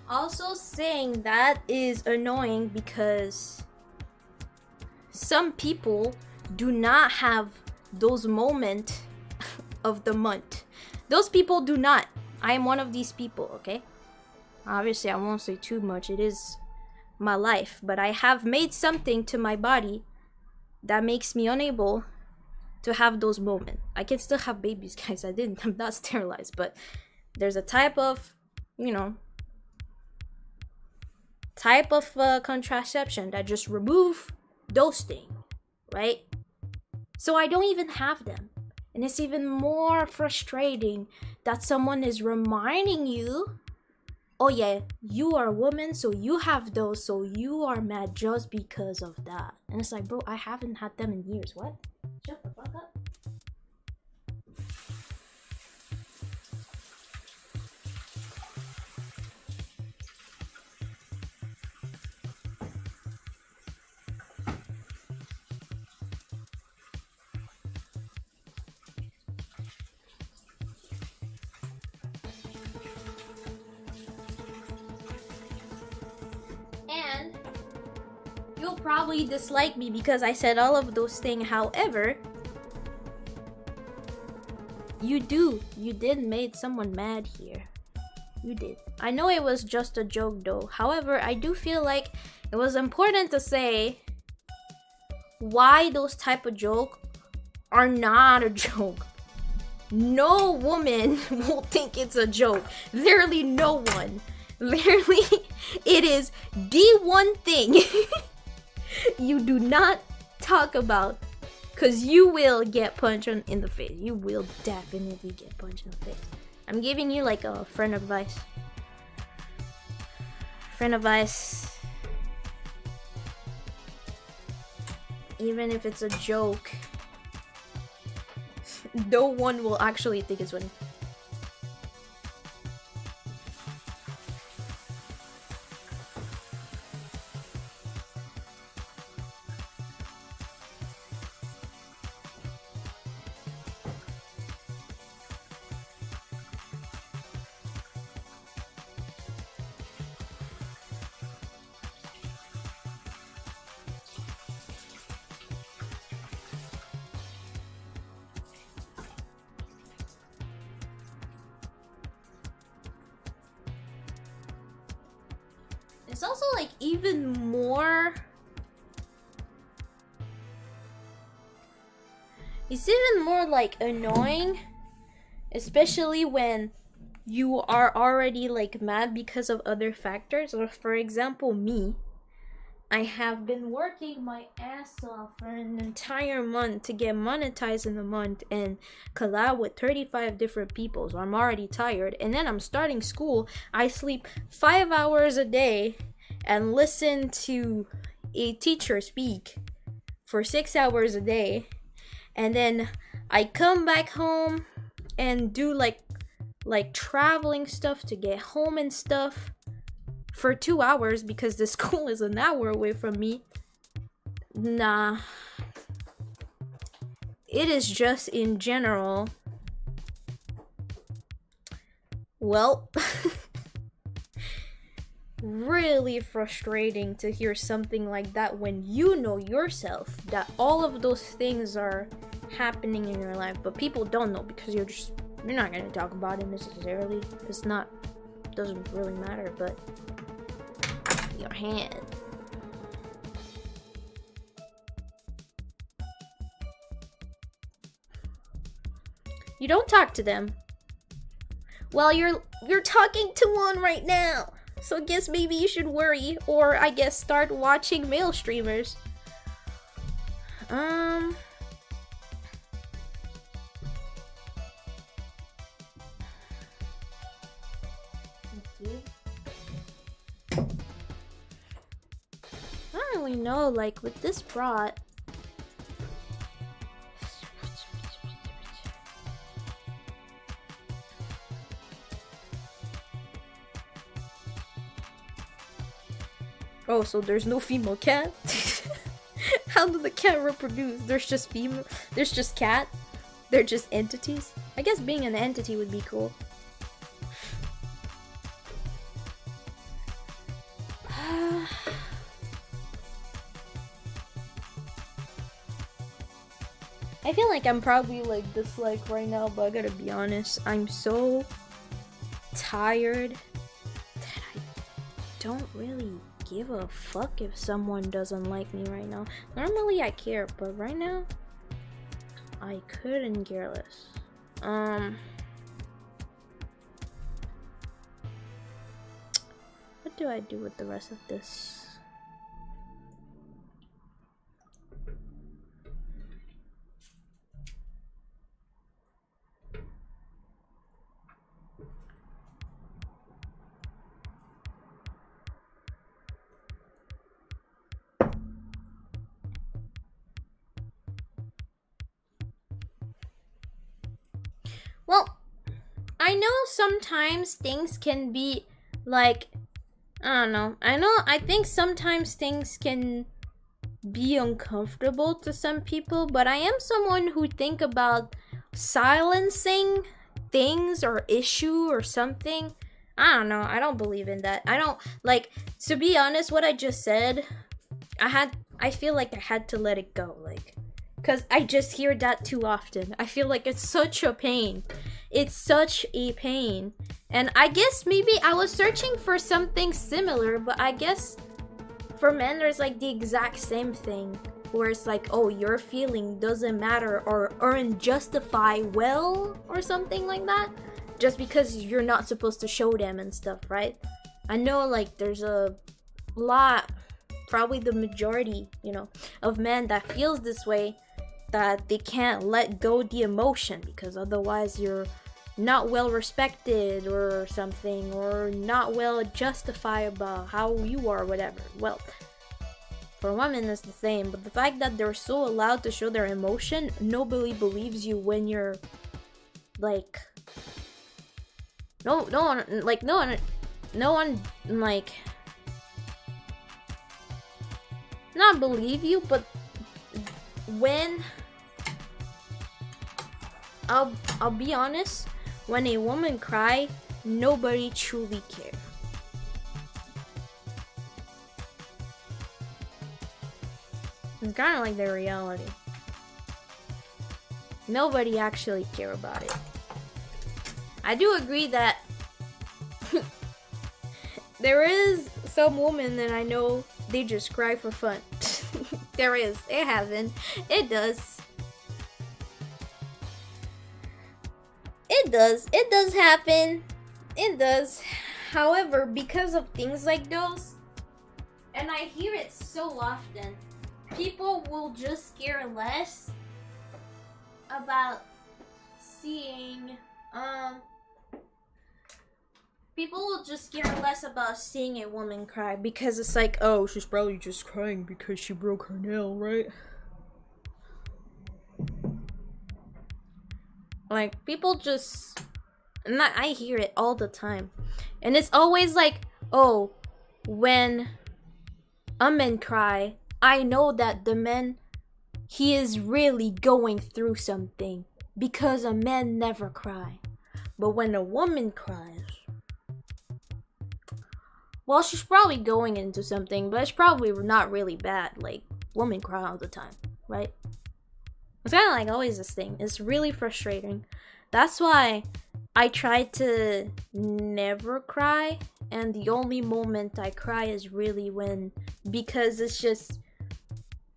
Also, saying that is annoying because some people do not have those moments of the month. Those people do not. I am one of these people, okay? Obviously, I won't say too much. It is my life. But I have made something to my body that makes me unable to have those moments. I can still have babies, guys. I'm not sterilized. But there's a type of, contraception that just remove those things, right? So I don't even have them. And it's even more frustrating that someone is reminding you, oh yeah, you are a woman, so you have those, so you are mad just because of that. And it's like, bro, I haven't had them in years. What? Shut the fuck up. And you'll probably dislike me because I said all of those things. However, you did made someone mad here. You did. I know it was just a joke though. However, I do feel like it was important to say why those type of joke are not a joke. No woman will think it's a joke. Literally no one. Literally, it is the one thing you do not talk about, because you will get punched in the face. You will definitely get punched in the face. I'm giving you like a friend advice. Friend advice. Even if it's a joke, no one will actually think it's funny. It's also like even more. It's even more like annoying, especially when you are already like mad because of other factors. Or for example, me. I have been working my ass off for an entire month to get monetized in a month and collab with 35 different people. So I'm already tired. And then I'm starting school. I sleep 5 hours a day and listen to a teacher speak for 6 hours a day. And then I come back home and do like traveling stuff to get home and stuff for 2 hours because the school is an hour away from me. Nah. It is just in general. Well, really frustrating to hear something like that when you know yourself that all of those things are happening in your life, but people don't know because you're not gonna talk about it necessarily. Doesn't really matter, but your hand. You don't talk to them. Well, you're talking to one right now. So I guess maybe you should worry, or I guess start watching male streamers. Okay. I don't really know, like with this brought. Oh, so there's no female cat? How did the cat reproduce? There's just female. There's just cat. They're just entities. I guess being an entity would be cool. I feel like I'm probably like disliked right now, but I gotta be honest. I'm so tired that I don't really give a fuck if someone doesn't like me right now. Normally I care, but right now I couldn't care less. What do I do with the rest of this? Well, I know sometimes things can be like, I don't know. I think sometimes things can be uncomfortable to some people, but I am someone who think about silencing things or issue or something. I don't know. I don't believe in that. I don't, like, to be honest, what I just said, I feel like I had to let it go, like, because I just hear that too often. I feel like it's such a pain. It's such a pain. And I guess maybe I was searching for something similar, but I guess for men there's like the exact same thing. Where it's like, oh, your feeling doesn't matter or aren't justified well or something like that. Just because you're not supposed to show them and stuff, right? I know like there's a lot, probably the majority, of men that feels this way, that they can't let go the emotion because otherwise you're not well respected or something, or not well justified about how you are, whatever. Well, for women it's the same, but the fact that they're so allowed to show their emotion, nobody believes you when you're like, no one like not believe you, but when I'll be honest, when a woman cry, nobody truly cares. It's kind of like the reality. Nobody actually care about it. I do agree that there is some women that I know, they just cry for fun. There is. It happens. It does. It does. It does happen. It does. However, because of things like those, and I hear it so often, people will just care less about seeing, people will just care less about seeing a woman cry because it's like, oh, she's probably just crying because she broke her nail, right? Like, people just, and I hear it all the time. And it's always like, oh, when a man cry, I know that the man, he is really going through something because a man never cry. But when a woman cries, well, she's probably going into something, but it's probably not really bad. Like, women cry all the time, right? It's kind of like always this thing. It's really frustrating. That's why I try to never cry, and the only moment I cry is really when, because it's just,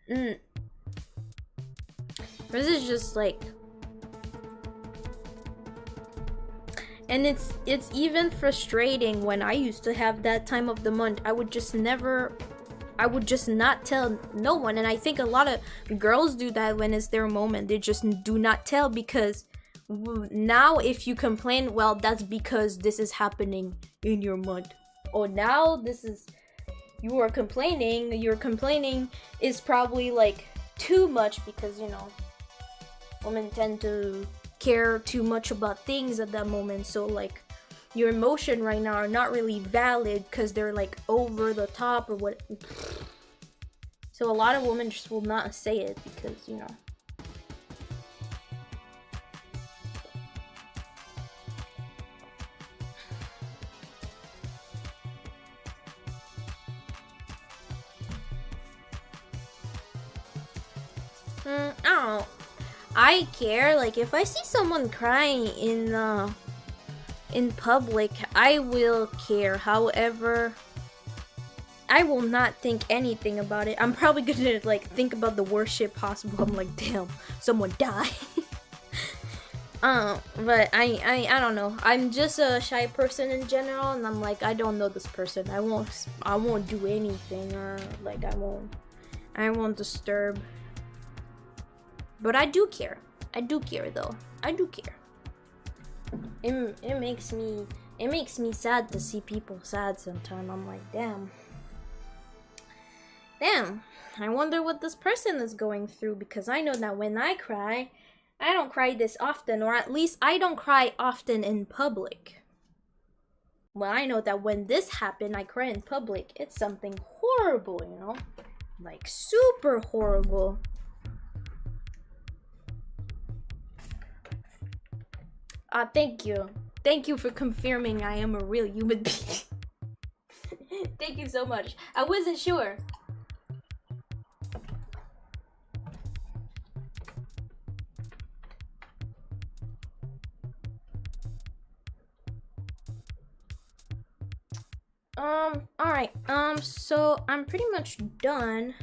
this is just like, and it's even frustrating when I used to have that time of the month. I would just not tell no one, and I think a lot of girls do that when it's their moment. They just do not tell, because now if you complain, well, that's because this is happening in your month. Or now this is, your complaining is probably like too much, because, you know, women tend to care too much about things at that moment. So like, your emotion right now are not really valid because they're like over the top or what. So a lot of women just will not say it because, you know. I don't know. I care. Like, if I see someone crying in public, I will care. However, I will not think anything about it. I'm probably gonna like think about the worst shit possible. I'm like, damn, someone died. But I don't know. I'm just a shy person in general, and I'm like, I don't know this person. I won't do anything, or like I won't disturb. But I do care. I do care though. I do care. It makes me sad to see people sad sometimes. I'm like, damn, I wonder what this person is going through, because I know that when I cry, I don't cry this often, or at least I don't cry often in public. Well, I know that when this happened, I cry in public. It's something horrible, you know? Like, super horrible. Thank you. Thank you for confirming I am a real human being. Thank you so much. I wasn't sure. Alright, so I'm pretty much done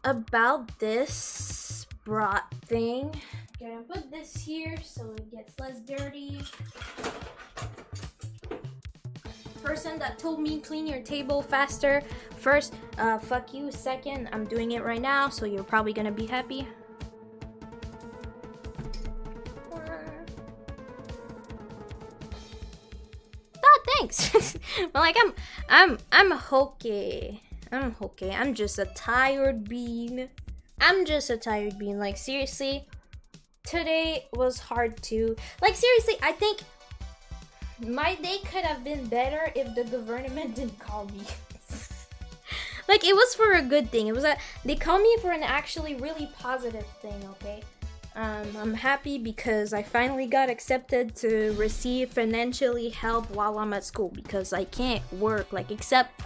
about this brat thing. Gonna put this here so it gets less dirty. Person that told me clean your table faster. First, fuck you. Second, I'm doing it right now, so you're probably gonna be happy. Thanks. But like, I'm okay. I'm okay. I'm just a tired bean. Like, seriously, today was hard too. Like, seriously, I think my day could have been better if the government didn't call me. Like, it was for a good thing. They called me for an actually really positive thing, okay? I'm happy because I finally got accepted to receive financially help while I'm at school, because I can't work, like, except,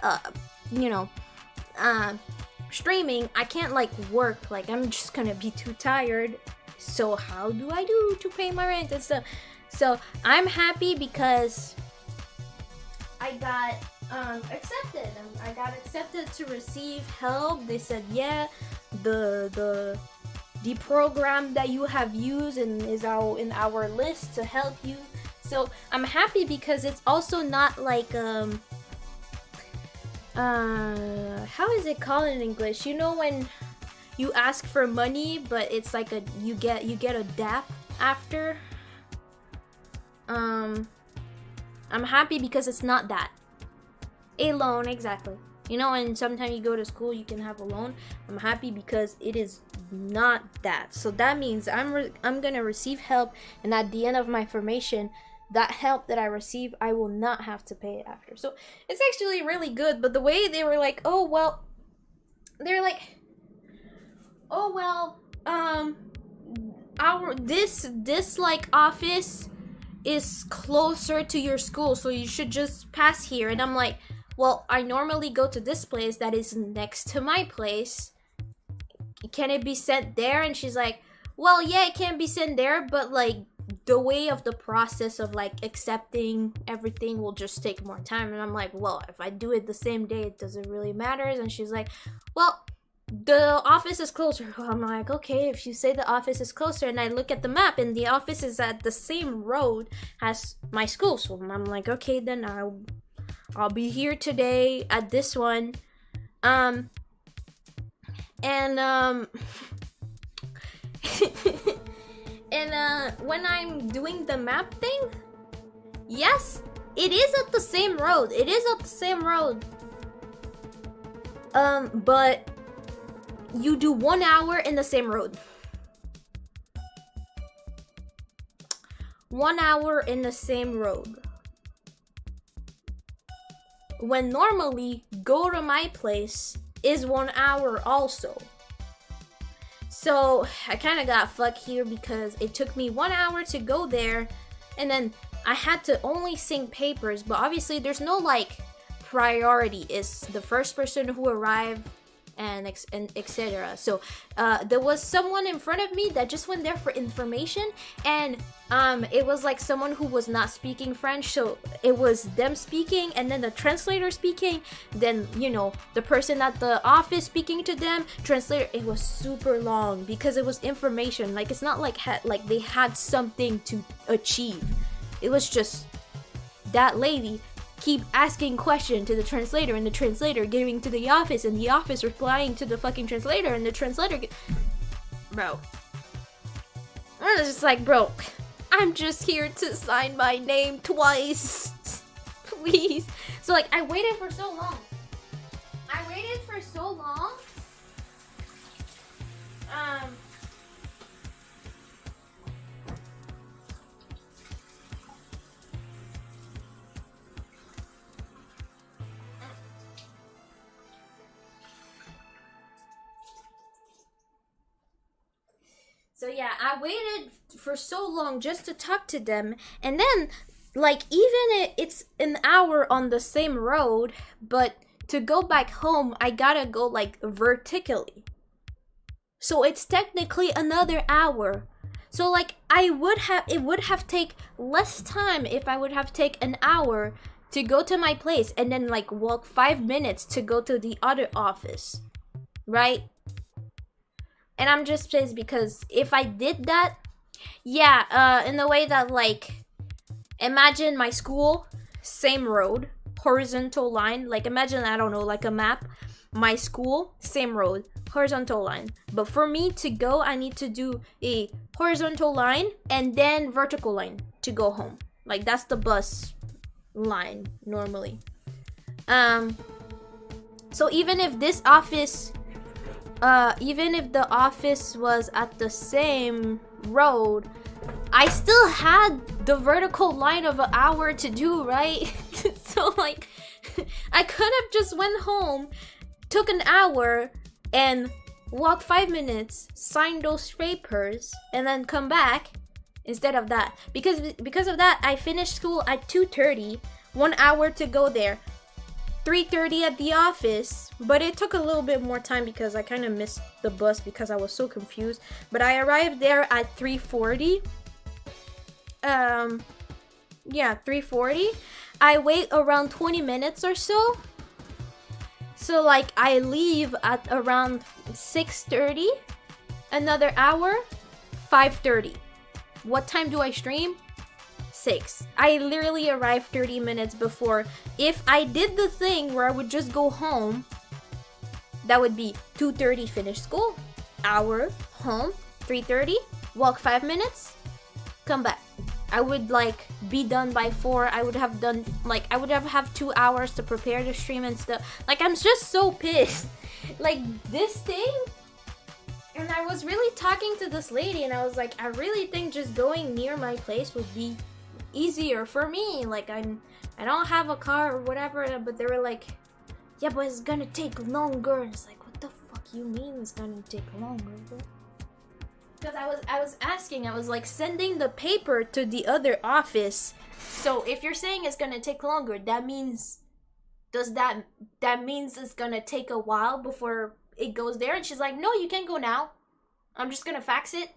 streaming. I can't, like, work. Like, I'm just gonna be too tired. So how do I do to pay my rent and stuff? So I'm happy because I got accepted. I got accepted to receive help. They said, yeah, the program that you have used and is in our list to help you. So I'm happy because it's also not like how is it called in English? You know when you ask for money, but it's like you get a DAP after. I'm happy because it's not that. A loan, exactly. You know, and sometimes you go to school, you can have a loan. I'm happy because it is not that. So that means I'm gonna receive help, and at the end of my formation, that help that I receive, I will not have to pay it after. So it's actually really good. But the way they were like, oh well, they're like, oh well, our this like office is closer to your school, so you should just pass here. And I'm like, well, I normally go to this place that is next to my place. Can it be sent there? And she's like, well, yeah, it can be sent there, but like the way of the process of like accepting everything will just take more time. And I'm like, well, if I do it the same day, it doesn't really matter. And she's like, well, the office is closer. I'm like, okay, if you say the office is closer, and I look at the map and the office is at the same road as my school. So I'm like, okay, then I'll be here today at this one. And when I'm doing the map thing, yes, it is at the same road. It is at the same road. But you do 1 hour in the same road. 1 hour in the same road. When normally go to my place is 1 hour also. So I kind of got fucked here because it took me 1 hour to go there, and then I had to only sync papers. But obviously there's no like priority. It's the first person who arrived and etc. So there was someone in front of me that just went there for information, and it was like someone who was not speaking French, so it was them speaking and then the translator speaking, then you know the person at the office speaking to them, translator. It was super long because it was information. Like it's not like they had something to achieve. It was just that lady keep asking question to the translator, and the translator giving to the office, and the office replying to the fucking translator, and the translator bro, I was just like, bro, I'm just here to sign my name twice. Please. So like I waited for so long. So yeah, I waited for so long just to talk to them, and then like even it's an hour on the same road, but to go back home I gotta go like vertically. So it's technically another hour. So like it would have take less time if I would have take an hour to go to my place and then like walk 5 minutes to go to the other office, right? And I'm just pissed because if I did that, yeah, in the way that like, imagine my school, same road, horizontal line. Like imagine, I don't know, like a map, my school, same road, horizontal line. But for me to go, I need to do a horizontal line and then vertical line to go home. Like that's the bus line normally. So even if this office, even if the office was at the same road, I still had the vertical line of an hour to do, right? So like I could have just went home, took an hour and walked 5 minutes, signed those papers, and then come back instead of that. Because of that, I finished school at 2:30, 1 hour to go there, 3:30 at the office, but it took a little bit more time because I kind of missed the bus because I was so confused. But I arrived there at 3:40. Yeah, 3:40. I wait around 20 minutes or so. So like I leave at around 6:30, another hour, 5:30. What time do I stream? 6. I literally arrived 30 minutes before. If I did the thing where I would just go home, that would be 2:30 finish school, hour, home, 3:30, walk 5 minutes, come back. I would like be done by 4. I would have done like I would have 2 hours to prepare the stream and stuff. Like I'm just so pissed. Like this thing. And I was really talking to this lady and I was like, I really think just going near my place would be easier for me. Like I don't have a car or whatever, but they were like, yeah, but it's gonna take longer. And it's like, what the fuck you mean it's gonna take longer, bro? Because I was asking, I was like sending the paper to the other office. So if you're saying it's gonna take longer, that means that means it's gonna take a while before it goes there? And she's like, no, you can't go now. I'm just gonna fax it.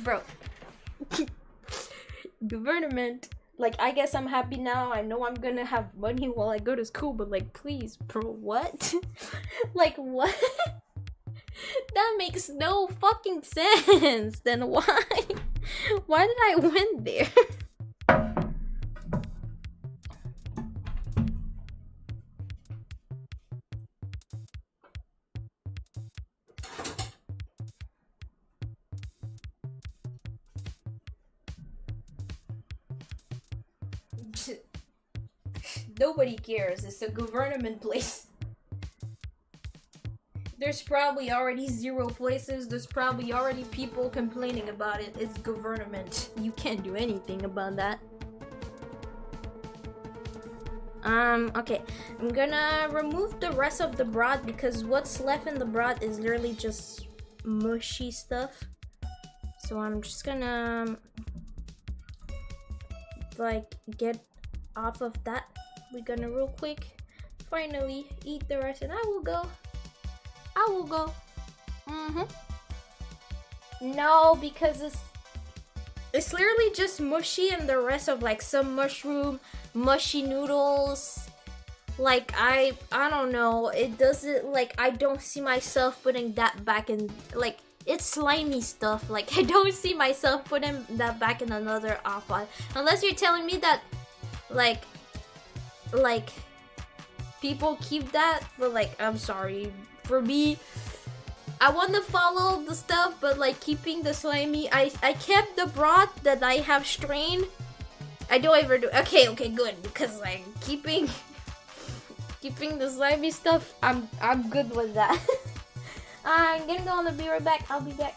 Bro. Government. Like, I guess I'm happy now. I know I'm gonna have money while I go to school, but like, please, bro, what? Like, what? That makes no fucking sense. Then why? Why did I went there? Nobody cares. It's a government place. There's probably already 0 places. There's probably already people complaining about it. It's government. You can't do anything about that. Okay. I'm gonna remove the rest of the broth because what's left in the broth is literally just mushy stuff. So I'm just gonna like get off of that. We're gonna real quick finally eat the rest and I will go. No, because it's literally just mushy and the rest of like some mushroom, mushy noodles. Like I don't know. It doesn't like I don't see myself putting that back in like it's slimy stuff. Like I don't see myself putting that back in another off pot. Unless you're telling me that like people keep that, but like I'm sorry. For me, I want to follow the stuff, but like keeping the slimy, I kept the broth that I have strained. I don't ever do. Okay, good, because like keeping the slimy stuff, I'm good with that. I'm gonna be right back. I'll be back.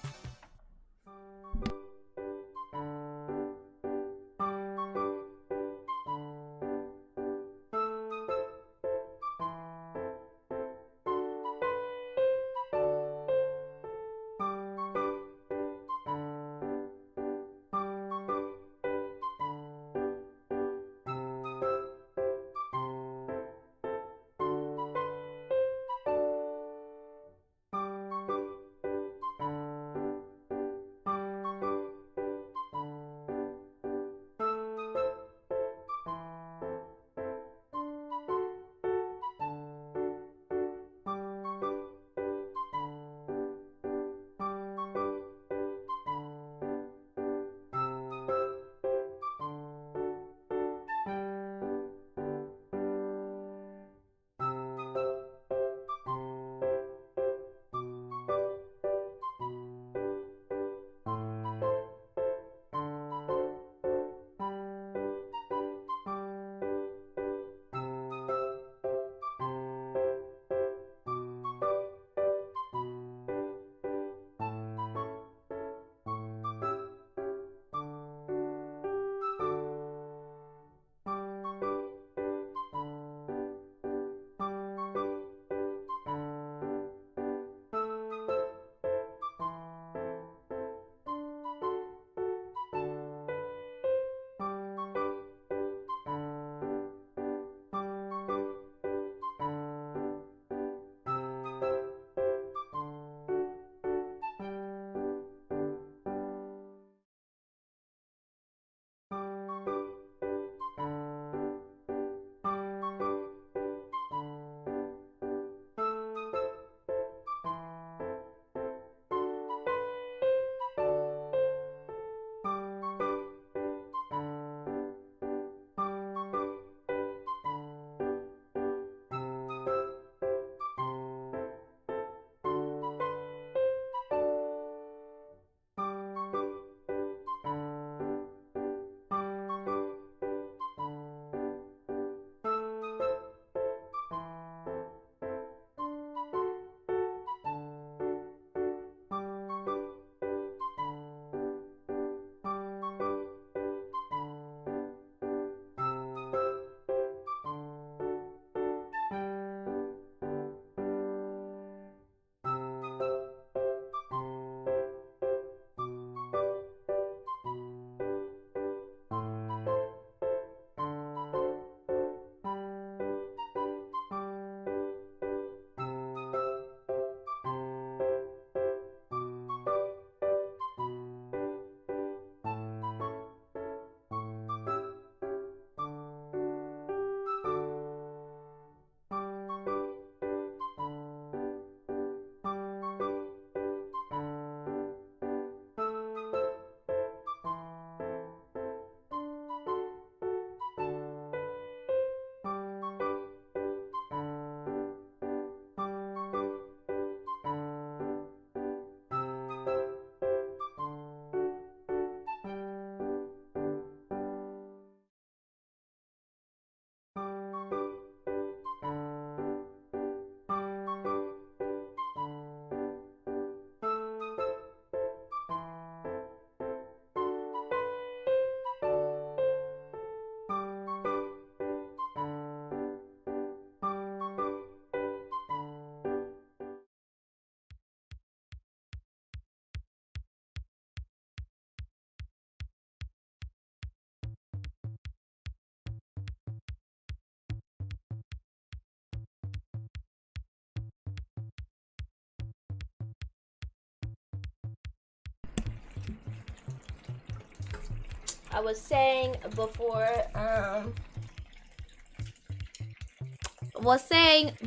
I was saying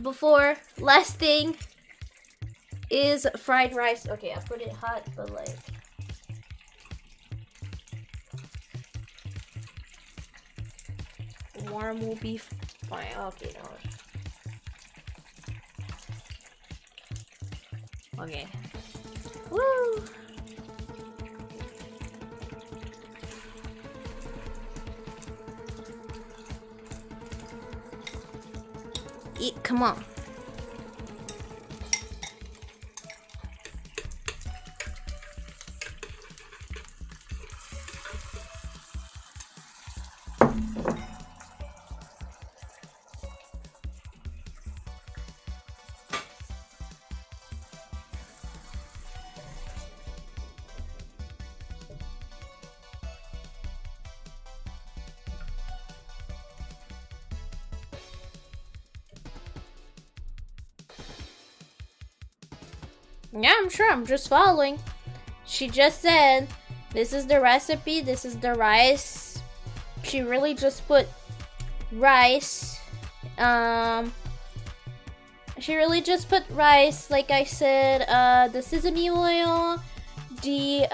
before, last thing is fried rice. Okay, I put it hot, but like warm will be fine. Okay, no. Okay. Woo! Eat, come on. Yeah, I'm sure. I'm just following. She just said, this is the recipe, this is the rice. She really just put rice. She really just put rice, like I said, the sesame oil, the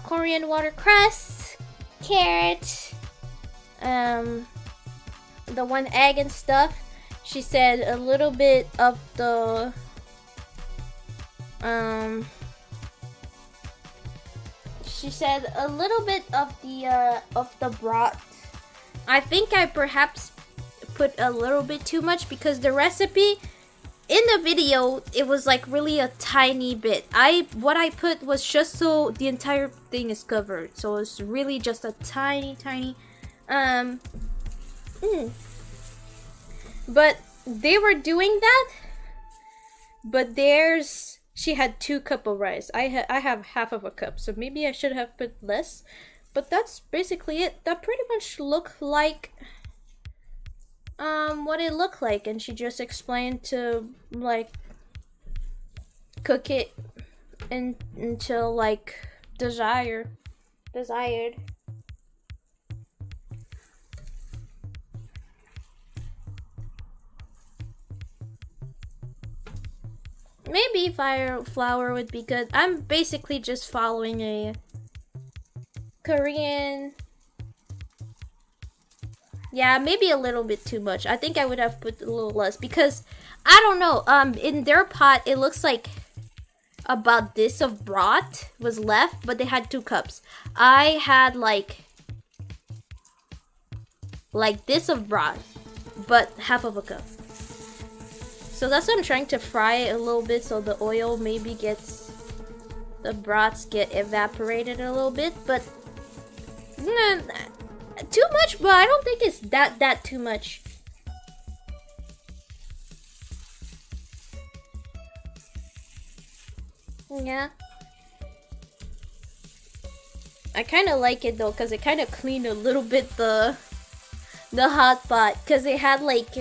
Korean watercress, carrot, the 1 egg and stuff. She said a little bit of the she said a little bit of the broth. I think I perhaps put a little bit too much because the recipe in the video it was like really a tiny bit. What I put was just so the entire thing is covered, so it's really just a tiny but they were doing that, but she had 2 cups of rice. I have half of a cup, so maybe I should have put less. But that's basically it. That pretty much looked like what it looked like, and she just explained to like cook it until like desired. Maybe flour would be good. I'm basically just following a Korean. Yeah, maybe a little bit too much. I think I would have put a little less because I don't know. In their pot, it looks like about this of broth was left, but they had 2 cups. I had like this of broth, but half of a cup. So that's what I'm trying to fry it a little bit so the oil maybe gets, the broths get evaporated a little bit, but too much, but I don't think it's that too much. Yeah. I kind of like it though, because it kind of cleaned a little bit the hot pot, because it had like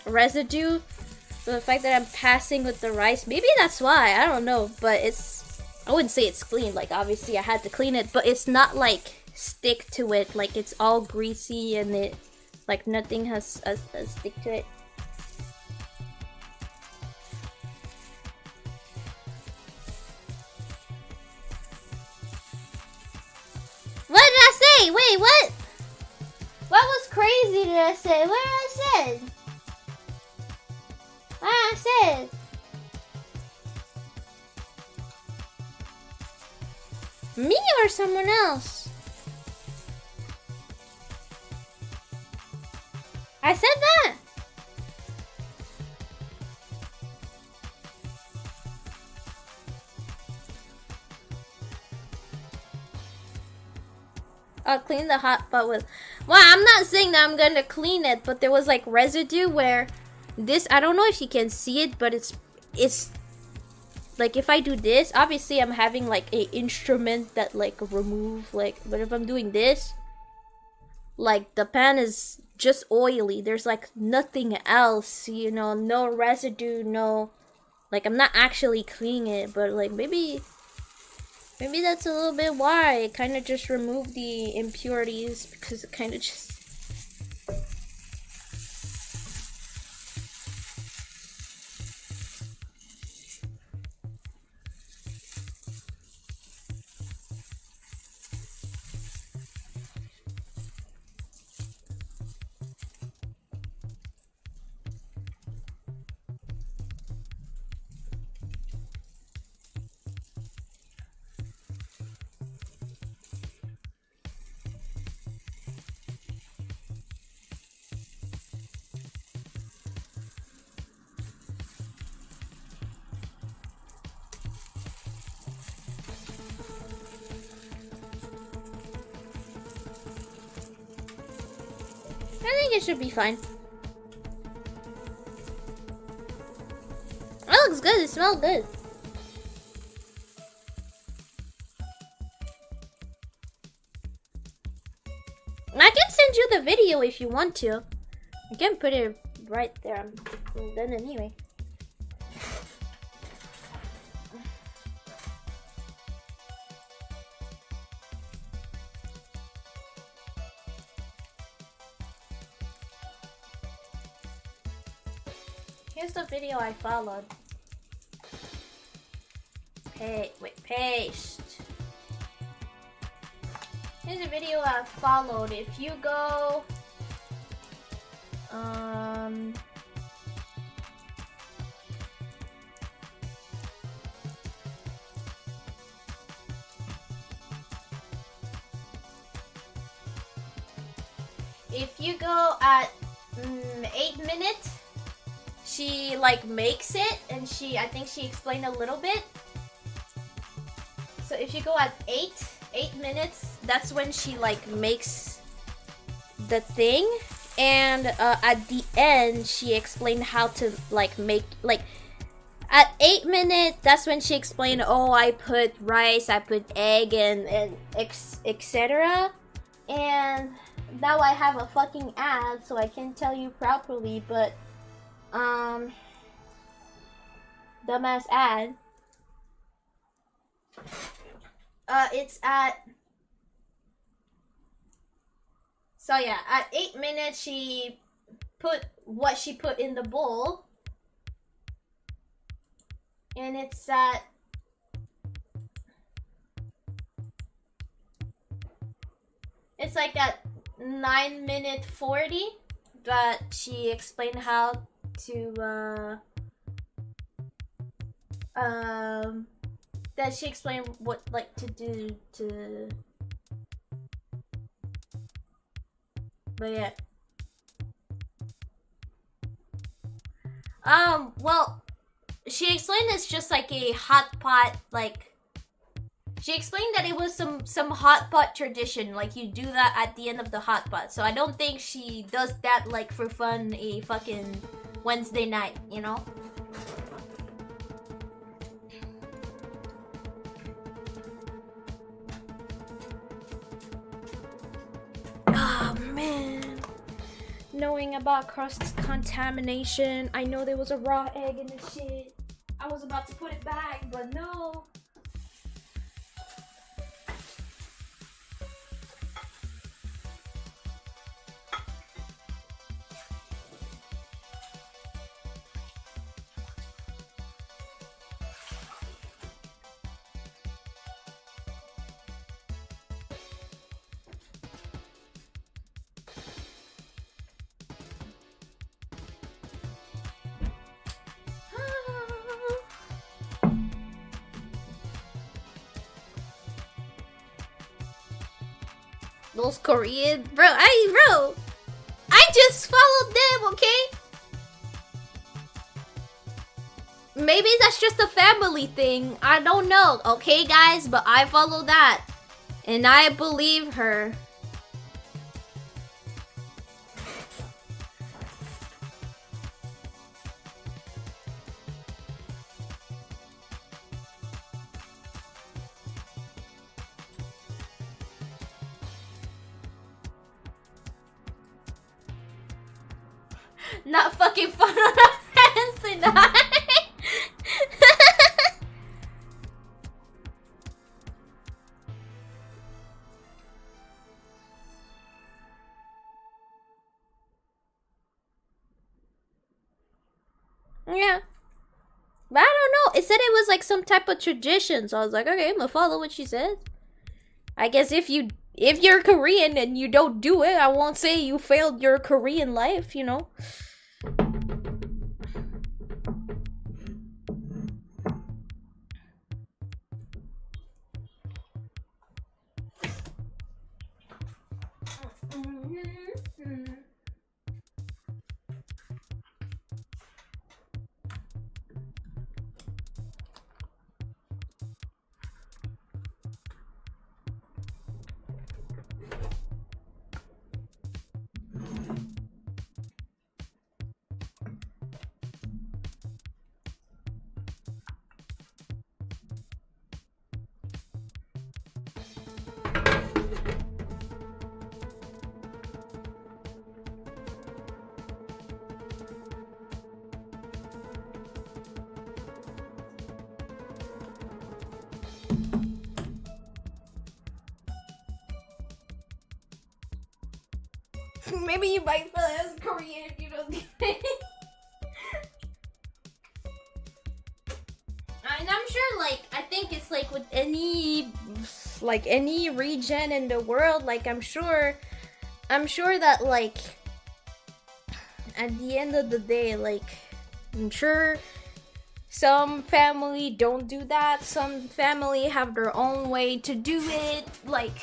residue. So the fact that I'm passing with the rice, maybe that's why, I don't know, but I wouldn't say it's clean, like obviously I had to clean it, but it's not like stick to it, like it's all greasy and it, like nothing has a stick to it. What did I say? Wait, what? What was crazy did I say? What did I say? I said. Me or someone else? I said that. I'll clean the hot pot with. Well, I'm not saying that I'm gonna clean it, but there was like residue where this, I don't know if you can see it, but it's like if I do this, obviously I'm having like a instrument that like remove like, but if I'm doing this, like the pan is just oily, there's like nothing else, you know, no residue, no, like I'm not actually cleaning it, but like maybe Maybe that's a little bit why it kind of just removed the impurities, because it kind of just... I think it should be fine. It looks good. It smells good. I can send you the video if you want to. I can put it right there. I'm done anyway. Here's the video I followed. Paste. Here's a video I followed. If you go, if you go at 8 minutes, she like makes it, and I think she explained a little bit. So if you go at 8 minutes, that's when she like makes the thing, and at the end she explained how to like make, like at 8 minutes, that's when she explained, oh, I put rice, I put egg, and etc. And now I have a fucking ad, so I can't tell you properly, but dumbass ad. It's at, so yeah, at 8 minutes she put what she put in the bowl, and it's at like at 9:40 that she explained how to that she explained what like to do to, but yeah. Well, she explained it's just like a hot pot, like she explained that it was some hot pot tradition, like you do that at the end of the hot pot. So I don't think she does that like for fun a fucking Wednesday night, you know? Oh man, knowing about crust contamination, I know there was a raw egg in the shit. I was about to put it back, but no. Those Korean, bro, I just followed them, okay? Maybe that's just a family thing. I don't know, okay, guys? But I follow that, and I believe her. Not fucking fun on our hands tonight. Yeah. But I don't know. It said it was like some type of tradition, so I was like, okay, I'm gonna follow what she says. I guess if you're Korean and you don't do it, I won't say you failed your Korean life, you know. Maybe you might feel as Korean if you don't do it. And I'm sure, like, I think it's like with any region in the world, like, I'm sure that, like, at the end of the day, like, I'm sure some family don't do that, some family have their own way to do it, like,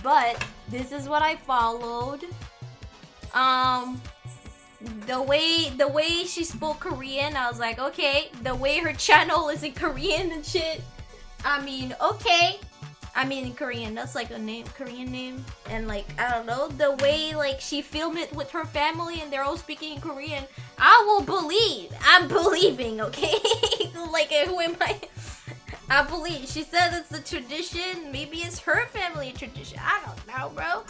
but this is what I followed. The way she spoke Korean, I was like, okay. The way her channel is in Korean and shit, I mean, okay. I mean, in Korean, that's like a name, Korean name. And like, I don't know, the way like she filmed it with her family and they're all speaking in Korean, I will believe. I'm believing, okay? Like, who am I? I believe. She said it's a tradition. Maybe it's her family tradition. I don't know, bro.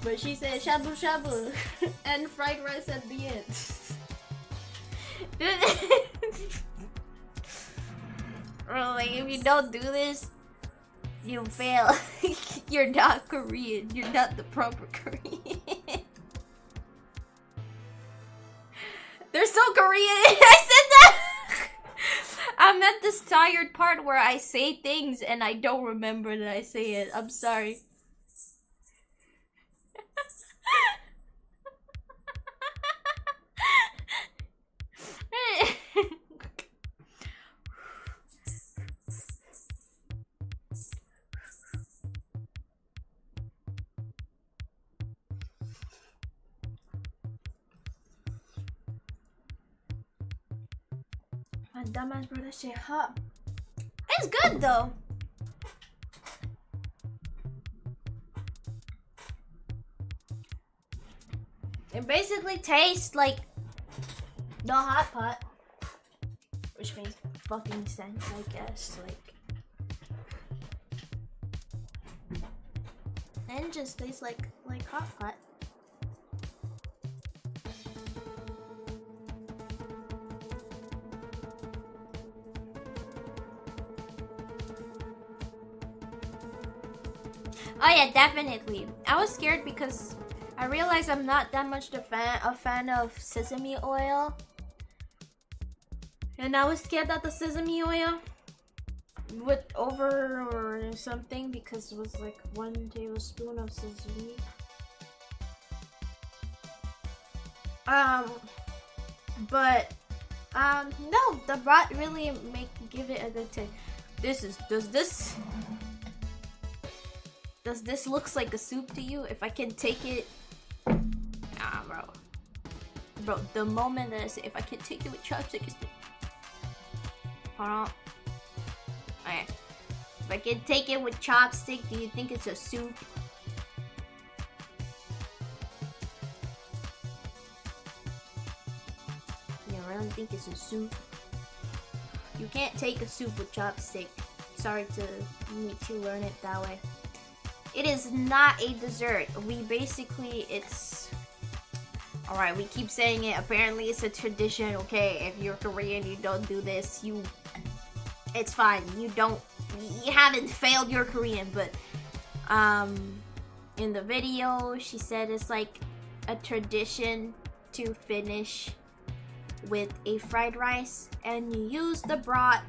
But she said shabu shabu and fried rice at the end. Bro, like, if you don't do this, you fail. You're not Korean. You're not the proper Korean. They're so Korean. I said that. I'm at this tired part where I say things and I don't remember that I say it. I'm sorry. My dumbass bro, that shit hot. It's good though. It basically tastes like the hot pot, which makes fucking sense, I guess. Like, and it just tastes like hot pot. Oh yeah, definitely. I was scared because I realized I'm not that much a fan of sesame oil. And I was scared that the sesame oil would over or something because it was like 1 tablespoon of sesame. No, the broth really give it a good taste. Does this looks like a soup to you? If I can take it, bro. The moment that I say if I can take it with chopsticks, hold on. Okay, if I can take it with chopstick, do you think it's a soup? You really think it's a soup? You can't take a soup with chopstick. Sorry to need to learn it that way. It is not a dessert. It's... Alright, we keep saying it. Apparently it's a tradition, okay? If you're Korean, you don't do this. It's fine. You haven't failed your Korean, but... in the video, she said it's like a tradition to finish with a fried rice, and you use the broth.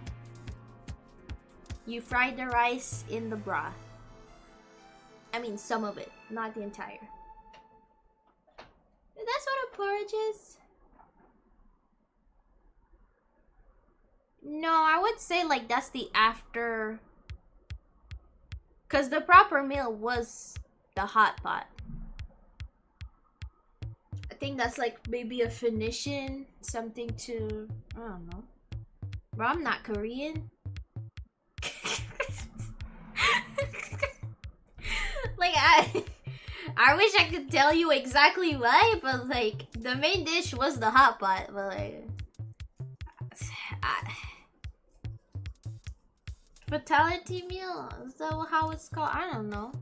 You fry the rice in the broth. I mean, some of it, not the entire. That's what a porridge is. No, I would say like that's the after. Because the proper meal was the hot pot. I think that's like maybe a Phoenician, something to, I don't know. Bro, I'm not Korean. Like I wish I could tell you exactly why, but like the main dish was the hot pot, but like fatality meal, is that how it's called? I don't know.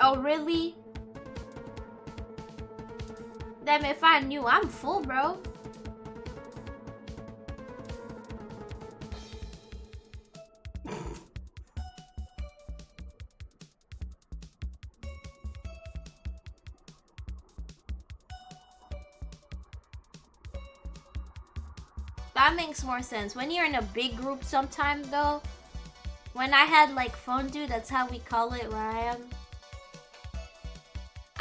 Oh, really? Damn, if I knew, I'm full, bro. That makes more sense. When you're in a big group sometime, though, when I had like fondue, that's how we call it where I am.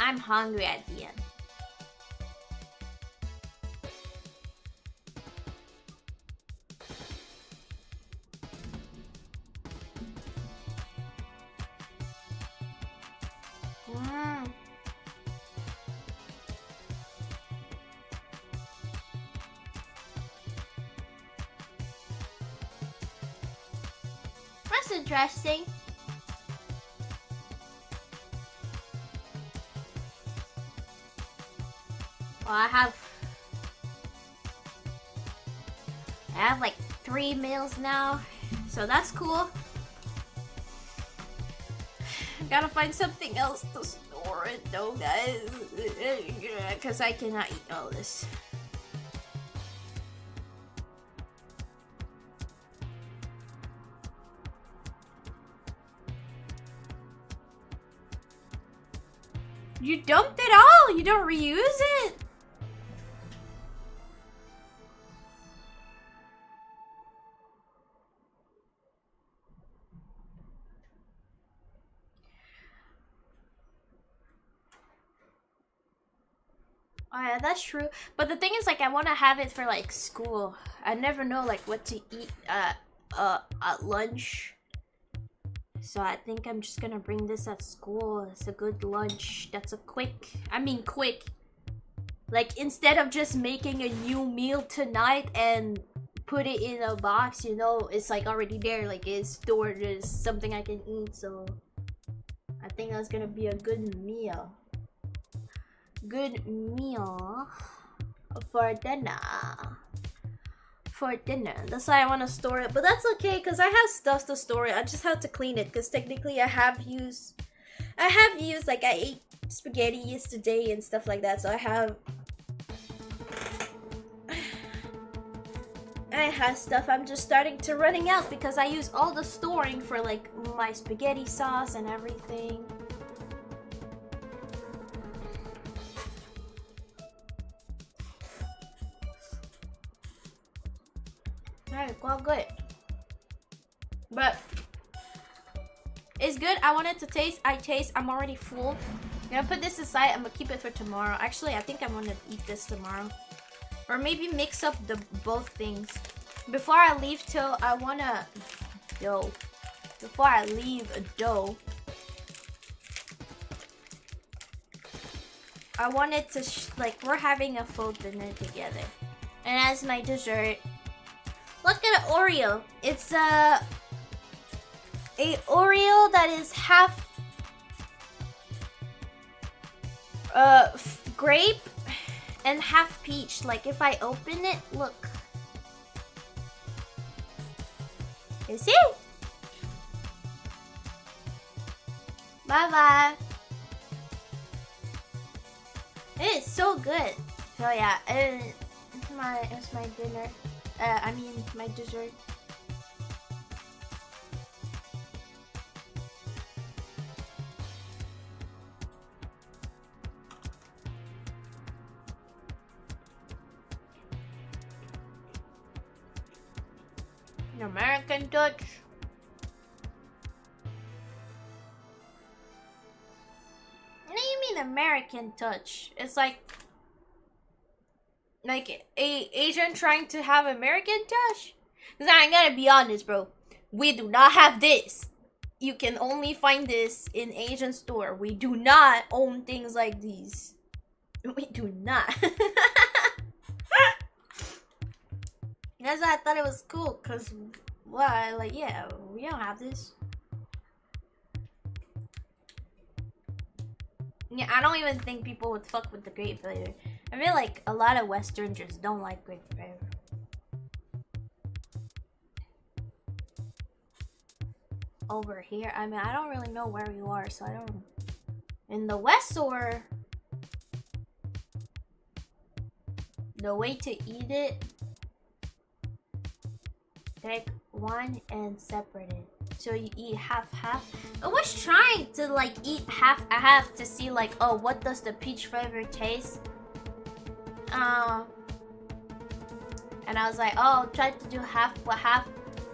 I'm hungry at the end. That's interesting. Well, I have like 3 meals now, so that's cool. Gotta find something else to store it though, guys, because I cannot eat all this. You dumped it all? You don't reuse it? Oh yeah, that's true. But the thing is, like, I want to have it for like school. I never know like what to eat at lunch. So I think I'm just gonna bring this at school. It's a good lunch. That's a quick. Like, instead of just making a new meal tonight and put it in a box, you know, it's like already there. Like, it's stored as something I can eat. So I think that's gonna be a good meal. Good meal for dinner. That's why I want to store it, but that's okay because I have stuff to store it. I just have to clean it because technically I have used like I ate spaghetti yesterday and stuff like that, so I have stuff. I'm just starting to running out because I use all the storing for like my spaghetti sauce and everything. Alright, well, good. But it's good. I want it to taste. I'm already full. I'm gonna put this aside. I'm gonna keep it for tomorrow. Actually, I think I'm gonna eat this tomorrow. Or maybe mix up both things. Before I leave I wanna dough. Before I leave a dough, I wanted to like we're having a full dinner together. And as my dessert, look at an Oreo. It's a Oreo that is half grape and half peach. Like if I open it, look. You see? Bye bye. It is so good. So yeah, it's my dinner. I mean my dessert. An American touch. What do you mean American touch? It's like a Asian trying to have American touch? Cause I gotta be honest, bro. We do not have this. You can only find this in Asian store. We do not own things like these. We do not. That's why I thought it was cool, cause why? Like, yeah, we don't have this. Yeah, I don't even think people would fuck with the grape flavor. I feel like a lot of Western just don't like grape flavor. Over here, I mean, I don't really know where you are, so I don't. In the West, or the way to eat it, take one and separate it. So you eat half. I was trying to like eat half a half to see like, oh, what does the peach flavor taste? And I was like, oh, I'll try to do half.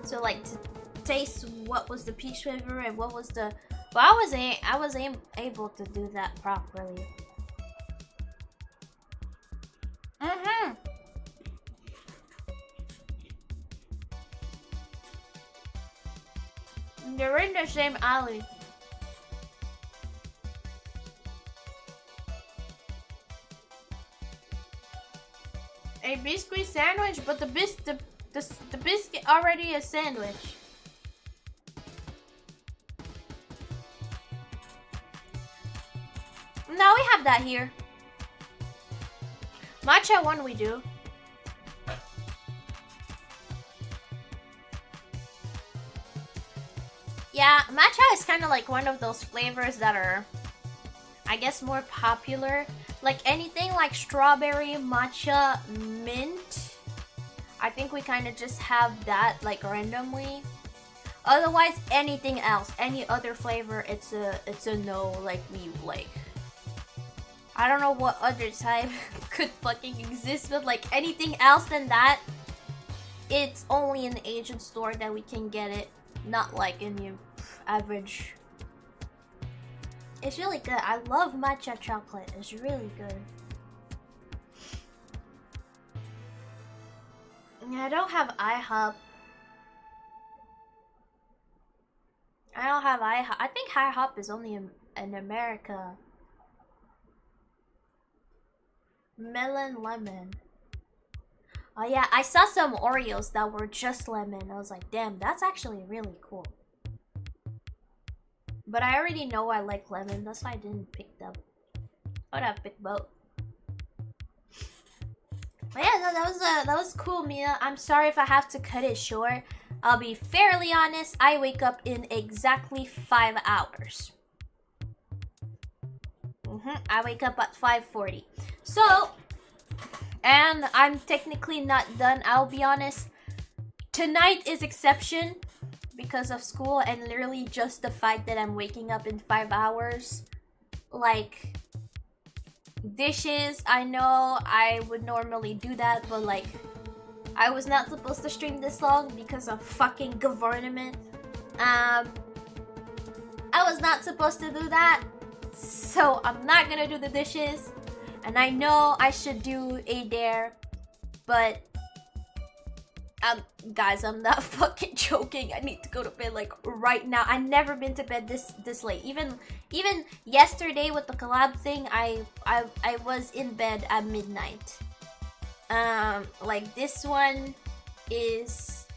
So like to taste what was the peach flavor and what was the. But I was able to do that properly. They're in the same alley. A biscuit sandwich, but the biscuit already a sandwich. No, we have that here. Matcha one we do. Yeah, matcha is kind of like one of those flavors that are, I guess, more popular. Like anything like strawberry, matcha, mint. I think we kind of just have that like randomly. Otherwise, anything else, any other flavor, it's a no. Like we like. I don't know what other type could fucking exist, but like anything else than that, it's only in the Asian store that we can get it. Not like in your average. It's really good. I love matcha chocolate. It's really good. Yeah, I don't have IHOP. I don't have IHOP. I think IHOP is only in America. Melon lemon. Oh yeah, I saw some Oreos that were just lemon. I was like, damn, that's actually really cool. But I already know I like lemon. That's why I didn't pick them. I would have picked both. But yeah, no, that was cool, Mia. I'm sorry if I have to cut it short. I'll be fairly honest. I wake up in exactly 5 hours. I wake up at 5:40. So, and I'm technically not done. I'll be honest. Tonight is exception because of school and literally just the fact that I'm waking up in 5 hours. Like, dishes, I know I would normally do that, but like, I was not supposed to stream this long because of fucking government. I was not supposed to do that, so I'm not gonna do the dishes. And I know I should do a dare, but guys, I'm not fucking joking. I need to go to bed like right now. I've never been to bed this late. Even yesterday with the collab thing, I was in bed at midnight. Like this one is,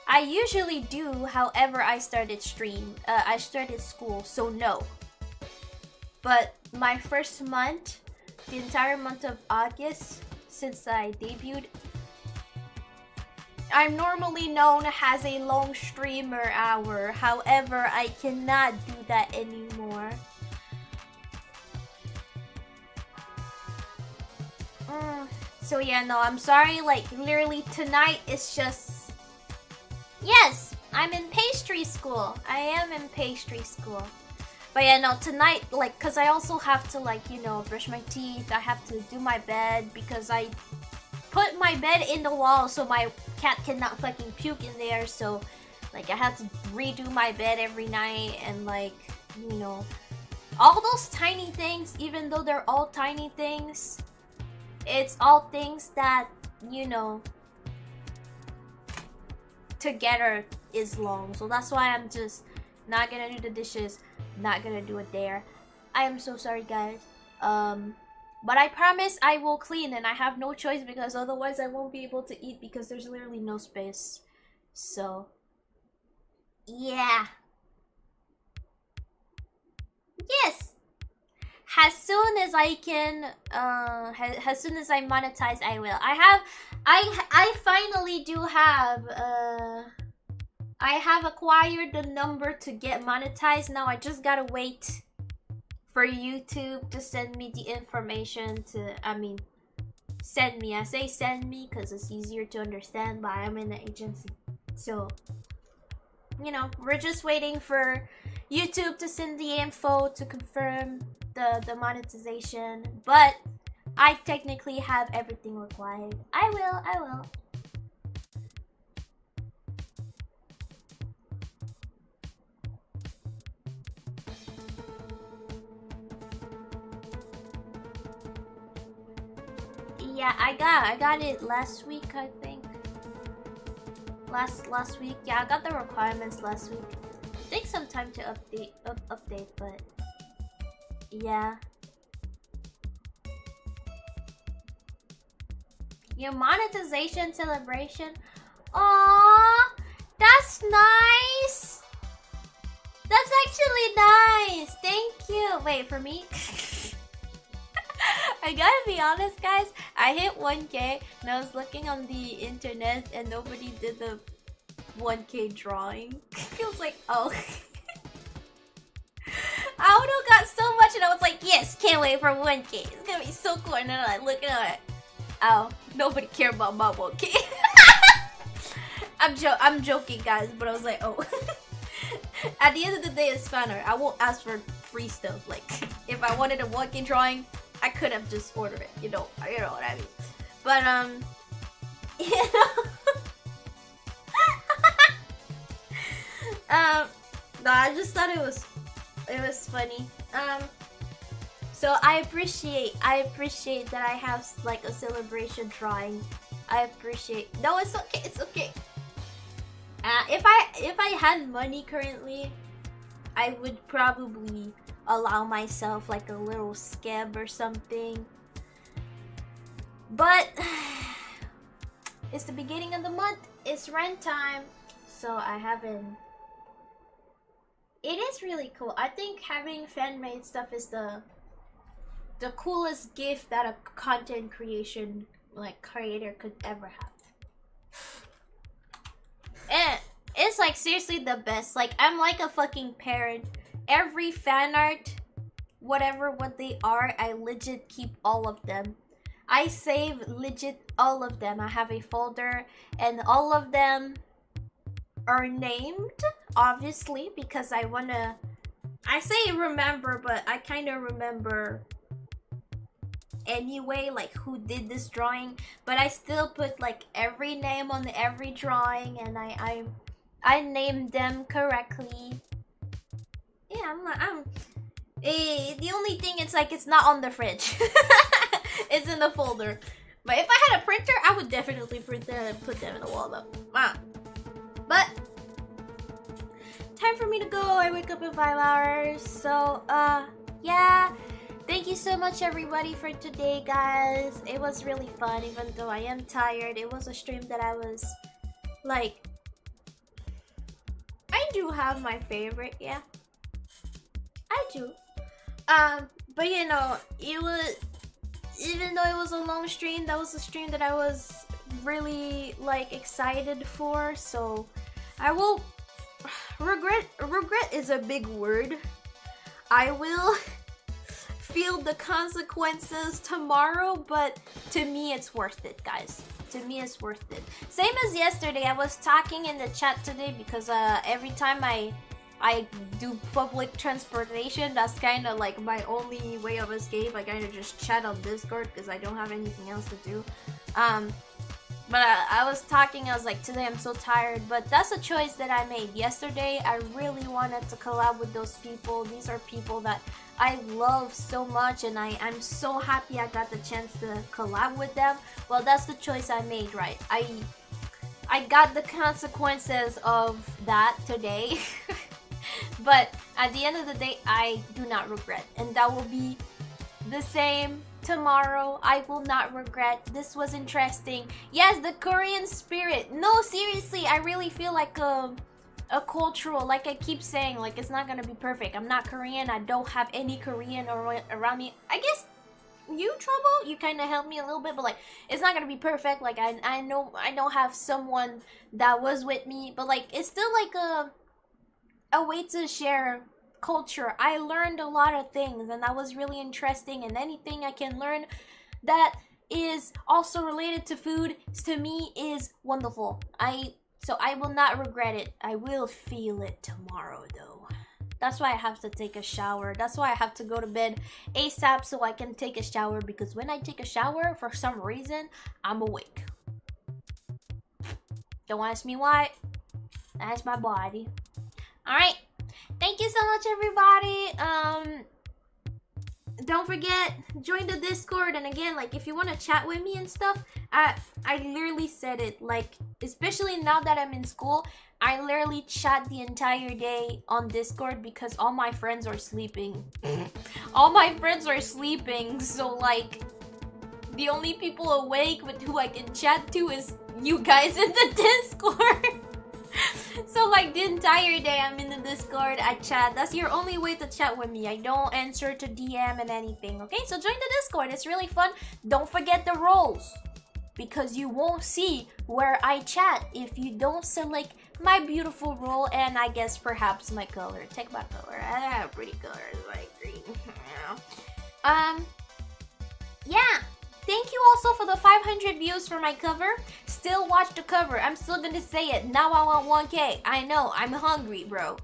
I usually do. However, I started school, so no. But my first month, the entire month of August, since I debuted, I'm normally known as a long streamer hour. However, I cannot do that anymore. So yeah, no, I'm sorry. Like literally tonight it's just. Yes, I'm in pastry school. I am in pastry school. But yeah, no, tonight, like, cause I also have to, like, you know, brush my teeth. I have to do my bed because I put my bed in the wall so my cat cannot fucking puke in there. So, like, I have to redo my bed every night and, like, you know, all those tiny things. Even though they're all tiny things, it's all things that, you know, together is long. So that's why I'm just not gonna do the dishes. Not gonna do it there. I am so sorry, guys. But I promise I will clean, and I have no choice because otherwise I won't be able to eat because there's literally no space. So yeah. Yes. As soon as I can, as soon as I monetize, I will. I finally do have, I have acquired the number to get monetized. Now I just gotta wait for YouTube to send me the information to, I mean, send me. I say send me because it's easier to understand, but I'm in the agency. So, you know, we're just waiting for YouTube to send the info to confirm the monetization. But I technically have everything required. I will. Yeah, I got it last week, I think. Last week. Yeah, I got the requirements last week. It takes some time to update, but yeah. Your monetization celebration. Aww, that's nice. That's actually nice. Thank you. Wait, for me? I gotta be honest, guys. I hit 1K and I was looking on the internet and nobody did the 1K drawing. I was like, oh. Aono got so much and I was like, yes, can't wait for 1K. It's gonna be so cool. And then I look at it. Oh, nobody cared about my 1K. I'm joking, guys, but I was like, oh. At the end of the day, it's fan art. I won't ask for free stuff. Like, if I wanted a 1K drawing, I could have just ordered it, you know what I mean. But you know, no, I just thought it was funny. So I appreciate that I have like a celebration drawing. I appreciate. No, it's okay. It's okay. If I had money currently, I would probably allow myself like a little scab or something. But it's the beginning of the month. It's rent time, so I haven't. It is really cool. I think having fan-made stuff is the coolest gift that a content creation like creator could ever have. And it's like seriously the best. Like I'm like a fucking parent. Every fan art, whatever what they are, I legit keep all of them. I save legit all of them. I have a folder and all of them are named, obviously, because I wanna. I say remember, but I kind of remember anyway, like who did this drawing. But I still put like every name on every drawing, and I named them correctly. Yeah, the only thing it's like it's not on the fridge. It's in the folder. But if I had a printer, I would definitely print them and put them in the wall though. Wow. But time for me to go. I wake up in 5 hours. So yeah. Thank you so much everybody for today, guys. It was really fun, even though I am tired. It was a stream that I was like, I do have my favorite, yeah. I do. But you know, it was, even though it was a long stream, that was a stream that I was really like excited for. So I will regret is a big word. I will feel the consequences tomorrow, but to me it's worth it, guys. To me it's worth it. Same as yesterday, I was talking in the chat today because every time I do public transportation, that's kind of like my only way of escape. I kind of just chat on Discord because I don't have anything else to do. But I was talking, I was like, today I'm so tired, but that's a choice that I made. Yesterday, I really wanted to collab with those people. These are people that I love so much, and I'm so happy I got the chance to collab with them. Well, that's the choice I made, right? I got the consequences of that today. But at the end of the day, I do not regret. And that will be the same tomorrow. I will not regret. This was interesting. Yes, the Korean spirit. No, seriously, I really feel like a cultural, like I keep saying, like it's not gonna be perfect. I'm not Korean. I don't have any Korean around me. I guess you, Trouble, you kind of helped me a little bit, but like it's not gonna be perfect. Like I know I don't have someone that was with me, but like it's still like a way to share culture. I learned a lot of things, and that was really interesting, and anything I can learn that is also related to food, to me, is wonderful. So I will not regret it. I will feel it tomorrow though. That's why I have to take a shower. That's why I have to go to bed ASAP so I can take a shower, because when I take a shower, for some reason, I'm awake. Don't ask me why. That's my body. Alright. Thank you so much, everybody. Don't forget, join the Discord. And again, like if you want to chat with me and stuff, I literally said it, like especially now that I'm in school, I literally chat the entire day on Discord because all my friends are sleeping. All my friends are sleeping, so like the only people awake with who I can chat to is you guys in the Discord. So like the entire day I'm in the Discord, I chat. That's your only way to chat with me. I don't answer to DM and anything, okay? So join the Discord, it's really fun. Don't forget the roles, because you won't see where I chat if you don't select my beautiful role and I guess perhaps my color. Take my color. I have pretty colors like green. Yeah. Thank you also for the 500 views for my cover. Still watch the cover. I'm still gonna say it. Now I want 1K. I know. I'm hungry, bro.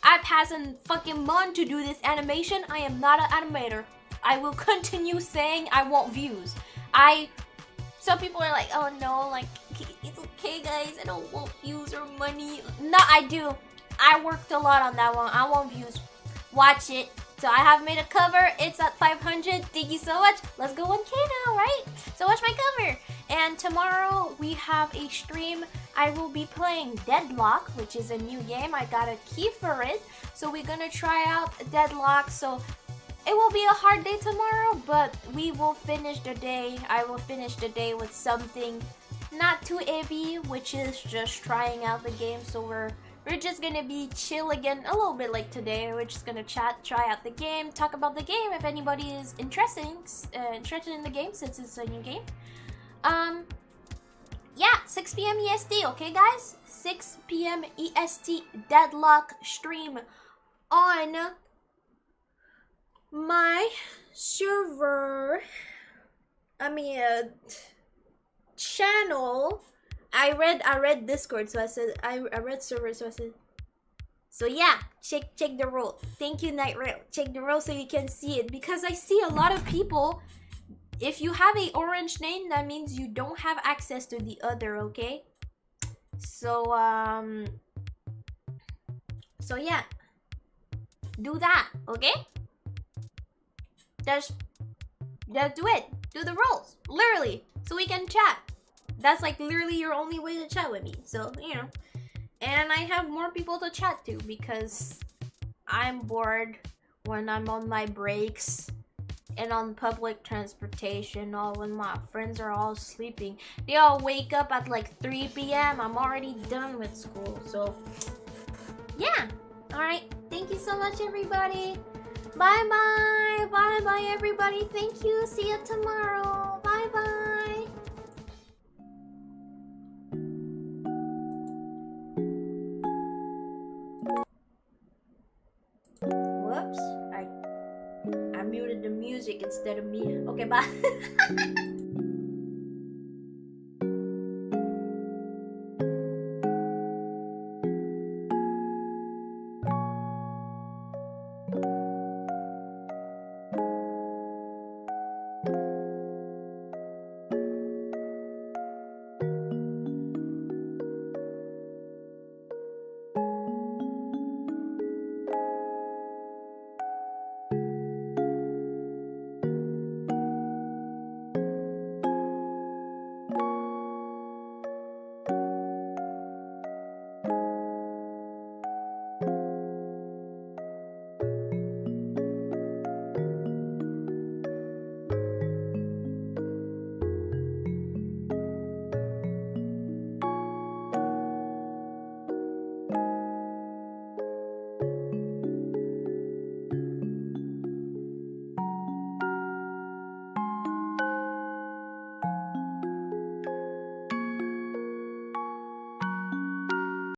I've had a fucking month to do this animation. I am not an animator. I will continue saying I want views. Some people are like, oh no, like, it's okay guys. I don't want views or money. No, I do. I worked a lot on that one. I want views. Watch it. So I have made a cover. It's at 500. Thank you so much. Let's go 1K now, right? So watch my cover. And tomorrow we have a stream. I will be playing Deadlock, which is a new game. I got a key for it. So we're gonna try out Deadlock. So it will be a hard day tomorrow, but we will finish the day. I will finish the day with something not too heavy, which is just trying out the game. So we're just gonna be chill again, a little bit like today. We're just gonna chat, try out the game, talk about the game if anybody is interested in the game, since it's a new game. Yeah, 6 p.m. EST, okay guys? 6 p.m. EST Deadlock stream on my server. Channel. I read Discord, so I said I read server, so I said. So yeah, check the role. Thank you, Night Rail. Check the role so you can see it, because I see a lot of people. If you have a orange name, that means you don't have access to the other, okay? So yeah, do that, okay? Just do it. Do the roles, literally, so we can chat. That's like literally your only way to chat with me. So, you know. And I have more people to chat to because I'm bored when I'm on my breaks and on public transportation, or when my friends are all sleeping. They all wake up at like 3 p.m. I'm already done with school. So, yeah. Alright. Thank you so much, everybody. Bye-bye. Bye-bye, everybody. Thank you. See you tomorrow. Bye-bye. Whoops, muted the music instead of me. Okay, bye.